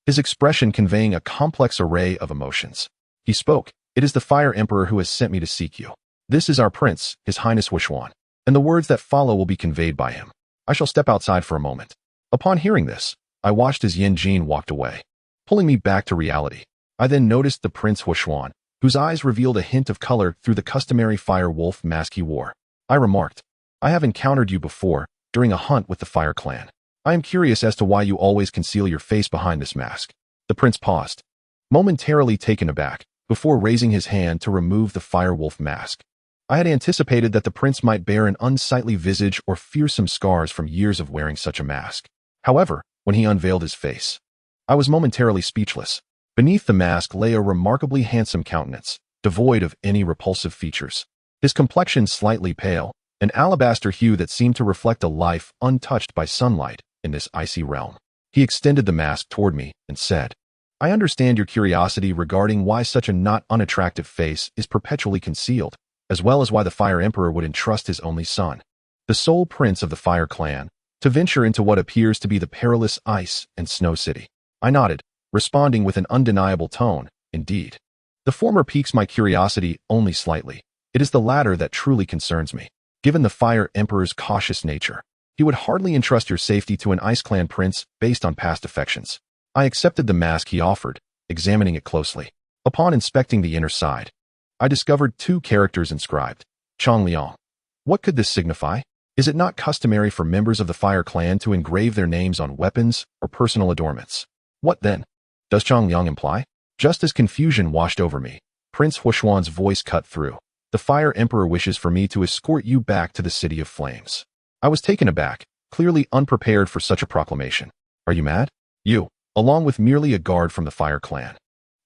his expression conveying a complex array of emotions. He spoke. It is the Fire Emperor who has sent me to seek you. This is our prince, His Highness Huashuan, and the words that follow will be conveyed by him. I shall step outside for a moment. Upon hearing this, I watched as Yan Jin walked away, pulling me back to reality. I then noticed the Prince Huashuan, whose eyes revealed a hint of color through the customary fire wolf mask he wore. I remarked, I have encountered you before, during a hunt with the Fire Clan. I am curious as to why you always conceal your face behind this mask. The prince paused, momentarily taken aback, before raising his hand to remove the fire wolf mask. I had anticipated that the prince might bear an unsightly visage or fearsome scars from years of wearing such a mask. However, when he unveiled his face, I was momentarily speechless. Beneath the mask lay a remarkably handsome countenance, devoid of any repulsive features. His complexion slightly pale, an alabaster hue that seemed to reflect a life untouched by sunlight in this icy realm. He extended the mask toward me and said, I understand your curiosity regarding why such a not unattractive face is perpetually concealed, as well as why the Fire Emperor would entrust his only son, the sole prince of the Fire Clan, to venture into what appears to be the perilous ice and snow city. I nodded, responding with an undeniable tone, indeed. The former piques my curiosity only slightly. It is the latter that truly concerns me. Given the Fire Emperor's cautious nature, he would hardly entrust your safety to an Ice Clan prince based on past affections. I accepted the mask he offered, examining it closely. Upon inspecting the inner side, I discovered 2 characters inscribed. Chong Liang. What could this signify? Is it not customary for members of the Fire Clan to engrave their names on weapons or personal adornments? What then? Does Chong Liang imply? Just as confusion washed over me, Prince Huashuan's voice cut through. The Fire Emperor wishes for me to escort you back to the City of Flames. I was taken aback, clearly unprepared for such a proclamation. Are you mad? You, along with merely a guard from the Fire Clan,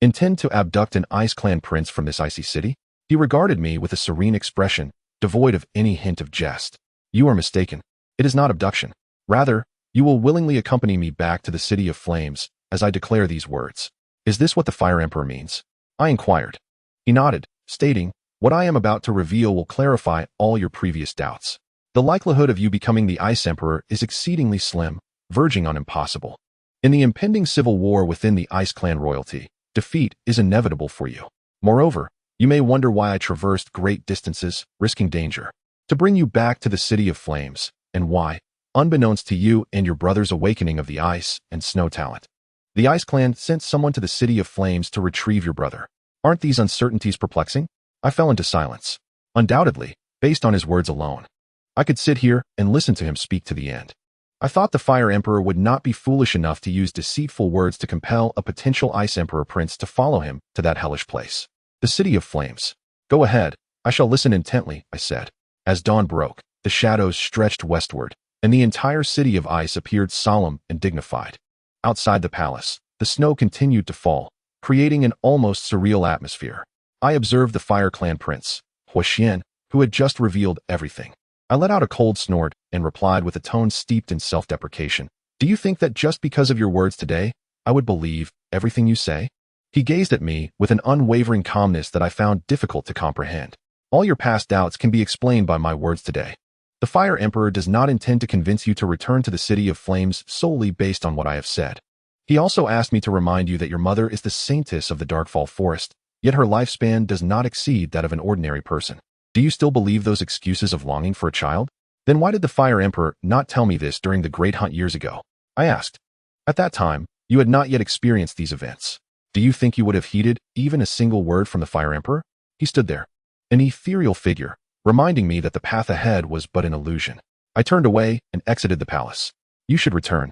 intend to abduct an Ice Clan prince from this icy city? He regarded me with a serene expression, devoid of any hint of jest. You are mistaken. It is not abduction. Rather, you will willingly accompany me back to the City of Flames as I declare these words. Is this what the Fire Emperor means? I inquired. He nodded, stating, what I am about to reveal will clarify all your previous doubts. The likelihood of you becoming the Ice Emperor is exceedingly slim, verging on impossible. In the impending civil war within the Ice Clan royalty, defeat is inevitable for you. Moreover, you may wonder why I traversed great distances, risking danger, to bring you back to the City of Flames, and why, unbeknownst to you and your brother's awakening of the ice and snow talent, the Ice Clan sent someone to the City of Flames to retrieve your brother. Aren't these uncertainties perplexing? I fell into silence. Undoubtedly, based on his words alone, I could sit here and listen to him speak to the end. I thought the Fire Emperor would not be foolish enough to use deceitful words to compel a potential Ice Emperor prince to follow him to that hellish place. The City of Flames. Go ahead, I shall listen intently, I said. As dawn broke, the shadows stretched westward, and the entire city of ice appeared solemn and dignified. Outside the palace, the snow continued to fall, creating an almost surreal atmosphere. I observed the Fire Clan prince, Huashian, who had just revealed everything. I let out a cold snort and replied with a tone steeped in self-deprecation. Do you think that just because of your words today, I would believe everything you say? He gazed at me with an unwavering calmness that I found difficult to comprehend. All your past doubts can be explained by my words today. The Fire Emperor does not intend to convince you to return to the City of Flames solely based on what I have said. He also asked me to remind you that your mother is the saintess of the Darkfall Forest, yet her lifespan does not exceed that of an ordinary person. Do you still believe those excuses of longing for a child? Then why did the Fire Emperor not tell me this during the Great Hunt years ago? I asked. At that time, you had not yet experienced these events. Do you think you would have heeded even a single word from the Fire Emperor? He stood there, an ethereal figure, reminding me that the path ahead was but an illusion. I turned away and exited the palace. You should return.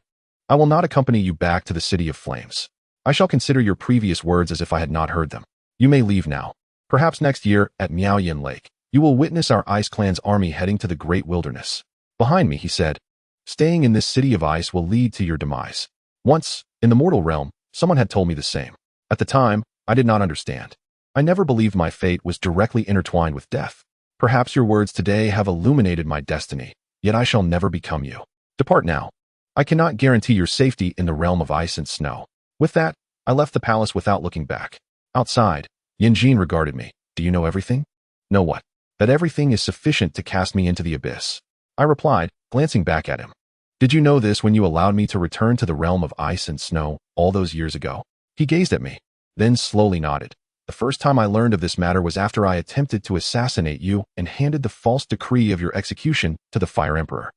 I will not accompany you back to the City of Flames. I shall consider your previous words as if I had not heard them. You may leave now. Perhaps next year, at Miao Yan Lake, you will witness our Ice Clan's army heading to the Great Wilderness. Behind me, he said, staying in this city of ice will lead to your demise. Once, in the mortal realm, someone had told me the same. At the time, I did not understand. I never believed my fate was directly intertwined with death. Perhaps your words today have illuminated my destiny, yet I shall never become you. Depart now. I cannot guarantee your safety in the realm of ice and snow. With that, I left the palace without looking back. Outside, Yin Jin regarded me. Do you know everything? Know what? That everything is sufficient to cast me into the abyss. I replied, glancing back at him. Did you know this when you allowed me to return to the realm of ice and snow all those years ago? He gazed at me, then slowly nodded. The first time I learned of this matter was after I attempted to assassinate you and handed the false decree of your execution to the Fire Emperor.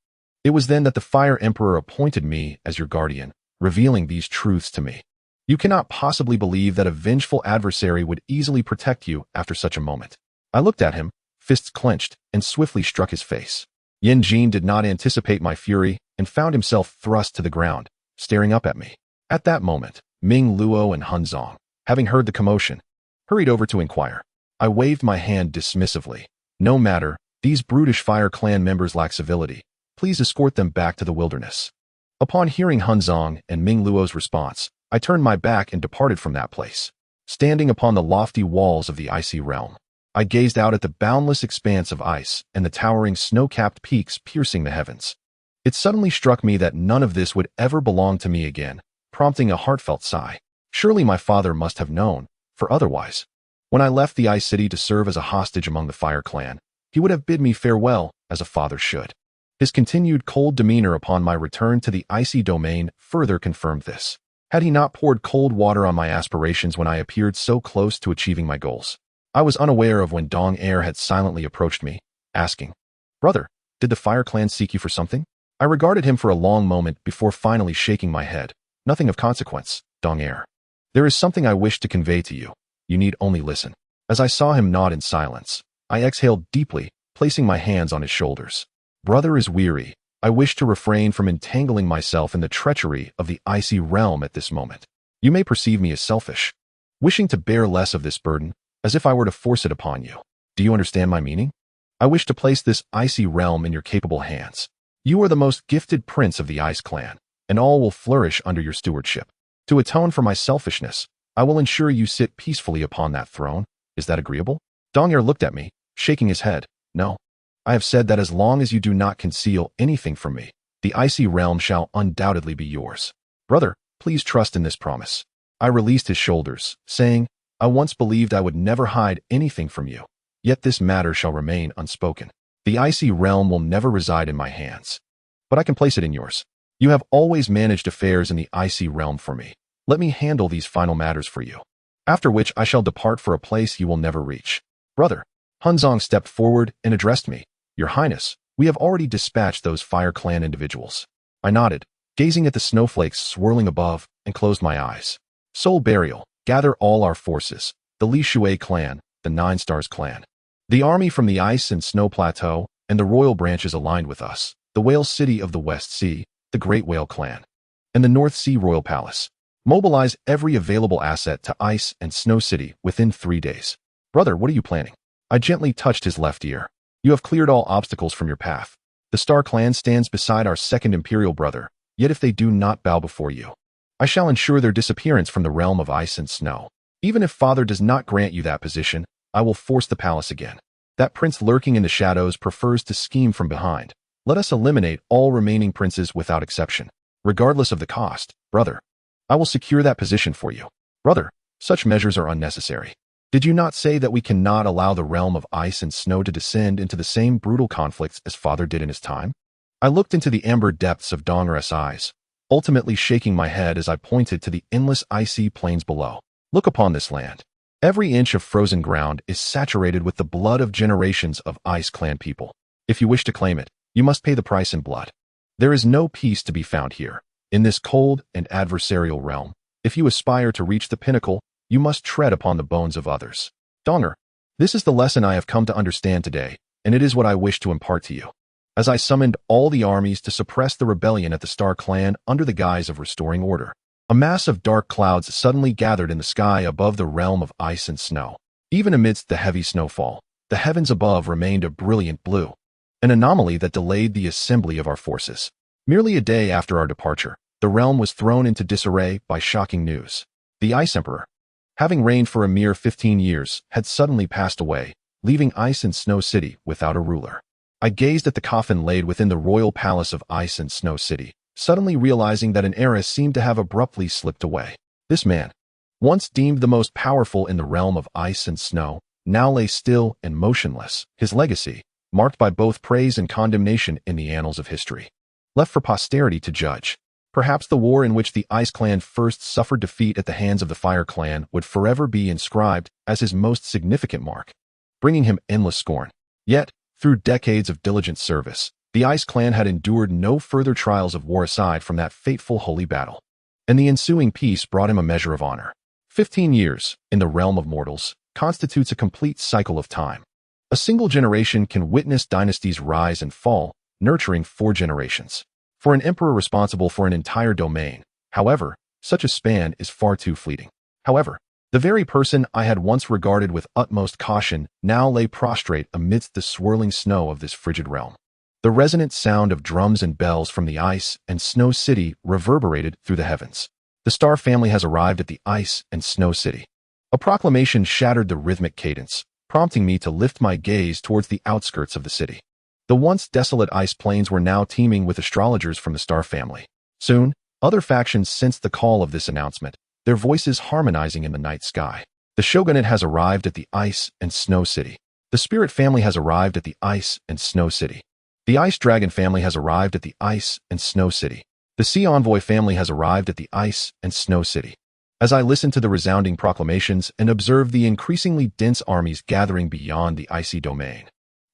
It was then that the Fire Emperor appointed me as your guardian, revealing these truths to me. You cannot possibly believe that a vengeful adversary would easily protect you after such a moment. I looked at him, fists clenched, and swiftly struck his face. Yin Jin did not anticipate my fury and found himself thrust to the ground, staring up at me. At that moment, Li Luo and Han Zong, having heard the commotion, hurried over to inquire. I waved my hand dismissively. No matter, these brutish Fire Clan members lack civility. Please escort them back to the wilderness. Upon hearing Han Zong and Li Luo's response, I turned my back and departed from that place. Standing upon the lofty walls of the icy realm, I gazed out at the boundless expanse of ice and the towering snow-capped peaks piercing the heavens. It suddenly struck me that none of this would ever belong to me again, prompting a heartfelt sigh. Surely my father must have known, for otherwise, when I left the Ice City to serve as a hostage among the Fire Clan, he would have bid me farewell as a father should. His continued cold demeanor upon my return to the icy domain further confirmed this. Had he not poured cold water on my aspirations when I appeared so close to achieving my goals? I was unaware of when Dong Heir had silently approached me, asking, Brother, did the Fire Clan seek you for something? I regarded him for a long moment before finally shaking my head. Nothing of consequence, Dong Heir. There is something I wish to convey to you. You need only listen. As I saw him nod in silence, I exhaled deeply, placing my hands on his shoulders. Brother is weary. I wish to refrain from entangling myself in the treachery of the icy realm at this moment. You may perceive me as selfish, wishing to bear less of this burden, as if I were to force it upon you. Do you understand my meaning? I wish to place this icy realm in your capable hands. You are the most gifted prince of the Ice Clan, and all will flourish under your stewardship. To atone for my selfishness, I will ensure you sit peacefully upon that throne. Is that agreeable? Dong Heir looked at me, shaking his head. No. I have said that as long as you do not conceal anything from me, the icy realm shall undoubtedly be yours. Brother, please trust in this promise. I released his shoulders, saying, I once believed I would never hide anything from you, yet this matter shall remain unspoken. The icy realm will never reside in my hands, but I can place it in yours. You have always managed affairs in the icy realm for me. Let me handle these final matters for you, after which I shall depart for a place you will never reach. Brother, Han Zong stepped forward and addressed me. Your Highness, we have already dispatched those Fire Clan individuals. I nodded, gazing at the snowflakes swirling above, and closed my eyes. Soul Burial, gather all our forces, the Li Shui clan, the Nine Stars clan, the army from the Ice and Snow Plateau, and the royal branches aligned with us, the Whale City of the West Sea, the Great Whale clan, and the North Sea Royal Palace. Mobilize every available asset to Ice and Snow City within 3 days. Brother, what are you planning? I gently touched his left ear. You have cleared all obstacles from your path. The Star Clan stands beside our second imperial brother, yet if they do not bow before you, I shall ensure their disappearance from the realm of ice and snow. Even if father does not grant you that position, I will force the palace again. That prince lurking in the shadows prefers to scheme from behind. Let us eliminate all remaining princes without exception, regardless of the cost, brother. I will secure that position for you. Brother, such measures are unnecessary. Did you not say that we cannot allow the realm of ice and snow to descend into the same brutal conflicts as father did in his time? I looked into the amber depths of Dong's eyes, ultimately shaking my head as I pointed to the endless icy plains below. Look upon this land. Every inch of frozen ground is saturated with the blood of generations of Ice Clan people. If you wish to claim it, you must pay the price in blood. There is no peace to be found here. In this cold and adversarial realm, if you aspire to reach the pinnacle, you must tread upon the bones of others. Dong'er, this is the lesson I have come to understand today, and it is what I wish to impart to you. As I summoned all the armies to suppress the rebellion at the Star Clan under the guise of restoring order, a mass of dark clouds suddenly gathered in the sky above the realm of ice and snow. Even amidst the heavy snowfall, the heavens above remained a brilliant blue, an anomaly that delayed the assembly of our forces. Merely a day after our departure, the realm was thrown into disarray by shocking news. The Ice Emperor, having reigned for a mere 15 years, had suddenly passed away, leaving Ice and Snow City without a ruler. I gazed at the coffin laid within the royal palace of Ice and Snow City, suddenly realizing that an era seemed to have abruptly slipped away. This man, once deemed the most powerful in the realm of ice and snow, now lay still and motionless, his legacy, marked by both praise and condemnation in the annals of history, left for posterity to judge. Perhaps the war in which the Ice Clan first suffered defeat at the hands of the Fire Clan would forever be inscribed as his most significant mark, bringing him endless scorn. Yet, through decades of diligent service, the Ice Clan had endured no further trials of war aside from that fateful holy battle, and the ensuing peace brought him a measure of honor. 15 years, in the realm of mortals, constitutes a complete cycle of time. A single generation can witness dynasties rise and fall, nurturing 4 generations. For an emperor responsible for an entire domain, however, such a span is far too fleeting. However, the very person I had once regarded with utmost caution now lay prostrate amidst the swirling snow of this frigid realm. The resonant sound of drums and bells from the Ice and Snow City reverberated through the heavens. The Star family has arrived at the Ice and Snow City. A proclamation shattered the rhythmic cadence, prompting me to lift my gaze towards the outskirts of the city. The once desolate ice plains were now teeming with astrologers from the Star family. Soon, other factions sensed the call of this announcement, their voices harmonizing in the night sky. The shogunate has arrived at the Ice and Snow City. The Spirit family has arrived at the Ice and Snow City. The Ice Dragon family has arrived at the Ice and Snow City. The Sea Envoy family has arrived at the Ice and Snow City. As I listened to the resounding proclamations and observed the increasingly dense armies gathering beyond the icy domain,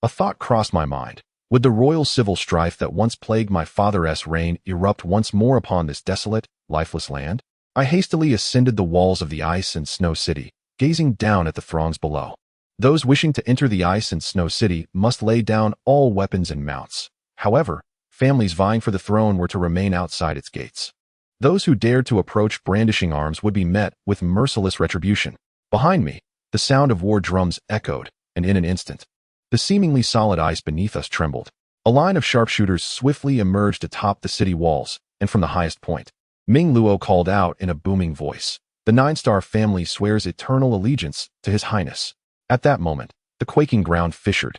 a thought crossed my mind. Would the royal civil strife that once plagued my father's reign erupt once more upon this desolate, lifeless land? I hastily ascended the walls of the Ice and Snow City, gazing down at the throngs below. Those wishing to enter the Ice and Snow City must lay down all weapons and mounts. However, families vying for the throne were to remain outside its gates. Those who dared to approach brandishing arms would be met with merciless retribution. Behind me, the sound of war drums echoed, and in an instant, the seemingly solid ice beneath us trembled. A line of sharpshooters swiftly emerged atop the city walls, and from the highest point, Li Luo called out in a booming voice, "The 9-star family swears eternal allegiance to His Highness." At that moment, the quaking ground fissured,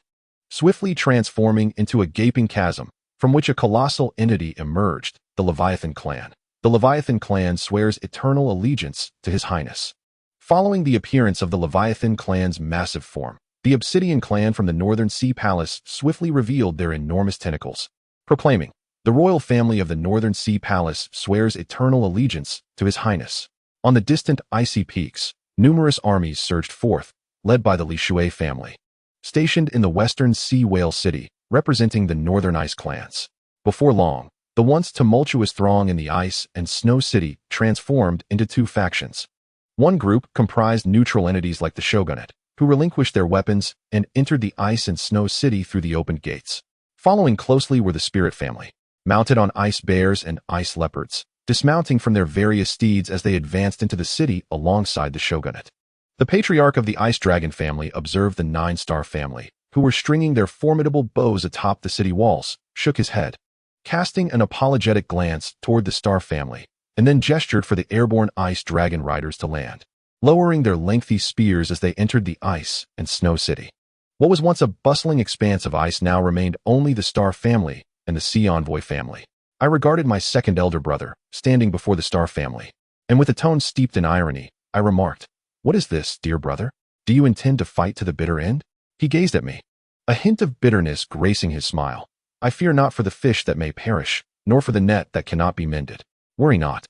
swiftly transforming into a gaping chasm, from which a colossal entity emerged, the Leviathan clan. The Leviathan clan swears eternal allegiance to His Highness. Following the appearance of the Leviathan clan's massive form, the Obsidian clan from the Northern Sea Palace swiftly revealed their enormous tentacles, proclaiming, "The royal family of the Northern Sea Palace swears eternal allegiance to His Highness." On the distant icy peaks, numerous armies surged forth, led by the Li Luo family, stationed in the western Sea Whale City, representing the Northern Ice clans. Before long, the once tumultuous throng in the Ice and Snow City transformed into 2 factions. One group comprised neutral entities like the shogunate, who relinquished their weapons and entered the Ice and Snow City through the opened gates. Following closely were the Spirit family, mounted on ice bears and ice leopards, dismounting from their various steeds as they advanced into the city alongside the shogunate. The patriarch of the Ice Dragon family observed the 9-star family, who were stringing their formidable bows atop the city walls, shook his head, casting an apologetic glance toward the Star family, and then gestured for the airborne Ice Dragon riders to land, lowering their lengthy spears as they entered the Ice and Snow City. What was once a bustling expanse of ice now remained only the Star family and the Sea Envoy family. I regarded my second elder brother, standing before the Star family, and with a tone steeped in irony, I remarked, "What is this, dear brother? Do you intend to fight to the bitter end?" He gazed at me, a hint of bitterness gracing his smile. "I fear not for the fish that may perish, nor for the net that cannot be mended. Worry not.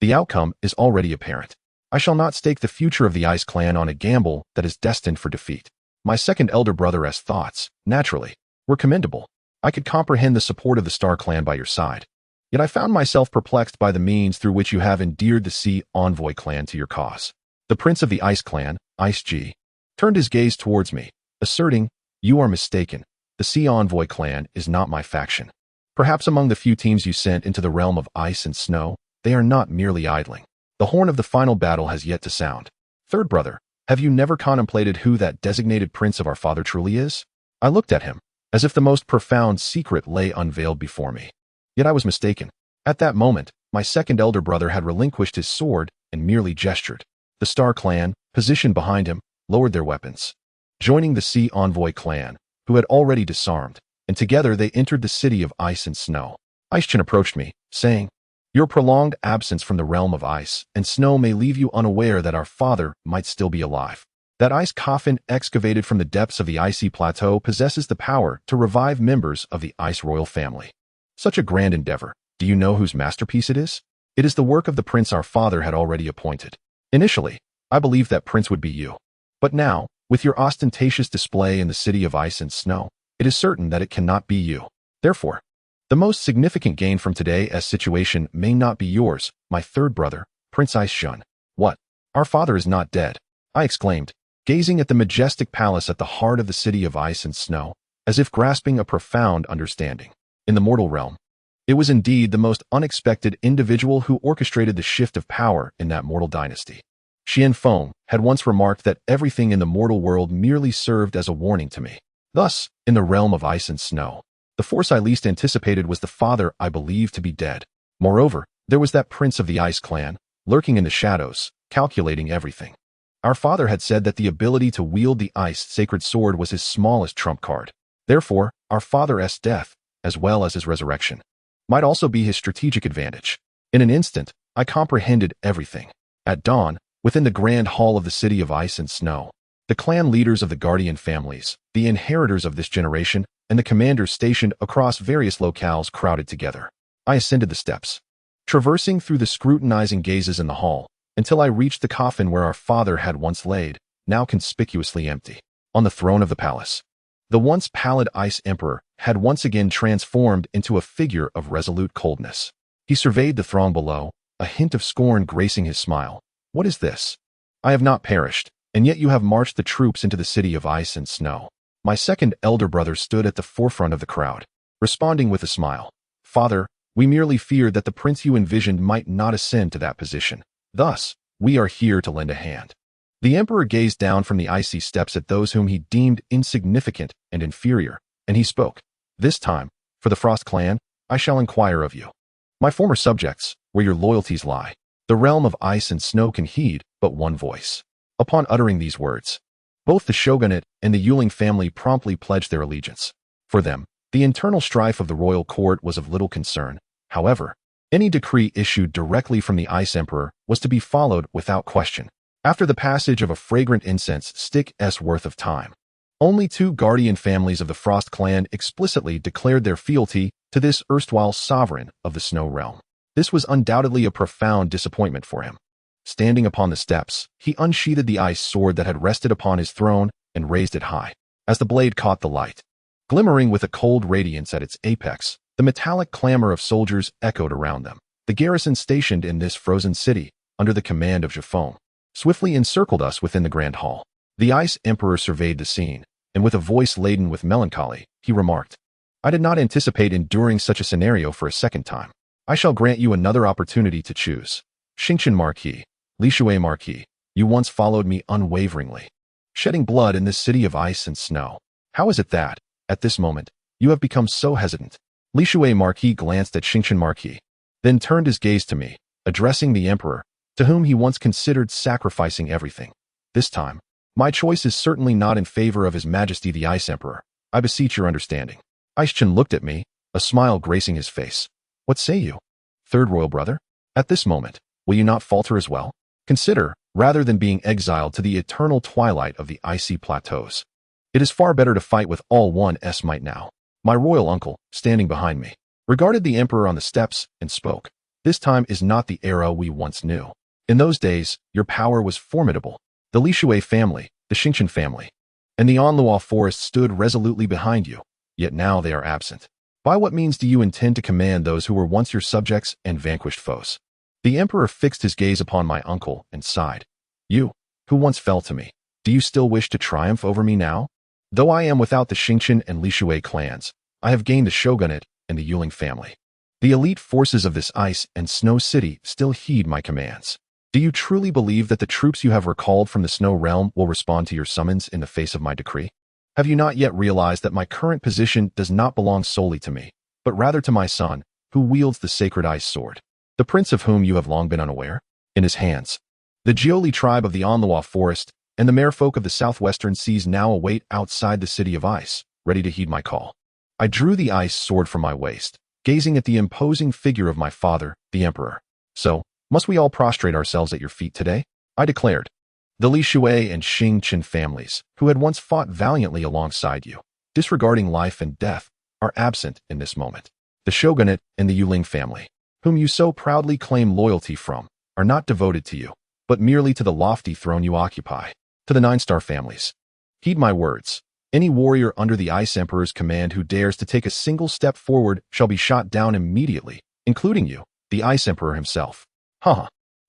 The outcome is already apparent. I shall not stake the future of the Ice Clan on a gamble that is destined for defeat." My second elder brother's thoughts, naturally, were commendable. I could comprehend the support of the Star Clan by your side. Yet I found myself perplexed by the means through which you have endeared the Sea Envoy clan to your cause. The prince of the Ice Clan, Ice G, turned his gaze towards me, asserting, "You are mistaken. The Sea Envoy clan is not my faction. Perhaps among the few teams you sent into the realm of ice and snow, they are not merely idling. The horn of the final battle has yet to sound. Third brother, have you never contemplated who that designated prince of our father truly is?" I looked at him, as if the most profound secret lay unveiled before me. Yet I was mistaken. At that moment, my second elder brother had relinquished his sword and merely gestured. The Star Clan, positioned behind him, lowered their weapons, joining the Sea Envoy clan, who had already disarmed, and together they entered the city of ice and snow. Aishin approached me, saying, "Your prolonged absence from the realm of ice and snow may leave you unaware that our father might still be alive. That ice coffin excavated from the depths of the icy plateau possesses the power to revive members of the Ice Royal family. Such a grand endeavor. Do you know whose masterpiece it is? It is the work of the prince our father had already appointed. Initially, I believed that prince would be you. But now, with your ostentatious display in the city of ice and snow, it is certain that it cannot be you. Therefore, the most significant gain from today's situation may not be yours, my third brother, Prince Ice Shun." "What? Our father is not dead," I exclaimed, gazing at the majestic palace at the heart of the city of ice and snow, as if grasping a profound understanding. In the mortal realm, it was indeed the most unexpected individual who orchestrated the shift of power in that mortal dynasty. Xian Feng had once remarked that everything in the mortal world merely served as a warning to me. Thus, in the realm of ice and snow, the force I least anticipated was the father I believed to be dead. Moreover, there was that prince of the Ice Clan, lurking in the shadows, calculating everything. Our father had said that the ability to wield the ice sacred sword was his smallest trump card. Therefore, our father's death, as well as his resurrection, might also be his strategic advantage. In an instant, I comprehended everything. At dawn, within the grand hall of the city of ice and snow, the clan leaders of the guardian families, the inheritors of this generation, and the commanders stationed across various locales crowded together. I ascended the steps, traversing through the scrutinizing gazes in the hall, until I reached the coffin where our father had once laid, now conspicuously empty. On the throne of the palace, the once pallid Ice Emperor had once again transformed into a figure of resolute coldness. He surveyed the throng below, a hint of scorn gracing his smile. "What is this? I have not perished, and yet you have marched the troops into the city of ice and snow." My second elder brother stood at the forefront of the crowd, responding with a smile. "Father, we merely feared that the prince you envisioned might not ascend to that position. Thus, we are here to lend a hand." The emperor gazed down from the icy steps at those whom he deemed insignificant and inferior, and he spoke. "This time, for the Frost clan, I shall inquire of you, my former subjects, where your loyalties lie. The realm of ice and snow can heed but one voice." Upon uttering these words, both the shogunate and the Yuling family promptly pledged their allegiance. For them, the internal strife of the royal court was of little concern. However, any decree issued directly from the Ice Emperor was to be followed without question, after the passage of a fragrant incense stick's worth of time. Only two guardian families of the Frost clan explicitly declared their fealty to this erstwhile sovereign of the Snow realm. This was undoubtedly a profound disappointment for him. Standing upon the steps, he unsheathed the ice sword that had rested upon his throne and raised it high. As the blade caught the light, glimmering with a cold radiance at its apex, the metallic clamor of soldiers echoed around them. The garrison stationed in this frozen city, under the command of Jafone, swiftly encircled us within the grand hall. The Ice Emperor surveyed the scene, and with a voice laden with melancholy, he remarked, "I did not anticipate enduring such a scenario for a second time. I shall grant you another opportunity to choose. Xingqian Marquis, Li Luo Marquis, you once followed me unwaveringly, shedding blood in this city of ice and snow. How is it that, at this moment, you have become so hesitant?" Li Luo Marquis glanced at Xingqian Marquis, then turned his gaze to me, addressing the emperor, to whom he once considered sacrificing everything. "This time, my choice is certainly not in favor of His Majesty the Ice Emperor. I beseech your understanding." Aishin looked at me, a smile gracing his face. "What say you, third royal brother?" At this moment, will you not falter as well? Consider, rather than being exiled to the eternal twilight of the icy plateaus. It is far better to fight with all one's might now. My royal uncle, standing behind me, regarded the emperor on the steps and spoke. This time is not the era we once knew. In those days, your power was formidable. The Li Luo family, the Xingqian family, and the Yan Luo forest stood resolutely behind you, yet now they are absent. By what means do you intend to command those who were once your subjects and vanquished foes? The emperor fixed his gaze upon my uncle and sighed. You, who once fell to me, do you still wish to triumph over me now? Though I am without the Xingqian and Li Luo clans, I have gained the shogunate and the Yuling family. The elite forces of this ice and snow city still heed my commands. Do you truly believe that the troops you have recalled from the snow realm will respond to your summons in the face of my decree? Have you not yet realized that my current position does not belong solely to me, but rather to my son, who wields the sacred ice sword, the prince of whom you have long been unaware? In his hands, the Jioli tribe of the Yan Luo forest and the merfolk of the southwestern seas now await outside the city of ice, ready to heed my call. I drew the ice sword from my waist, gazing at the imposing figure of my father, the emperor. So, must we all prostrate ourselves at your feet today? I declared. The Li Luo and Xingqian families, who had once fought valiantly alongside you, disregarding life and death, are absent in this moment. The shogunate and the Yuling family, whom you so proudly claim loyalty from, are not devoted to you, but merely to the lofty throne you occupy. To the 9-star families, heed my words. Any warrior under the Ice Emperor's command who dares to take a single step forward shall be shot down immediately, including you, the Ice Emperor himself. Haha.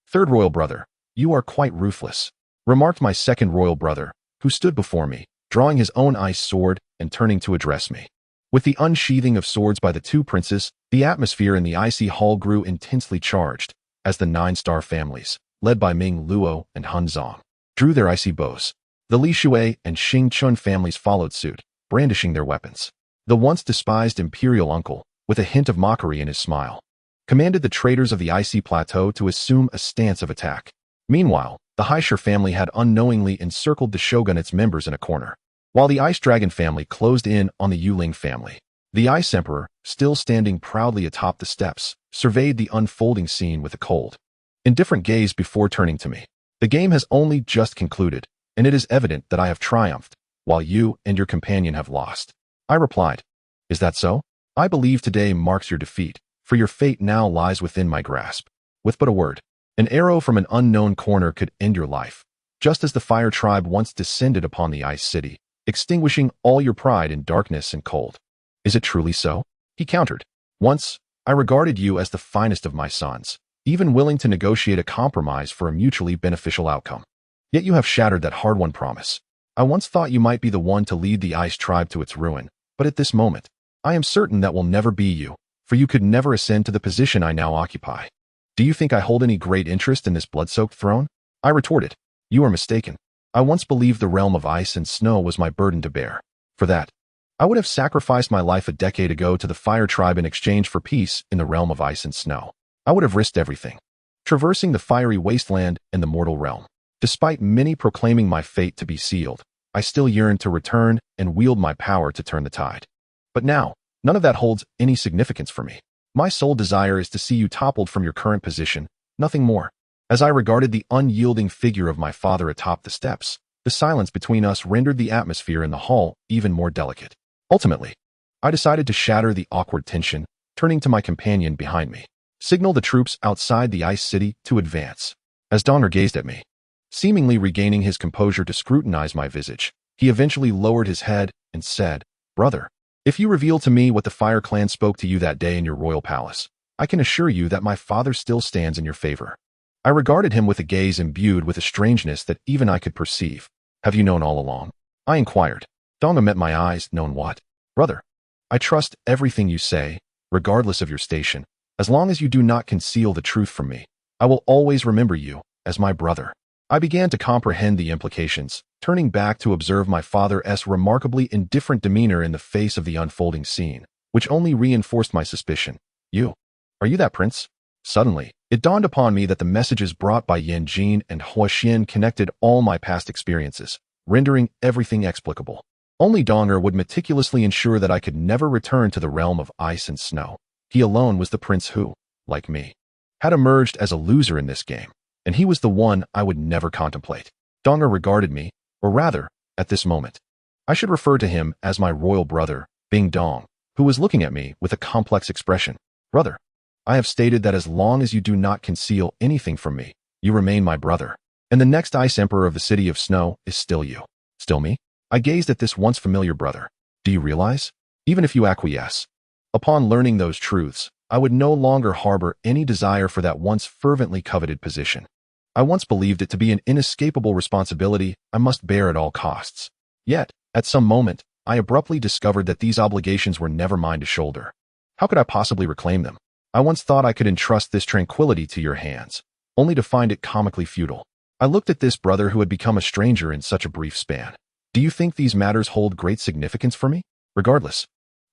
Third royal brother, you are quite ruthless, remarked my second royal brother, who stood before me, drawing his own ice sword and turning to address me. With the unsheathing of swords by the two princes, the atmosphere in the icy hall grew intensely charged, as the 9-star families, led by Ming Luo and Han Zong, drew their icy bows. The Li Luo and Xingqian families followed suit, brandishing their weapons. The once despised imperial uncle, with a hint of mockery in his smile, commanded the traders of the icy plateau to assume a stance of attack. Meanwhile, the Heir family had unknowingly encircled the shogunate's members in a corner, while the Ice Dragon family closed in on the Yuling family. The Ice Emperor, still standing proudly atop the steps, surveyed the unfolding scene with a cold, indifferent gaze before turning to me. The game has only just concluded, and it is evident that I have triumphed, while you and your companion have lost. I replied, Is that so? I believe today marks your defeat, for your fate now lies within my grasp. With but a word, an arrow from an unknown corner could end your life, just as the fire tribe once descended upon the ice city, extinguishing all your pride in darkness and cold. Is it truly so? He countered. Once, I regarded you as the finest of my sons, even willing to negotiate a compromise for a mutually beneficial outcome. Yet you have shattered that hard-won promise. I once thought you might be the one to lead the ice tribe to its ruin, but at this moment, I am certain that will never be you, for you could never ascend to the position I now occupy. Do you think I hold any great interest in this blood-soaked throne? I retorted. You are mistaken. I once believed the realm of ice and snow was my burden to bear. For that, I would have sacrificed my life a decade ago to the fire tribe in exchange for peace in the realm of ice and snow. I would have risked everything, traversing the fiery wasteland and the mortal realm. Despite many proclaiming my fate to be sealed, I still yearned to return and wield my power to turn the tide. But now, none of that holds any significance for me. My sole desire is to see you toppled from your current position, nothing more. As I regarded the unyielding figure of my father atop the steps, the silence between us rendered the atmosphere in the hall even more delicate. Ultimately, I decided to shatter the awkward tension, turning to my companion behind me. Signal the troops outside the ice city to advance. As Donner gazed at me, seemingly regaining his composure to scrutinize my visage, he eventually lowered his head and said, Brother, if you reveal to me what the Fire Clan spoke to you that day in your royal palace, I can assure you that my father still stands in your favor. I regarded him with a gaze imbued with a strangeness that even I could perceive. Have you known all along? I inquired. Donga met my eyes. Known what? Brother, I trust everything you say, regardless of your station. As long as you do not conceal the truth from me, I will always remember you as my brother. I began to comprehend the implications, turning back to observe my father's remarkably indifferent demeanor in the face of the unfolding scene, which only reinforced my suspicion. Are you that prince? Suddenly, it dawned upon me that the messages brought by Yan Jin and Hua Xian connected all my past experiences, rendering everything explicable. Only Donger would meticulously ensure that I could never return to the realm of ice and snow. He alone was the prince who, like me, had emerged as a loser in this game, and he was the one I would never contemplate. Donger regarded me, or rather, at this moment, I should refer to him as my royal brother, Bing Dong, who was looking at me with a complex expression. Brother, I have stated that as long as you do not conceal anything from me, you remain my brother, and the next Ice Emperor of the City of Snow is still you. Still me? I gazed at this once familiar brother. Do you realize? Even if you acquiesce, upon learning those truths, I would no longer harbor any desire for that once fervently coveted position. I once believed it to be an inescapable responsibility I must bear at all costs. Yet, at some moment, I abruptly discovered that these obligations were never mine to shoulder. How could I possibly reclaim them? I once thought I could entrust this tranquility to your hands, only to find it comically futile. I looked at this brother who had become a stranger in such a brief span. Do you think these matters hold great significance for me? Regardless,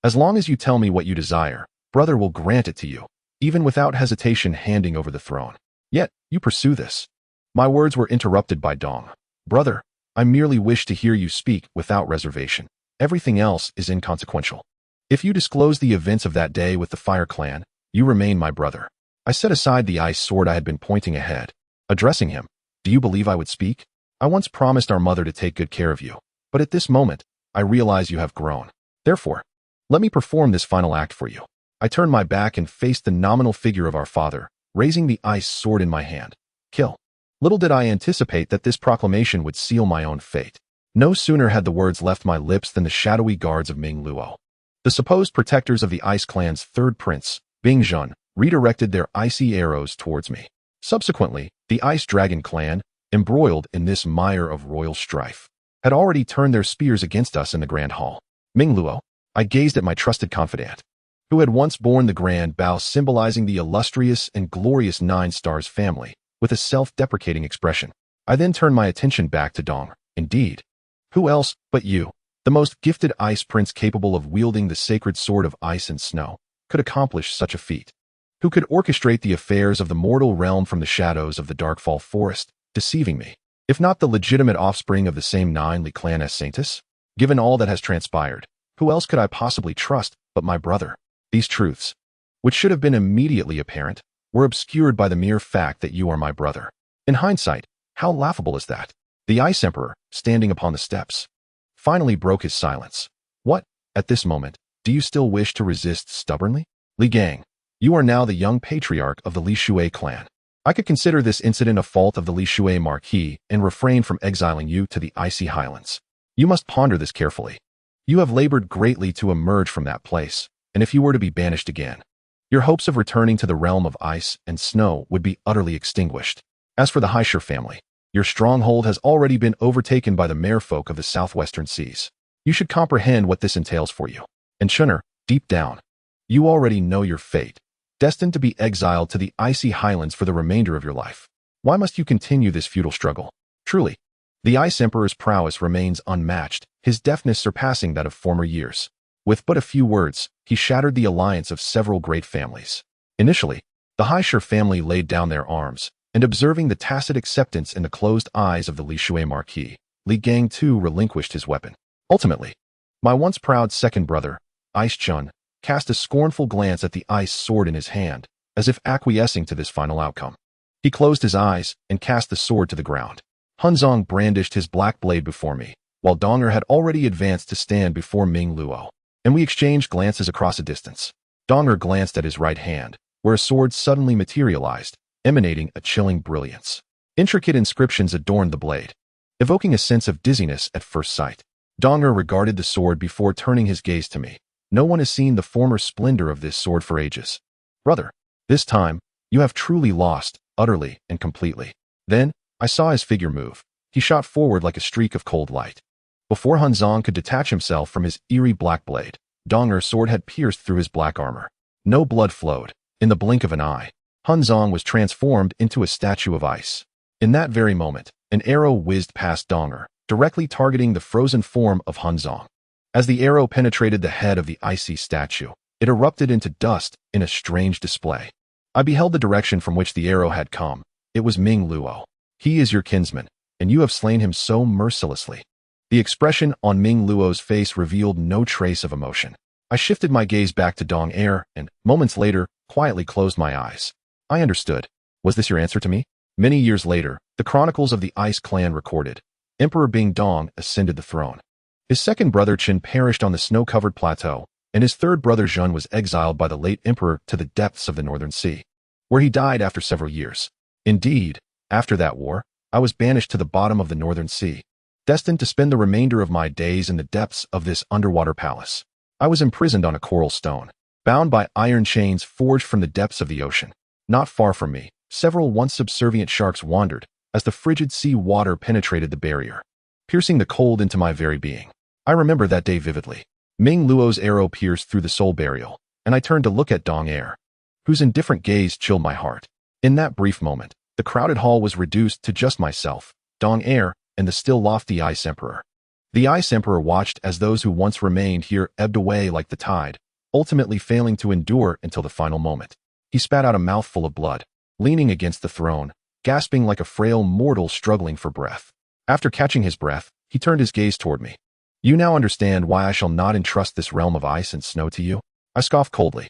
as long as you tell me what you desire, brother will grant it to you, even without hesitation handing over the throne. Yet, you pursue this. My words were interrupted by Dong. Brother, I merely wish to hear you speak without reservation. Everything else is inconsequential. If you disclose the events of that day with the Fire Clan, you remain my brother. I set aside the ice sword I had been pointing ahead. Addressing him, do you believe I would speak? I once promised our mother to take good care of you, but at this moment, I realize you have grown. Therefore, let me perform this final act for you. I turned my back and faced the nominal figure of our father, raising the ice sword in my hand. Kill. Little did I anticipate that this proclamation would seal my own fate. No sooner had the words left my lips than the shadowy guards of Li Luo, the supposed protectors of the Ice Clan's third prince, Bing Zhen, redirected their icy arrows towards me. Subsequently, the Ice Dragon clan, embroiled in this mire of royal strife, had already turned their spears against us in the Grand Hall. Li Luo, I gazed at my trusted confidant, who had once borne the grand bow symbolizing the illustrious and glorious Nine Stars family, with a self-deprecating expression. I then turned my attention back to Dong. Indeed, who else but you, the most gifted ice prince capable of wielding the sacred sword of ice and snow, could accomplish such a feat? Who could orchestrate the affairs of the mortal realm from the shadows of the Darkfall Forest, deceiving me? If not the legitimate offspring of the same Li clan as Saintus? Given all that has transpired, who else could I possibly trust but my brother? These truths, which should have been immediately apparent, were obscured by the mere fact that you are my brother. In hindsight, how laughable is that? The Ice Emperor, standing upon the steps, finally broke his silence. What, at this moment, do you still wish to resist stubbornly? Li Gang, you are now the young patriarch of the Li Shui clan. I could consider this incident a fault of the Li Shui Marquis and refrain from exiling you to the icy highlands. You must ponder this carefully. You have labored greatly to emerge from that place, and if you were to be banished again, your hopes of returning to the realm of ice and snow would be utterly extinguished. As for the Heir family, your stronghold has already been overtaken by the merfolk of the southwestern seas. You should comprehend what this entails for you. And Shunner, deep down, you already know your fate, destined to be exiled to the icy highlands for the remainder of your life. Why must you continue this futile struggle? Truly, the Ice Emperor's prowess remains unmatched, his deftness surpassing that of former years. With but a few words, he shattered the alliance of several great families. Initially, the Heir family laid down their arms, and observing the tacit acceptance in the closed eyes of the Li Shui Marquis, Li Gang too relinquished his weapon. Ultimately, my once proud second brother, Ice Chun, cast a scornful glance at the ice sword in his hand, as if acquiescing to this final outcome. He closed his eyes and cast the sword to the ground. Hunzong brandished his black blade before me, while Donger had already advanced to stand before Li Luo, and we exchanged glances across a distance. Donger glanced at his right hand, where a sword suddenly materialized, emanating a chilling brilliance. Intricate inscriptions adorned the blade, evoking a sense of dizziness at first sight. Donger regarded the sword before turning his gaze to me. No one has seen the former splendor of this sword for ages. Brother, this time, you have truly lost, utterly and completely. Then, I saw his figure move. He shot forward like a streak of cold light. Before Hunzong could detach himself from his eerie black blade, Donger's sword had pierced through his black armor. No blood flowed. In the blink of an eye, Hunzong was transformed into a statue of ice. In that very moment, an arrow whizzed past Donger, directly targeting the frozen form of Hunzong. As the arrow penetrated the head of the icy statue, it erupted into dust in a strange display. I beheld the direction from which the arrow had come. It was Li Luo. He is your kinsman, and you have slain him so mercilessly. The expression on Li Luo's face revealed no trace of emotion. I shifted my gaze back to Dong Air and, moments later, quietly closed my eyes. I understood. Was this your answer to me? Many years later, the chronicles of the Ice Clan recorded, Emperor Bing Dong ascended the throne. His second brother Qin perished on the snow-covered plateau, and his third brother Zhen was exiled by the late emperor to the depths of the northern sea, where he died after several years. Indeed, after that war, I was banished to the bottom of the northern sea, destined to spend the remainder of my days in the depths of this underwater palace. I was imprisoned on a coral stone, bound by iron chains forged from the depths of the ocean. Not far from me, several once subservient sharks wandered, as the frigid sea water penetrated the barrier, piercing the cold into my very being. I remember that day vividly. Li Luo's arrow pierced through the soul barrier, and I turned to look at Dong Heir, whose indifferent gaze chilled my heart. In that brief moment, the crowded hall was reduced to just myself, Dong Heir, and the still lofty Ice Emperor. The Ice Emperor watched as those who once remained here ebbed away like the tide, ultimately failing to endure until the final moment. He spat out a mouthful of blood, leaning against the throne, gasping like a frail mortal struggling for breath. After catching his breath, he turned his gaze toward me. You now understand why I shall not entrust this realm of ice and snow to you? I scoffed coldly.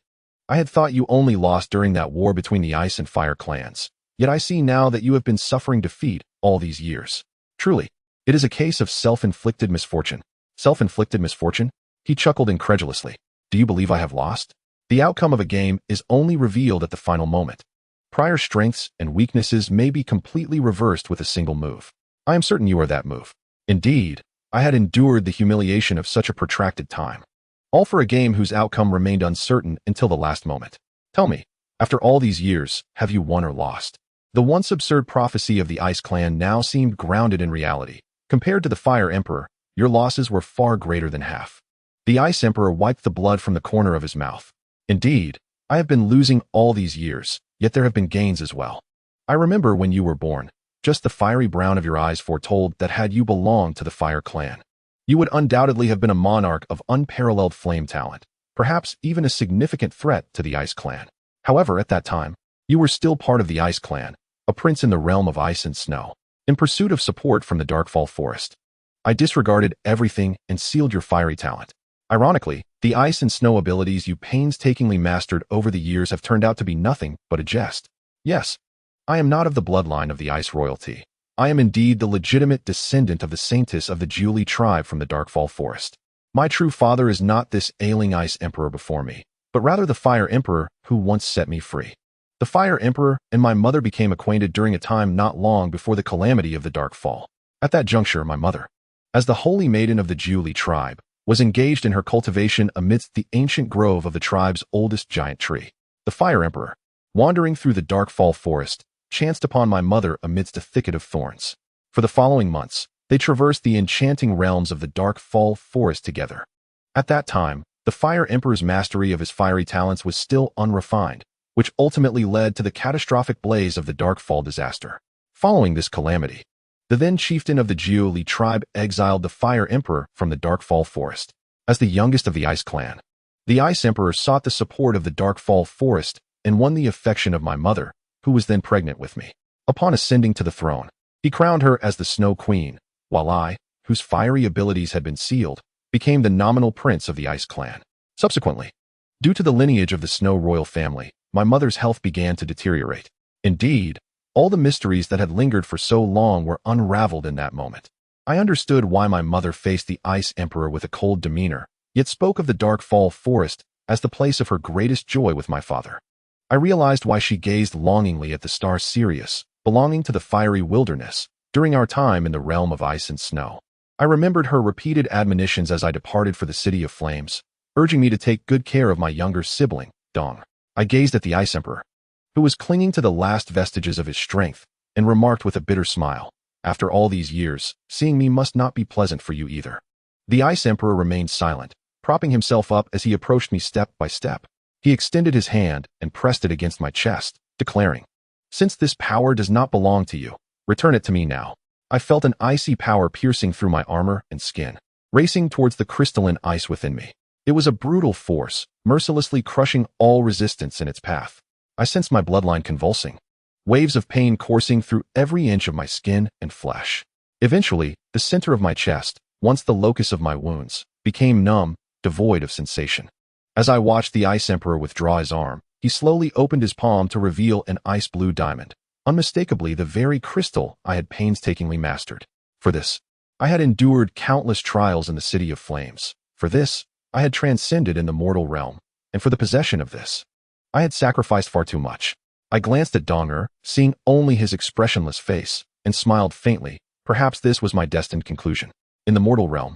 I had thought you only lost during that war between the Ice and Fire clans, yet I see now that you have been suffering defeat all these years. Truly, it is a case of self-inflicted misfortune. Self-inflicted misfortune? He chuckled incredulously. Do you believe I have lost? The outcome of a game is only revealed at the final moment. Prior strengths and weaknesses may be completely reversed with a single move. I am certain you are that move. Indeed, I had endured the humiliation of such a protracted time, all for a game whose outcome remained uncertain until the last moment. Tell me, after all these years, have you won or lost? The once absurd prophecy of the Ice Clan now seemed grounded in reality. Compared to the Fire Emperor, your losses were far greater than half. The Ice Emperor wiped the blood from the corner of his mouth. Indeed, I have been losing all these years, yet there have been gains as well. I remember when you were born. Just the fiery brown of your eyes foretold that had you belonged to the Fire Clan, you would undoubtedly have been a monarch of unparalleled flame talent, perhaps even a significant threat to the Ice Clan. However, at that time, you were still part of the Ice Clan, a prince in the realm of ice and snow, in pursuit of support from the Darkfall Forest. I disregarded everything and sealed your fiery talent. Ironically, the ice and snow abilities you painstakingly mastered over the years have turned out to be nothing but a jest. Yes, I am not of the bloodline of the Ice Royalty. I am indeed the legitimate descendant of the saintess of the Li tribe from the Darkfall Forest. My true father is not this ailing Ice Emperor before me, but rather the Fire Emperor who once set me free. The Fire Emperor and my mother became acquainted during a time not long before the calamity of the Darkfall. At that juncture, my mother, as the holy maiden of the Li tribe, was engaged in her cultivation amidst the ancient grove of the tribe's oldest giant tree. The Fire Emperor, wandering through the Darkfall Forest, chanced upon my mother amidst a thicket of thorns. For the following months, they traversed the enchanting realms of the Darkfall Forest together. At that time, the Fire Emperor's mastery of his fiery talents was still unrefined, which ultimately led to the catastrophic blaze of the Darkfall disaster. Following this calamity, the then chieftain of the Li tribe exiled the Fire Emperor from the Darkfall Forest. As the youngest of the Ice Clan, the Ice Emperor sought the support of the Darkfall Forest and won the affection of my mother, who was then pregnant with me. Upon ascending to the throne, he crowned her as the Snow Queen, while I, whose fiery abilities had been sealed, became the nominal prince of the Ice Clan. Subsequently, due to the lineage of the Snow royal family, my mother's health began to deteriorate. Indeed, all the mysteries that had lingered for so long were unraveled in that moment. I understood why my mother faced the Ice Emperor with a cold demeanor, yet spoke of the Darkfall Forest as the place of her greatest joy with my father. I realized why she gazed longingly at the star Sirius, belonging to the fiery wilderness, during our time in the realm of ice and snow. I remembered her repeated admonitions as I departed for the City of Flames, urging me to take good care of my younger sibling, Dong. I gazed at the Ice Emperor, who was clinging to the last vestiges of his strength, and remarked with a bitter smile, "After all these years, seeing me must not be pleasant for you either." The Ice Emperor remained silent, propping himself up as he approached me step by step. He extended his hand and pressed it against my chest, declaring, "Since this power does not belong to you, return it to me now." I felt an icy power piercing through my armor and skin, racing towards the crystalline ice within me. It was a brutal force, mercilessly crushing all resistance in its path. I sensed my bloodline convulsing, waves of pain coursing through every inch of my skin and flesh. Eventually, the center of my chest, once the locus of my wounds, became numb, devoid of sensation. As I watched the Ice Emperor withdraw his arm, He slowly opened his palm to reveal an ice-blue diamond, unmistakably the very crystal I had painstakingly mastered. For this, I had endured countless trials in the City of Flames. For this, I had transcended in the mortal realm, and for the possession of this, I had sacrificed far too much. I glanced at Dong-er, seeing only his expressionless face, and smiled faintly. Perhaps this was my destined conclusion. In the mortal realm,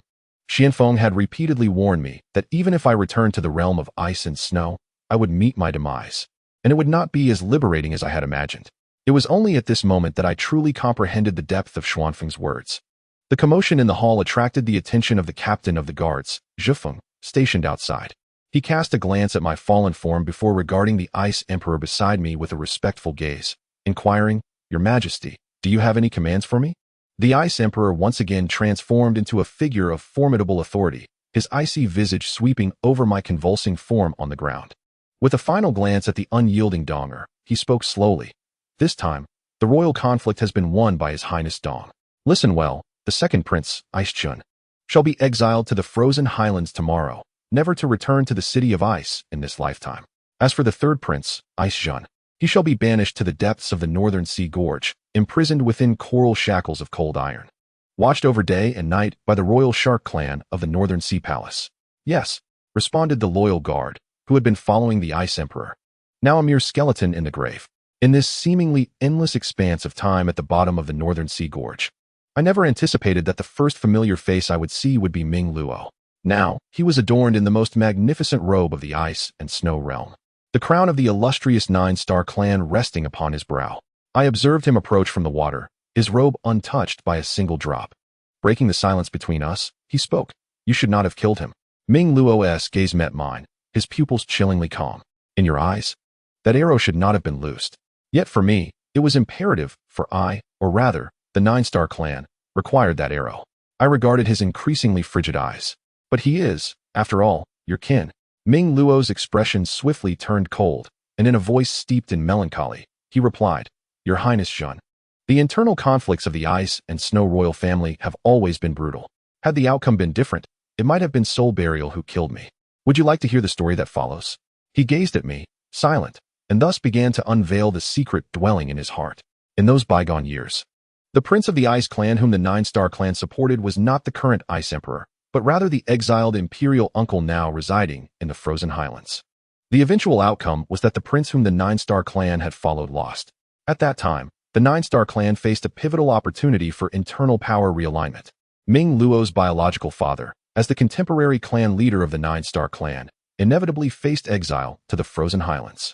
Xianfeng had repeatedly warned me that even if I returned to the realm of ice and snow, I would meet my demise, and it would not be as liberating as I had imagined. It was only at this moment that I truly comprehended the depth of Xuanfeng's words. The commotion in the hall attracted the attention of the captain of the guards, Zhifeng, stationed outside. He cast a glance at my fallen form before regarding the Ice Emperor beside me with a respectful gaze, inquiring, "Your Majesty, do you have any commands for me?" The Ice Emperor once again transformed into a figure of formidable authority, his icy visage sweeping over my convulsing form on the ground. With a final glance at the unyielding Dong-er, he spoke slowly. "This time, the royal conflict has been won by His Highness Dong. Listen well, the second prince, Ice Chun, shall be exiled to the frozen highlands tomorrow, never to return to the City of Ice in this lifetime. As for the third prince, Ice Zhen, he shall be banished to the depths of the northern sea gorge, imprisoned within coral shackles of cold iron, watched over day and night by the royal shark clan of the northern sea palace." "Yes," responded the loyal guard, who had been following the Ice Emperor, now a mere skeleton in the grave. In this seemingly endless expanse of time at the bottom of the northern sea gorge, I never anticipated that the first familiar face I would see would be Ming Luo. Now, he was adorned in the most magnificent robe of the ice and snow realm, the crown of the illustrious Nine-Star clan resting upon his brow. I observed him approach from the water, his robe untouched by a single drop. Breaking the silence between us, he spoke. "You should not have killed him." Ming Luo's gaze met mine, his pupils chillingly calm. "In your eyes? That arrow should not have been loosed." Yet for me, it was imperative, for I, or rather, the Nine-Star clan, required that arrow. I regarded his increasingly frigid eyes. "But he is, after all, your kin." Ming Luo's expression swiftly turned cold, and in a voice steeped in melancholy, he replied, "Your Highness Zhen, the internal conflicts of the ice and snow royal family have always been brutal. Had the outcome been different, it might have been Soul Burial who killed me. Would you like to hear the story that follows?" He gazed at me, silent, and thus began to unveil the secret dwelling in his heart. In those bygone years, the prince of the Ice clan whom the Nine-Star clan supported was not the current Ice Emperor, but rather the exiled imperial uncle now residing in the frozen highlands. The eventual outcome was that the prince whom the Nine-Star clan had followed lost. At that time, the Nine-Star clan faced a pivotal opportunity for internal power realignment. Ming Luo's biological father, as the contemporary clan leader of the Nine-Star clan, inevitably faced exile to the frozen highlands.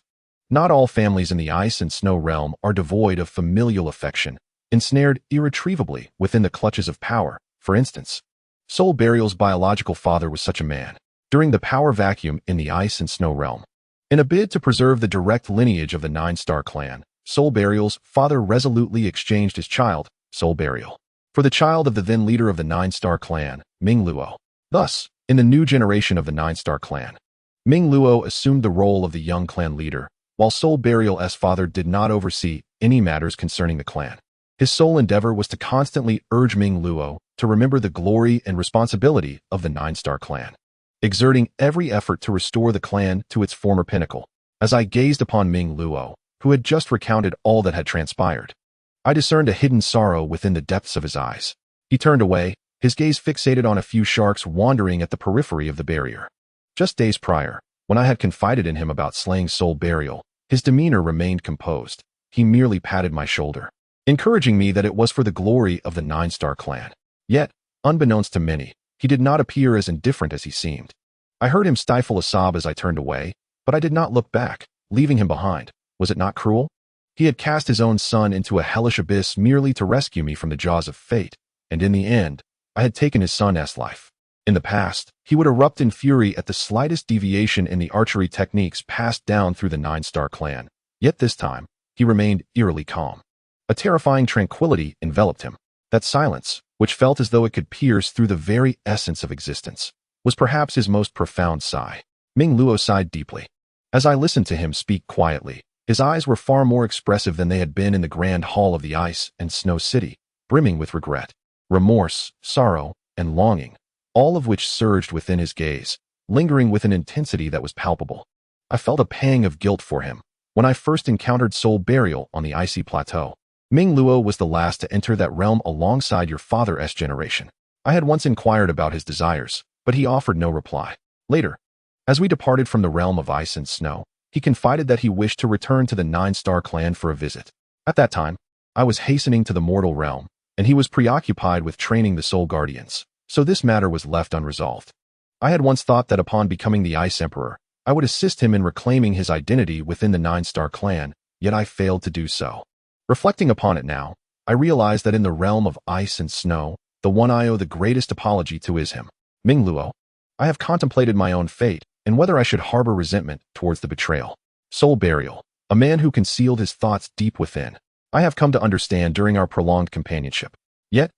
Not all families in the ice and snow realm are devoid of familial affection, ensnared irretrievably within the clutches of power. For instance, Soul Burial's biological father was such a man. During the power vacuum in the ice and snow realm, in a bid to preserve the direct lineage of the Nine-Star clan, Soul Burial's father resolutely exchanged his child, Soul Burial, for the child of the then leader of the Nine-Star clan, Ming Luo. Thus, in the new generation of the Nine-Star clan, Ming Luo assumed the role of the young clan leader, while Soul Burial's father did not oversee any matters concerning the clan. His sole endeavor was to constantly urge Ming Luo to remember the glory and responsibility of the Nine-Star clan, exerting every effort to restore the clan to its former pinnacle. As I gazed upon Ming Luo, who had just recounted all that had transpired, I discerned a hidden sorrow within the depths of his eyes. He turned away, his gaze fixated on a few sharks wandering at the periphery of the barrier. Just days prior, when I had confided in him about slaying Soul Burial, his demeanor remained composed. He merely patted my shoulder, encouraging me that it was for the glory of the Nine-Star clan. Yet, unbeknownst to many, he did not appear as indifferent as he seemed. I heard him stifle a sob as I turned away, but I did not look back, leaving him behind. Was it not cruel? He had cast his own son into a hellish abyss merely to rescue me from the jaws of fate, and in the end, I had taken his son's life. In the past, he would erupt in fury at the slightest deviation in the archery techniques passed down through the Nine-Star clan. Yet this time, he remained eerily calm. A terrifying tranquility enveloped him. That silence, which felt as though it could pierce through the very essence of existence, was perhaps his most profound sigh. Ming Luo sighed deeply. As I listened to him speak quietly, his eyes were far more expressive than they had been in the grand hall of the ice and snow city, brimming with regret, remorse, sorrow, and longing, all of which surged within his gaze, lingering with an intensity that was palpable. I felt a pang of guilt for him. When I first encountered soul burial on the icy plateau, Ming Luo was the last to enter that realm alongside your father's generation. I had once inquired about his desires, but he offered no reply. Later, as we departed from the realm of ice and snow, he confided that he wished to return to the Nine-Star clan for a visit. At that time, I was hastening to the mortal realm, and he was preoccupied with training the soul guardians, so this matter was left unresolved. I had once thought that upon becoming the Ice Emperor, I would assist him in reclaiming his identity within the Nine-Star clan, yet I failed to do so. Reflecting upon it now, I realized that in the realm of ice and snow, the one I owe the greatest apology to is him, Ming Luo. I have contemplated my own fate and whether I should harbor resentment towards the betrayal. Soul burial, a man who concealed his thoughts deep within. I have come to understand during our prolonged companionship. Yet,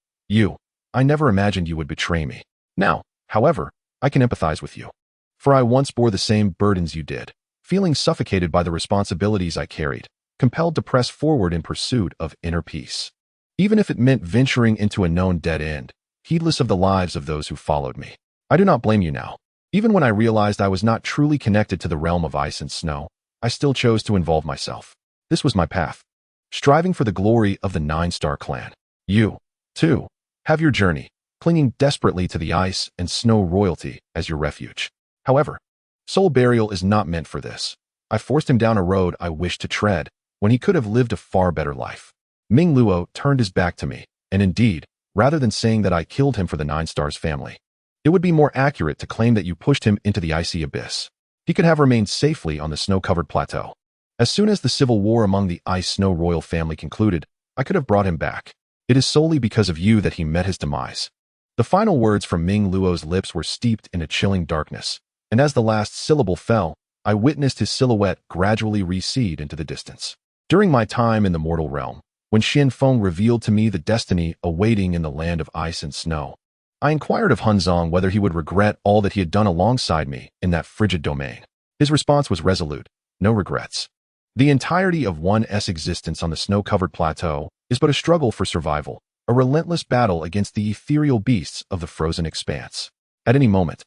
I never imagined you would betray me. Now, however, I can empathize with you. For I once bore the same burdens you did, feeling suffocated by the responsibilities I carried, compelled to press forward in pursuit of inner peace. Even if it meant venturing into a known dead end, heedless of the lives of those who followed me. I do not blame you now. Even when I realized I was not truly connected to the realm of ice and snow, I still chose to involve myself. This was my path, striving for the glory of the Nine-Star clan. You, too, have your journey, clinging desperately to the ice and snow royalty as your refuge. However, soul burial is not meant for this. I forced him down a road I wished to tread, when he could have lived a far better life. Ming Luo turned his back to me, and indeed, rather than saying that I killed him for the Nine Stars family, it would be more accurate to claim that you pushed him into the icy abyss. He could have remained safely on the snow-covered plateau. As soon as the civil war among the ice-snow royal family concluded, I could have brought him back. It is solely because of you that he met his demise. The final words from Ming Luo's lips were steeped in a chilling darkness, and as the last syllable fell, I witnessed his silhouette gradually recede into the distance. During my time in the mortal realm, when Xin Feng revealed to me the destiny awaiting in the land of ice and snow, I inquired of Hunzong whether he would regret all that he had done alongside me in that frigid domain. His response was resolute: no regrets. The entirety of one's existence on the snow-covered plateau is but a struggle for survival, a relentless battle against the ethereal beasts of the frozen expanse. At any moment,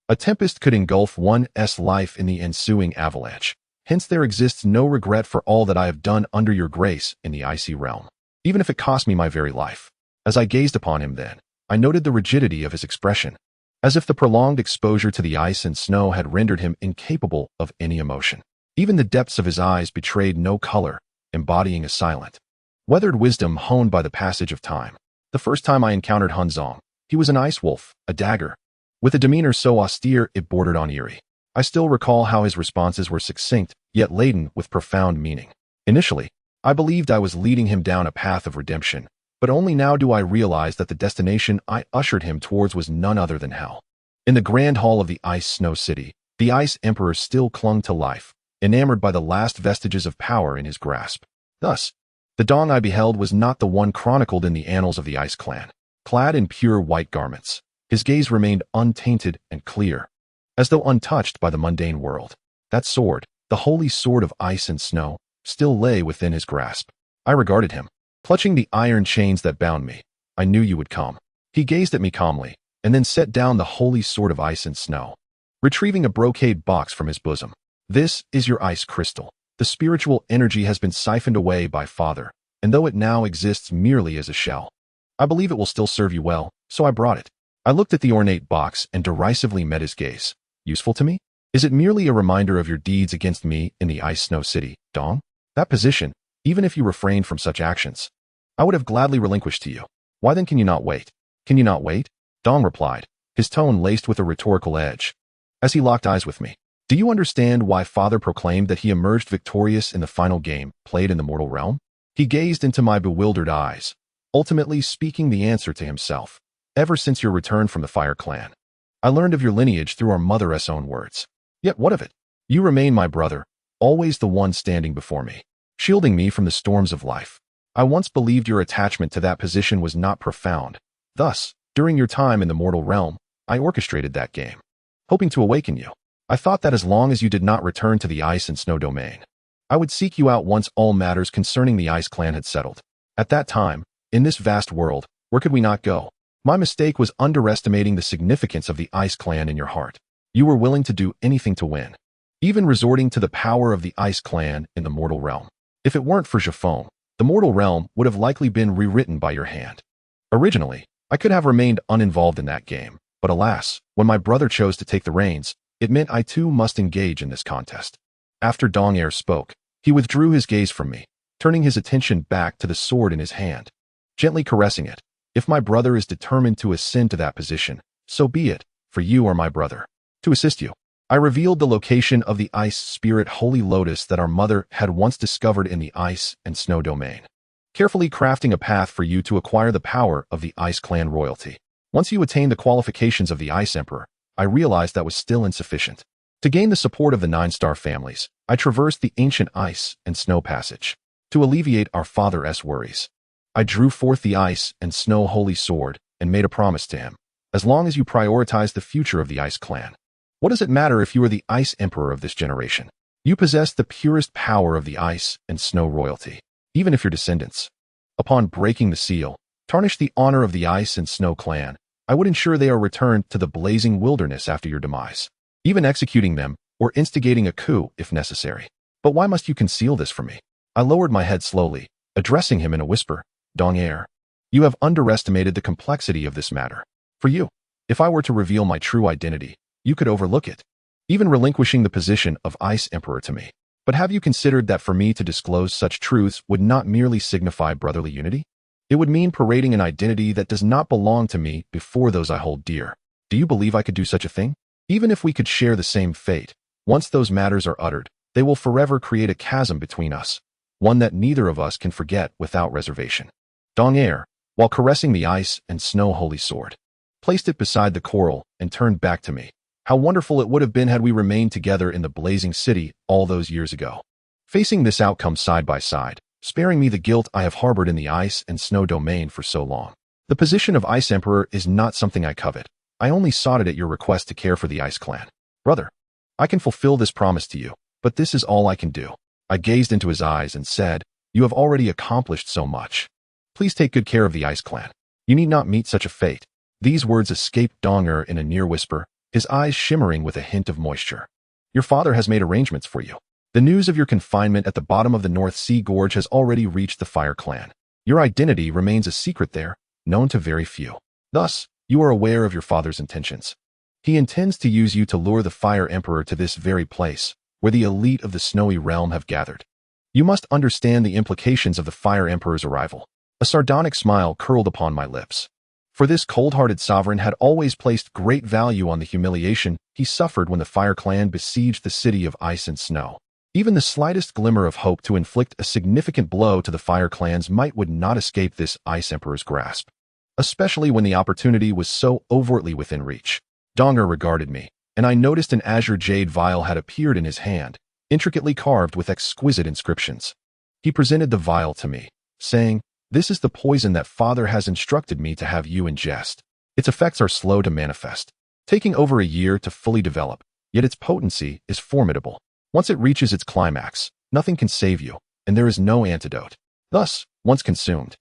a tempest could engulf one's life in the ensuing avalanche. Hence there exists no regret for all that I have done under your grace in the icy realm, even if it cost me my very life. As I gazed upon him then, I noted the rigidity of his expression, as if the prolonged exposure to the ice and snow had rendered him incapable of any emotion. Even the depths of his eyes betrayed no color, embodying a silent, weathered wisdom honed by the passage of time. The first time I encountered Hunzong, he was an ice wolf, a dagger, with a demeanor so austere it bordered on eerie. I still recall how his responses were succinct, yet laden with profound meaning. Initially, I believed I was leading him down a path of redemption, but only now do I realize that the destination I ushered him towards was none other than hell. In the grand hall of the Ice-Snow City, the Ice Emperor still clung to life, enamored by the last vestiges of power in his grasp. Thus, the Dong I beheld was not the one chronicled in the annals of the Ice Clan. Clad in pure white garments, his gaze remained untainted and clear, as though untouched by the mundane world. That sword, the holy sword of ice and snow, still lay within his grasp. I regarded him, clutching the iron chains that bound me. I knew you would come. He gazed at me calmly, and then set down the holy sword of ice and snow, retrieving a brocade box from his bosom. This is your ice crystal. The spiritual energy has been siphoned away by Father, and though it now exists merely as a shell, I believe it will still serve you well, so I brought it. I looked at the ornate box and derisively met his gaze. Useful to me? Is it merely a reminder of your deeds against me in the Ice-Snow City, Dong? That position, even if you refrained from such actions, I would have gladly relinquished to you. Why then can you not wait? Can you not wait? Dong replied, his tone laced with a rhetorical edge, as he locked eyes with me. Do you understand why Father proclaimed that he emerged victorious in the final game played in the mortal realm? He gazed into my bewildered eyes, ultimately speaking the answer to himself. Ever since your return from the Fire Clan, I learned of your lineage through our mother's own words. Yet what of it? You remain my brother, always the one standing before me, shielding me from the storms of life. I once believed your attachment to that position was not profound. Thus, during your time in the mortal realm, I orchestrated that game, hoping to awaken you. I thought that as long as you did not return to the ice and snow domain, I would seek you out once all matters concerning the Ice Clan had settled. At that time, in this vast world, where could we not go? My mistake was underestimating the significance of the Ice Clan in your heart. You were willing to do anything to win. even resorting to the power of the Ice Clan in the mortal realm. If it weren't for Jafone, the mortal realm would have likely been rewritten by your hand. Originally, I could have remained uninvolved in that game, but alas, when my brother chose to take the reins, it meant I too must engage in this contest. After Dong Heir spoke, he withdrew his gaze from me, turning his attention back to the sword in his hand, gently caressing it. If my brother is determined to ascend to that position, so be it, for you are my brother. To assist you, I revealed the location of the ice spirit holy lotus that our mother had once discovered in the ice and snow domain, carefully crafting a path for you to acquire the power of the Ice Clan royalty. Once you attain the qualifications of the Ice Emperor, I realized that was still insufficient. To gain the support of the 9-star families, I traversed the ancient ice and snow passage. To alleviate our father's worries, I drew forth the ice and snow holy sword and made a promise to him. As long as you prioritize the future of the Ice Clan, what does it matter if you are the Ice Emperor of this generation? You possess the purest power of the ice and snow royalty, even if your descendants, upon breaking the seal, tarnish the honor of the Ice and Snow Clan. I would ensure they are returned to the blazing wilderness after your demise, even executing them or instigating a coup if necessary. But why must you conceal this from me? I lowered my head slowly, addressing him in a whisper. Dong Heir, you have underestimated the complexity of this matter. For you, if I were to reveal my true identity, you could overlook it, even relinquishing the position of Ice Emperor to me. But have you considered that for me to disclose such truths would not merely signify brotherly unity? It would mean parading an identity that does not belong to me before those I hold dear. Do you believe I could do such a thing? Even if we could share the same fate, once those matters are uttered, they will forever create a chasm between us, one that neither of us can forget without reservation. Dong Heir, while caressing the ice and snow holy sword, placed it beside the coral and turned back to me. How wonderful it would have been had we remained together in the blazing city all those years ago. Facing this outcome side by side, sparing me the guilt I have harbored in the ice and snow domain for so long. The position of Ice Emperor is not something I covet. I only sought it at your request to care for the Ice Clan. Brother, I can fulfill this promise to you, but this is all I can do. I gazed into his eyes and said, you have already accomplished so much. Please take good care of the Ice Clan. You need not meet such a fate. These words escaped Dong Heir in a near whisper, his eyes shimmering with a hint of moisture. Your father has made arrangements for you. The news of your confinement at the bottom of the North Sea Gorge has already reached the Fire Clan. Your identity remains a secret there, known to very few. Thus, you are aware of your father's intentions. He intends to use you to lure the Fire Emperor to this very place, where the elite of the Snowy Realm have gathered. You must understand the implications of the Fire Emperor's arrival. A sardonic smile curled upon my lips. For this cold-hearted sovereign had always placed great value on the humiliation he suffered when the Fire Clan besieged the city of ice and snow. Even the slightest glimmer of hope to inflict a significant blow to the Fire Clan's might would not escape this Ice Emperor's grasp, especially when the opportunity was so overtly within reach. Dong Heir regarded me, and I noticed an azure jade vial had appeared in his hand, intricately carved with exquisite inscriptions. He presented the vial to me, saying, this is the poison that father has instructed me to have you ingest. Its effects are slow to manifest, taking over a year to fully develop, yet its potency is formidable. Once it reaches its climax, nothing can save you, and there is no antidote. Thus, once consumed,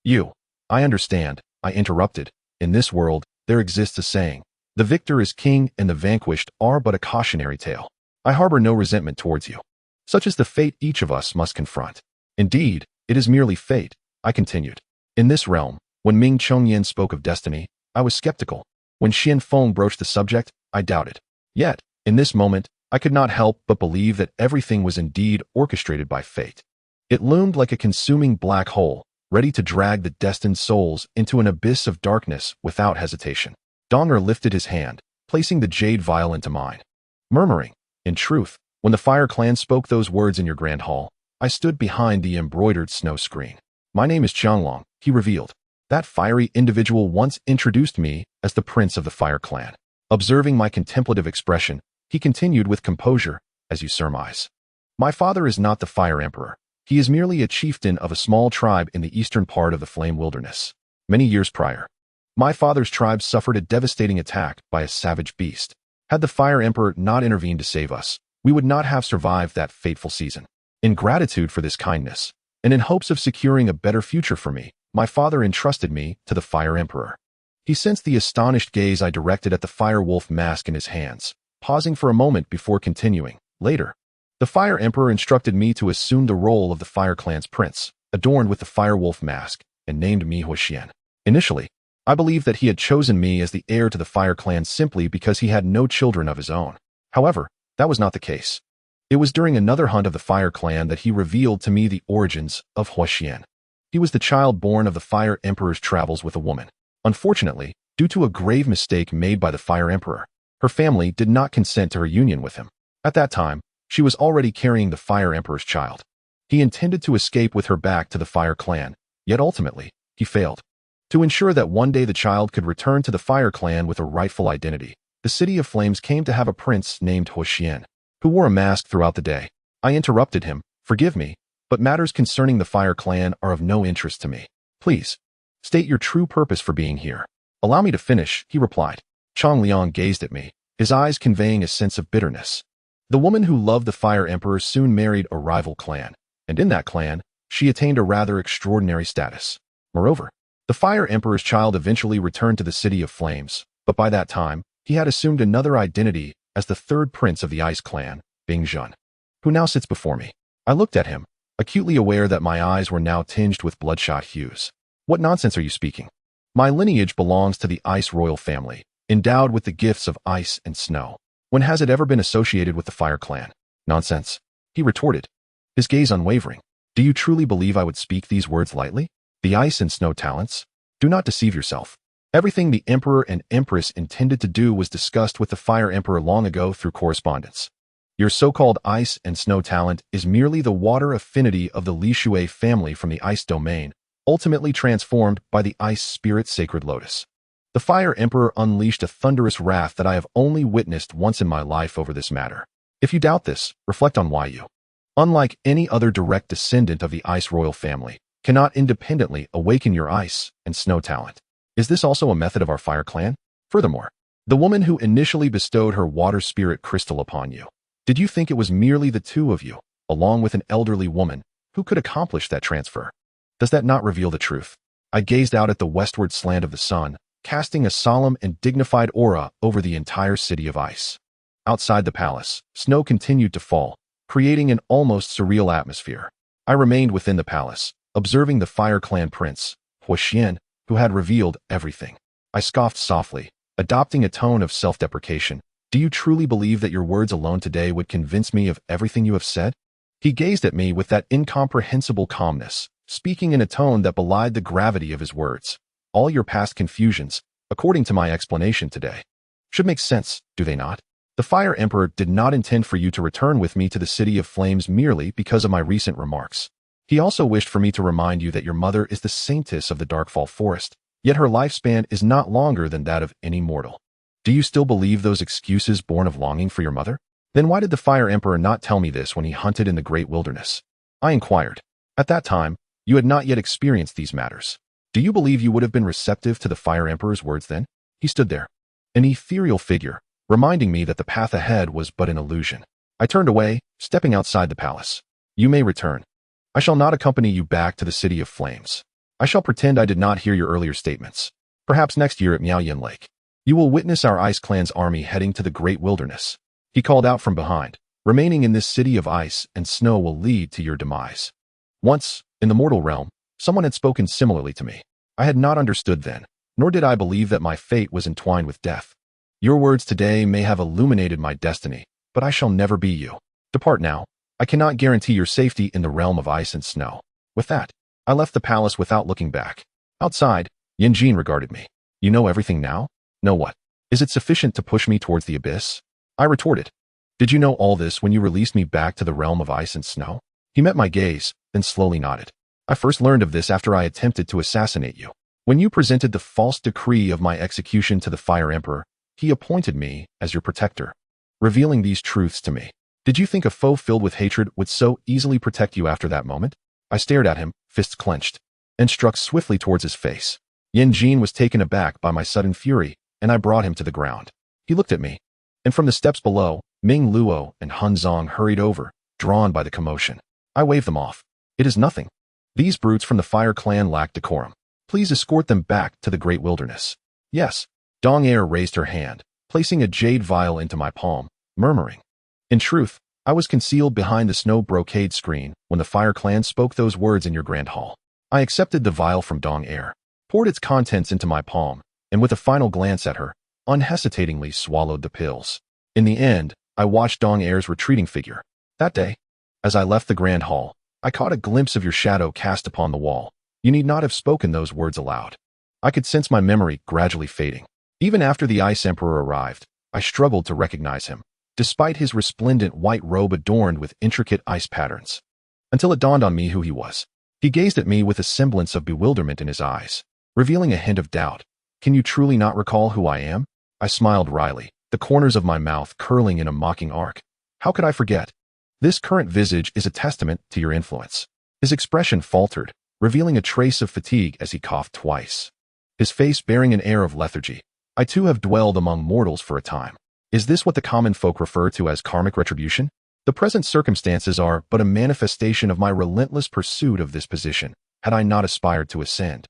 I understand, I interrupted. In this world, there exists a saying, the victor is king and the vanquished are but a cautionary tale. I harbor no resentment towards you. Such is the fate each of us must confront. Indeed, it is merely fate, I continued. In this realm, when Ming Chongyan spoke of destiny, I was skeptical. When Xian Feng broached the subject, I doubted. Yet, in this moment, I could not help but believe that everything was indeed orchestrated by fate. It loomed like a consuming black hole, ready to drag the destined souls into an abyss of darkness without hesitation. Dong Heir lifted his hand, placing the jade vial into mine, murmuring, in truth, when the Fire Clan spoke those words in your grand hall, I stood behind the embroidered snow screen. My name is Qianglong, he revealed. That fiery individual once introduced me as the prince of the Fire Clan. Observing my contemplative expression, he continued with composure, as you surmise. My father is not the Fire Emperor. He is merely a chieftain of a small tribe in the eastern part of the Flame Wilderness. Many years prior, my father's tribe suffered a devastating attack by a savage beast. Had the Fire Emperor not intervened to save us, we would not have survived that fateful season. In gratitude for this kindness, and in hopes of securing a better future for me, my father entrusted me to the Fire Emperor. He sensed the astonished gaze I directed at the fire wolf mask in his hands, pausing for a moment before continuing. Later, the Fire Emperor instructed me to assume the role of the Fire Clan's prince, adorned with the Fire Wolf mask, and named me Huoxian. Initially, I believed that he had chosen me as the heir to the Fire Clan simply because he had no children of his own. However, that was not the case. It was during another hunt of the Fire Clan that he revealed to me the origins of Huoxian. He was the child born of the Fire Emperor's travels with a woman. Unfortunately, due to a grave mistake made by the Fire Emperor, her family did not consent to her union with him. At that time, she was already carrying the Fire Emperor's child. He intended to escape with her back to the Fire Clan, yet ultimately, he failed. To ensure that one day the child could return to the Fire Clan with a rightful identity, the City of Flames came to have a prince named Huoxian, who wore a mask throughout the day. I interrupted him, forgive me, but matters concerning the Fire Clan are of no interest to me. Please, state your true purpose for being here. Allow me to finish, he replied. Chang Liang gazed at me, his eyes conveying a sense of bitterness. The woman who loved the Fire Emperor soon married a rival clan, and in that clan, she attained a rather extraordinary status. Moreover, the Fire Emperor's child eventually returned to the City of Flames, but by that time, he had assumed another identity as the third prince of the Ice Clan, Bing Zhen, who now sits before me. I looked at him, acutely aware that my eyes were now tinged with bloodshot hues. What nonsense are you speaking? My lineage belongs to the Ice Royal family, endowed with the gifts of ice and snow. When has it ever been associated with the Fire Clan? Nonsense, he retorted, his gaze unwavering. Do you truly believe I would speak these words lightly? The ice and snow talents? Do not deceive yourself. Everything the Emperor and Empress intended to do was discussed with the Fire Emperor long ago through correspondence. Your so-called ice and snow talent is merely the water affinity of the Li Luo family from the ice domain, ultimately transformed by the ice spirit sacred lotus. The Fire Emperor unleashed a thunderous wrath that I have only witnessed once in my life over this matter. If you doubt this, reflect on why you, unlike any other direct descendant of the Ice Royal family, cannot independently awaken your ice and snow talent. Is this also a method of our Fire Clan? Furthermore, the woman who initially bestowed her water spirit crystal upon you, did you think it was merely the two of you, along with an elderly woman, who could accomplish that transfer? Does that not reveal the truth? I gazed out at the westward slant of the sun, casting a solemn and dignified aura over the entire city of ice. Outside the palace, snow continued to fall, creating an almost surreal atmosphere. I remained within the palace, observing the Fire Clan prince, Huoxian, who had revealed everything. I scoffed softly, adopting a tone of self-deprecation. Do you truly believe that your words alone today would convince me of everything you have said? He gazed at me with that incomprehensible calmness, speaking in a tone that belied the gravity of his words. All your past confusions, according to my explanation today, should make sense, do they not? The Fire Emperor did not intend for you to return with me to the City of Flames merely because of my recent remarks. He also wished for me to remind you that your mother is the saintess of the Darkfall Forest, yet her lifespan is not longer than that of any mortal. Do you still believe those excuses born of longing for your mother? Then why did the Fire Emperor not tell me this when he hunted in the Great Wilderness? I inquired. At that time, you had not yet experienced these matters. Do you believe you would have been receptive to the Fire Emperor's words then? He stood there, an ethereal figure, reminding me that the path ahead was but an illusion. I turned away, stepping outside the palace. You may return. I shall not accompany you back to the City of Flames. I shall pretend I did not hear your earlier statements. Perhaps next year at Miao Yan Lake, you will witness our Ice Clan's army heading to the Great Wilderness. He called out from behind. Remaining in this city of ice and snow will lead to your demise. Once, in the mortal realm, someone had spoken similarly to me. I had not understood then, nor did I believe that my fate was entwined with death. Your words today may have illuminated my destiny, but I shall never be you. Depart now. I cannot guarantee your safety in the realm of ice and snow. With that, I left the palace without looking back. Outside, Yan Jin regarded me. You know everything now? Know what? Is it sufficient to push me towards the abyss? I retorted. Did you know all this when you released me back to the realm of ice and snow? He met my gaze, then slowly nodded. I first learned of this after I attempted to assassinate you. When you presented the false decree of my execution to the Fire Emperor, he appointed me as your protector, revealing these truths to me. Did you think a foe filled with hatred would so easily protect you after that moment? I stared at him, fists clenched, and struck swiftly towards his face. Yan Jin was taken aback by my sudden fury, and I brought him to the ground. He looked at me, and from the steps below, Li Luo and Han Zong hurried over, drawn by the commotion. I waved them off. It is nothing. These brutes from the Fire Clan lack decorum. Please escort them back to the Great Wilderness. Yes. Dong Air raised her hand, placing a jade vial into my palm, murmuring. In truth, I was concealed behind the snow brocade screen when the Fire Clan spoke those words in your grand hall. I accepted the vial from Dong Heir, poured its contents into my palm, and with a final glance at her, unhesitatingly swallowed the pills. In the end, I watched Dong Heir's retreating figure. That day, as I left the grand hall, I caught a glimpse of your shadow cast upon the wall. You need not have spoken those words aloud. I could sense my memory gradually fading. Even after the Ice Emperor arrived, I struggled to recognize him, despite his resplendent white robe adorned with intricate ice patterns. Until it dawned on me who he was. He gazed at me with a semblance of bewilderment in his eyes, revealing a hint of doubt. Can you truly not recall who I am? I smiled wryly, the corners of my mouth curling in a mocking arc. How could I forget? This current visage is a testament to your influence. His expression faltered, revealing a trace of fatigue as he coughed twice. His face bearing an air of lethargy. I too have dwelled among mortals for a time. Is this what the common folk refer to as karmic retribution? The present circumstances are but a manifestation of my relentless pursuit of this position. Had I not aspired to ascend,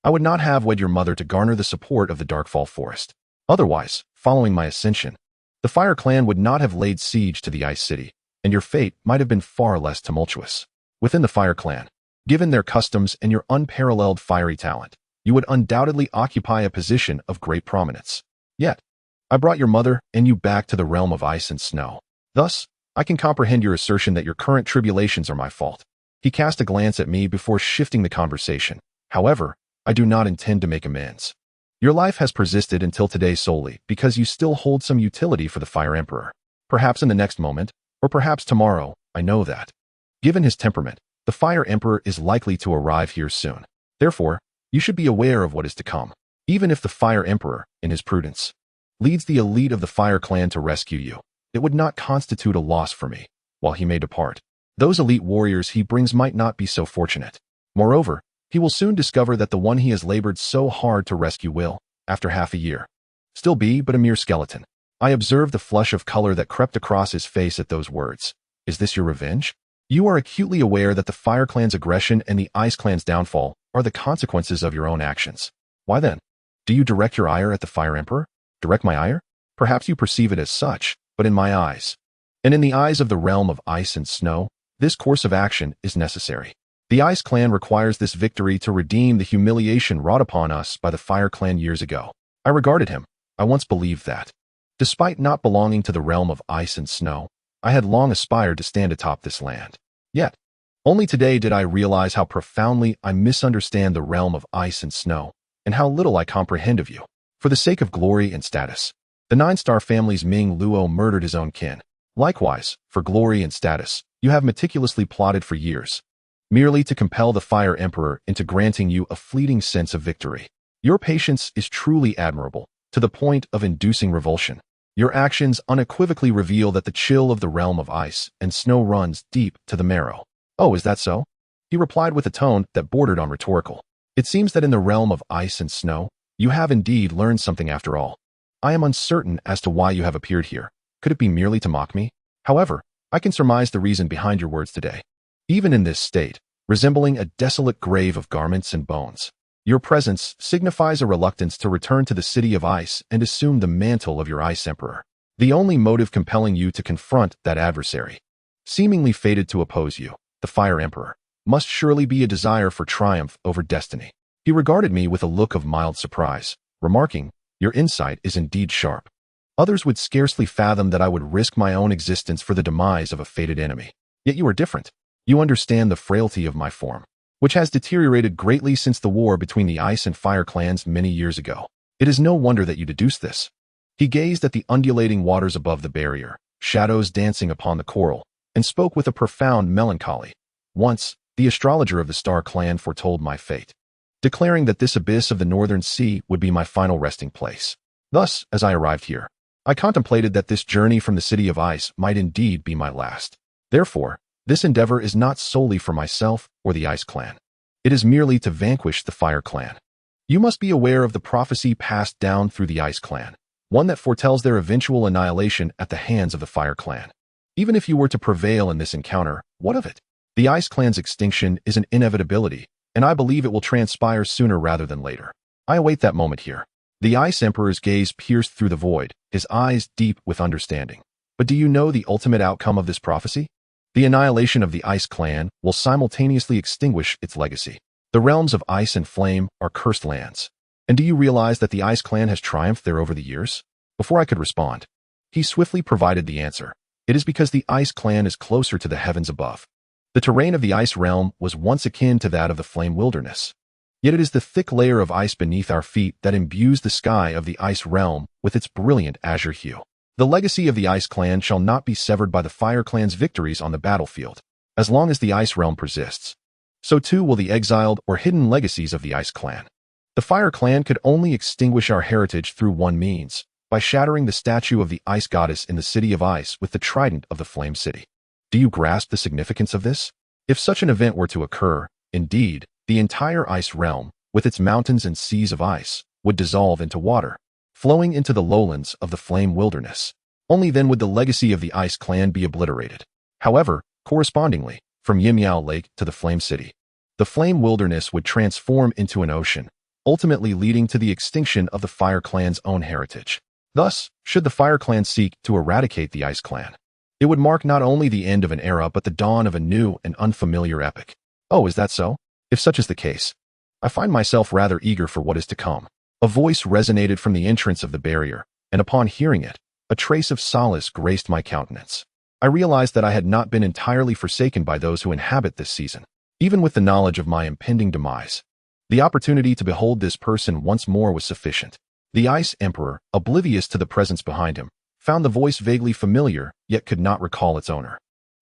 I would not have wed your mother to garner the support of the Darkfall Forest. Otherwise, following my ascension, the Fire Clan would not have laid siege to the Ice City, and your fate might have been far less tumultuous. Within the Fire Clan, given their customs and your unparalleled fiery talent, you would undoubtedly occupy a position of great prominence. Yet, I brought your mother and you back to the realm of ice and snow. Thus, I can comprehend your assertion that your current tribulations are my fault. He cast a glance at me before shifting the conversation. However, I do not intend to make amends. Your life has persisted until today solely because you still hold some utility for the Fire Emperor. Perhaps in the next moment, or perhaps tomorrow, I know that. Given his temperament, the Fire Emperor is likely to arrive here soon. Therefore, you should be aware of what is to come. Even if the Fire Emperor, in his prudence, leads the elite of the Fire Clan to rescue you, it would not constitute a loss for me. While he may depart, those elite warriors he brings might not be so fortunate. Moreover, he will soon discover that the one he has labored so hard to rescue will, after half a year, still be but a mere skeleton. I observed the flush of color that crept across his face at those words. Is this your revenge? You are acutely aware that the Fire Clan's aggression and the Ice Clan's downfall are the consequences of your own actions. Why then? Do you direct your ire at the Fire Emperor? Direct my ire? Perhaps you perceive it as such, but in my eyes, and in the eyes of the realm of ice and snow, this course of action is necessary. The Ice Clan requires this victory to redeem the humiliation wrought upon us by the Fire Clan years ago. I regarded him. I once believed that. Despite not belonging to the realm of ice and snow, I had long aspired to stand atop this land. Yet, only today did I realize how profoundly I misunderstand the realm of ice and snow, and how little I comprehend of you. For the sake of glory and status, the Nine-Star family's Ming Luo murdered his own kin. Likewise, for glory and status, you have meticulously plotted for years, merely to compel the Fire Emperor into granting you a fleeting sense of victory. Your patience is truly admirable, to the point of inducing revulsion. Your actions unequivocally reveal that the chill of the realm of ice and snow runs deep to the marrow. Oh, is that so? He replied with a tone that bordered on rhetorical. It seems that in the realm of ice and snow, you have indeed learned something after all. I am uncertain as to why you have appeared here. Could it be merely to mock me? However, I can surmise the reason behind your words today. Even in this state, resembling a desolate grave of garments and bones, your presence signifies a reluctance to return to the city of ice and assume the mantle of your Ice Emperor. The only motive compelling you to confront that adversary, seemingly fated to oppose you, the Fire Emperor, must surely be a desire for triumph over destiny. He regarded me with a look of mild surprise, remarking, your insight is indeed sharp. Others would scarcely fathom that I would risk my own existence for the demise of a fated enemy. Yet you are different. You understand the frailty of my form, which has deteriorated greatly since the war between the Ice and Fire Clans many years ago. It is no wonder that you deduce this. He gazed at the undulating waters above the barrier, shadows dancing upon the coral, and spoke with a profound melancholy. Once, the astrologer of the Star Clan foretold my fate, declaring that this abyss of the northern sea would be my final resting place. Thus, as I arrived here, I contemplated that this journey from the city of ice might indeed be my last. Therefore, this endeavor is not solely for myself or the Ice Clan. It is merely to vanquish the Fire Clan. You must be aware of the prophecy passed down through the Ice Clan, one that foretells their eventual annihilation at the hands of the Fire Clan. Even if you were to prevail in this encounter, what of it? The Ice Clan's extinction is an inevitability, and I believe it will transpire sooner rather than later. I await that moment here. The Ice Emperor's gaze pierced through the void, his eyes deep with understanding. But do you know the ultimate outcome of this prophecy? The annihilation of the Ice Clan will simultaneously extinguish its legacy. The realms of ice and flame are cursed lands. And do you realize that the Ice Clan has triumphed there over the years? Before I could respond, he swiftly provided the answer. It is because the Ice Clan is closer to the heavens above. The terrain of the Ice Realm was once akin to that of the Flame Wilderness. Yet it is the thick layer of ice beneath our feet that imbues the sky of the Ice Realm with its brilliant azure hue. The legacy of the Ice Clan shall not be severed by the Fire Clan's victories on the battlefield. As long as the Ice Realm persists, so too will the exiled or hidden legacies of the Ice Clan. The Fire Clan could only extinguish our heritage through one means, by shattering the statue of the Ice Goddess in the City of Ice with the trident of the Flame City. Do you grasp the significance of this? If such an event were to occur, indeed, the entire Ice Realm, with its mountains and seas of ice, would dissolve into water, flowing into the lowlands of the Flame Wilderness. Only then would the legacy of the Ice Clan be obliterated. However, correspondingly, from Miao Yan Lake to the Flame City, the Flame Wilderness would transform into an ocean, ultimately leading to the extinction of the Fire Clan's own heritage. Thus, should the Fire Clan seek to eradicate the Ice Clan, it would mark not only the end of an era but the dawn of a new and unfamiliar epoch. Oh, is that so? If such is the case, I find myself rather eager for what is to come. A voice resonated from the entrance of the barrier, and upon hearing it, a trace of solace graced my countenance. I realized that I had not been entirely forsaken by those who inhabit this season. Even with the knowledge of my impending demise, the opportunity to behold this person once more was sufficient. The Ice Emperor, oblivious to the presence behind him, found the voice vaguely familiar, yet could not recall its owner.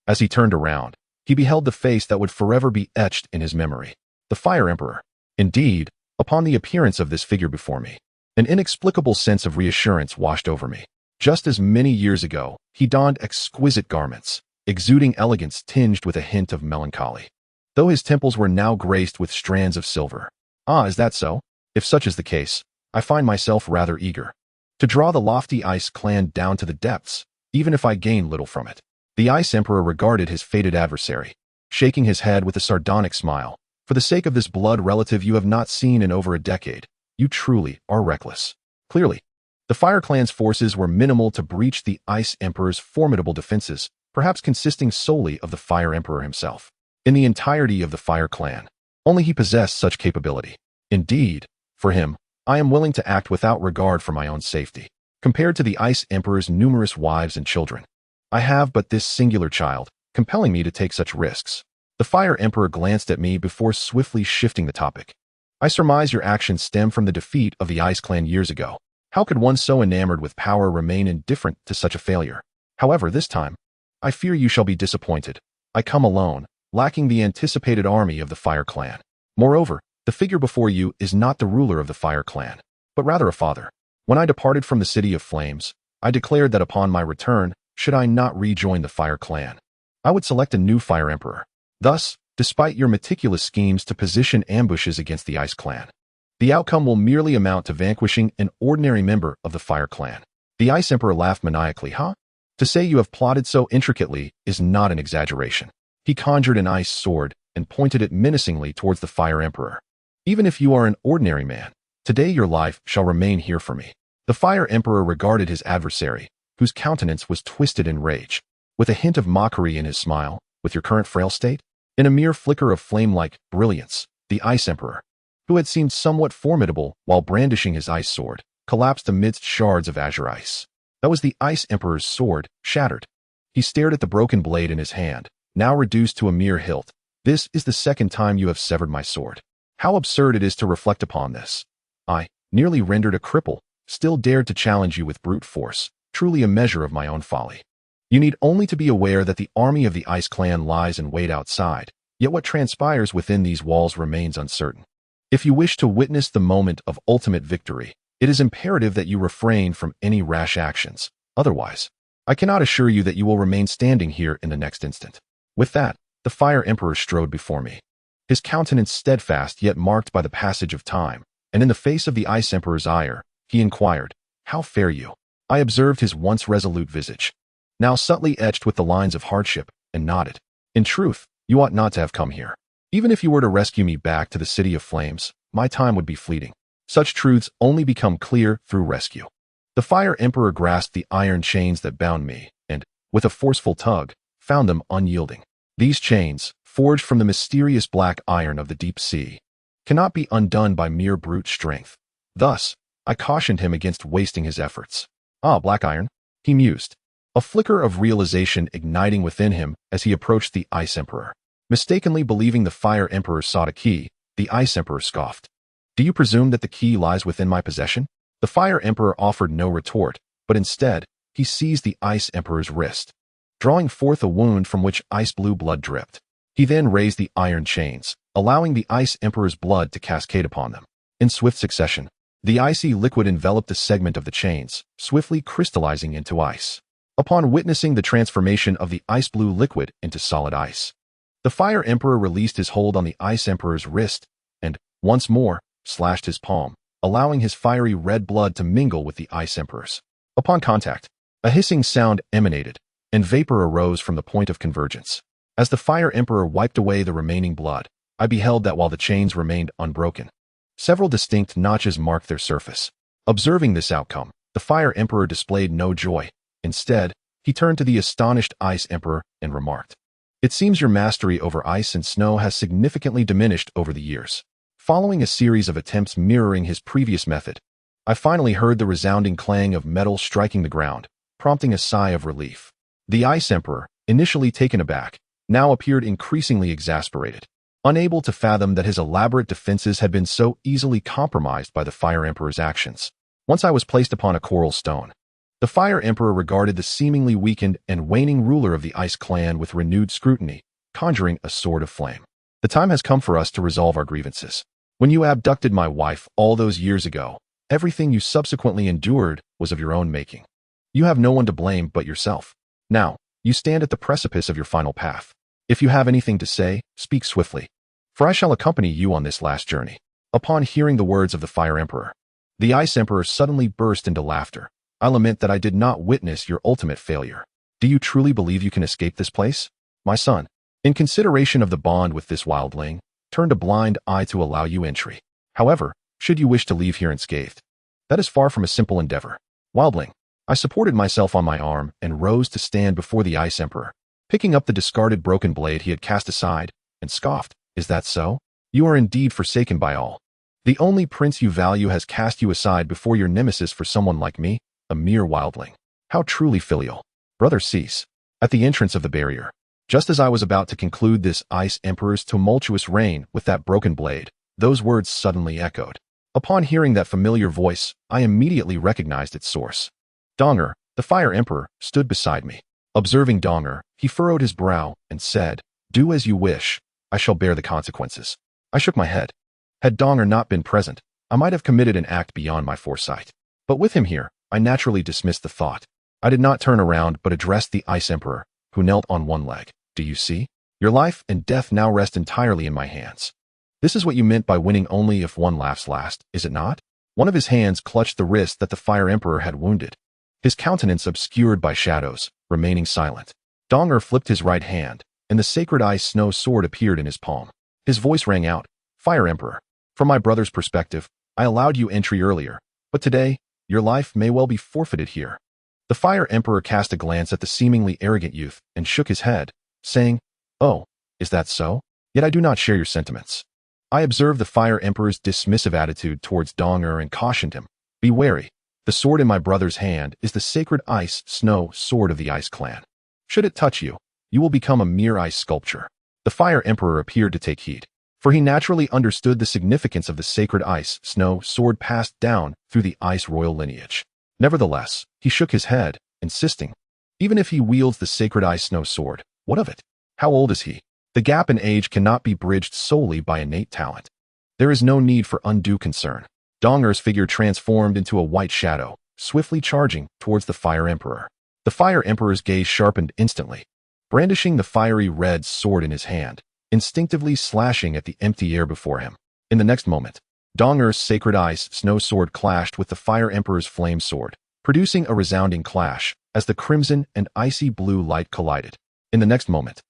As he turned around, he beheld the face that would forever be etched in his memory. The Fire Emperor. Indeed, upon the appearance of this figure before me, an inexplicable sense of reassurance washed over me. Just as many years ago, he donned exquisite garments, exuding elegance tinged with a hint of melancholy, though his temples were now graced with strands of silver. Ah, is that so? If such is the case, I find myself rather eager to draw the lofty Ice Clan down to the depths, even if I gain little from it. The Ice Emperor regarded his fated adversary, shaking his head with a sardonic smile. For the sake of this blood relative you have not seen in over a decade, you truly are reckless. Clearly, the Fire Clan's forces were minimal to breach the Ice Emperor's formidable defenses, perhaps consisting solely of the Fire Emperor himself. In the entirety of the Fire Clan, only he possessed such capability. Indeed, for him, I am willing to act without regard for my own safety. Compared to the Ice Emperor's numerous wives and children, I have but this singular child, compelling me to take such risks. The Fire Emperor glanced at me before swiftly shifting the topic. I surmise your actions stem from the defeat of the Ice Clan years ago. How could one so enamored with power remain indifferent to such a failure? However, this time, I fear you shall be disappointed. I come alone, lacking the anticipated army of the Fire Clan. Moreover, the figure before you is not the ruler of the Fire Clan, but rather a father. When I departed from the City of Flames, I declared that upon my return, should I not rejoin the Fire Clan, I would select a new Fire Emperor. Thus, despite your meticulous schemes to position ambushes against the Ice Clan, the outcome will merely amount to vanquishing an ordinary member of the Fire Clan. The Ice Emperor laughed maniacally. Huh? To say you have plotted so intricately is not an exaggeration. He conjured an ice sword and pointed it menacingly towards the Fire Emperor. Even if you are an ordinary man, today your life shall remain here for me. The Fire Emperor regarded his adversary, whose countenance was twisted in rage, with a hint of mockery in his smile. With your current frail state? In a mere flicker of flame-like brilliance, the Ice Emperor, who had seemed somewhat formidable while brandishing his ice sword, collapsed amidst shards of azure ice. That was the Ice Emperor's sword, shattered. He stared at the broken blade in his hand, now reduced to a mere hilt. This is the second time you have severed my sword. How absurd it is to reflect upon this. I, nearly rendered a cripple, still dared to challenge you with brute force, truly a measure of my own folly. You need only to be aware that the army of the Ice Clan lies in wait outside, yet what transpires within these walls remains uncertain. If you wish to witness the moment of ultimate victory, it is imperative that you refrain from any rash actions. Otherwise, I cannot assure you that you will remain standing here in the next instant. With that, the Fire Emperor strode before me, his countenance steadfast yet marked by the passage of time, and in the face of the Ice Emperor's ire, he inquired, "How fare you?" I observed his once resolute visage, now subtly etched with the lines of hardship, and nodded. In truth, you ought not to have come here. Even if you were to rescue me back to the City of Flames, my time would be fleeting. Such truths only become clear through rescue. The Fire Emperor grasped the iron chains that bound me, and, with a forceful tug, found them unyielding. These chains, forged from the mysterious black iron of the deep sea, cannot be undone by mere brute strength. Thus, I cautioned him against wasting his efforts. Ah, black iron, he mused, a flicker of realization igniting within him as he approached the Ice Emperor. Mistakenly believing the Fire Emperor sought a key, the Ice Emperor scoffed. Do you presume that the key lies within my possession? The Fire Emperor offered no retort, but instead, he seized the Ice Emperor's wrist, drawing forth a wound from which ice-blue blood dripped. He then raised the iron chains, allowing the Ice Emperor's blood to cascade upon them. In swift succession, the icy liquid enveloped a segment of the chains, swiftly crystallizing into ice. Upon witnessing the transformation of the ice-blue liquid into solid ice, the Fire Emperor released his hold on the Ice Emperor's wrist and, once more, slashed his palm, allowing his fiery red blood to mingle with the Ice Emperor's. Upon contact, a hissing sound emanated, and vapor arose from the point of convergence. As the Fire Emperor wiped away the remaining blood, I beheld that while the chains remained unbroken, several distinct notches marked their surface. Observing this outcome, the Fire Emperor displayed no joy. Instead, he turned to the astonished Ice Emperor and remarked, "It seems your mastery over ice and snow has significantly diminished over the years." Following a series of attempts mirroring his previous method, I finally heard the resounding clang of metal striking the ground, prompting a sigh of relief. The Ice Emperor, initially taken aback, now appeared increasingly exasperated, unable to fathom that his elaborate defenses had been so easily compromised by the Fire Emperor's actions. Once I was placed upon a coral stone, the Fire Emperor regarded the seemingly weakened and waning ruler of the Ice Clan with renewed scrutiny, conjuring a sword of flame. "The time has come for us to resolve our grievances. When you abducted my wife all those years ago, everything you subsequently endured was of your own making. You have no one to blame but yourself. Now, you stand at the precipice of your final path. If you have anything to say, speak swiftly, for I shall accompany you on this last journey." Upon hearing the words of the Fire Emperor, the Ice Emperor suddenly burst into laughter. "I lament that I did not witness your ultimate failure. Do you truly believe you can escape this place? My son, in consideration of the bond with this wildling, turned a blind eye to allow you entry. However, should you wish to leave here unscathed, that is far from a simple endeavor. Wildling." I supported myself on my arm and rose to stand before the Ice Emperor, picking up the discarded broken blade he had cast aside, and scoffed, "Is that so? You are indeed forsaken by all. The only prince you value has cast you aside before your nemesis for someone like me, a mere wildling. How truly filial. Brother, cease." At the entrance of the barrier, just as I was about to conclude this Ice Emperor's tumultuous reign with that broken blade, those words suddenly echoed. Upon hearing that familiar voice, I immediately recognized its source. Donger, the Fire Emperor, stood beside me. Observing Donger, he furrowed his brow and said, "Do as you wish. I shall bear the consequences." I shook my head. Had Donger not been present, I might have committed an act beyond my foresight. But with him here, I naturally dismissed the thought. I did not turn around but addressed the Ice Emperor, who knelt on one leg. "Do you see? Your life and death now rest entirely in my hands. This is what you meant by winning only if one laughs last, is it not?" One of his hands clutched the wrist that the Fire Emperor had wounded, his countenance obscured by shadows, remaining silent. Donger flipped his right hand, and the sacred ice snow sword appeared in his palm. His voice rang out, "Fire Emperor, from my brother's perspective, I allowed you entry earlier, but today, your life may well be forfeited here." The Fire Emperor cast a glance at the seemingly arrogant youth and shook his head, saying, "Oh, is that so? Yet I do not share your sentiments." I observed the Fire Emperor's dismissive attitude towards Donger and cautioned him, "Be wary. The sword in my brother's hand is the sacred ice snow sword of the Ice Clan. Should it touch you, you will become a mere ice sculpture." The Fire Emperor appeared to take heed, for he naturally understood the significance of the sacred ice snow sword passed down through the ice royal lineage. Nevertheless, he shook his head, insisting, "Even if he wields the sacred ice snow sword, what of it? How old is he? The gap in age cannot be bridged solely by innate talent. There is no need for undue concern." Donger's figure transformed into a white shadow, swiftly charging towards the Fire Emperor. The Fire Emperor's gaze sharpened instantly, brandishing the fiery red sword in his hand, instinctively slashing at the empty air before him. In the next moment, Donger's sacred ice snow sword clashed with the Fire Emperor's flame sword, producing a resounding clash as the crimson and icy blue light collided. In the next moment,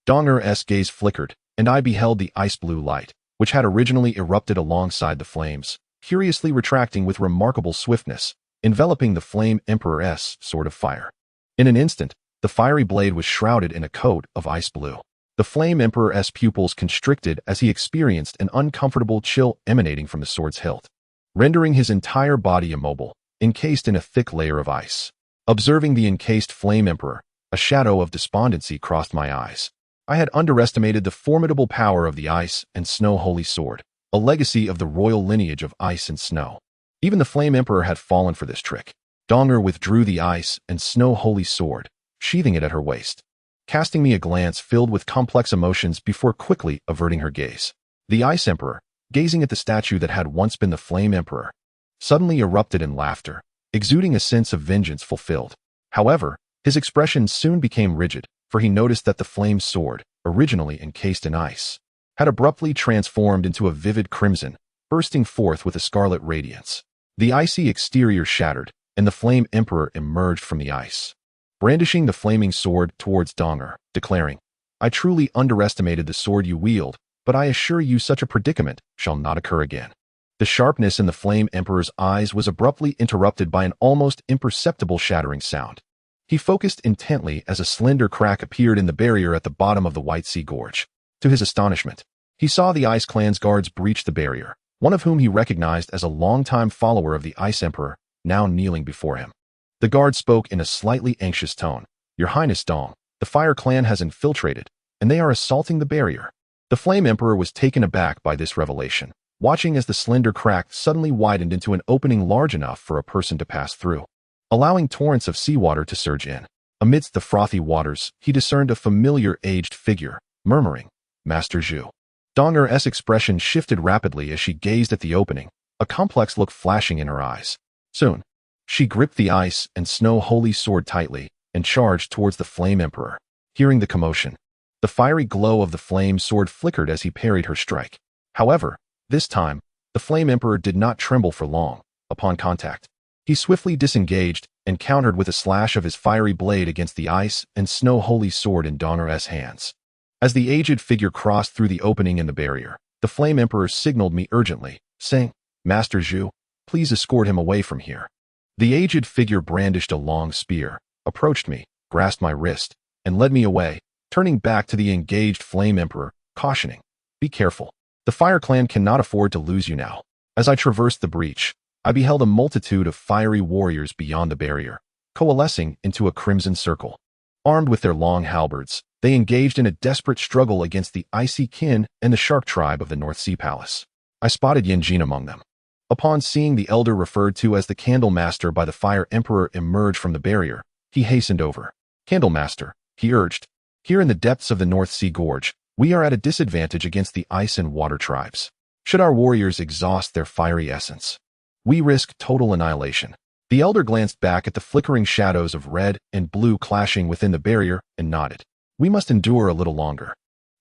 Donger's gaze flickered, and I beheld the ice blue light, which had originally erupted alongside the flames, curiously retracting with remarkable swiftness, enveloping the Flame Emperor's sword of fire. In an instant, the fiery blade was shrouded in a coat of ice blue. The Flame Emperor's pupils constricted as he experienced an uncomfortable chill emanating from the sword's hilt, rendering his entire body immobile, encased in a thick layer of ice. Observing the encased Flame Emperor, a shadow of despondency crossed my eyes. I had underestimated the formidable power of the Ice and Snow Holy Sword, a legacy of the royal lineage of ice and snow. Even the Flame Emperor had fallen for this trick. Dong'er withdrew the Ice and Snow Holy Sword, sheathing it at her waist, casting me a glance filled with complex emotions before quickly averting her gaze. The Ice Emperor, gazing at the statue that had once been the Flame Emperor, suddenly erupted in laughter, exuding a sense of vengeance fulfilled. However, his expression soon became rigid, for he noticed that the flame sword, originally encased in ice, had abruptly transformed into a vivid crimson, bursting forth with a scarlet radiance. The icy exterior shattered, and the Flame Emperor emerged from the ice, brandishing the flaming sword towards Dong'er, declaring, "I truly underestimated the sword you wield, but I assure you such a predicament shall not occur again." The sharpness in the Flame Emperor's eyes was abruptly interrupted by an almost imperceptible shattering sound. He focused intently as a slender crack appeared in the barrier at the bottom of the White Sea Gorge. To his astonishment, he saw the Ice Clan's guards breach the barrier, one of whom he recognized as a longtime follower of the Ice Emperor, now kneeling before him. The guard spoke in a slightly anxious tone. "Your Highness Dong, the Fire Clan has infiltrated, and they are assaulting the barrier." The Flame Emperor was taken aback by this revelation, watching as the slender crack suddenly widened into an opening large enough for a person to pass through, allowing torrents of seawater to surge in. Amidst the frothy waters, he discerned a familiar aged figure, murmuring, "Master Zhu." Dong'er's expression shifted rapidly as she gazed at the opening, a complex look flashing in her eyes. Soon, she gripped the Ice and Snow Holy Sword tightly and charged towards the Flame Emperor. Hearing the commotion, the fiery glow of the flame sword flickered as he parried her strike. However, this time, the Flame Emperor did not tremble for long. Upon contact, he swiftly disengaged and countered with a slash of his fiery blade against the Ice and Snow Holy Sword in Dong'er's hands. As the aged figure crossed through the opening in the barrier, the Flame Emperor signaled me urgently, saying, "Master Zhu, please escort him away from here." The aged figure brandished a long spear, approached me, grasped my wrist, and led me away, turning back to the engaged Flame Emperor, cautioning, "Be careful. The Fire Clan cannot afford to lose you now." As I traversed the breach, I beheld a multitude of fiery warriors beyond the barrier, coalescing into a crimson circle. Armed with their long halberds, they engaged in a desperate struggle against the Icy Kin and the Shark tribe of the North Sea Palace. I spotted Yan Jin among them. Upon seeing the elder referred to as the Candlemaster by the Fire Emperor emerge from the barrier, he hastened over. "Candlemaster," he urged, "here in the depths of the North Sea Gorge, we are at a disadvantage against the ice and water tribes. Should our warriors exhaust their fiery essence, we risk total annihilation." The elder glanced back at the flickering shadows of red and blue clashing within the barrier and nodded. "We must endure a little longer.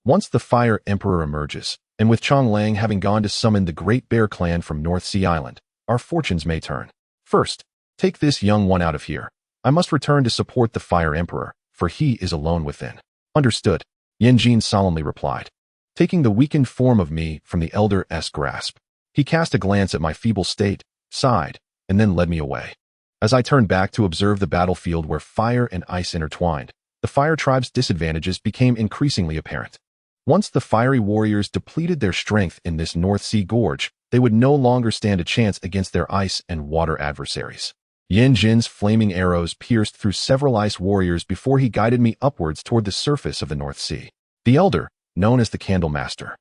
Once the Fire Emperor emerges, and with Chong Lang having gone to summon the Great Bear Clan from North Sea Island, our fortunes may turn. First, take this young one out of here. I must return to support the Fire Emperor, for he is alone within." "Understood," Yan Jin solemnly replied, taking the weakened form of me from the elder's grasp. He cast a glance at my feeble state, sighed, and then led me away. As I turned back to observe the battlefield where fire and ice intertwined, the Fire Tribe's disadvantages became increasingly apparent. Once the fiery warriors depleted their strength in this North Sea Gorge, they would no longer stand a chance against their ice and water adversaries. Yan Jin's flaming arrows pierced through several ice warriors before he guided me upwards toward the surface of the North Sea. The elder, known as the Candlemaster,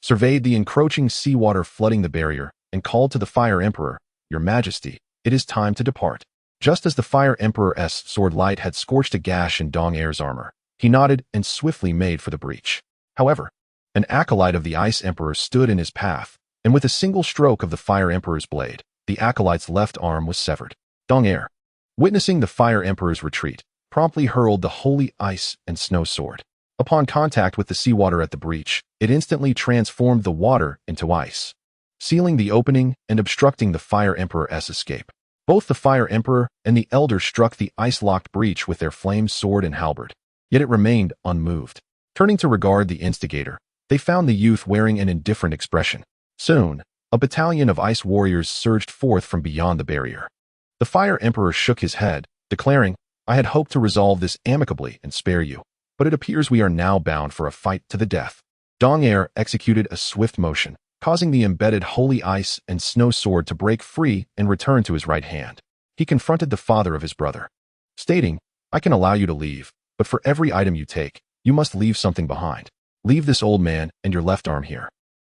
surveyed the encroaching seawater flooding the barrier and called to the Fire Emperor, "Your Majesty, it is time to depart." Just as the Fire Emperor's sword light had scorched a gash in Dong'er's armor, he nodded and swiftly made for the breach. However, an acolyte of the Ice Emperor stood in his path, and with a single stroke of the Fire Emperor's blade, the acolyte's left arm was severed. Dong'er, witnessing the Fire Emperor's retreat, promptly hurled the holy ice and snow sword. Upon contact with the seawater at the breach, it instantly transformed the water into ice, sealing the opening and obstructing the Fire Emperor's escape. Both the Fire Emperor and the Elder struck the ice-locked breach with their flame sword and halberd, yet it remained unmoved. Turning to regard the instigator, they found the youth wearing an indifferent expression. Soon, a battalion of ice warriors surged forth from beyond the barrier. The Fire Emperor shook his head, declaring, I had hoped to resolve this amicably and spare you, but it appears we are now bound for a fight to the death. Heir executed a swift motion, causing the embedded holy ice and snow sword to break free and return to his right hand. He confronted the father of his brother, stating, I can allow you to leave, but for every item you take, you must leave something behind. Leave this old man and your left arm here,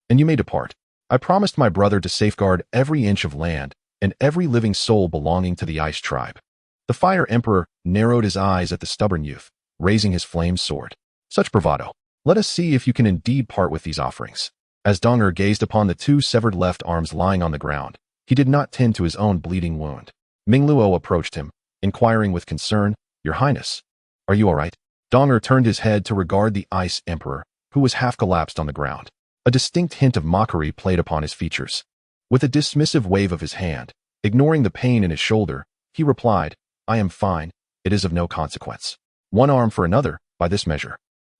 and you may depart. I promised my brother to safeguard every inch of land and every living soul belonging to the Ice Tribe. The Fire Emperor narrowed his eyes at the stubborn youth, raising his flamed sword. Such bravado! Let us see if you can indeed part with these offerings. As Heir gazed upon the two severed left arms lying on the ground, he did not tend to his own bleeding wound. Li Luo approached him, inquiring with concern, Your Highness, are you all right? Heir turned his head to regard the Ice Emperor, who was half collapsed on the ground. A distinct hint of mockery played upon his features. With a dismissive wave of his hand, ignoring the pain in his shoulder, he replied, I am fine, it is of no consequence. One arm for another, by this measure.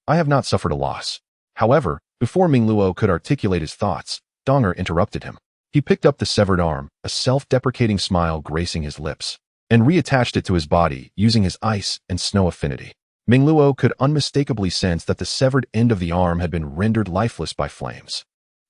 I have not suffered a loss. However, before Li Luo could articulate his thoughts, Heir interrupted him. He picked up the severed arm, a self-deprecating smile gracing his lips, and reattached it to his body using his ice and snow affinity. Li Luo could unmistakably sense that the severed end of the arm had been rendered lifeless by flames.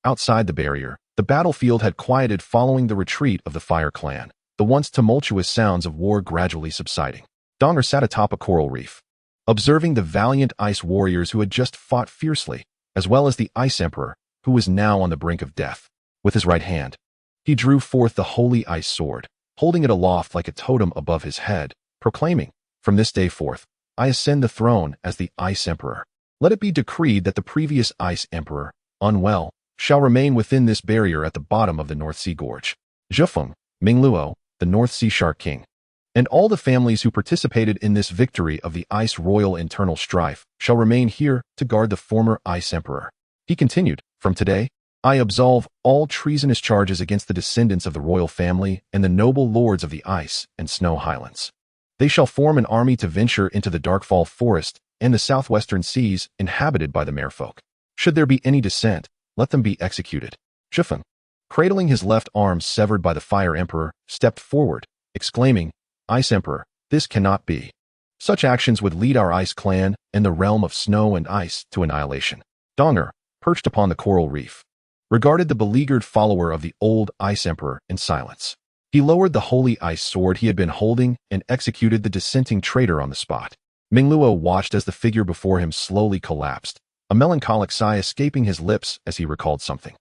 Outside the barrier, the battlefield had quieted following the retreat of the Fire Clan, the once tumultuous sounds of war gradually subsiding. Heir sat atop a coral reef, observing the valiant ice warriors who had just fought fiercely, as well as the Ice Emperor, who was now on the brink of death. With his right hand, he drew forth the holy ice sword, holding it aloft like a totem above his head, proclaiming, From this day forth, I ascend the throne as the Ice Emperor. Let it be decreed that the previous Ice Emperor, unwell, shall remain within this barrier at the bottom of the North Sea Gorge. Zhifeng, Li Luo, the North Sea Shark King, and all the families who participated in this victory of the Ice Royal internal strife shall remain here to guard the former Ice Emperor. He continued, From today, I absolve all treasonous charges against the descendants of the royal family and the noble lords of the Ice and Snow Highlands. They shall form an army to venture into the Darkfall Forest and the southwestern seas inhabited by the merfolk. Should there be any dissent, let them be executed. Zhifeng, cradling his left arm severed by the Fire Emperor, stepped forward, exclaiming, Ice Emperor, this cannot be. Such actions would lead our Ice Clan and the realm of snow and ice to annihilation. Heir, perched upon the coral reef, regarded the beleaguered follower of the old Ice Emperor in silence. He lowered the holy ice sword he had been holding and executed the dissenting traitor on the spot. Li Luo watched as the figure before him slowly collapsed, a melancholic sigh escaping his lips as he recalled something.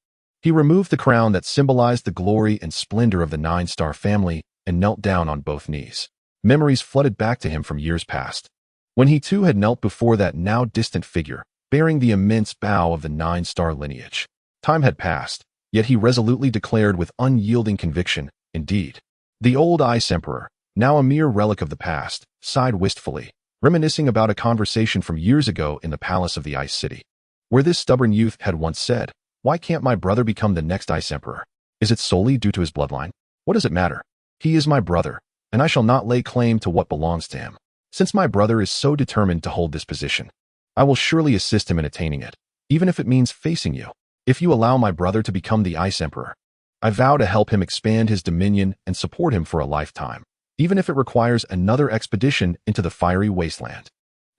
He removed the crown that symbolized the glory and splendor of the Nine-Star family and knelt down on both knees. Memories flooded back to him from years past, when he too had knelt before that now distant figure, bearing the immense bow of the Nine-Star lineage. Time had passed, yet he resolutely declared with unyielding conviction, indeed. The old Ice Emperor, now a mere relic of the past, sighed wistfully, reminiscing about a conversation from years ago in the palace of the Ice City, where this stubborn youth had once said, Why can't my brother become the next Ice Emperor? Is it solely due to his bloodline? What does it matter? He is my brother, and I shall not lay claim to what belongs to him. Since my brother is so determined to hold this position, I will surely assist him in attaining it, even if it means facing you. If you allow my brother to become the Ice Emperor, I vow to help him expand his dominion and support him for a lifetime, even if it requires another expedition into the fiery wasteland.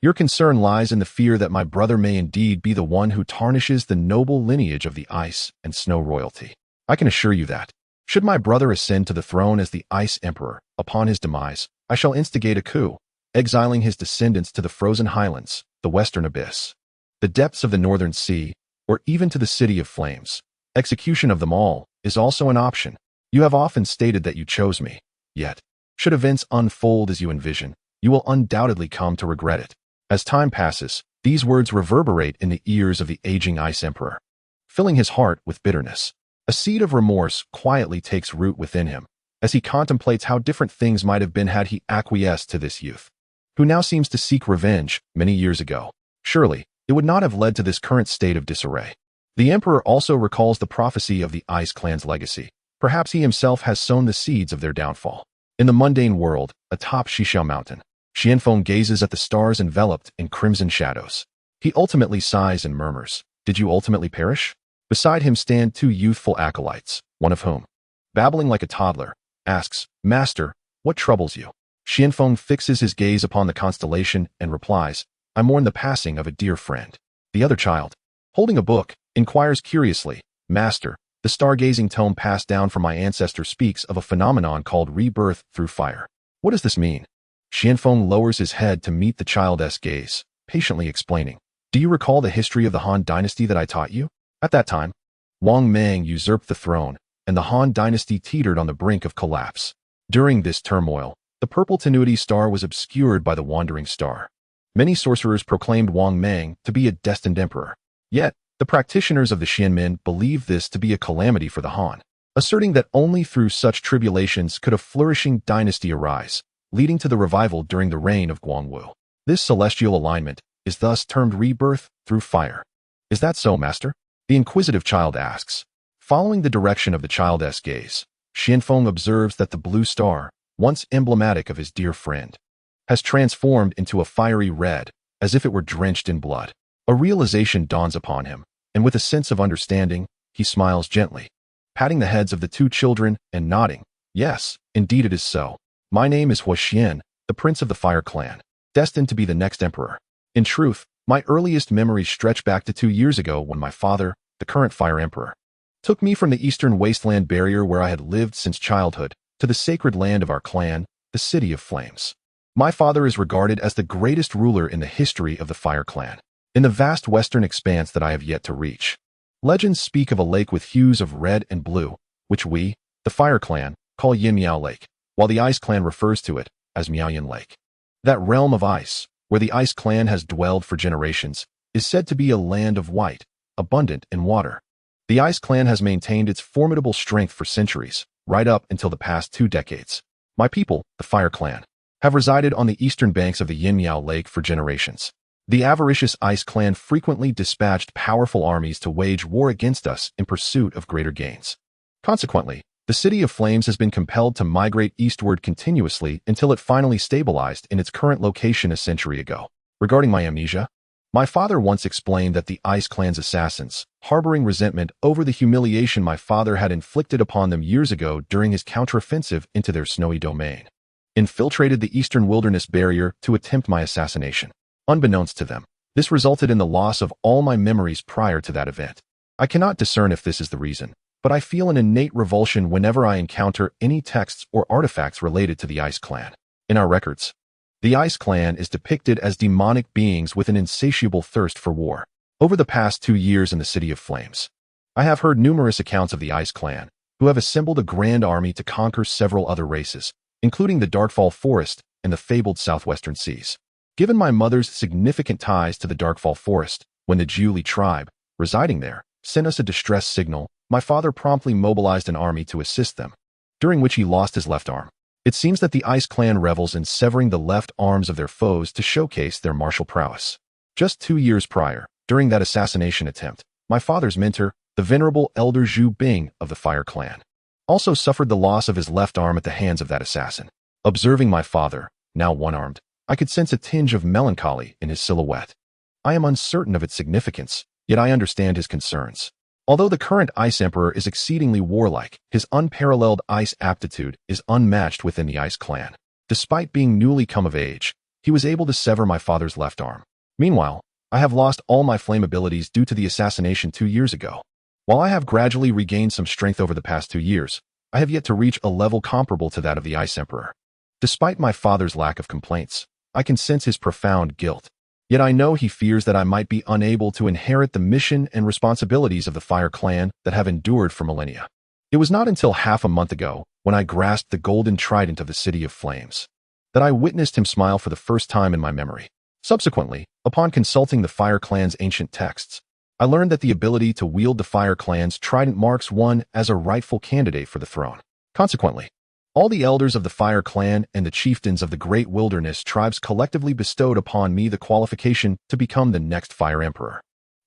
Your concern lies in the fear that my brother may indeed be the one who tarnishes the noble lineage of the Ice and Snow royalty. I can assure you that, should my brother ascend to the throne as the Ice Emperor, upon his demise, I shall instigate a coup, exiling his descendants to the frozen highlands, the western abyss, the depths of the northern sea, or even to the City of Flames. Execution of them all is also an option. You have often stated that you chose me, yet, should events unfold as you envision, you will undoubtedly come to regret it. As time passes, these words reverberate in the ears of the aging Ice Emperor, filling his heart with bitterness. A seed of remorse quietly takes root within him, as he contemplates how different things might have been had he acquiesced to this youth, who now seems to seek revenge many years ago. Surely, it would not have led to this current state of disarray. The Emperor also recalls the prophecy of the Ice Clan's legacy. Perhaps he himself has sown the seeds of their downfall. In the mundane world, atop Shishao Mountain, Xianfeng gazes at the stars enveloped in crimson shadows. He ultimately sighs and murmurs, Did you ultimately perish? Beside him stand two youthful acolytes, one of whom, babbling like a toddler, asks, Master, What troubles you? Xianfeng fixes his gaze upon the constellation and replies, I mourn the passing of a dear friend. The other child, holding a book, inquires curiously, Master, the stargazing tome passed down from my ancestor speaks of a phenomenon called rebirth through fire. What does this mean? Xianfeng lowers his head to meet the child's gaze, patiently explaining, do you recall the history of the Han dynasty that I taught you? At that time, Wang Mang usurped the throne, and the Han dynasty teetered on the brink of collapse. During this turmoil, the purple tenuity star was obscured by the wandering star. Many sorcerers proclaimed Wang Mang to be a destined emperor. Yet, the practitioners of the Xianmin believed this to be a calamity for the Han, asserting that only through such tribulations could a flourishing dynasty arise, leading to the revival during the reign of Guangwu. This celestial alignment is thus termed rebirth through fire. Is that so, Master? The inquisitive child asks. Following the direction of the child's gaze, Xianfeng observes that the blue star, once emblematic of his dear friend, has transformed into a fiery red, as if it were drenched in blood. A realization dawns upon him, and with a sense of understanding, he smiles gently, patting the heads of the two children and nodding. Yes, indeed it is so. My name is Huaxian, the prince of the Fire Clan, destined to be the next emperor. In truth, my earliest memories stretch back to 2 years ago when my father, the current Fire Emperor, took me from the eastern wasteland barrier where I had lived since childhood to the sacred land of our clan, the City of Flames. My father is regarded as the greatest ruler in the history of the Fire Clan, in the vast western expanse that I have yet to reach. Legends speak of a lake with hues of red and blue, which we, the Fire Clan, call Miao Lake, while the Ice Clan refers to it as Miao Yan Lake. That realm of ice, where the Ice Clan has dwelled for generations, is said to be a land of white, abundant in water. The Ice Clan has maintained its formidable strength for centuries, right up until the past 2 decades. My people, the Fire Clan, have resided on the eastern banks of the Miao Lake for generations. The avaricious Ice Clan frequently dispatched powerful armies to wage war against us in pursuit of greater gains. Consequently, the City of Flames has been compelled to migrate eastward continuously until it finally stabilized in its current location a century ago. Regarding my amnesia, my father once explained that the Ice Clan's assassins, harboring resentment over the humiliation my father had inflicted upon them years ago during his counteroffensive into their snowy domain, infiltrated the eastern wilderness barrier to attempt my assassination. Unbeknownst to them, this resulted in the loss of all my memories prior to that event. I cannot discern if this is the reason, but I feel an innate revulsion whenever I encounter any texts or artifacts related to the Ice Clan. In our records, the Ice Clan is depicted as demonic beings with an insatiable thirst for war. Over the past 2 years in the City of Flames, I have heard numerous accounts of the Ice Clan, who have assembled a grand army to conquer several other races, including the Darkfall Forest and the fabled Southwestern Seas. Given my mother's significant ties to the Darkfall Forest, when the Jiuli tribe, residing there, sent us a distress signal, my father promptly mobilized an army to assist them, during which he lost his left arm. It seems that the Ice Clan revels in severing the left arms of their foes to showcase their martial prowess. Just 2 years prior, during that assassination attempt, my father's mentor, the venerable Elder Zhu Bing of the Fire Clan, also suffered the loss of his left arm at the hands of that assassin. Observing my father, now one-armed, I could sense a tinge of melancholy in his silhouette. I am uncertain of its significance, yet I understand his concerns. Although the current Ice Emperor is exceedingly warlike, his unparalleled ice aptitude is unmatched within the Ice Clan. Despite being newly come of age, he was able to sever my father's left arm. Meanwhile, I have lost all my flame abilities due to the assassination 2 years ago. While I have gradually regained some strength over the past 2 years, I have yet to reach a level comparable to that of the Ice Emperor. Despite my father's lack of complaints, I can sense his profound guilt. Yet I know he fears that I might be unable to inherit the mission and responsibilities of the Fire Clan that have endured for millennia. It was not until half a month ago, when I grasped the golden trident of the City of Flames, that I witnessed him smile for the first time in my memory. Subsequently, upon consulting the Fire Clan's ancient texts, I learned that the ability to wield the Fire Clan's trident marks one as a rightful candidate for the throne. Consequently, all the elders of the Fire Clan and the chieftains of the great wilderness tribes collectively bestowed upon me the qualification to become the next Fire Emperor.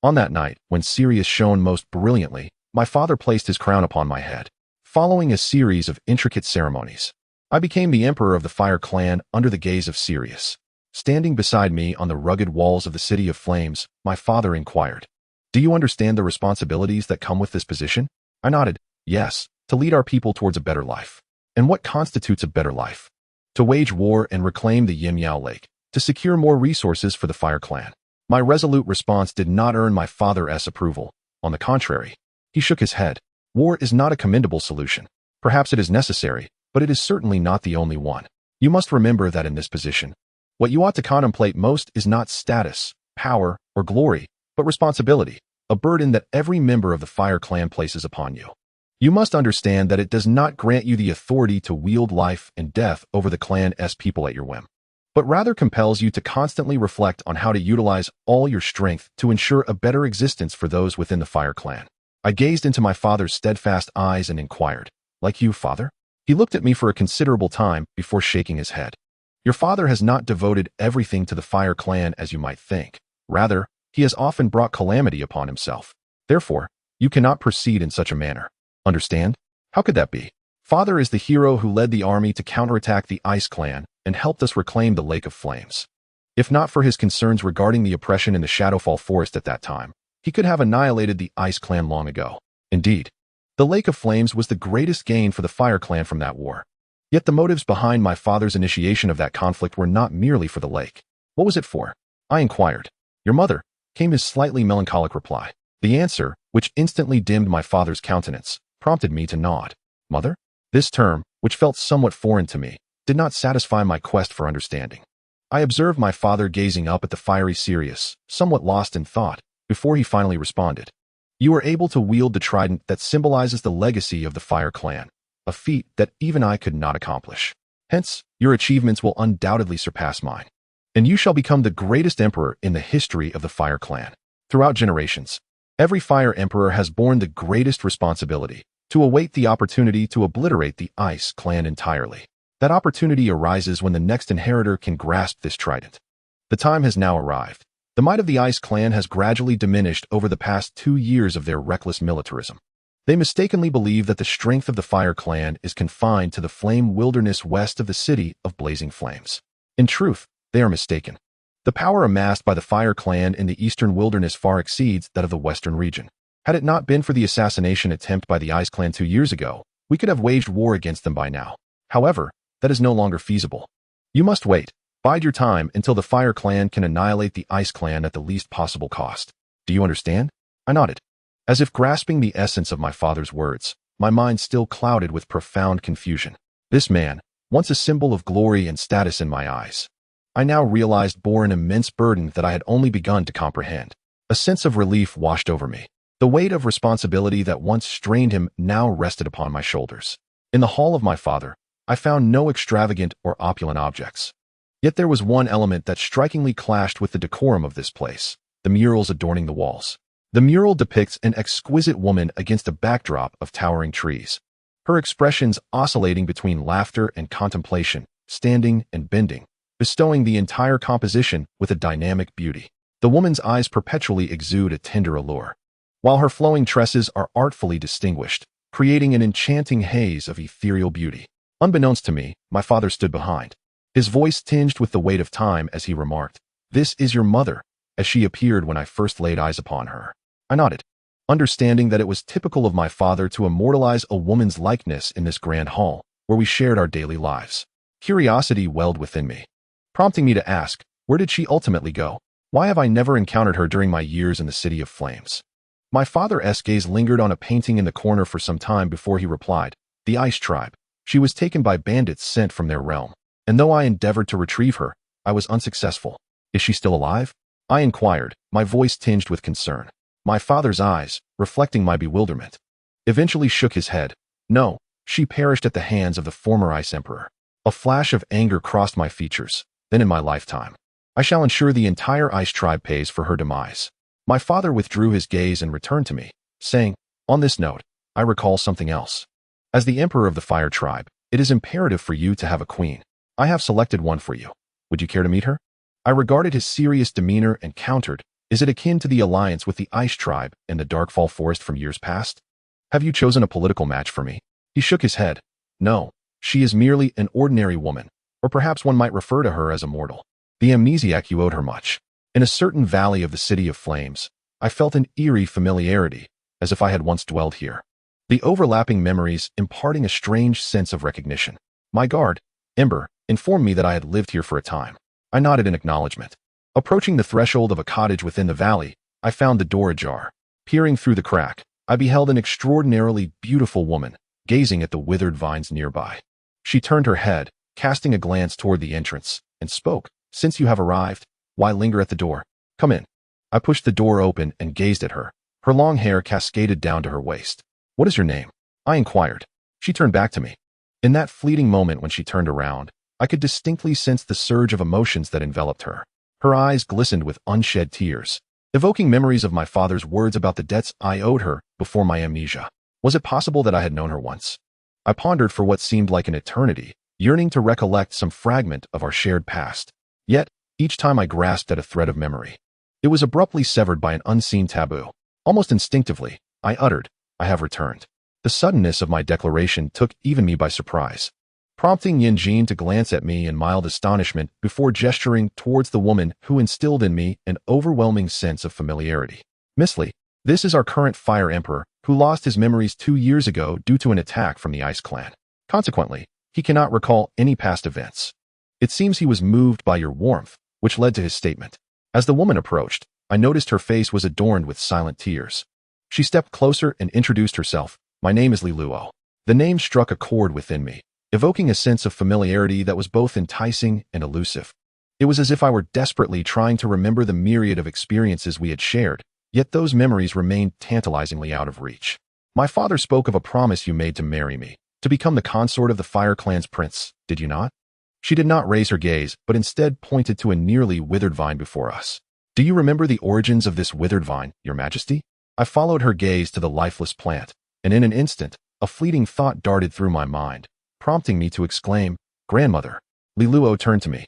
On that night, when Sirius shone most brilliantly, my father placed his crown upon my head. Following a series of intricate ceremonies, I became the Emperor of the Fire Clan under the gaze of Sirius. Standing beside me on the rugged walls of the City of Flames, my father inquired, "Do you understand the responsibilities that come with this position?" I nodded, "Yes, to lead our people towards a better life." "And what constitutes a better life?" to wage war and reclaim the Yan Lake, to secure more resources for the Fire Clan. My resolute response did not earn my father's approval. On the contrary, he shook his head. War is not a commendable solution. Perhaps it is necessary, but it is certainly not the only one. You must remember that in this position, what you ought to contemplate most is not status, power, or glory, but responsibility, a burden that every member of the Fire Clan places upon you. You must understand that it does not grant you the authority to wield life and death over the clan's people at your whim, but rather compels you to constantly reflect on how to utilize all your strength to ensure a better existence for those within the Fire Clan. I gazed into my father's steadfast eyes and inquired, "Like you, father?" He looked at me for a considerable time before shaking his head. "Your father has not devoted everything to the Fire Clan as you might think. Rather, he has often brought calamity upon himself. Therefore, you cannot proceed in such a manner. Understand? How could that be? Father is the hero who led the army to counterattack the Ice Clan and helped us reclaim the Lake of Flames. If not for his concerns regarding the oppression in the Shadowfall Forest at that time, he could have annihilated the Ice Clan long ago. Indeed, the Lake of Flames was the greatest gain for the Fire Clan from that war. Yet the motives behind my father's initiation of that conflict were not merely for the lake. What was it for? I inquired. Your mother, came his slightly melancholic reply. The answer, which instantly dimmed my father's countenance, prompted me to nod. Mother? This term, which felt somewhat foreign to me, did not satisfy my quest for understanding. I observed my father gazing up at the fiery Sirius, somewhat lost in thought, before he finally responded. You are able to wield the trident that symbolizes the legacy of the Fire Clan, a feat that even I could not accomplish. Hence, your achievements will undoubtedly surpass mine, and you shall become the greatest emperor in the history of the Fire Clan. Throughout generations, every Fire Emperor has borne the greatest responsibility to await the opportunity to obliterate the Ice Clan entirely. That opportunity arises when the next inheritor can grasp this trident. The time has now arrived. The might of the Ice Clan has gradually diminished over the past 2 years of their reckless militarism. They mistakenly believe that the strength of the Fire Clan is confined to the flame wilderness west of the city of blazing flames. In truth, they are mistaken. The power amassed by the Fire Clan in the eastern wilderness far exceeds that of the western region. Had it not been for the assassination attempt by the Ice Clan 2 years ago, we could have waged war against them by now. However, that is no longer feasible. You must wait. Bide your time until the Fire Clan can annihilate the Ice Clan at the least possible cost. Do you understand? I nodded. As if grasping the essence of my father's words, my mind still clouded with profound confusion. This man, once a symbol of glory and status in my eyes, I now realized bore an immense burden that I had only begun to comprehend. A sense of relief washed over me. The weight of responsibility that once strained him now rested upon my shoulders. In the hall of my father, I found no extravagant or opulent objects. Yet there was one element that strikingly clashed with the decorum of this place: the murals adorning the walls. The mural depicts an exquisite woman against a backdrop of towering trees, her expressions oscillating between laughter and contemplation, standing and bending, bestowing the entire composition with a dynamic beauty. The woman's eyes perpetually exude a tender allure, while her flowing tresses are artfully distinguished, creating an enchanting haze of ethereal beauty. Unbeknownst to me, my father stood behind, his voice tinged with the weight of time as he remarked, "This is your mother, as she appeared when I first laid eyes upon her." I nodded, understanding that it was typical of my father to immortalize a woman's likeness in this grand hall, where we shared our daily lives. Curiosity welled within me, prompting me to ask, where did she ultimately go? Why have I never encountered her during my years in the City of Flames? My father's gaze lingered on a painting in the corner for some time before he replied, "The Ice Tribe. She was taken by bandits sent from their realm, and though I endeavored to retrieve her, I was unsuccessful." "Is she still alive?" I inquired, my voice tinged with concern. My father's eyes, reflecting my bewilderment, eventually shook his head. "No, she perished at the hands of the former Ice Emperor." A flash of anger crossed my features. "Then in my lifetime, I shall ensure the entire Ice Tribe pays for her demise." My father withdrew his gaze and returned to me, saying, "On this note, I recall something else. As the Emperor of the Fire Tribe, it is imperative for you to have a queen. I have selected one for you. Would you care to meet her?" I regarded his serious demeanor and countered, "Is it akin to the alliance with the Ice Tribe in the Darkfall Forest from years past? Have you chosen a political match for me?" He shook his head. "No, she is merely an ordinary woman, or perhaps one might refer to her as a mortal." The amnesiac you owed her much. In a certain valley of the City of Flames, I felt an eerie familiarity, as if I had once dwelled here. The overlapping memories imparting a strange sense of recognition. "My guard, Ember, informed me that I had lived here for a time. I nodded in acknowledgement. Approaching the threshold of a cottage within the valley, I found the door ajar. Peering through the crack, I beheld an extraordinarily beautiful woman, gazing at the withered vines nearby. She turned her head, casting a glance toward the entrance, and spoke, "Since you have arrived, why linger at the door? Come in." I pushed the door open and gazed at her. Her long hair cascaded down to her waist. "What is your name?" I inquired. She turned back to me. In that fleeting moment when she turned around, I could distinctly sense the surge of emotions that enveloped her. Her eyes glistened with unshed tears, evoking memories of my father's words about the debts I owed her before my amnesia. Was it possible that I had known her once? I pondered for what seemed like an eternity, yearning to recollect some fragment of our shared past. Yet, each time I grasped at a thread of memory, it was abruptly severed by an unseen taboo. Almost instinctively, I uttered, "I have returned." The suddenness of my declaration took even me by surprise, prompting Yin Jin to glance at me in mild astonishment before gesturing towards the woman who instilled in me an overwhelming sense of familiarity. "Miss Li, this is our current Fire Emperor, who lost his memories 2 years ago due to an attack from the Ice Clan. Consequently, he cannot recall any past events. It seems he was moved by your warmth, which led to his statement." As the woman approached, I noticed her face was adorned with silent tears. She stepped closer and introduced herself. "My name is Li Luo." The name struck a chord within me, evoking a sense of familiarity that was both enticing and elusive. It was as if I were desperately trying to remember the myriad of experiences we had shared, yet those memories remained tantalizingly out of reach. "My father spoke of a promise you made to marry me, to become the consort of the Fire Clan's prince, did you not?" She did not raise her gaze, but instead pointed to a nearly withered vine before us. "Do you remember the origins of this withered vine, your majesty?" I followed her gaze to the lifeless plant, and in an instant, a fleeting thought darted through my mind, prompting me to exclaim, "Grandmother." Li Luo turned to me,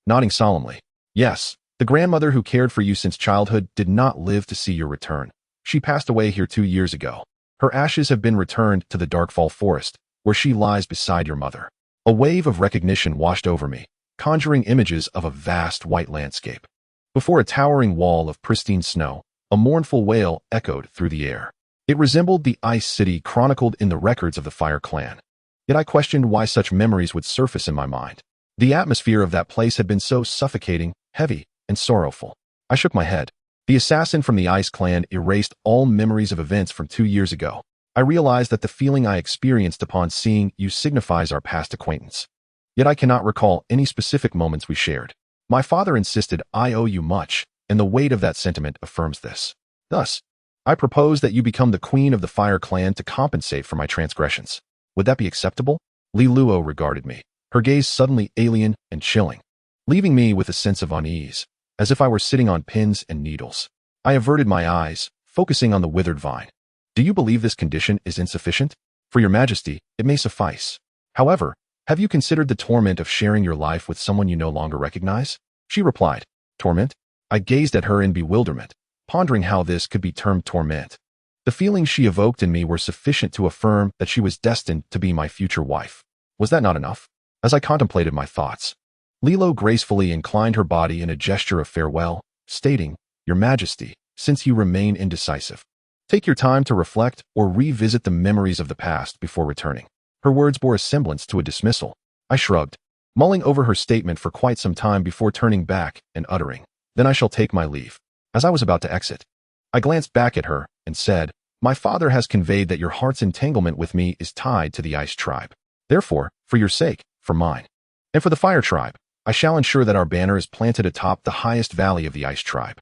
nodding solemnly. "Yes, the grandmother who cared for you since childhood did not live to see your return. She passed away here 2 years ago. Her ashes have been returned to the Darkfall Forest, where she lies beside your mother." A wave of recognition washed over me, conjuring images of a vast white landscape. Before a towering wall of pristine snow, a mournful wail echoed through the air. It resembled the Ice City chronicled in the records of the Fire Clan. Yet I questioned why such memories would surface in my mind. The atmosphere of that place had been so suffocating, heavy, and sorrowful. I shook my head. The assassin from the Ice Clan erased all memories of events from 2 years ago. I realized that the feeling I experienced upon seeing you signifies our past acquaintance. Yet I cannot recall any specific moments we shared. My father insisted I owe you much, and the weight of that sentiment affirms this. Thus, I propose that you become the queen of the Fire Clan to compensate for my transgressions. Would that be acceptable? Li Luo regarded me, her gaze suddenly alien and chilling, leaving me with a sense of unease, as if I were sitting on pins and needles. I averted my eyes, focusing on the withered vine. "Do you believe this condition is insufficient? For your majesty, it may suffice. However, have you considered the torment of sharing your life with someone you no longer recognize?" She replied, "Torment?" I gazed at her in bewilderment, pondering how this could be termed torment. The feelings she evoked in me were sufficient to affirm that she was destined to be my future wife. Was that not enough? As I contemplated my thoughts, Li Luo gracefully inclined her body in a gesture of farewell, stating, "Your majesty, since you remain indecisive, take your time to reflect or revisit the memories of the past before returning." Her words bore a semblance to a dismissal. I shrugged, mulling over her statement for quite some time before turning back and uttering, "Then I shall take my leave." As I was about to exit, I glanced back at her and said, "My father has conveyed that your heart's entanglement with me is tied to the Ice Tribe. Therefore, for your sake, for mine, and for the Fire Tribe, I shall ensure that our banner is planted atop the highest valley of the Ice Tribe.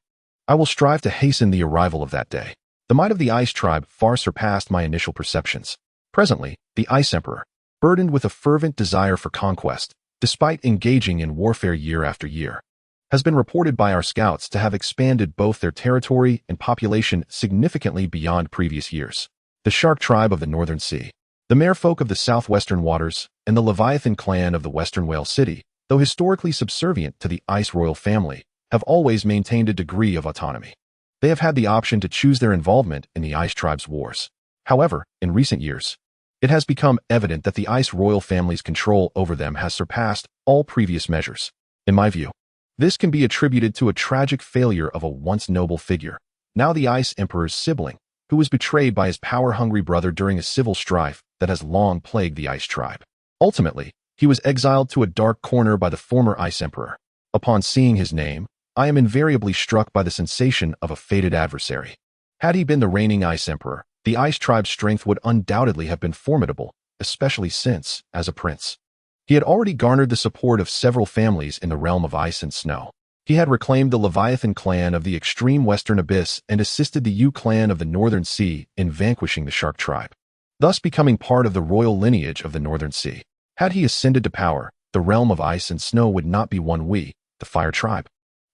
I will strive to hasten the arrival of that day." The might of the Ice Tribe far surpassed my initial perceptions. Presently, the Ice Emperor, burdened with a fervent desire for conquest, despite engaging in warfare year after year, has been reported by our scouts to have expanded both their territory and population significantly beyond previous years. The Shark Tribe of the Northern Sea, the Merfolk of the Southwestern Waters, and the Leviathan clan of the Western Whale City, though historically subservient to the Ice Royal family, have always maintained a degree of autonomy. They have had the option to choose their involvement in the Ice Tribe's wars. However, in recent years, it has become evident that the Ice Royal family's control over them has surpassed all previous measures. In my view, this can be attributed to a tragic failure of a once noble figure, now the Ice Emperor's sibling, who was betrayed by his power-hungry brother during a civil strife that has long plagued the Ice Tribe. Ultimately, He was exiled to a dark corner by the former Ice Emperor. Upon seeing his name, I am invariably struck by the sensation of a fated adversary. Had he been the reigning Ice Emperor, the Ice tribe's strength would undoubtedly have been formidable, especially since, as a prince, he had already garnered the support of several families in the realm of ice and snow. He had reclaimed the Leviathan clan of the extreme western abyss and assisted the Yu clan of the northern sea in vanquishing the Shark tribe, thus becoming part of the royal lineage of the northern sea. Had he ascended to power, the realm of ice and snow would not be one we, the Fire tribe,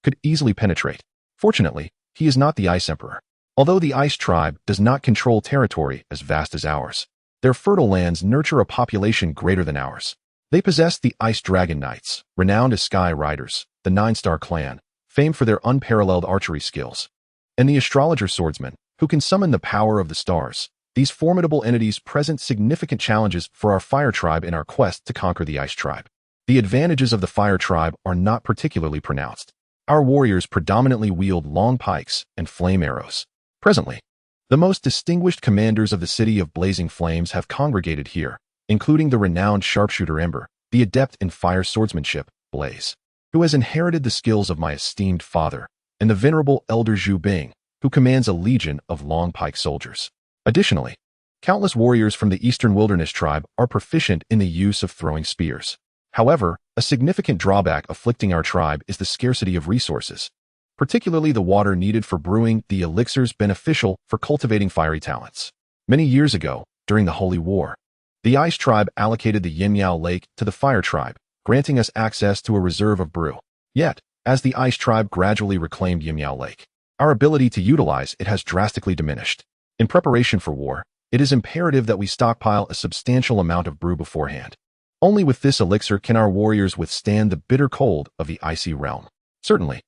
could easily penetrate. Fortunately, he is not the Ice Emperor. Although the Ice tribe does not control territory as vast as ours, their fertile lands nurture a population greater than ours. They possess the Ice Dragon Knights, renowned as Sky Riders, the Nine-Star clan, famed for their unparalleled archery skills, and the Astrologer Swordsmen, who can summon the power of the stars. These formidable entities present significant challenges for our Fire tribe in our quest to conquer the Ice tribe. The advantages of the Fire tribe are not particularly pronounced. Our warriors predominantly wield long pikes and flame arrows. Presently, the most distinguished commanders of the city of Blazing Flames have congregated here, including the renowned sharpshooter Ember, the adept in fire swordsmanship, Blaze, who has inherited the skills of my esteemed father, and the venerable Elder Zhu Bing, who commands a legion of long pike soldiers. Additionally, countless warriors from the Eastern Wilderness tribe are proficient in the use of throwing spears. However, a significant drawback afflicting our tribe is the scarcity of resources, particularly the water needed for brewing the elixirs beneficial for cultivating fiery talents. Many years ago, during the Holy War, the Ice tribe allocated the Miao Yan Lake to the Fire tribe, granting us access to a reserve of brew. Yet, as the Ice tribe gradually reclaimed Miao Yan Lake, our ability to utilize it has drastically diminished. In preparation for war, it is imperative that we stockpile a substantial amount of brew beforehand. Only with this elixir can our warriors withstand the bitter cold of the icy realm. Certainly,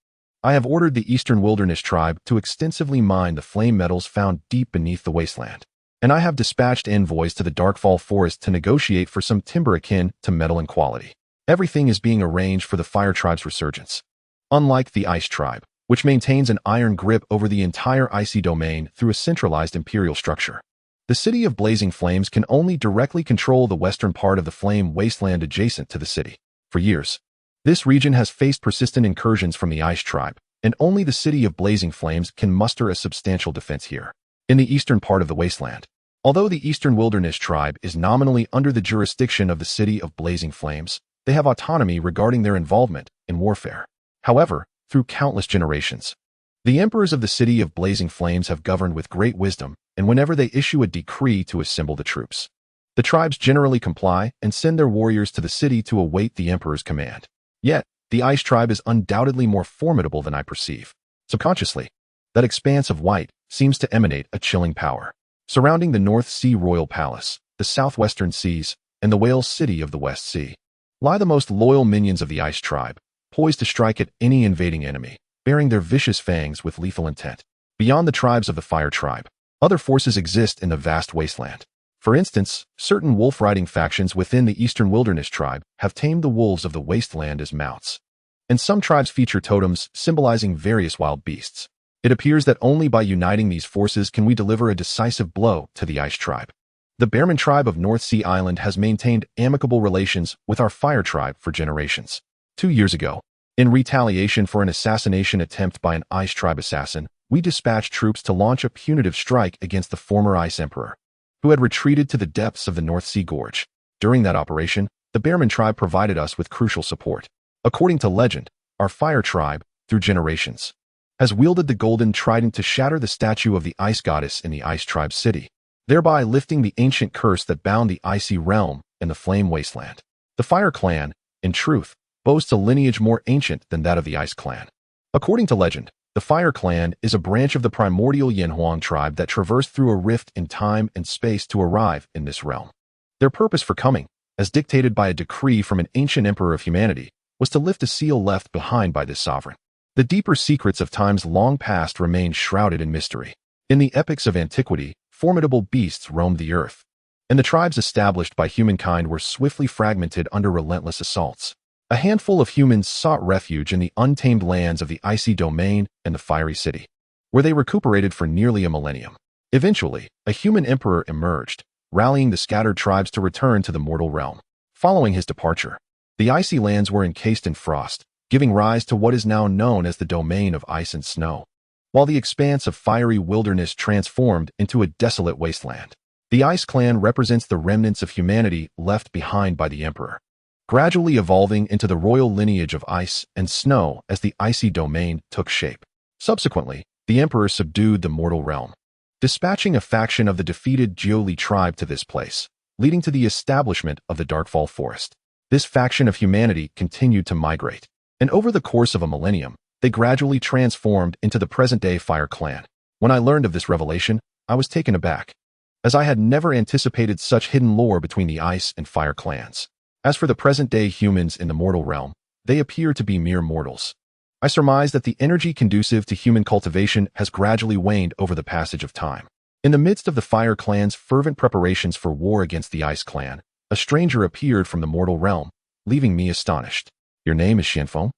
I have ordered the Eastern Wilderness tribe to extensively mine the flame metals found deep beneath the wasteland, and I have dispatched envoys to the Darkfall Forest to negotiate for some timber akin to metal in quality. Everything is being arranged for the Fire tribe's resurgence. Unlike the Ice tribe, which maintains an iron grip over the entire icy domain through a centralized imperial structure, the city of Blazing Flames can only directly control the western part of the flame wasteland adjacent to the city. For years, this region has faced persistent incursions from the Ice tribe, and only the city of Blazing Flames can muster a substantial defense here. In the eastern part of the wasteland, although the Eastern Wilderness tribe is nominally under the jurisdiction of the city of Blazing Flames, they have autonomy regarding their involvement in warfare. However, through countless generations, the emperors of the city of Blazing Flames have governed with great wisdom, and whenever they issue a decree to assemble the troops, the tribes generally comply and send their warriors to the city to await the emperor's command. Yet, the Ice tribe is undoubtedly more formidable than I perceive. Subconsciously, that expanse of white seems to emanate a chilling power. Surrounding the North Sea Royal Palace, the southwestern seas, and the whale city of the West Sea, lie the most loyal minions of the Ice tribe, poised to strike at any invading enemy, bearing their vicious fangs with lethal intent. Beyond the tribes of the Fire tribe, other forces exist in the vast wasteland. For instance, certain wolf-riding factions within the Eastern Wilderness tribe have tamed the wolves of the wasteland as mounts, and some tribes feature totems symbolizing various wild beasts. It appears that only by uniting these forces can we deliver a decisive blow to the Ice tribe. The Bearman tribe of North Sea Island has maintained amicable relations with our Fire tribe for generations. 2 years ago, in retaliation for an assassination attempt by an Ice tribe assassin, we dispatched troops to launch a punitive strike against the former Ice Emperor, who had retreated to the depths of the North Sea Gorge. During that operation, the Bearman tribe provided us with crucial support. According to legend, our Fire tribe, through generations, has wielded the golden trident to shatter the statue of the Ice goddess in the Ice tribe's city, thereby lifting the ancient curse that bound the icy realm and the flame wasteland. The Fire clan, in truth, boasts a lineage more ancient than that of the Ice clan. According to legend, the Fire clan is a branch of the primordial Yanhuang tribe that traversed through a rift in time and space to arrive in this realm. Their purpose for coming, as dictated by a decree from an ancient emperor of humanity, was to lift a seal left behind by this sovereign. The deeper secrets of times long past remain shrouded in mystery. In the epics of antiquity, formidable beasts roamed the earth, and the tribes established by humankind were swiftly fragmented under relentless assaults. A handful of humans sought refuge in the untamed lands of the icy domain and the fiery city, where they recuperated for nearly a millennium. Eventually, a human emperor emerged, rallying the scattered tribes to return to the mortal realm. Following his departure, the icy lands were encased in frost, giving rise to what is now known as the domain of ice and snow, while the expanse of fiery wilderness transformed into a desolate wasteland. The Ice Clan represents the remnants of humanity left behind by the Emperor, gradually evolving into the royal lineage of ice and snow as the icy domain took shape. Subsequently, the Emperor subdued the mortal realm, dispatching a faction of the defeated Jiuli tribe to this place, leading to the establishment of the Darkfall Forest. This faction of humanity continued to migrate, and over the course of a millennium, they gradually transformed into the present-day Fire Clan. When I learned of this revelation, I was taken aback, as I had never anticipated such hidden lore between the Ice and Fire clans. As for the present-day humans in the mortal realm, they appear to be mere mortals. I surmise that the energy conducive to human cultivation has gradually waned over the passage of time. In the midst of the Fire clan's fervent preparations for war against the Ice clan, a stranger appeared from the mortal realm, leaving me astonished. "Your name is Xianfeng?"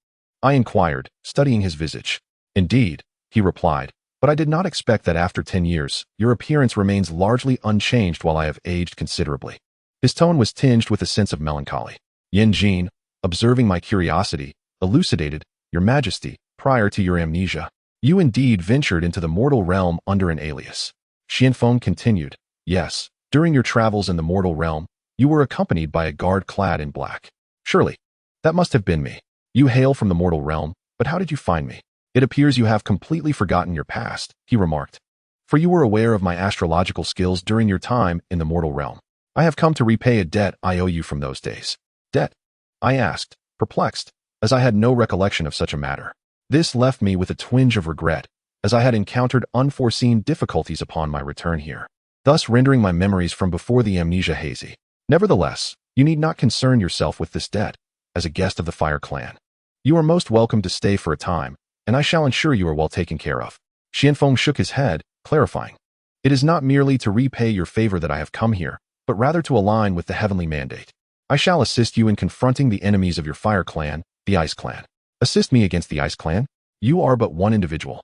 I inquired, studying his visage. "Indeed," he replied, "but I did not expect that after 10 years, your appearance remains largely unchanged while I have aged considerably." His tone was tinged with a sense of melancholy. Yan Jin, observing my curiosity, elucidated, "Your Majesty, prior to your amnesia, you indeed ventured into the mortal realm under an alias." Xianfeng continued, "Yes, during your travels in the mortal realm, you were accompanied by a guard clad in black. Surely, that must have been me. You hail from the mortal realm, but how did you find me? It appears you have completely forgotten your past," he remarked. "For you were aware of my astrological skills during your time in the mortal realm. I have come to repay a debt I owe you from those days." "Debt?" I asked, perplexed, as I had no recollection of such a matter. This left me with a twinge of regret, as I had encountered unforeseen difficulties upon my return here, thus rendering my memories from before the amnesia hazy. "Nevertheless, you need not concern yourself with this debt. As a guest of the Fire Clan, you are most welcome to stay for a time, and I shall ensure you are well taken care of." Xianfeng shook his head, clarifying, "It is not merely to repay your favor that I have come here, but rather to align with the heavenly mandate. I shall assist you in confronting the enemies of your Fire Clan, the Ice Clan." "Assist me against the Ice Clan? You are but one individual,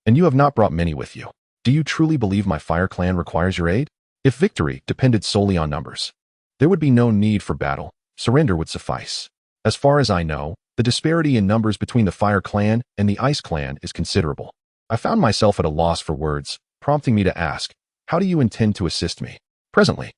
and you have not brought many with you. Do you truly believe my Fire Clan requires your aid? If victory depended solely on numbers, there would be no need for battle. Surrender would suffice. As far as I know, the disparity in numbers between the Fire Clan and the Ice Clan is considerable." I found myself at a loss for words, prompting me to ask, "How do you intend to assist me?" "Presently,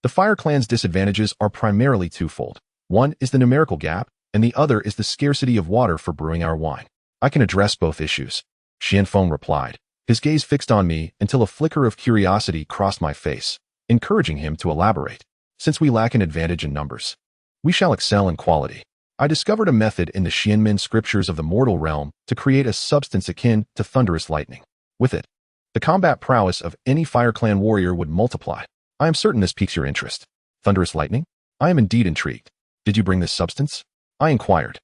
the Fire Clan's disadvantages are primarily twofold. One is the numerical gap, and the other is the scarcity of water for brewing our wine. I can address both issues," Xianfeng replied, his gaze fixed on me until a flicker of curiosity crossed my face, encouraging him to elaborate. "Since we lack an advantage in numbers, we shall excel in quality. I discovered a method in the Xianmen scriptures of the mortal realm to create a substance akin to thunderous lightning. With it, the combat prowess of any Fire Clan warrior would multiply. I am certain this piques your interest." "Thunderous lightning? I am indeed intrigued. Did you bring this substance?" I inquired.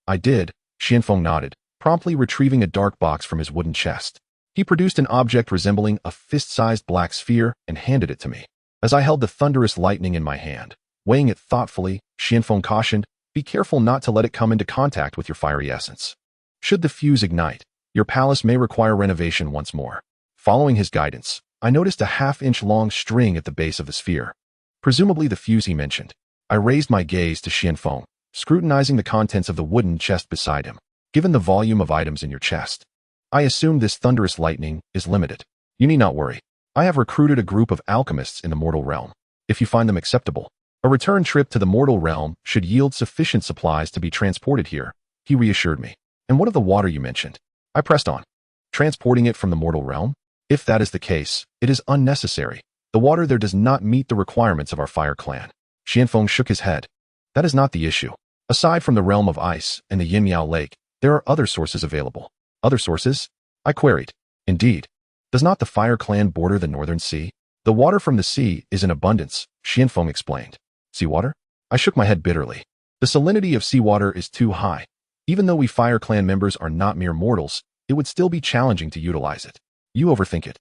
"I did," Xianfeng nodded, promptly retrieving a dark box from his wooden chest. He produced an object resembling a fist-sized black sphere and handed it to me. As I held the thunderous lightning in my hand, weighing it thoughtfully, Xianfeng cautioned, "Be careful not to let it come into contact with your fiery essence. Should the fuse ignite, your palace may require renovation once more." Following his guidance, I noticed a half-inch long string at the base of the sphere, presumably the fuse he mentioned. I raised my gaze to Xianfeng, scrutinizing the contents of the wooden chest beside him. "Given the volume of items in your chest, I assume this thunderous lightning is limited. You need not worry. I have recruited a group of alchemists in the mortal realm. If you find them acceptable, a return trip to the mortal realm should yield sufficient supplies to be transported here," he reassured me. "And what of the water you mentioned?" I pressed on. "Transporting it from the mortal realm? If that is the case, it is unnecessary. The water there does not meet the requirements of our Fire Clan." Xianfeng shook his head. "That is not the issue. Aside from the realm of ice and the Miao Yan Lake, there are other sources available." "Other sources?" I queried. "Indeed. Does not the Fire Clan border the Northern Sea? The water from the sea is in abundance," Xianfeng explained. "Seawater?" I shook my head bitterly. "The salinity of seawater is too high. Even though we Fire Clan members are not mere mortals, it would still be challenging to utilize it. You overthink it.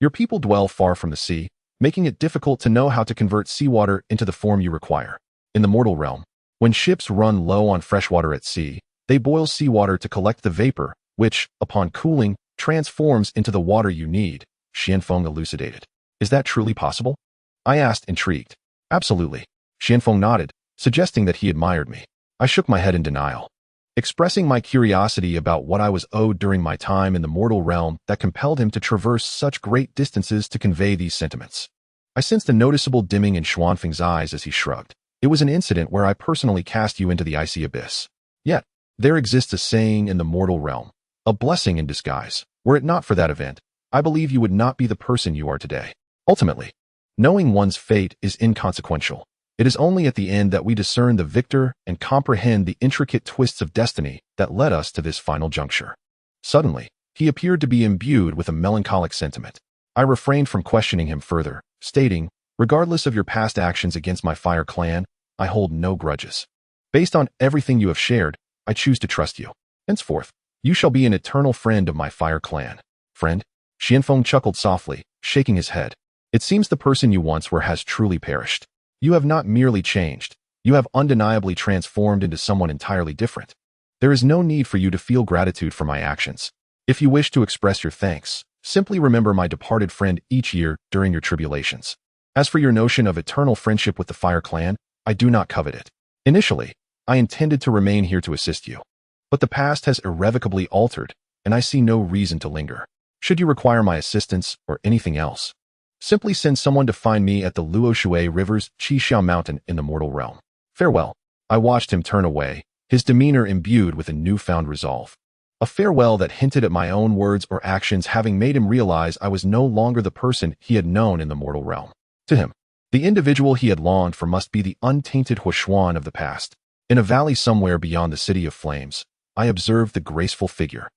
Your people dwell far from the sea, making it difficult to know how to convert seawater into the form you require. In the mortal realm, when ships run low on freshwater at sea, they boil seawater to collect the vapor, which, upon cooling, transforms into the water you need," Xianfeng elucidated. "Is that truly possible?" I asked, intrigued. "Absolutely," Xianfeng nodded, suggesting that he admired me. I shook my head in denial, expressing my curiosity about what I was owed during my time in the mortal realm that compelled him to traverse such great distances to convey these sentiments. I sensed a noticeable dimming in Xuanfeng's eyes as he shrugged. It was an incident where I personally cast you into the icy abyss. Yet, there exists a saying in the mortal realm, a blessing in disguise. Were it not for that event, I believe you would not be the person you are today. Ultimately, knowing one's fate is inconsequential. It is only at the end that we discern the victor and comprehend the intricate twists of destiny that led us to this final juncture. Suddenly, he appeared to be imbued with a melancholic sentiment. I refrained from questioning him further, stating, regardless of your past actions against my fire clan, I hold no grudges. Based on everything you have shared, I choose to trust you. Henceforth, you shall be an eternal friend of my fire clan. Friend? Xianfeng chuckled softly, shaking his head. It seems the person you once were has truly perished. You have not merely changed, you have undeniably transformed into someone entirely different. There is no need for you to feel gratitude for my actions. If you wish to express your thanks, simply remember my departed friend each year during your tribulations. As for your notion of eternal friendship with the Fire Clan, I do not covet it. Initially, I intended to remain here to assist you. But the past has irrevocably altered, and I see no reason to linger. Should you require my assistance or anything else, simply send someone to find me at the Luo Shui River's Qixiao Mountain in the mortal realm. Farewell. I watched him turn away, his demeanor imbued with a newfound resolve. A farewell that hinted at my own words or actions having made him realize I was no longer the person he had known in the mortal realm. To him, the individual he had longed for must be the untainted Huoshuan of the past. In a valley somewhere beyond the City of Flames, I observed the graceful figure.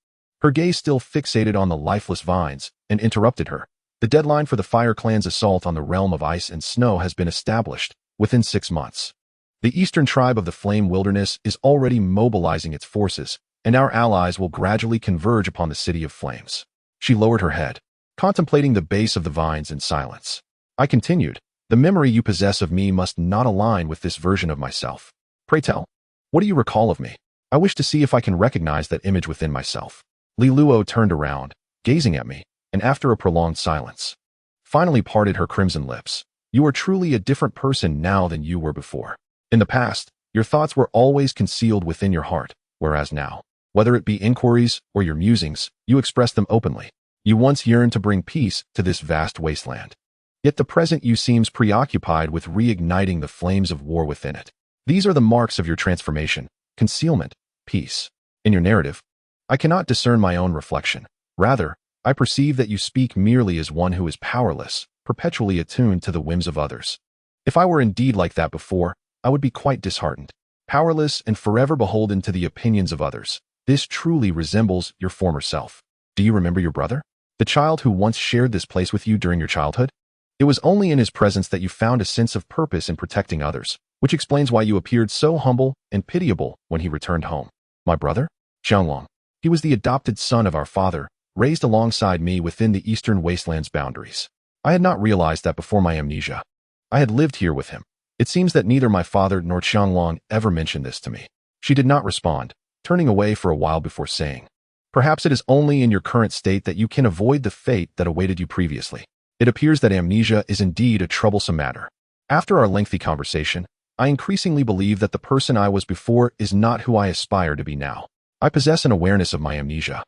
Her gaze still fixated on the lifeless vines, and interrupted her. The deadline for the Fire Clan's assault on the realm of ice and snow has been established within 6 months. The eastern tribe of the Flame Wilderness is already mobilizing its forces, and our allies will gradually converge upon the City of Flames. She lowered her head, contemplating the base of the vines in silence. I continued, the memory you possess of me must not align with this version of myself. Pray tell, what do you recall of me? I wish to see if I can recognize that image within myself. Li Luo turned around, gazing at me, and after a prolonged silence, finally parted her crimson lips. You are truly a different person now than you were before. In the past, your thoughts were always concealed within your heart, whereas now, whether it be inquiries or your musings, you express them openly. You once yearned to bring peace to this vast wasteland. Yet the present you seems preoccupied with reigniting the flames of war within it. These are the marks of your transformation, concealment, peace. In your narrative, I cannot discern my own reflection. Rather, I perceive that you speak merely as one who is powerless, perpetually attuned to the whims of others. If I were indeed like that before, I would be quite disheartened. Powerless and forever beholden to the opinions of others. This truly resembles your former self. Do you remember your brother? The child who once shared this place with you during your childhood? It was only in his presence that you found a sense of purpose in protecting others, which explains why you appeared so humble and pitiable when he returned home. My brother? Xianglong. He was the adopted son of our father, raised alongside me within the eastern wasteland's boundaries. I had not realized that before my amnesia. I had lived here with him. It seems that neither my father nor Xianglong ever mentioned this to me. She did not respond, turning away for a while before saying, perhaps it is only in your current state that you can avoid the fate that awaited you previously. It appears that amnesia is indeed a troublesome matter. After our lengthy conversation, I increasingly believe that the person I was before is not who I aspire to be now. I possess an awareness of my amnesia.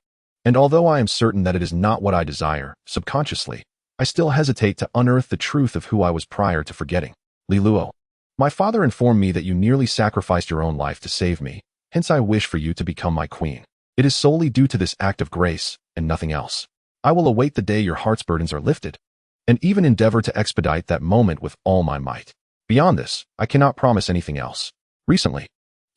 And although I am certain that it is not what I desire, subconsciously, I still hesitate to unearth the truth of who I was prior to forgetting. Li Luo, my father informed me that you nearly sacrificed your own life to save me, hence I wish for you to become my queen. It is solely due to this act of grace, and nothing else. I will await the day your heart's burdens are lifted, and even endeavor to expedite that moment with all my might. Beyond this, I cannot promise anything else. Recently,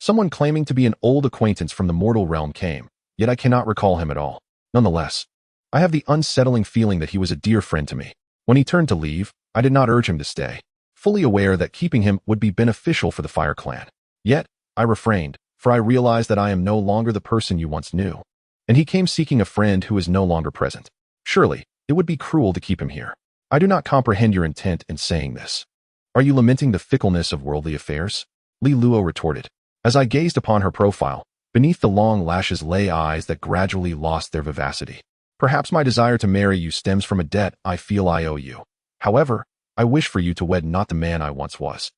someone claiming to be an old acquaintance from the mortal realm came, yet I cannot recall him at all. Nonetheless, I have the unsettling feeling that he was a dear friend to me. When he turned to leave, I did not urge him to stay, fully aware that keeping him would be beneficial for the Fire Clan. Yet, I refrained, for I realized that I am no longer the person you once knew. And he came seeking a friend who is no longer present. Surely, it would be cruel to keep him here. I do not comprehend your intent in saying this. Are you lamenting the fickleness of worldly affairs? Li Luo retorted. As I gazed upon her profile, beneath the long lashes lay eyes that gradually lost their vivacity. Perhaps my desire to marry you stems from a debt I feel I owe you. However, I wish for you to wed not the man I once was,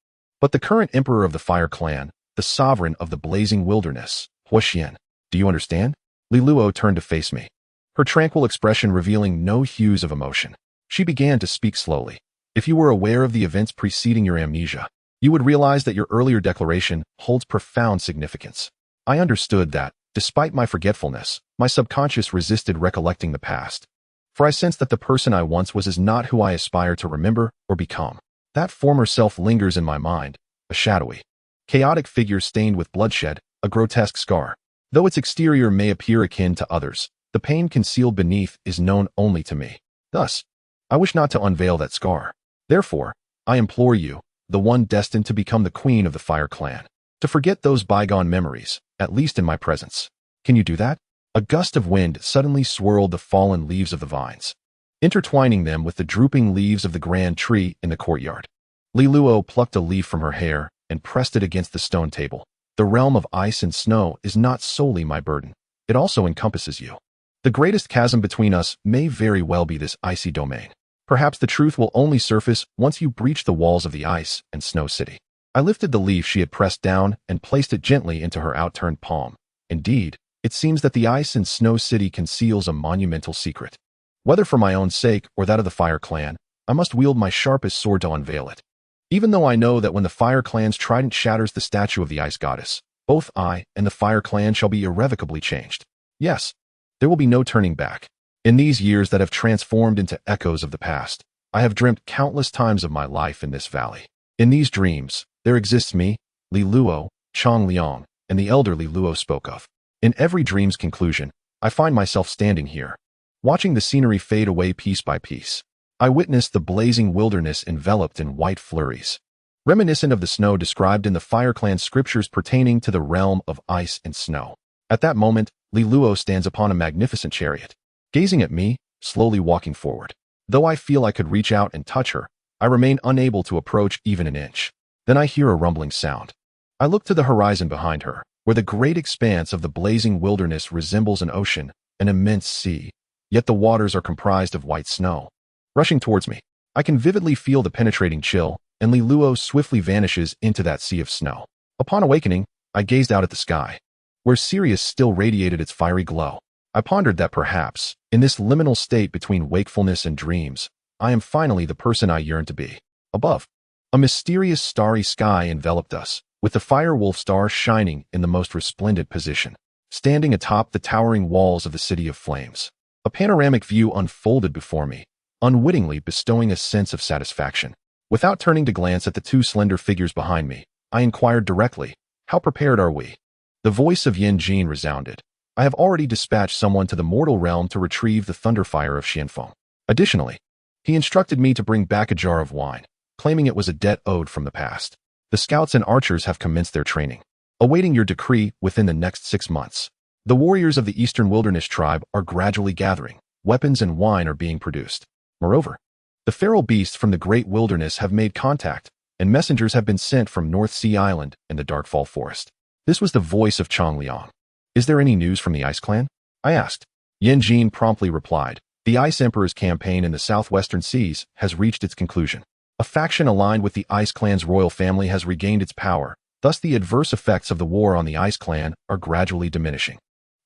but the current emperor of the Fire Clan, the sovereign of the blazing wilderness, Huoxian. Do you understand? Li Luo turned to face me, her tranquil expression revealing no hues of emotion. She began to speak slowly. If you were aware of the events preceding your amnesia, you would realize that your earlier declaration holds profound significance. I understood that, despite my forgetfulness, my subconscious resisted recollecting the past. For I sensed that the person I once was is not who I aspire to remember or become. That former self lingers in my mind, a shadowy, chaotic figure stained with bloodshed, a grotesque scar. Though its exterior may appear akin to others, the pain concealed beneath is known only to me. Thus, I wish not to unveil that scar. Therefore, I implore you, the one destined to become the queen of the Fire Clan, to forget those bygone memories, at least in my presence. Can you do that? A gust of wind suddenly swirled the fallen leaves of the vines, intertwining them with the drooping leaves of the grand tree in the courtyard. Li Luo plucked a leaf from her hair and pressed it against the stone table. The realm of ice and snow is not solely my burden. It also encompasses you. The greatest chasm between us may very well be this icy domain. Perhaps the truth will only surface once you breach the walls of the ice and snow city. I lifted the leaf she had pressed down and placed it gently into her outturned palm. Indeed, it seems that the ice and snow city conceals a monumental secret. Whether for my own sake or that of the Fire Clan, I must wield my sharpest sword to unveil it. Even though I know that when the Fire Clan's trident shatters the statue of the Ice Goddess, both I and the Fire Clan shall be irrevocably changed. Yes, there will be no turning back. In these years that have transformed into echoes of the past, I have dreamt countless times of my life in this valley. In these dreams, there exists me, Li Luo, Chong Liang, and the elder Li Luo spoke of. In every dream's conclusion, I find myself standing here, watching the scenery fade away piece by piece. I witnessed the blazing wilderness enveloped in white flurries, reminiscent of the snow described in the Fire Clan scriptures pertaining to the realm of ice and snow. At that moment, Li Luo stands upon a magnificent chariot, gazing at me, slowly walking forward. Though I feel I could reach out and touch her, I remain unable to approach even an inch. Then I hear a rumbling sound. I look to the horizon behind her, where the great expanse of the blazing wilderness resembles an ocean, an immense sea, yet the waters are comprised of white snow. Rushing towards me, I can vividly feel the penetrating chill, and Li Luo swiftly vanishes into that sea of snow. Upon awakening, I gazed out at the sky, where Sirius still radiated its fiery glow. I pondered that perhaps, in this liminal state between wakefulness and dreams, I am finally the person I yearn to be. Above, a mysterious starry sky enveloped us, with the fire wolf star shining in the most resplendent position, standing atop the towering walls of the City of Flames. A panoramic view unfolded before me, unwittingly bestowing a sense of satisfaction. Without turning to glance at the two slender figures behind me, I inquired directly, "How prepared are we?" The voice of Yan Jin resounded. "I have already dispatched someone to the mortal realm to retrieve the thunderfire of Xianfeng. Additionally, he instructed me to bring back a jar of wine, claiming it was a debt owed from the past. The scouts and archers have commenced their training, awaiting your decree within the next 6 months. The warriors of the Eastern Wilderness tribe are gradually gathering, weapons and wine are being produced. Moreover, the feral beasts from the Great Wilderness have made contact, and messengers have been sent from North Sea Island and the Darkfall Forest." This was the voice of Chong Liang. "Is there any news from the Ice Clan?" I asked. Yan Jin promptly replied, "The Ice Emperor's campaign in the southwestern seas has reached its conclusion. A faction aligned with the Ice Clan's royal family has regained its power, thus the adverse effects of the war on the Ice Clan are gradually diminishing.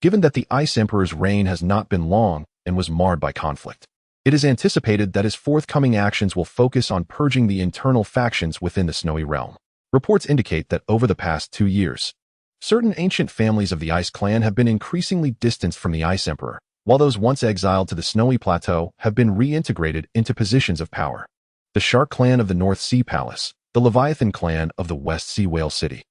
Given that the Ice Emperor's reign has not been long and was marred by conflict, it is anticipated that his forthcoming actions will focus on purging the internal factions within the Snowy Realm. Reports indicate that over the past 2 years, certain ancient families of the Ice Clan have been increasingly distanced from the Ice Emperor, while those once exiled to the Snowy Plateau have been reintegrated into positions of power. The Shark Clan of the North Sea Palace, the Leviathan Clan of the West Sea Whale City,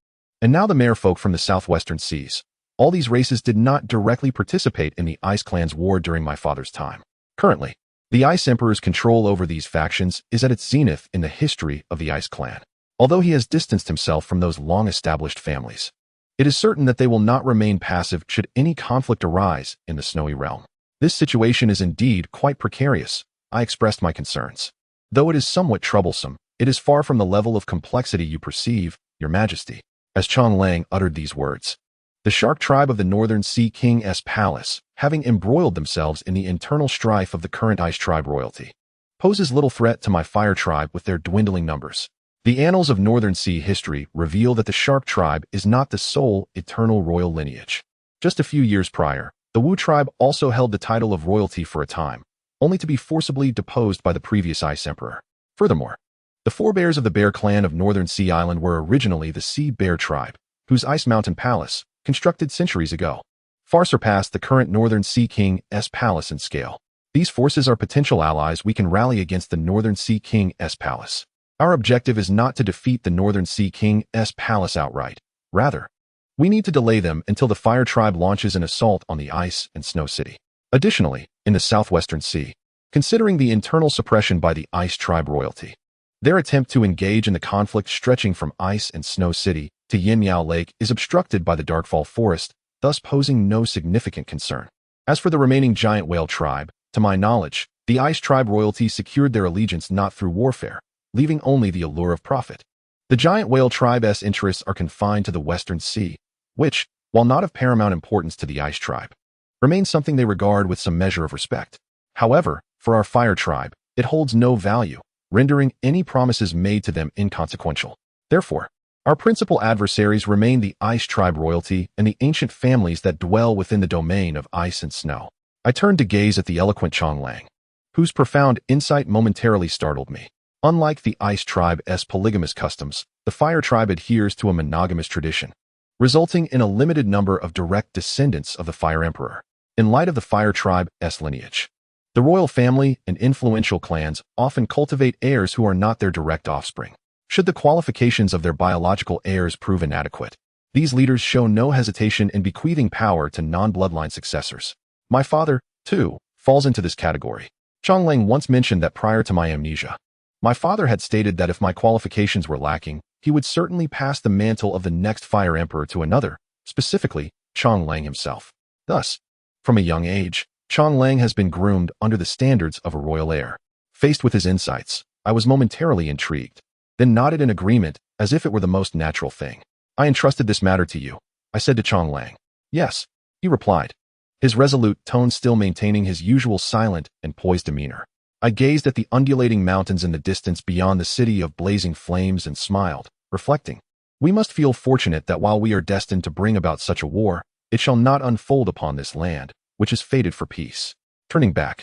and now the Merfolk from the southwestern seas. All these races did not directly participate in the Ice Clan's war during my father's time. Currently, the Ice Emperor's control over these factions is at its zenith in the history of the Ice Clan, although he has distanced himself from those long-established families. It is certain that they will not remain passive should any conflict arise in the Snowy Realm. This situation is indeed quite precarious. I expressed my concerns. Though it is somewhat troublesome, it is far from the level of complexity you perceive, Your Majesty." As Chong Lang uttered these words, the Shark tribe of the Northern Sea King's palace, having embroiled themselves in the internal strife of the current Ice tribe royalty, poses little threat to my Fire tribe with their dwindling numbers. The annals of Northern Sea history reveal that the Shark tribe is not the sole eternal royal lineage. Just a few years prior, the Wu tribe also held the title of royalty for a time, only to be forcibly deposed by the previous Ice Emperor. Furthermore, the forebears of the Bear clan of Northern Sea Island were originally the Sea Bear tribe, whose Ice Mountain Palace, constructed centuries ago, far surpassed the current Northern Sea King's palace in scale. These forces are potential allies we can rally against the Northern Sea King's palace. Our objective is not to defeat the Northern Sea King's palace outright. Rather, we need to delay them until the Fire tribe launches an assault on the Ice and Snow City. Additionally, in the Southwestern Sea, considering the internal suppression by the Ice tribe royalty, their attempt to engage in the conflict stretching from Ice and Snow City to Miao Yan Lake is obstructed by the Darkfall Forest, thus posing no significant concern. As for the remaining Giant Whale tribe, to my knowledge, the Ice tribe royalty secured their allegiance not through warfare, leaving only the allure of profit. The Giant Whale tribe's interests are confined to the Western Sea, which, while not of paramount importance to the Ice tribe, remains something they regard with some measure of respect. However, for our Fire tribe, it holds no value, rendering any promises made to them inconsequential. Therefore, our principal adversaries remain the Ice tribe royalty and the ancient families that dwell within the domain of ice and snow. I turned to gaze at the eloquent Chonglang, whose profound insight momentarily startled me. Unlike the Ice tribe's polygamous customs, the Fire tribe adheres to a monogamous tradition, resulting in a limited number of direct descendants of the Fire Emperor. In light of the Fire tribe's lineage, the royal family and influential clans often cultivate heirs who are not their direct offspring. Should the qualifications of their biological heirs prove inadequate, these leaders show no hesitation in bequeathing power to non-bloodline successors. My father, too, falls into this category. Chonglang once mentioned that prior to my amnesia, my father had stated that if my qualifications were lacking, he would certainly pass the mantle of the next Fire Emperor to another, specifically Chonglang himself. Thus, from a young age, Chonglang has been groomed under the standards of a royal heir. Faced with his insights, I was momentarily intrigued, then nodded in agreement as if it were the most natural thing. I entrusted this matter to you, I said to Chonglang. Yes, he replied, his resolute tone still maintaining his usual silent and poised demeanor. I gazed at the undulating mountains in the distance beyond the city of blazing flames and smiled, reflecting, we must feel fortunate that while we are destined to bring about such a war, it shall not unfold upon this land, which is fated for peace. Turning back,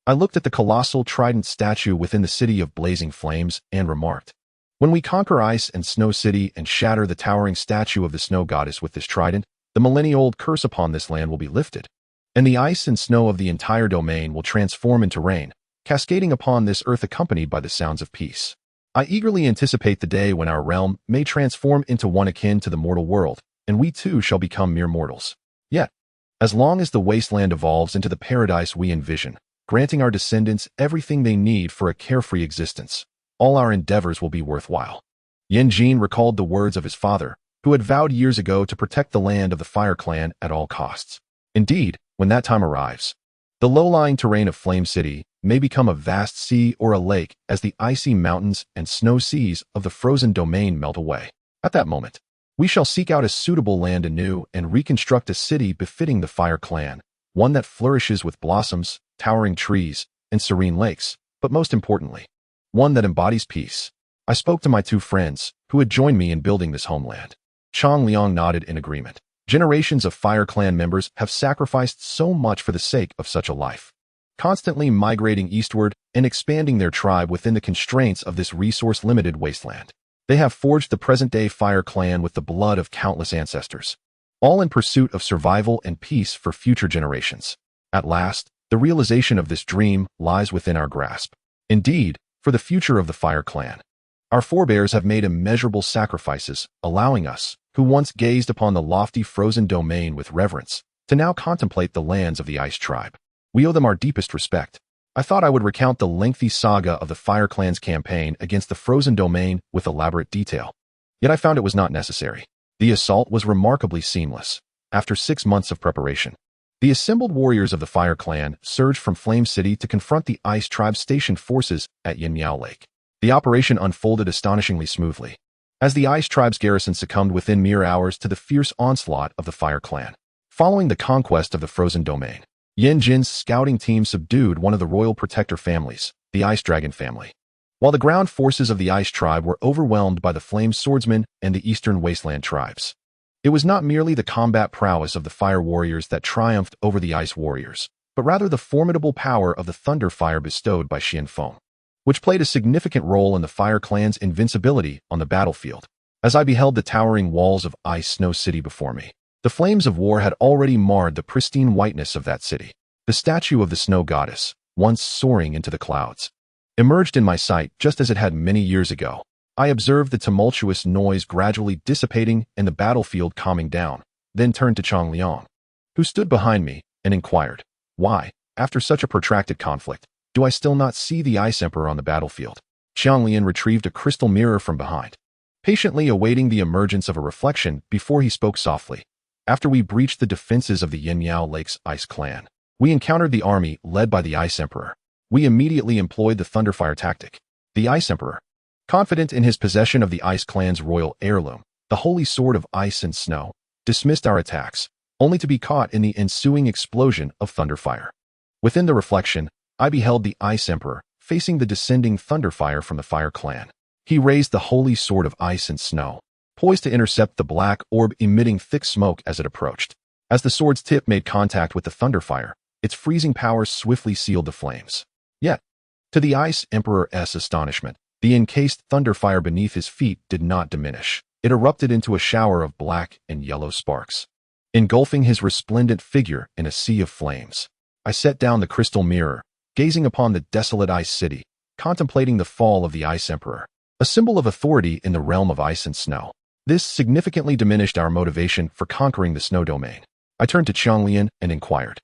I looked at the colossal trident statue within the city of blazing flames and remarked, when we conquer Ice and Snow City and shatter the towering statue of the snow goddess with this trident, the millennia-old curse upon this land will be lifted, and the ice and snow of the entire domain will transform into rain, cascading upon this earth accompanied by the sounds of peace. I eagerly anticipate the day when our realm may transform into one akin to the mortal world, and we too shall become mere mortals. Yet, as long as the wasteland evolves into the paradise we envision, granting our descendants everything they need for a carefree existence, all our endeavors will be worthwhile. Yen Jin recalled the words of his father, who had vowed years ago to protect the land of the Fire clan at all costs. Indeed, when that time arrives, the low-lying terrain of Flame City may become a vast sea or a lake as the icy mountains and snow seas of the frozen domain melt away. At that moment, we shall seek out a suitable land anew and reconstruct a city befitting the Fire clan, one that flourishes with blossoms, towering trees, and serene lakes, but most importantly, one that embodies peace. I spoke to my two friends, who had joined me in building this homeland. Chong Liang nodded in agreement. Generations of Fire clan members have sacrificed so much for the sake of such a life, constantly migrating eastward and expanding their tribe within the constraints of this resource-limited wasteland. They have forged the present-day Fire clan with the blood of countless ancestors, all in pursuit of survival and peace for future generations. At last, the realization of this dream lies within our grasp. Indeed, for the future of the Fire clan, our forebears have made immeasurable sacrifices, allowing us, who once gazed upon the lofty frozen domain with reverence, to now contemplate the lands of the Ice tribe. We owe them our deepest respect. I thought I would recount the lengthy saga of the Fire clan's campaign against the frozen domain with elaborate detail. Yet I found it was not necessary. The assault was remarkably seamless. After 6 months of preparation, the assembled warriors of the Fire clan surged from Flame City to confront the Ice tribe's stationed forces at Miao Lake. The operation unfolded astonishingly smoothly, as the Ice tribe's garrison succumbed within mere hours to the fierce onslaught of the Fire clan. Following the conquest of the frozen domain, Yen Jin's scouting team subdued one of the royal protector families, the Ice Dragon family. while the ground forces of the Ice Tribe were overwhelmed by the Flame Swordsmen and the Eastern Wasteland tribes. It was not merely the combat prowess of the Fire Warriors that triumphed over the Ice Warriors, but rather the formidable power of the Thunder Fire bestowed by Xianfeng, which played a significant role in the Fire Clan's invincibility on the battlefield. As I beheld the towering walls of Ice Snow City before me, the flames of war had already marred the pristine whiteness of that city. The statue of the Snow Goddess, once soaring into the clouds, emerged in my sight just as it had many years ago. I observed the tumultuous noise gradually dissipating and the battlefield calming down, then turned to Chang Liang, who stood behind me, and inquired, "Why, after such a protracted conflict, do I still not see the Ice Emperor on the battlefield?" Qiang Lian retrieved a crystal mirror from behind, patiently awaiting the emergence of a reflection before he spoke softly. "After we breached the defenses of the Yan Lake's Ice Clan, we encountered the army led by the Ice Emperor. We immediately employed the Thunderfire tactic. The Ice Emperor, confident in his possession of the Ice Clan's royal heirloom, the Holy Sword of Ice and Snow, dismissed our attacks, only to be caught in the ensuing explosion of Thunderfire. Within the reflection, I beheld the Ice Emperor facing the descending Thunderfire from the Fire Clan. He raised the Holy Sword of Ice and Snow, poised to intercept the black orb emitting thick smoke as it approached. As the sword's tip made contact with the Thunderfire, its freezing power swiftly sealed the flames. Yet, to the Ice Emperor's astonishment, the encased Thunderfire beneath his feet did not diminish. It erupted into a shower of black and yellow sparks, engulfing his resplendent figure in a sea of flames. I set down the crystal mirror, gazing upon the desolate Ice City, contemplating the fall of the Ice Emperor, a symbol of authority in the realm of ice and snow. This significantly diminished our motivation for conquering the snow domain. I turned to Qianglian and inquired,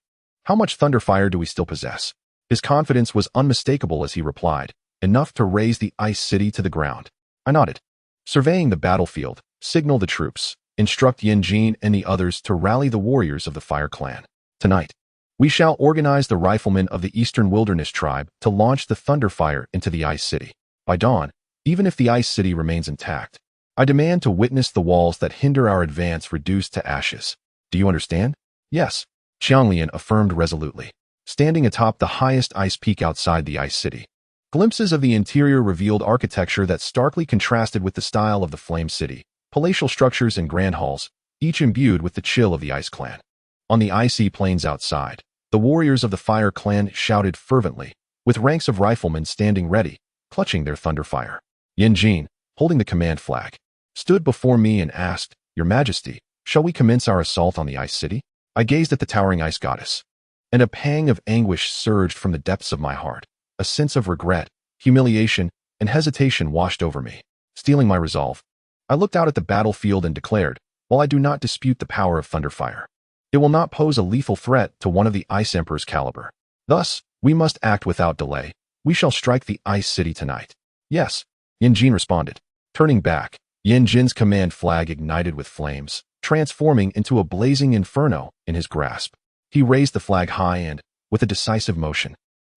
"How much Thunderfire do we still possess?" His confidence was unmistakable as he replied, "Enough to raise the Ice City to the ground." I nodded. Surveying the battlefield, signal the troops, instruct Yanjin and the others to rally the warriors of the Fire Clan. Tonight, we shall organize the riflemen of the Eastern Wilderness Tribe to launch the Thunderfire into the Ice City. By dawn, even if the Ice City remains intact, I demand to witness the walls that hinder our advance reduced to ashes. Do you understand? Yes, Qianglian affirmed resolutely, standing atop the highest ice peak outside the Ice City. Glimpses of the interior revealed architecture that starkly contrasted with the style of the Flame City, palatial structures and grand halls, each imbued with the chill of the Ice Clan. On the icy plains outside, the warriors of the Fire Clan shouted fervently, with ranks of riflemen standing ready, clutching their Thunderfire. Yanjin, holding the command flag, stood before me and asked, "Your Majesty, shall we commence our assault on the Ice City?" I gazed at the towering ice goddess, and a pang of anguish surged from the depths of my heart. A sense of regret, humiliation, and hesitation washed over me, stealing my resolve. I looked out at the battlefield and declared, "While I do not dispute the power of Thunderfire, it will not pose a lethal threat to one of the Ice Emperor's caliber. Thus, we must act without delay. We shall strike the Ice City tonight." "Yes," Yanjin responded. Turning back, Yanjin's command flag ignited with flames, transforming into a blazing inferno in his grasp. He raised the flag high and, with a decisive motion,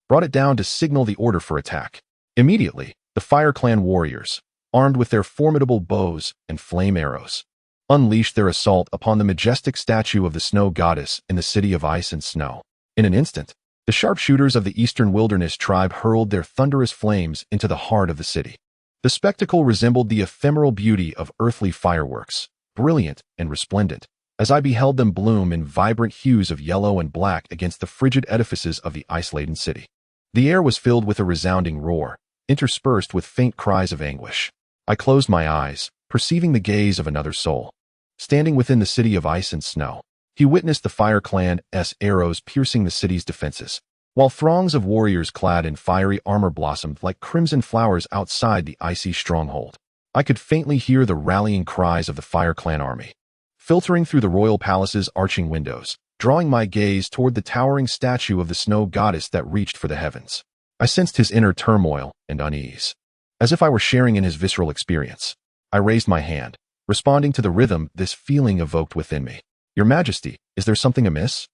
brought it down to signal the order for attack. Immediately, the Fire Clan warriors, armed with their formidable bows and flame arrows, unleashed their assault upon the majestic statue of the Snow Goddess in the City of Ice and Snow. In an instant, the sharpshooters of the Eastern Wilderness Tribe hurled their thunderous flames into the heart of the city. The spectacle resembled the ephemeral beauty of earthly fireworks, brilliant and resplendent, as I beheld them bloom in vibrant hues of yellow and black against the frigid edifices of the ice-laden city. The air was filled with a resounding roar, interspersed with faint cries of anguish. I closed my eyes, perceiving the gaze of another soul. Standing within the City of Ice and Snow, he witnessed the Fire Clan's arrows piercing the city's defenses, while throngs of warriors clad in fiery armor blossomed like crimson flowers outside the icy stronghold. I could faintly hear the rallying cries of the Fire Clan army, filtering through the royal palace's arching windows, drawing my gaze toward the towering statue of the Snow Goddess that reached for the heavens. I sensed his inner turmoil and unease, as if I were sharing in his visceral experience. I raised my hand, responding to the rhythm this feeling evoked within me. "Your Majesty, is there something amiss?"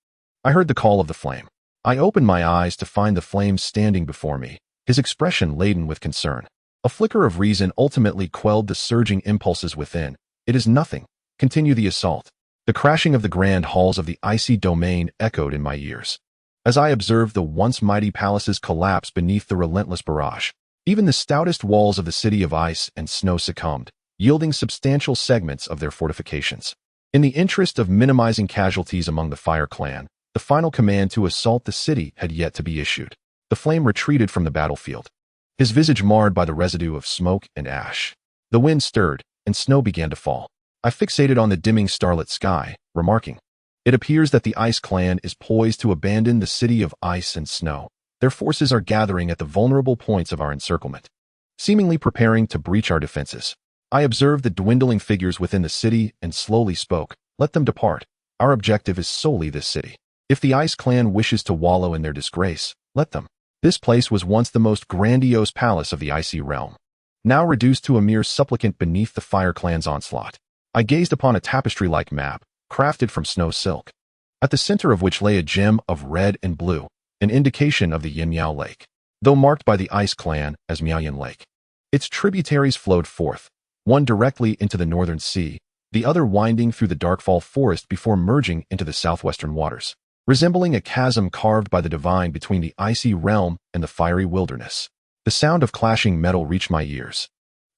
I heard the call of the flame. I opened my eyes to find the flame standing before me, his expression laden with concern. A flicker of reason ultimately quelled the surging impulses within. "It is nothing. Continue the assault." The crashing of the grand halls of the icy domain echoed in my ears, as I observed the once mighty palaces collapse beneath the relentless barrage. Even the stoutest walls of the city of ice and snow succumbed, yielding substantial segments of their fortifications. In the interest of minimizing casualties among the Fire Clan, the final command to assault the city had yet to be issued. The flame retreated from the battlefield, his visage marred by the residue of smoke and ash. The wind stirred, and snow began to fall. I fixated on the dimming starlit sky, remarking, "It appears that the Ice Clan is poised to abandon the city of ice and snow. Their forces are gathering at the vulnerable points of our encirclement, seemingly preparing to breach our defenses." I observed the dwindling figures within the city and slowly spoke, "Let them depart. Our objective is solely this city. If the Ice Clan wishes to wallow in their disgrace, let them." This place was once the most grandiose palace of the icy realm, now reduced to a mere supplicant beneath the Fire Clan's onslaught. I gazed upon a tapestry-like map, crafted from snow silk, at the center of which lay a gem of red and blue, an indication of the Yan Lake, though marked by the Ice Clan as Miao Yan Lake. Its tributaries flowed forth, one directly into the northern sea, the other winding through the Darkfall forest before merging into the southwestern waters, resembling a chasm carved by the divine between the icy realm and the fiery wilderness. The sound of clashing metal reached my ears.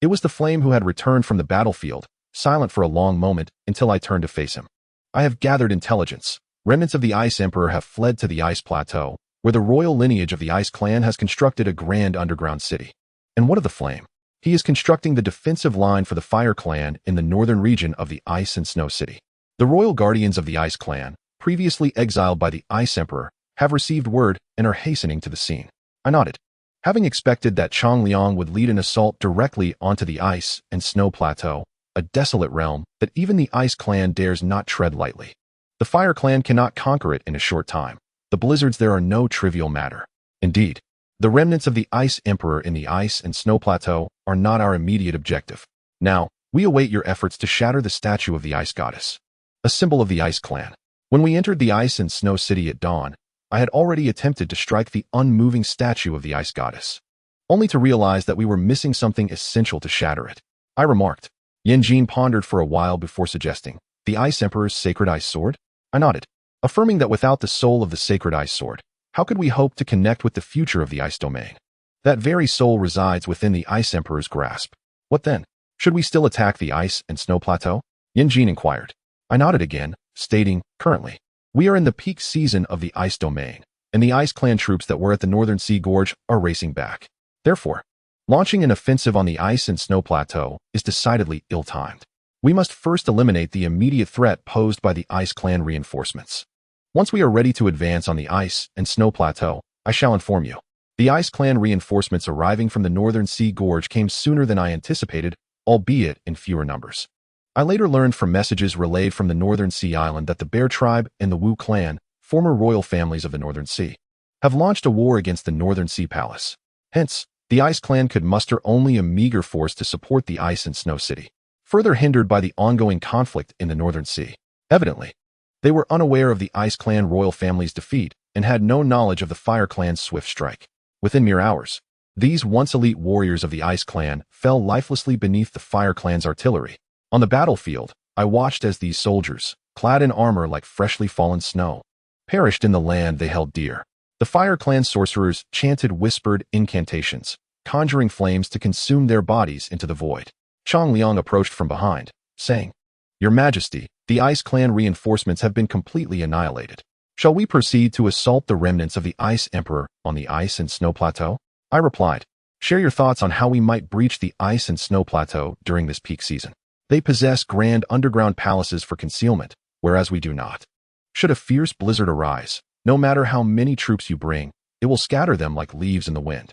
It was the flame who had returned from the battlefield, silent for a long moment until I turned to face him. "I have gathered intelligence. Remnants of the Ice Emperor have fled to the Ice Plateau, where the royal lineage of the Ice Clan has constructed a grand underground city." "And what of the flame?" "He is constructing the defensive line for the Fire Clan in the northern region of the Ice and Snow City. The royal guardians of the Ice Clan, previously exiled by the Ice Emperor, have received word and are hastening to the scene." I nodded, having expected that Chang Liang would lead an assault directly onto the Ice and Snow Plateau, a desolate realm that even the Ice Clan dares not tread lightly. The Fire Clan cannot conquer it in a short time. The blizzards there are no trivial matter. Indeed, the remnants of the Ice Emperor in the Ice and Snow Plateau are not our immediate objective. Now, we await your efforts to shatter the statue of the Ice Goddess, a symbol of the Ice Clan. When we entered the Ice and Snow City at dawn, I had already attempted to strike the unmoving statue of the Ice Goddess, only to realize that we were missing something essential to shatter it. I remarked. Yanjin pondered for a while before suggesting, "The Ice Emperor's sacred ice sword?" I nodded, affirming that without the soul of the sacred ice sword, how could we hope to connect with the future of the ice domain? That very soul resides within the Ice Emperor's grasp. What then? Should we still attack the Ice and Snow Plateau? Yanjin inquired. I nodded again, stating, "Currently, we are in the peak season of the ice domain, and the Ice Clan troops that were at the Northern Sea Gorge are racing back. Therefore, launching an offensive on the Ice and Snow Plateau is decidedly ill-timed. We must first eliminate the immediate threat posed by the Ice Clan reinforcements. Once we are ready to advance on the Ice and Snow Plateau, I shall inform you." The Ice Clan reinforcements arriving from the Northern Sea Gorge came sooner than I anticipated, albeit in fewer numbers. I later learned from messages relayed from the Northern Sea Island that the Bear Tribe and the Wu Clan, former royal families of the Northern Sea, have launched a war against the Northern Sea Palace. Hence, the Ice Clan could muster only a meager force to support the Ice and Snow City, further hindered by the ongoing conflict in the Northern Sea. Evidently, they were unaware of the Ice Clan royal family's defeat and had no knowledge of the Fire Clan's swift strike. Within mere hours, these once elite warriors of the Ice Clan fell lifelessly beneath the Fire Clan's artillery. On the battlefield, I watched as these soldiers, clad in armor like freshly fallen snow, perished in the land they held dear. The Fire Clan sorcerers chanted whispered incantations, conjuring flames to consume their bodies into the void. Chang Liang approached from behind, saying, "Your Majesty, the Ice Clan reinforcements have been completely annihilated. Shall we proceed to assault the remnants of the Ice Emperor on the Ice and Snow Plateau?" I replied, "Share your thoughts on how we might breach the Ice and Snow Plateau during this peak season. They possess grand underground palaces for concealment, whereas we do not. Should a fierce blizzard arise, no matter how many troops you bring, it will scatter them like leaves in the wind.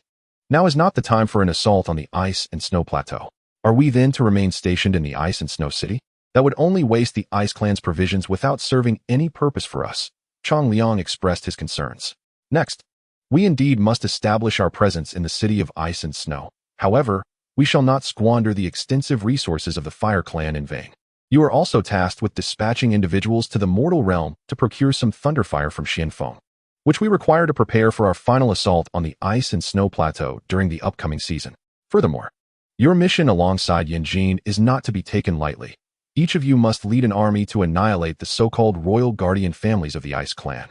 Now is not the time for an assault on the Ice and Snow Plateau. Are we then to remain stationed in the Ice and Snow City? That would only waste the Ice Clan's provisions without serving any purpose for us." Chang Liang expressed his concerns. "Next, we indeed must establish our presence in the city of ice and snow. However, we shall not squander the extensive resources of the Fire Clan in vain. You are also tasked with dispatching individuals to the mortal realm to procure some thunderfire from Xianfeng, which we require to prepare for our final assault on the Ice and Snow Plateau during the upcoming season. Furthermore, your mission alongside Yanjin is not to be taken lightly. Each of you must lead an army to annihilate the so-called royal guardian families of the Ice Clan,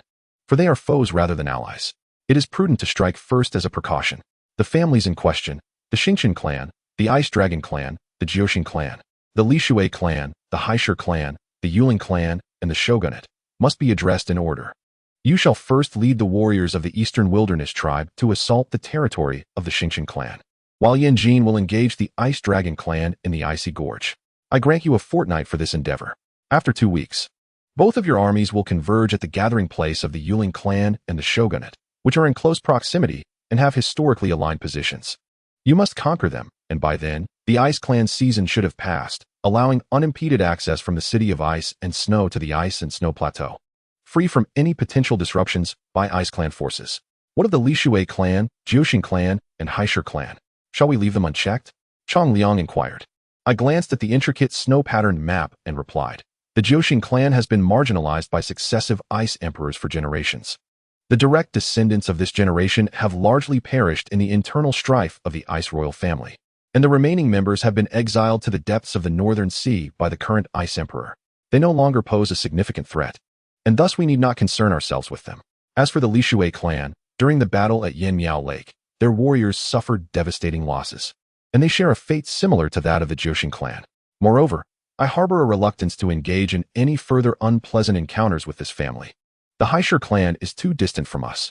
for they are foes rather than allies. It is prudent to strike first as a precaution. The families in question, The Xingqian clan, the Ice Dragon clan, the Jiuxin clan, the Li Luo clan, the heir clan, the Yuling clan, and the shogunate must be addressed in order. You shall first lead the warriors of the Eastern Wilderness tribe to assault the territory of the Xingqian clan, while Yan Jin will engage the Ice Dragon clan in the Icy Gorge. I grant you a fortnight for this endeavor. After 2 weeks, both of your armies will converge at the gathering place of the Yuling clan and the shogunate, which are in close proximity and have historically aligned positions. You must conquer them, and by then, the Ice Clan season should have passed, allowing unimpeded access from the City of Ice and Snow to the Ice and Snow Plateau, free from any potential disruptions by Ice Clan forces. What of the Li Luo clan, Jiuxin clan, and heir clan? Shall we leave them unchecked? Chang Liang inquired. I glanced at the intricate snow-patterned map and replied, the Jiuxin clan has been marginalized by successive Ice Emperors for generations. The direct descendants of this generation have largely perished in the internal strife of the Ice Royal family, and the remaining members have been exiled to the depths of the Northern Sea by the current Ice Emperor. They no longer pose a significant threat, and thus we need not concern ourselves with them. As for the Li Luo clan, during the battle at Yan Lake, their warriors suffered devastating losses, and they share a fate similar to that of the Jiuxin clan. Moreover, I harbor a reluctance to engage in any further unpleasant encounters with this family. The heir clan is too distant from us.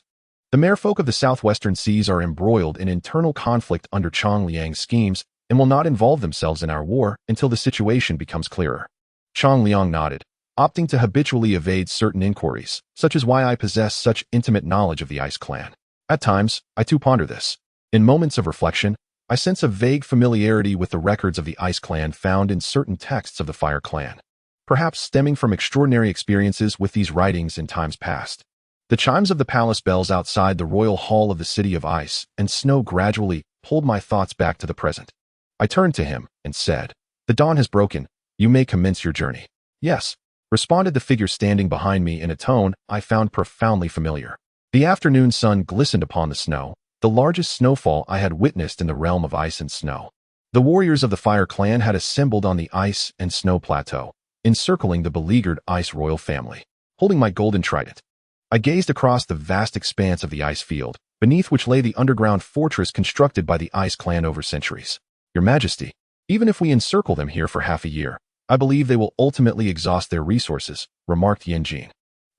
The merfolk of the southwestern seas are embroiled in internal conflict under Chang Liang's schemes and will not involve themselves in our war until the situation becomes clearer. Chang Liang nodded, opting to habitually evade certain inquiries, such as why I possess such intimate knowledge of the Ice clan. At times, I too ponder this. In moments of reflection, I sense a vague familiarity with the records of the Ice clan found in certain texts of the Fire clan, perhaps stemming from extraordinary experiences with these writings in times past. The chimes of the palace bells outside the royal hall of the City of Ice and Snow gradually pulled my thoughts back to the present. I turned to him and said, the dawn has broken. You may commence your journey. Yes, responded the figure standing behind me in a tone I found profoundly familiar. The afternoon sun glistened upon the snow, the largest snowfall I had witnessed in the realm of ice and snow. The warriors of the Fire clan had assembled on the Ice and Snow Plateau, encircling the beleaguered Ice Royal family. Holding my golden trident, I gazed across the vast expanse of the ice field, beneath which lay the underground fortress constructed by the Ice clan over centuries. Your Majesty, even if we encircle them here for half a year, I believe they will ultimately exhaust their resources, remarked Yan Jin.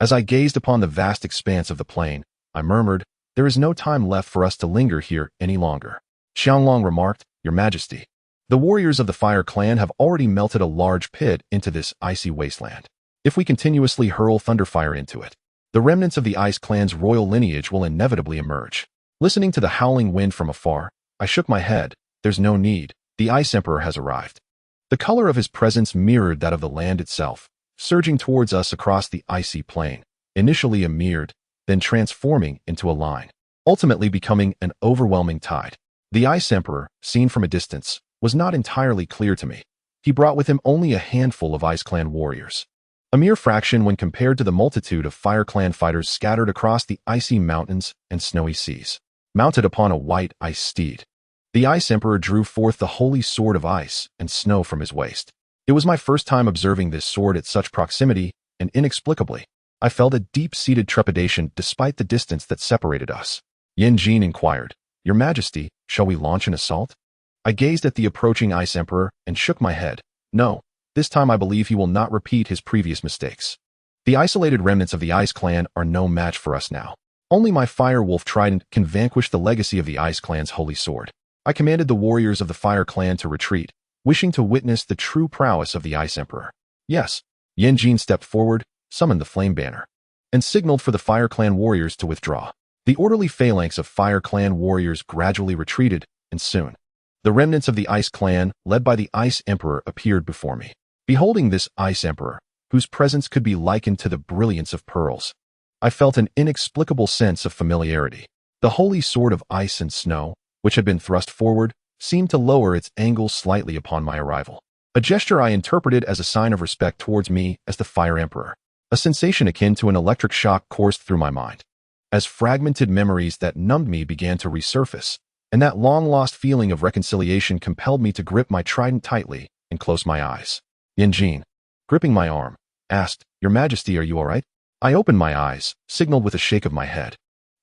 As I gazed upon the vast expanse of the plain, I murmured, there is no time left for us to linger here any longer. Xianglong remarked, Your Majesty, the warriors of the Fire clan have already melted a large pit into this icy wasteland. If we continuously hurl thunderfire into it, the remnants of the Ice clan's royal lineage will inevitably emerge. Listening to the howling wind from afar, I shook my head. There's no need. The Ice Emperor has arrived. The color of his presence mirrored that of the land itself, surging towards us across the icy plain, initially a mirrored, then transforming into a line, ultimately becoming an overwhelming tide. The Ice Emperor, seen from a distance, was not entirely clear to me. He brought with him only a handful of Ice Clan warriors, a mere fraction when compared to the multitude of Fire Clan fighters scattered across the icy mountains and snowy seas. Mounted upon a white ice steed, the Ice Emperor drew forth the holy sword of ice and snow from his waist. It was my first time observing this sword at such proximity, and inexplicably, I felt a deep-seated trepidation despite the distance that separated us. Yan Jin inquired, Your Majesty, shall we launch an assault? I gazed at the approaching Ice Emperor and shook my head. No, this time I believe he will not repeat his previous mistakes. The isolated remnants of the Ice Clan are no match for us now. Only my Fire Wolf Trident can vanquish the legacy of the Ice Clan's holy sword. I commanded the warriors of the Fire Clan to retreat, wishing to witness the true prowess of the Ice Emperor. Yes, Yan Jin stepped forward, summoned the flame banner, and signaled for the Fire Clan warriors to withdraw. The orderly phalanx of Fire Clan warriors gradually retreated, and soon, the remnants of the Ice Clan, led by the Ice Emperor, appeared before me. Beholding this Ice Emperor, whose presence could be likened to the brilliance of pearls, I felt an inexplicable sense of familiarity. The holy sword of ice and snow, which had been thrust forward, seemed to lower its angle slightly upon my arrival, a gesture I interpreted as a sign of respect towards me as the Fire Emperor. A sensation akin to an electric shock coursed through my mind, as fragmented memories that numbed me began to resurface, and that long-lost feeling of reconciliation compelled me to grip my trident tightly and close my eyes. Yan Jin, gripping my arm, asked, Your Majesty, are you all right? I opened my eyes, signaled with a shake of my head,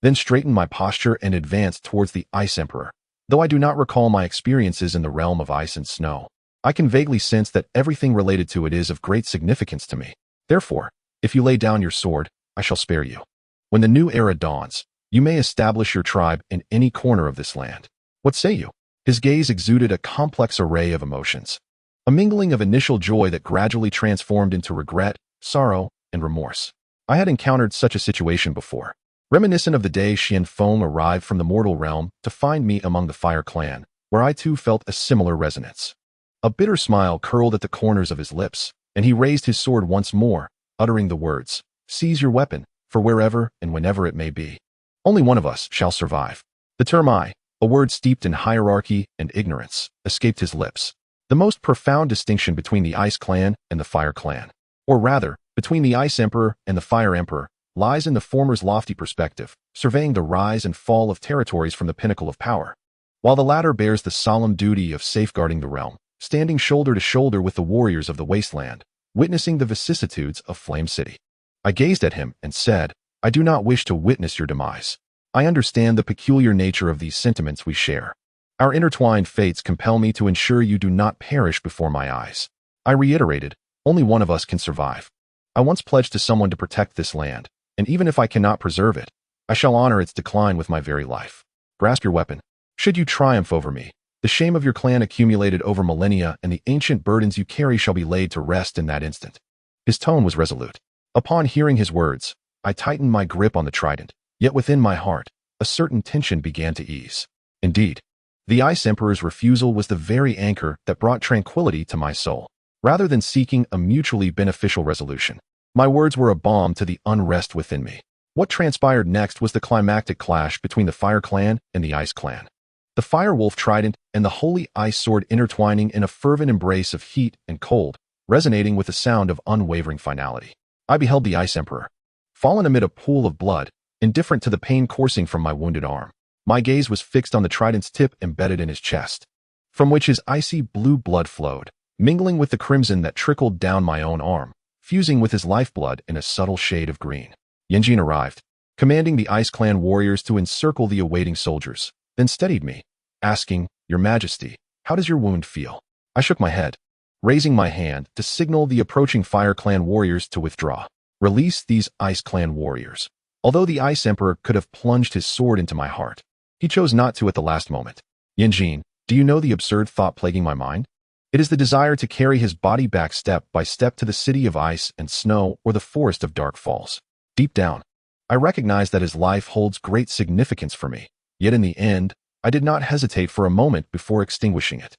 then straightened my posture and advanced towards the Ice Emperor, Though I do not recall my experiences in the realm of ice and snow, I can vaguely sense that everything related to it is of great significance to me. Therefore, if you lay down your sword, I shall spare you. When the new era dawns, you may establish your tribe in any corner of this land. What say you? His gaze exuded a complex array of emotions, a mingling of initial joy that gradually transformed into regret, sorrow, and remorse. I had encountered such a situation before. Reminiscent of the day Xian Feng arrived from the mortal realm to find me among the Fire Clan, where I too felt a similar resonance. A bitter smile curled at the corners of his lips, and he raised his sword once more, uttering the words, "Seize your weapon, for wherever and whenever it may be. Only one of us shall survive." The term I, a word steeped in hierarchy and ignorance, escaped his lips. The most profound distinction between the Ice Clan and the Fire Clan, or rather, between the Ice Emperor and the Fire Emperor, lies in the former's lofty perspective, surveying the rise and fall of territories from the pinnacle of power, while the latter bears the solemn duty of safeguarding the realm, standing shoulder to shoulder with the warriors of the wasteland, witnessing the vicissitudes of Flame City. I gazed at him and said, "I do not wish to witness your demise. I understand the peculiar nature of these sentiments we share. Our intertwined fates compel me to ensure you do not perish before my eyes." I reiterated, "Only one of us can survive. I once pledged to someone to protect this land, and even if I cannot preserve it, I shall honor its decline with my very life. Grasp your weapon. Should you triumph over me, the shame of your clan accumulated over millennia and the ancient burdens you carry shall be laid to rest in that instant." His tone was resolute. Upon hearing his words, I tightened my grip on the trident, yet within my heart, a certain tension began to ease. Indeed, the Ice Emperor's refusal was the very anchor that brought tranquility to my soul. Rather than seeking a mutually beneficial resolution, my words were a balm to the unrest within me. What transpired next was the climactic clash between the Fire Clan and the Ice Clan. The Fire Wolf trident and the holy ice sword intertwining in a fervent embrace of heat and cold, resonating with a sound of unwavering finality. I beheld the Ice Emperor, fallen amid a pool of blood, indifferent to the pain coursing from my wounded arm. My gaze was fixed on the trident's tip embedded in his chest, from which his icy blue blood flowed, mingling with the crimson that trickled down my own arm, fusing with his lifeblood in a subtle shade of green. Yanjin arrived, commanding the Ice Clan warriors to encircle the awaiting soldiers, then steadied me, asking, "Your Majesty, how does your wound feel?" I shook my head, raising my hand to signal the approaching Fire Clan warriors to withdraw. Release these Ice Clan warriors. Although the Ice Emperor could have plunged his sword into my heart, he chose not to at the last moment. "Yanjin, do you know the absurd thought plaguing my mind? It is the desire to carry his body back step by step to the city of ice and snow or the forest of dark falls. Deep down, I recognize that his life holds great significance for me, yet in the end, I did not hesitate for a moment before extinguishing it."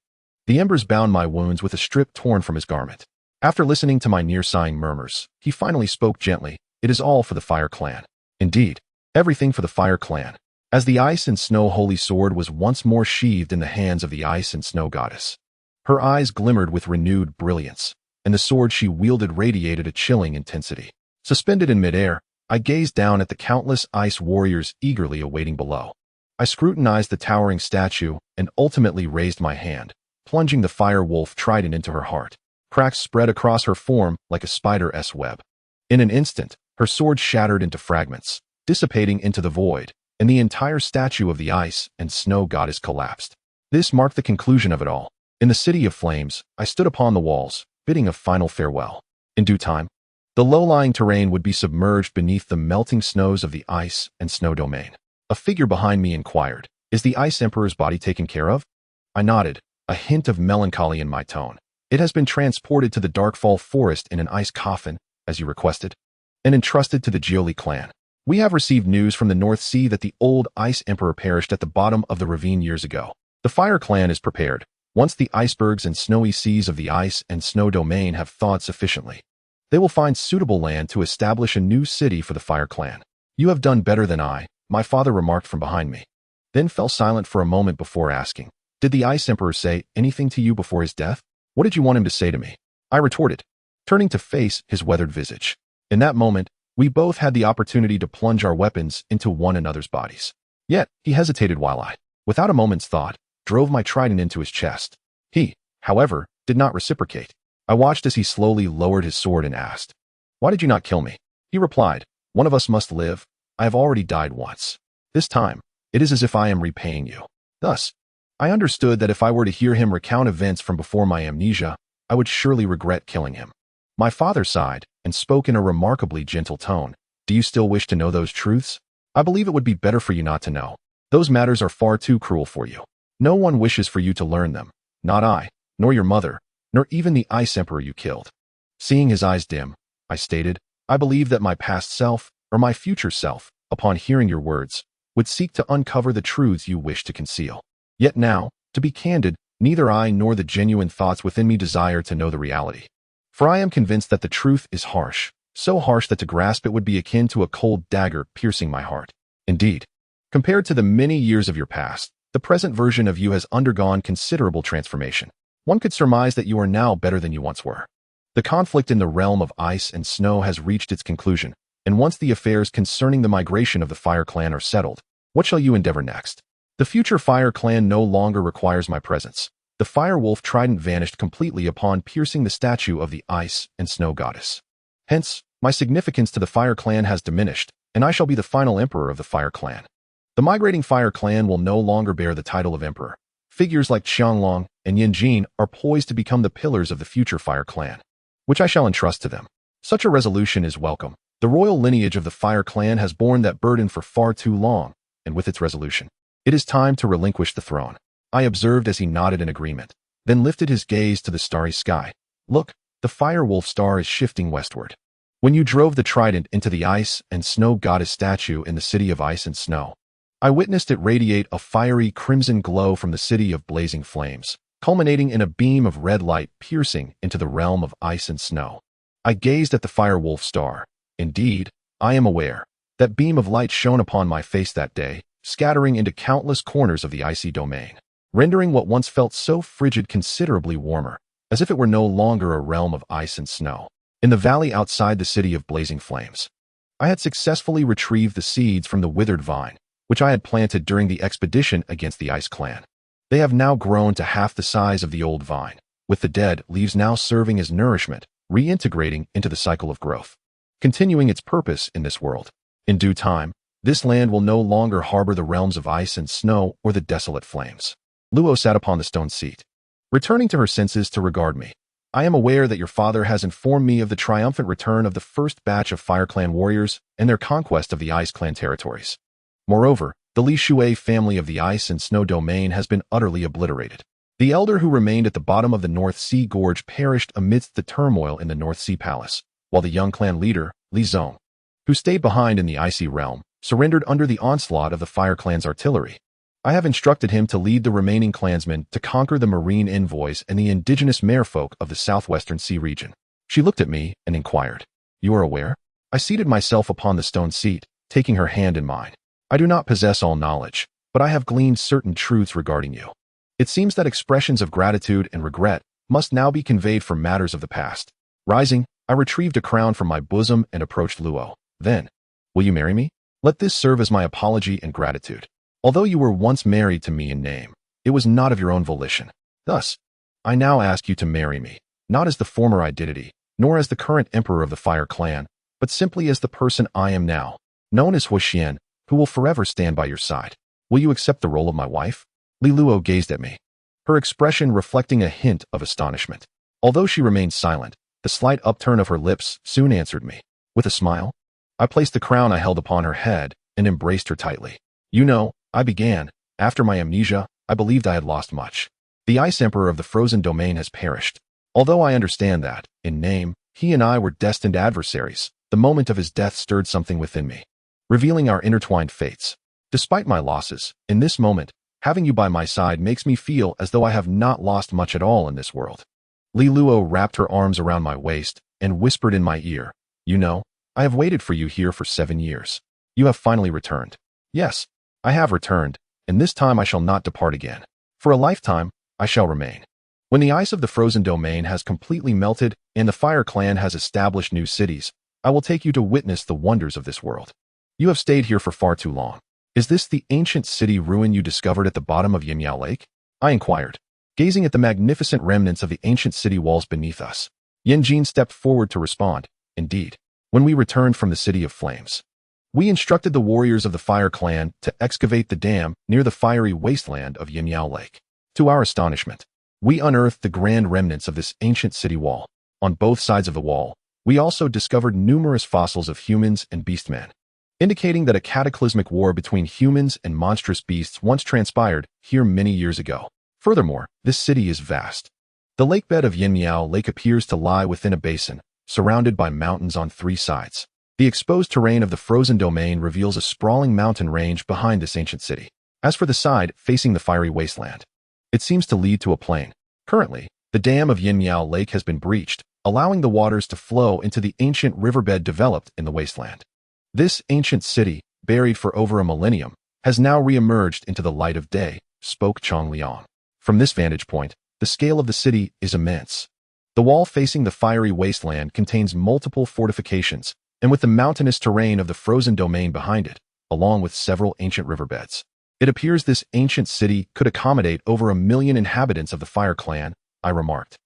The embers bound my wounds with a strip torn from his garment. After listening to my near-sighing murmurs, he finally spoke gently, "It is all for the Fire Clan." Indeed, everything for the Fire Clan, as the ice and snow holy sword was once more sheathed in the hands of the ice and snow goddess. Her eyes glimmered with renewed brilliance, and the sword she wielded radiated a chilling intensity. Suspended in midair, I gazed down at the countless ice warriors eagerly awaiting below. I scrutinized the towering statue and ultimately raised my hand, plunging the Fire Wolf trident into her heart. Cracks spread across her form like a spider's web. In an instant, her sword shattered into fragments, dissipating into the void, and the entire statue of the ice and snow goddess collapsed. This marked the conclusion of it all. In the City of Flames, I stood upon the walls, bidding a final farewell. In due time, the low-lying terrain would be submerged beneath the melting snows of the ice and snow domain. A figure behind me inquired, "Is the Ice Emperor's body taken care of?" I nodded, a hint of melancholy in my tone. "It has been transported to the Darkfall Forest in an ice coffin, as you requested, and entrusted to the Jioli clan. We have received news from the North Sea that the old Ice Emperor perished at the bottom of the ravine years ago. The Fire Clan is prepared, once the icebergs and snowy seas of the ice and snow domain have thawed sufficiently. They will find suitable land to establish a new city for the Fire Clan." "You have done better than I," my father remarked from behind me, then fell silent for a moment before asking, "Did the Ice Emperor say anything to you before his death? What did you want him to say to me?" I retorted, turning to face his weathered visage. In that moment, we both had the opportunity to plunge our weapons into one another's bodies. Yet, he hesitated while I, without a moment's thought, drove my trident into his chest. He, however, did not reciprocate. I watched as he slowly lowered his sword and asked, "Why did you not kill me?" He replied, "One of us must live. I have already died once. This time, it is as if I am repaying you." Thus, I understood that if I were to hear him recount events from before my amnesia, I would surely regret killing him. My father sighed and spoke in a remarkably gentle tone. Do you still wish to know those truths? I believe it would be better for you not to know. Those matters are far too cruel for you. No one wishes for you to learn them. Not I, nor your mother, nor even the Ice Emperor you killed. Seeing his eyes dim, I stated, I believe that my past self, or my future self, upon hearing your words, would seek to uncover the truths you wish to conceal. Yet now, to be candid, neither I nor the genuine thoughts within me desire to know the reality. For I am convinced that the truth is harsh, so harsh that to grasp it would be akin to a cold dagger piercing my heart. Indeed, compared to the many years of your past, the present version of you has undergone considerable transformation. One could surmise that you are now better than you once were. The conflict in the realm of ice and snow has reached its conclusion, and once the affairs concerning the migration of the Fire Clan are settled, what shall you endeavor next? The future Fire Clan no longer requires my presence. The Fire Wolf trident vanished completely upon piercing the statue of the Ice and Snow Goddess. Hence, my significance to the Fire Clan has diminished, and I shall be the final emperor of the Fire Clan. The migrating Fire Clan will no longer bear the title of emperor. Figures like Qianglong and Yanjin are poised to become the pillars of the future Fire Clan, which I shall entrust to them. Such a resolution is welcome. The royal lineage of the Fire Clan has borne that burden for far too long, and with its resolution, it is time to relinquish the throne. I observed as he nodded in agreement, then lifted his gaze to the starry sky. Look, the Fire Wolf star is shifting westward. When you drove the trident into the Ice and Snow Goddess statue in the city of ice and snow, I witnessed it radiate a fiery crimson glow from the city of blazing flames, culminating in a beam of red light piercing into the realm of ice and snow. I gazed at the Fire Wolf star. Indeed, I am aware that beam of light shone upon my face that day, scattering into countless corners of the icy domain, rendering what once felt so frigid considerably warmer, as if it were no longer a realm of ice and snow. In the valley outside the city of blazing flames, I had successfully retrieved the seeds from the withered vine, which I had planted during the expedition against the Ice Clan. They have now grown to half the size of the old vine, with the dead leaves now serving as nourishment, reintegrating into the cycle of growth, continuing its purpose in this world. In due time, this land will no longer harbor the realms of ice and snow or the desolate flames. Luo sat upon the stone seat, returning to her senses to regard me. I am aware that your father has informed me of the triumphant return of the first batch of Fire Clan warriors and their conquest of the Ice Clan territories. Moreover, the Li Shui family of the Ice and Snow domain has been utterly obliterated. The elder who remained at the bottom of the North Sea Gorge perished amidst the turmoil in the North Sea Palace, while the young clan leader, Li Zong, who stayed behind in the icy realm, surrendered under the onslaught of the Fire Clan's artillery. I have instructed him to lead the remaining clansmen to conquer the marine envoys and the indigenous merfolk of the southwestern sea region. She looked at me and inquired, "You are aware?" I seated myself upon the stone seat, taking her hand in mine. I do not possess all knowledge, but I have gleaned certain truths regarding you. It seems that expressions of gratitude and regret must now be conveyed for matters of the past. Rising, I retrieved a crown from my bosom and approached Luo. Then, will you marry me? Let this serve as my apology and gratitude. Although you were once married to me in name, it was not of your own volition. Thus, I now ask you to marry me, not as the former identity, nor as the current emperor of the Fire Clan, but simply as the person I am now, known as Huoxian, who will forever stand by your side. Will you accept the role of my wife? Li Luo gazed at me, her expression reflecting a hint of astonishment. Although she remained silent, the slight upturn of her lips soon answered me. With a smile, I placed the crown I held upon her head and embraced her tightly. You know, I began, after my amnesia, I believed I had lost much. The Ice Emperor of the frozen domain has perished. Although I understand that, in name, he and I were destined adversaries, the moment of his death stirred something within me, revealing our intertwined fates. Despite my losses, in this moment, having you by my side makes me feel as though I have not lost much at all in this world. Li Luo wrapped her arms around my waist and whispered in my ear, "You know, I have waited for you here for 7 years. You have finally returned." Yes, I have returned, and this time I shall not depart again. For a lifetime, I shall remain. When the ice of the frozen domain has completely melted and the Fire Clan has established new cities, I will take you to witness the wonders of this world. You have stayed here for far too long. Is this the ancient city ruin you discovered at the bottom of Miao Lake? I inquired, gazing at the magnificent remnants of the ancient city walls beneath us. Yanjin stepped forward to respond. Indeed, when we returned from the City of Flames, We instructed the warriors of the Fire Clan to excavate the dam near the fiery wasteland of Yan Lake. To our astonishment, we unearthed the grand remnants of this ancient city wall. On both sides of the wall, we also discovered numerous fossils of humans and beastmen, indicating that a cataclysmic war between humans and monstrous beasts once transpired here many years ago. Furthermore, this city is vast. The lakebed of Yan Lake appears to lie within a basin, surrounded by mountains on 3 sides. The exposed terrain of the frozen domain reveals a sprawling mountain range behind this ancient city. As for the side facing the fiery wasteland, it seems to lead to a plain. Currently, the dam of Yan Lake has been breached, allowing the waters to flow into the ancient riverbed developed in the wasteland. This ancient city, buried for over a millennium, has now re-emerged into the light of day, spoke Chong Liang. From this vantage point, the scale of the city is immense. The wall facing the fiery wasteland contains multiple fortifications, and with the mountainous terrain of the frozen domain behind it, along with several ancient riverbeds, it appears this ancient city could accommodate over 1 million inhabitants of the Fire Clan, I remarked.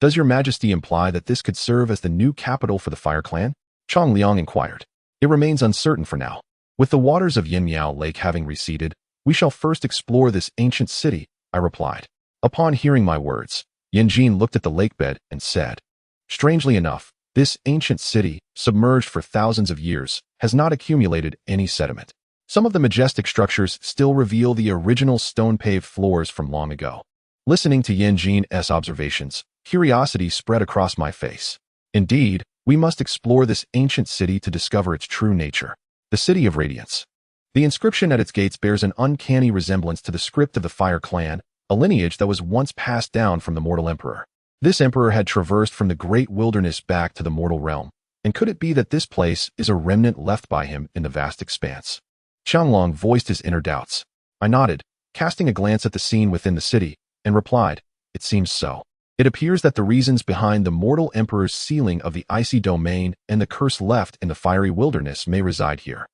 Does your majesty imply that this could serve as the new capital for the Fire Clan? Chong Liang inquired. It remains uncertain for now. With the waters of Yan Lake having receded, we shall first explore this ancient city, I replied. Upon hearing my words, Yan Jin looked at the lakebed and said, strangely enough, this ancient city, submerged for thousands of years, has not accumulated any sediment. Some of the majestic structures still reveal the original stone-paved floors from long ago. Listening to Yan Jin's observations, curiosity spread across my face. Indeed, we must explore this ancient city to discover its true nature. The City of Radiance. The inscription at its gates bears an uncanny resemblance to the script of the Fire Clan, a lineage that was once passed down from the mortal emperor. This emperor had traversed from the great wilderness back to the mortal realm, and could it be that this place is a remnant left by him in the vast expanse? Qianglong voiced his inner doubts. I nodded, casting a glance at the scene within the city, and replied, it seems so. It appears that the reasons behind the mortal emperor's sealing of the icy domain and the curse left in the fiery wilderness may reside here,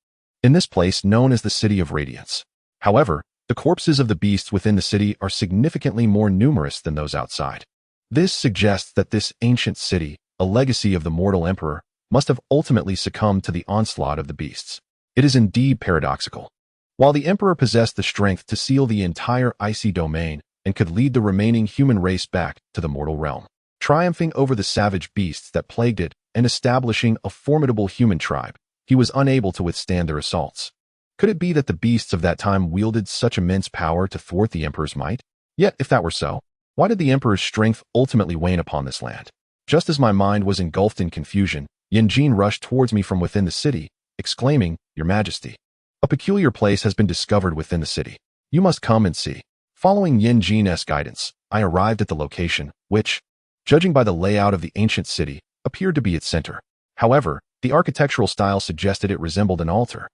in this place known as the City of Radiance. However, the corpses of the beasts within the city are significantly more numerous than those outside. This suggests that this ancient city, a legacy of the mortal emperor, must have ultimately succumbed to the onslaught of the beasts. It is indeed paradoxical. While the emperor possessed the strength to seal the entire icy domain and could lead the remaining human race back to the mortal realm, triumphing over the savage beasts that plagued it and establishing a formidable human tribe, he was unable to withstand their assaults. Could it be that the beasts of that time wielded such immense power to thwart the emperor's might? Yet, if that were so, why did the emperor's strength ultimately wane upon this land? Just as my mind was engulfed in confusion, Yan Jin rushed towards me from within the city, exclaiming, Your Majesty, a peculiar place has been discovered within the city. You must come and see. Following Yan Jin's guidance, I arrived at the location, which, judging by the layout of the ancient city, appeared to be its center. However, the architectural style suggested it resembled an altar.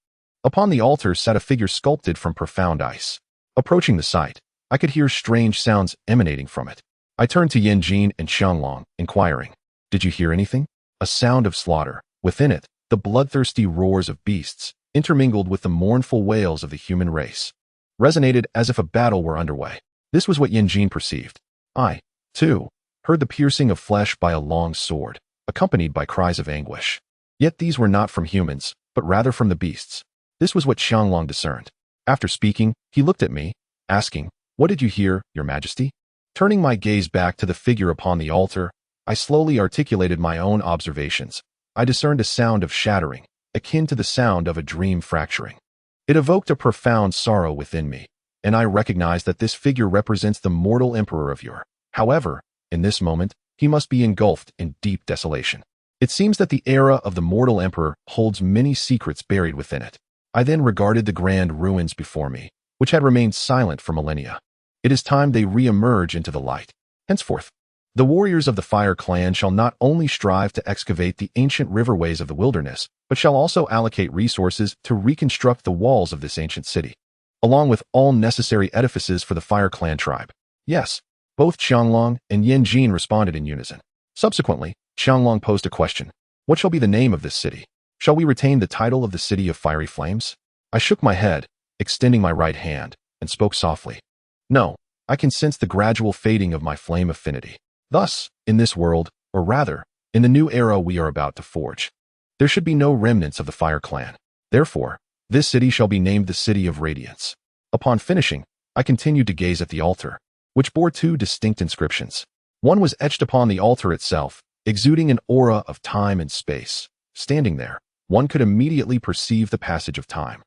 Upon the altar sat a figure sculpted from profound ice. Approaching the site, I could hear strange sounds emanating from it. I turned to Yan Jin and Qianglong, inquiring, Did you hear anything? A sound of slaughter. Within it, the bloodthirsty roars of beasts, intermingled with the mournful wails of the human race, resonated as if a battle were underway. This was what Yan Jin perceived. I, too, heard the piercing of flesh by a long sword, accompanied by cries of anguish. Yet these were not from humans, but rather from the beasts. This was what Qianglong discerned. After speaking, he looked at me, asking, What did you hear, Your Majesty? Turning my gaze back to the figure upon the altar, I slowly articulated my own observations. I discerned a sound of shattering, akin to the sound of a dream fracturing. It evoked a profound sorrow within me, and I recognized that this figure represents the mortal emperor of Ur. However, in this moment, he must be engulfed in deep desolation. It seems that the era of the mortal emperor holds many secrets buried within it. I then regarded the grand ruins before me, which had remained silent for millennia. It is time they re-emerge into the light. Henceforth, the warriors of the Fire Clan shall not only strive to excavate the ancient riverways of the wilderness, but shall also allocate resources to reconstruct the walls of this ancient city, along with all necessary edifices for the Fire Clan tribe. Yes, both Qianglong and Yan Jin responded in unison. Subsequently, Qianglong posed a question. What shall be the name of this city? Shall we retain the title of the City of Fiery Flames? I shook my head, extending my right hand, and spoke softly. No, I can sense the gradual fading of my flame affinity. Thus, in this world, or rather, in the new era we are about to forge, there should be no remnants of the Fire Clan. Therefore, this city shall be named the City of Radiance. Upon finishing, I continued to gaze at the altar, which bore two distinct inscriptions. One was etched upon the altar itself, exuding an aura of time and space. Standing there, one could immediately perceive the passage of time.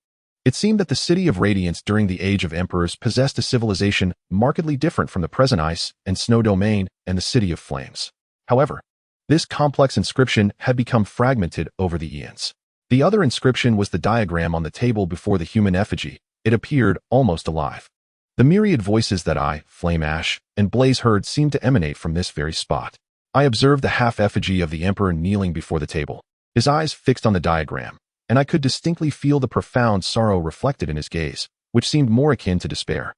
It seemed that the City of Radiance during the Age of Emperors possessed a civilization markedly different from the present ice and snow domain and the City of Flames. However, this complex inscription had become fragmented over the eons. The other inscription was the diagram on the table before the human effigy. It appeared almost alive. The myriad voices that I, Flame Ash, and Blaze heard seemed to emanate from this very spot. I observed the half-effigy of the Emperor kneeling before the table, his eyes fixed on the diagram, and I could distinctly feel the profound sorrow reflected in his gaze, which seemed more akin to despair.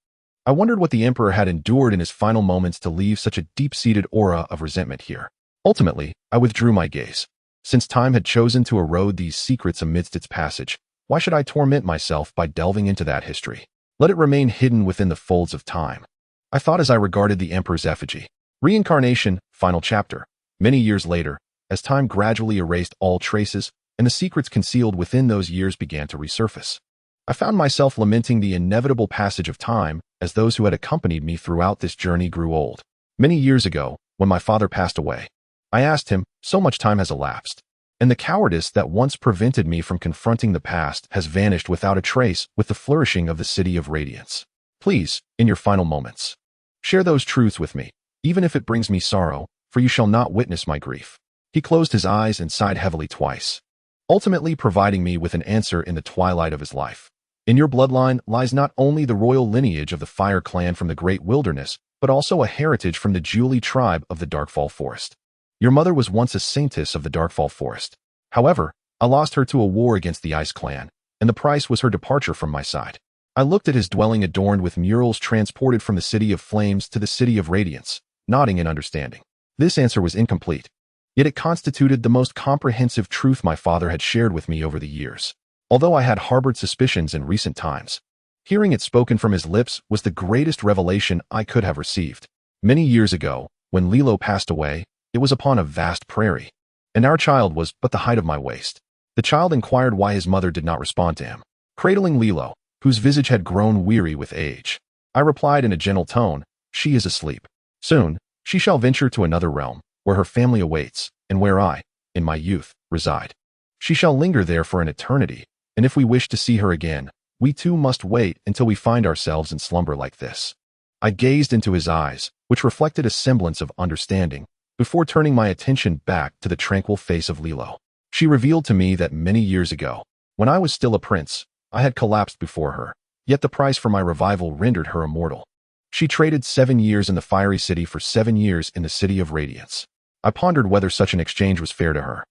I wondered what the Emperor had endured in his final moments to leave such a deep-seated aura of resentment here. Ultimately, I withdrew my gaze. Since time had chosen to erode these secrets amidst its passage, why should I torment myself by delving into that history? Let it remain hidden within the folds of time. I thought as I regarded the Emperor's effigy. Reincarnation, final chapter. Many years later, as time gradually erased all traces, and the secrets concealed within those years began to resurface, I found myself lamenting the inevitable passage of time as those who had accompanied me throughout this journey grew old. Many years ago, when my father passed away, I asked him, so much time has elapsed, and the cowardice that once prevented me from confronting the past has vanished without a trace with the flourishing of the City of Radiance. Please, in your final moments, share those truths with me, even if it brings me sorrow, for you shall not witness my grief. He closed his eyes and sighed heavily twice, ultimately providing me with an answer in the twilight of his life. In your bloodline lies not only the royal lineage of the Fire Clan from the Great Wilderness, but also a heritage from the Julie tribe of the Darkfall Forest. Your mother was once a saintess of the Darkfall Forest. However, I lost her to a war against the Ice Clan, and the price was her departure from my side. I looked at his dwelling adorned with murals transported from the City of Flames to the City of Radiance, nodding in understanding. This answer was incomplete, yet it constituted the most comprehensive truth my father had shared with me over the years. Although I had harbored suspicions in recent times, hearing it spoken from his lips was the greatest revelation I could have received. Many years ago, when Li Luo passed away, it was upon a vast prairie, and our child was but the height of my waist. The child inquired why his mother did not respond to him, cradling Li Luo, whose visage had grown weary with age. I replied in a gentle tone, she is asleep. Soon, she shall venture to another realm, where her family awaits, and where I, in my youth, reside. She shall linger there for an eternity, and if we wish to see her again, we too must wait until we find ourselves in slumber like this. I gazed into his eyes, which reflected a semblance of understanding, before turning my attention back to the tranquil face of Li Luo. She revealed to me that many years ago, when I was still a prince, I had collapsed before her, yet the price for my revival rendered her immortal. She traded 7 years in the Fiery City for 7 years in the City of Radiance. I pondered whether such an exchange was fair to her.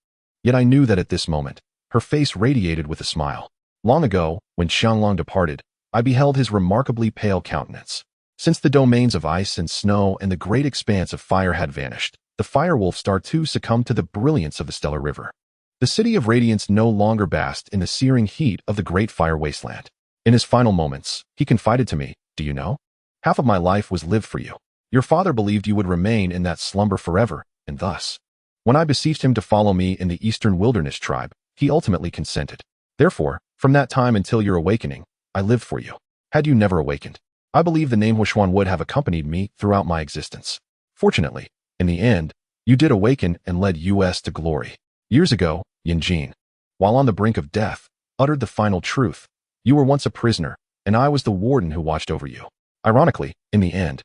Yet I knew that at this moment, her face radiated with a smile. Long ago, when Xianglong departed, I beheld his remarkably pale countenance. Since the domains of ice and snow and the great expanse of fire had vanished, the Firewolf Star too succumbed to the brilliance of the stellar river. The City of Radiance no longer basked in the searing heat of the great fire wasteland. In his final moments, he confided to me, do you know? Half of my life was lived for you. Your father believed you would remain in that slumber forever, and thus, when I beseeched him to follow me in the Eastern Wilderness tribe, he ultimately consented. Therefore, from that time until your awakening, I lived for you. Had you never awakened, I believe the name Huishuan would have accompanied me throughout my existence. Fortunately, in the end, you did awaken and led us to glory. Years ago, Yin Jin, while on the brink of death, uttered the final truth. You were once a prisoner, and I was the warden who watched over you. Ironically, in the end,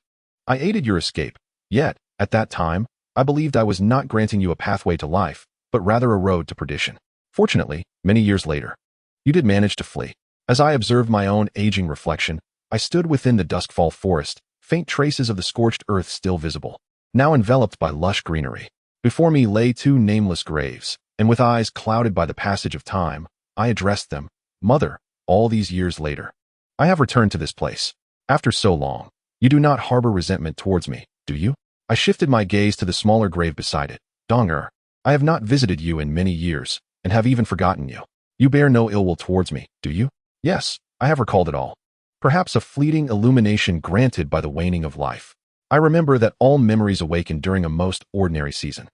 I aided your escape. Yet, at that time, I believed I was not granting you a pathway to life, but rather a road to perdition. Fortunately, many years later, you did manage to flee. As I observed my own aging reflection, I stood within the Duskfall Forest, faint traces of the scorched earth still visible, now enveloped by lush greenery. Before me lay 2 nameless graves, and with eyes clouded by the passage of time, I addressed them, Mother, all these years later. I have returned to this place. After so long, you do not harbor resentment towards me, do you? I shifted my gaze to the smaller grave beside it. Dong-er, I have not visited you in many years, and have even forgotten you. You bear no ill will towards me, do you? Yes, I have recalled it all. Perhaps a fleeting illumination granted by the waning of life. I remember that all memories awaken during a most ordinary season.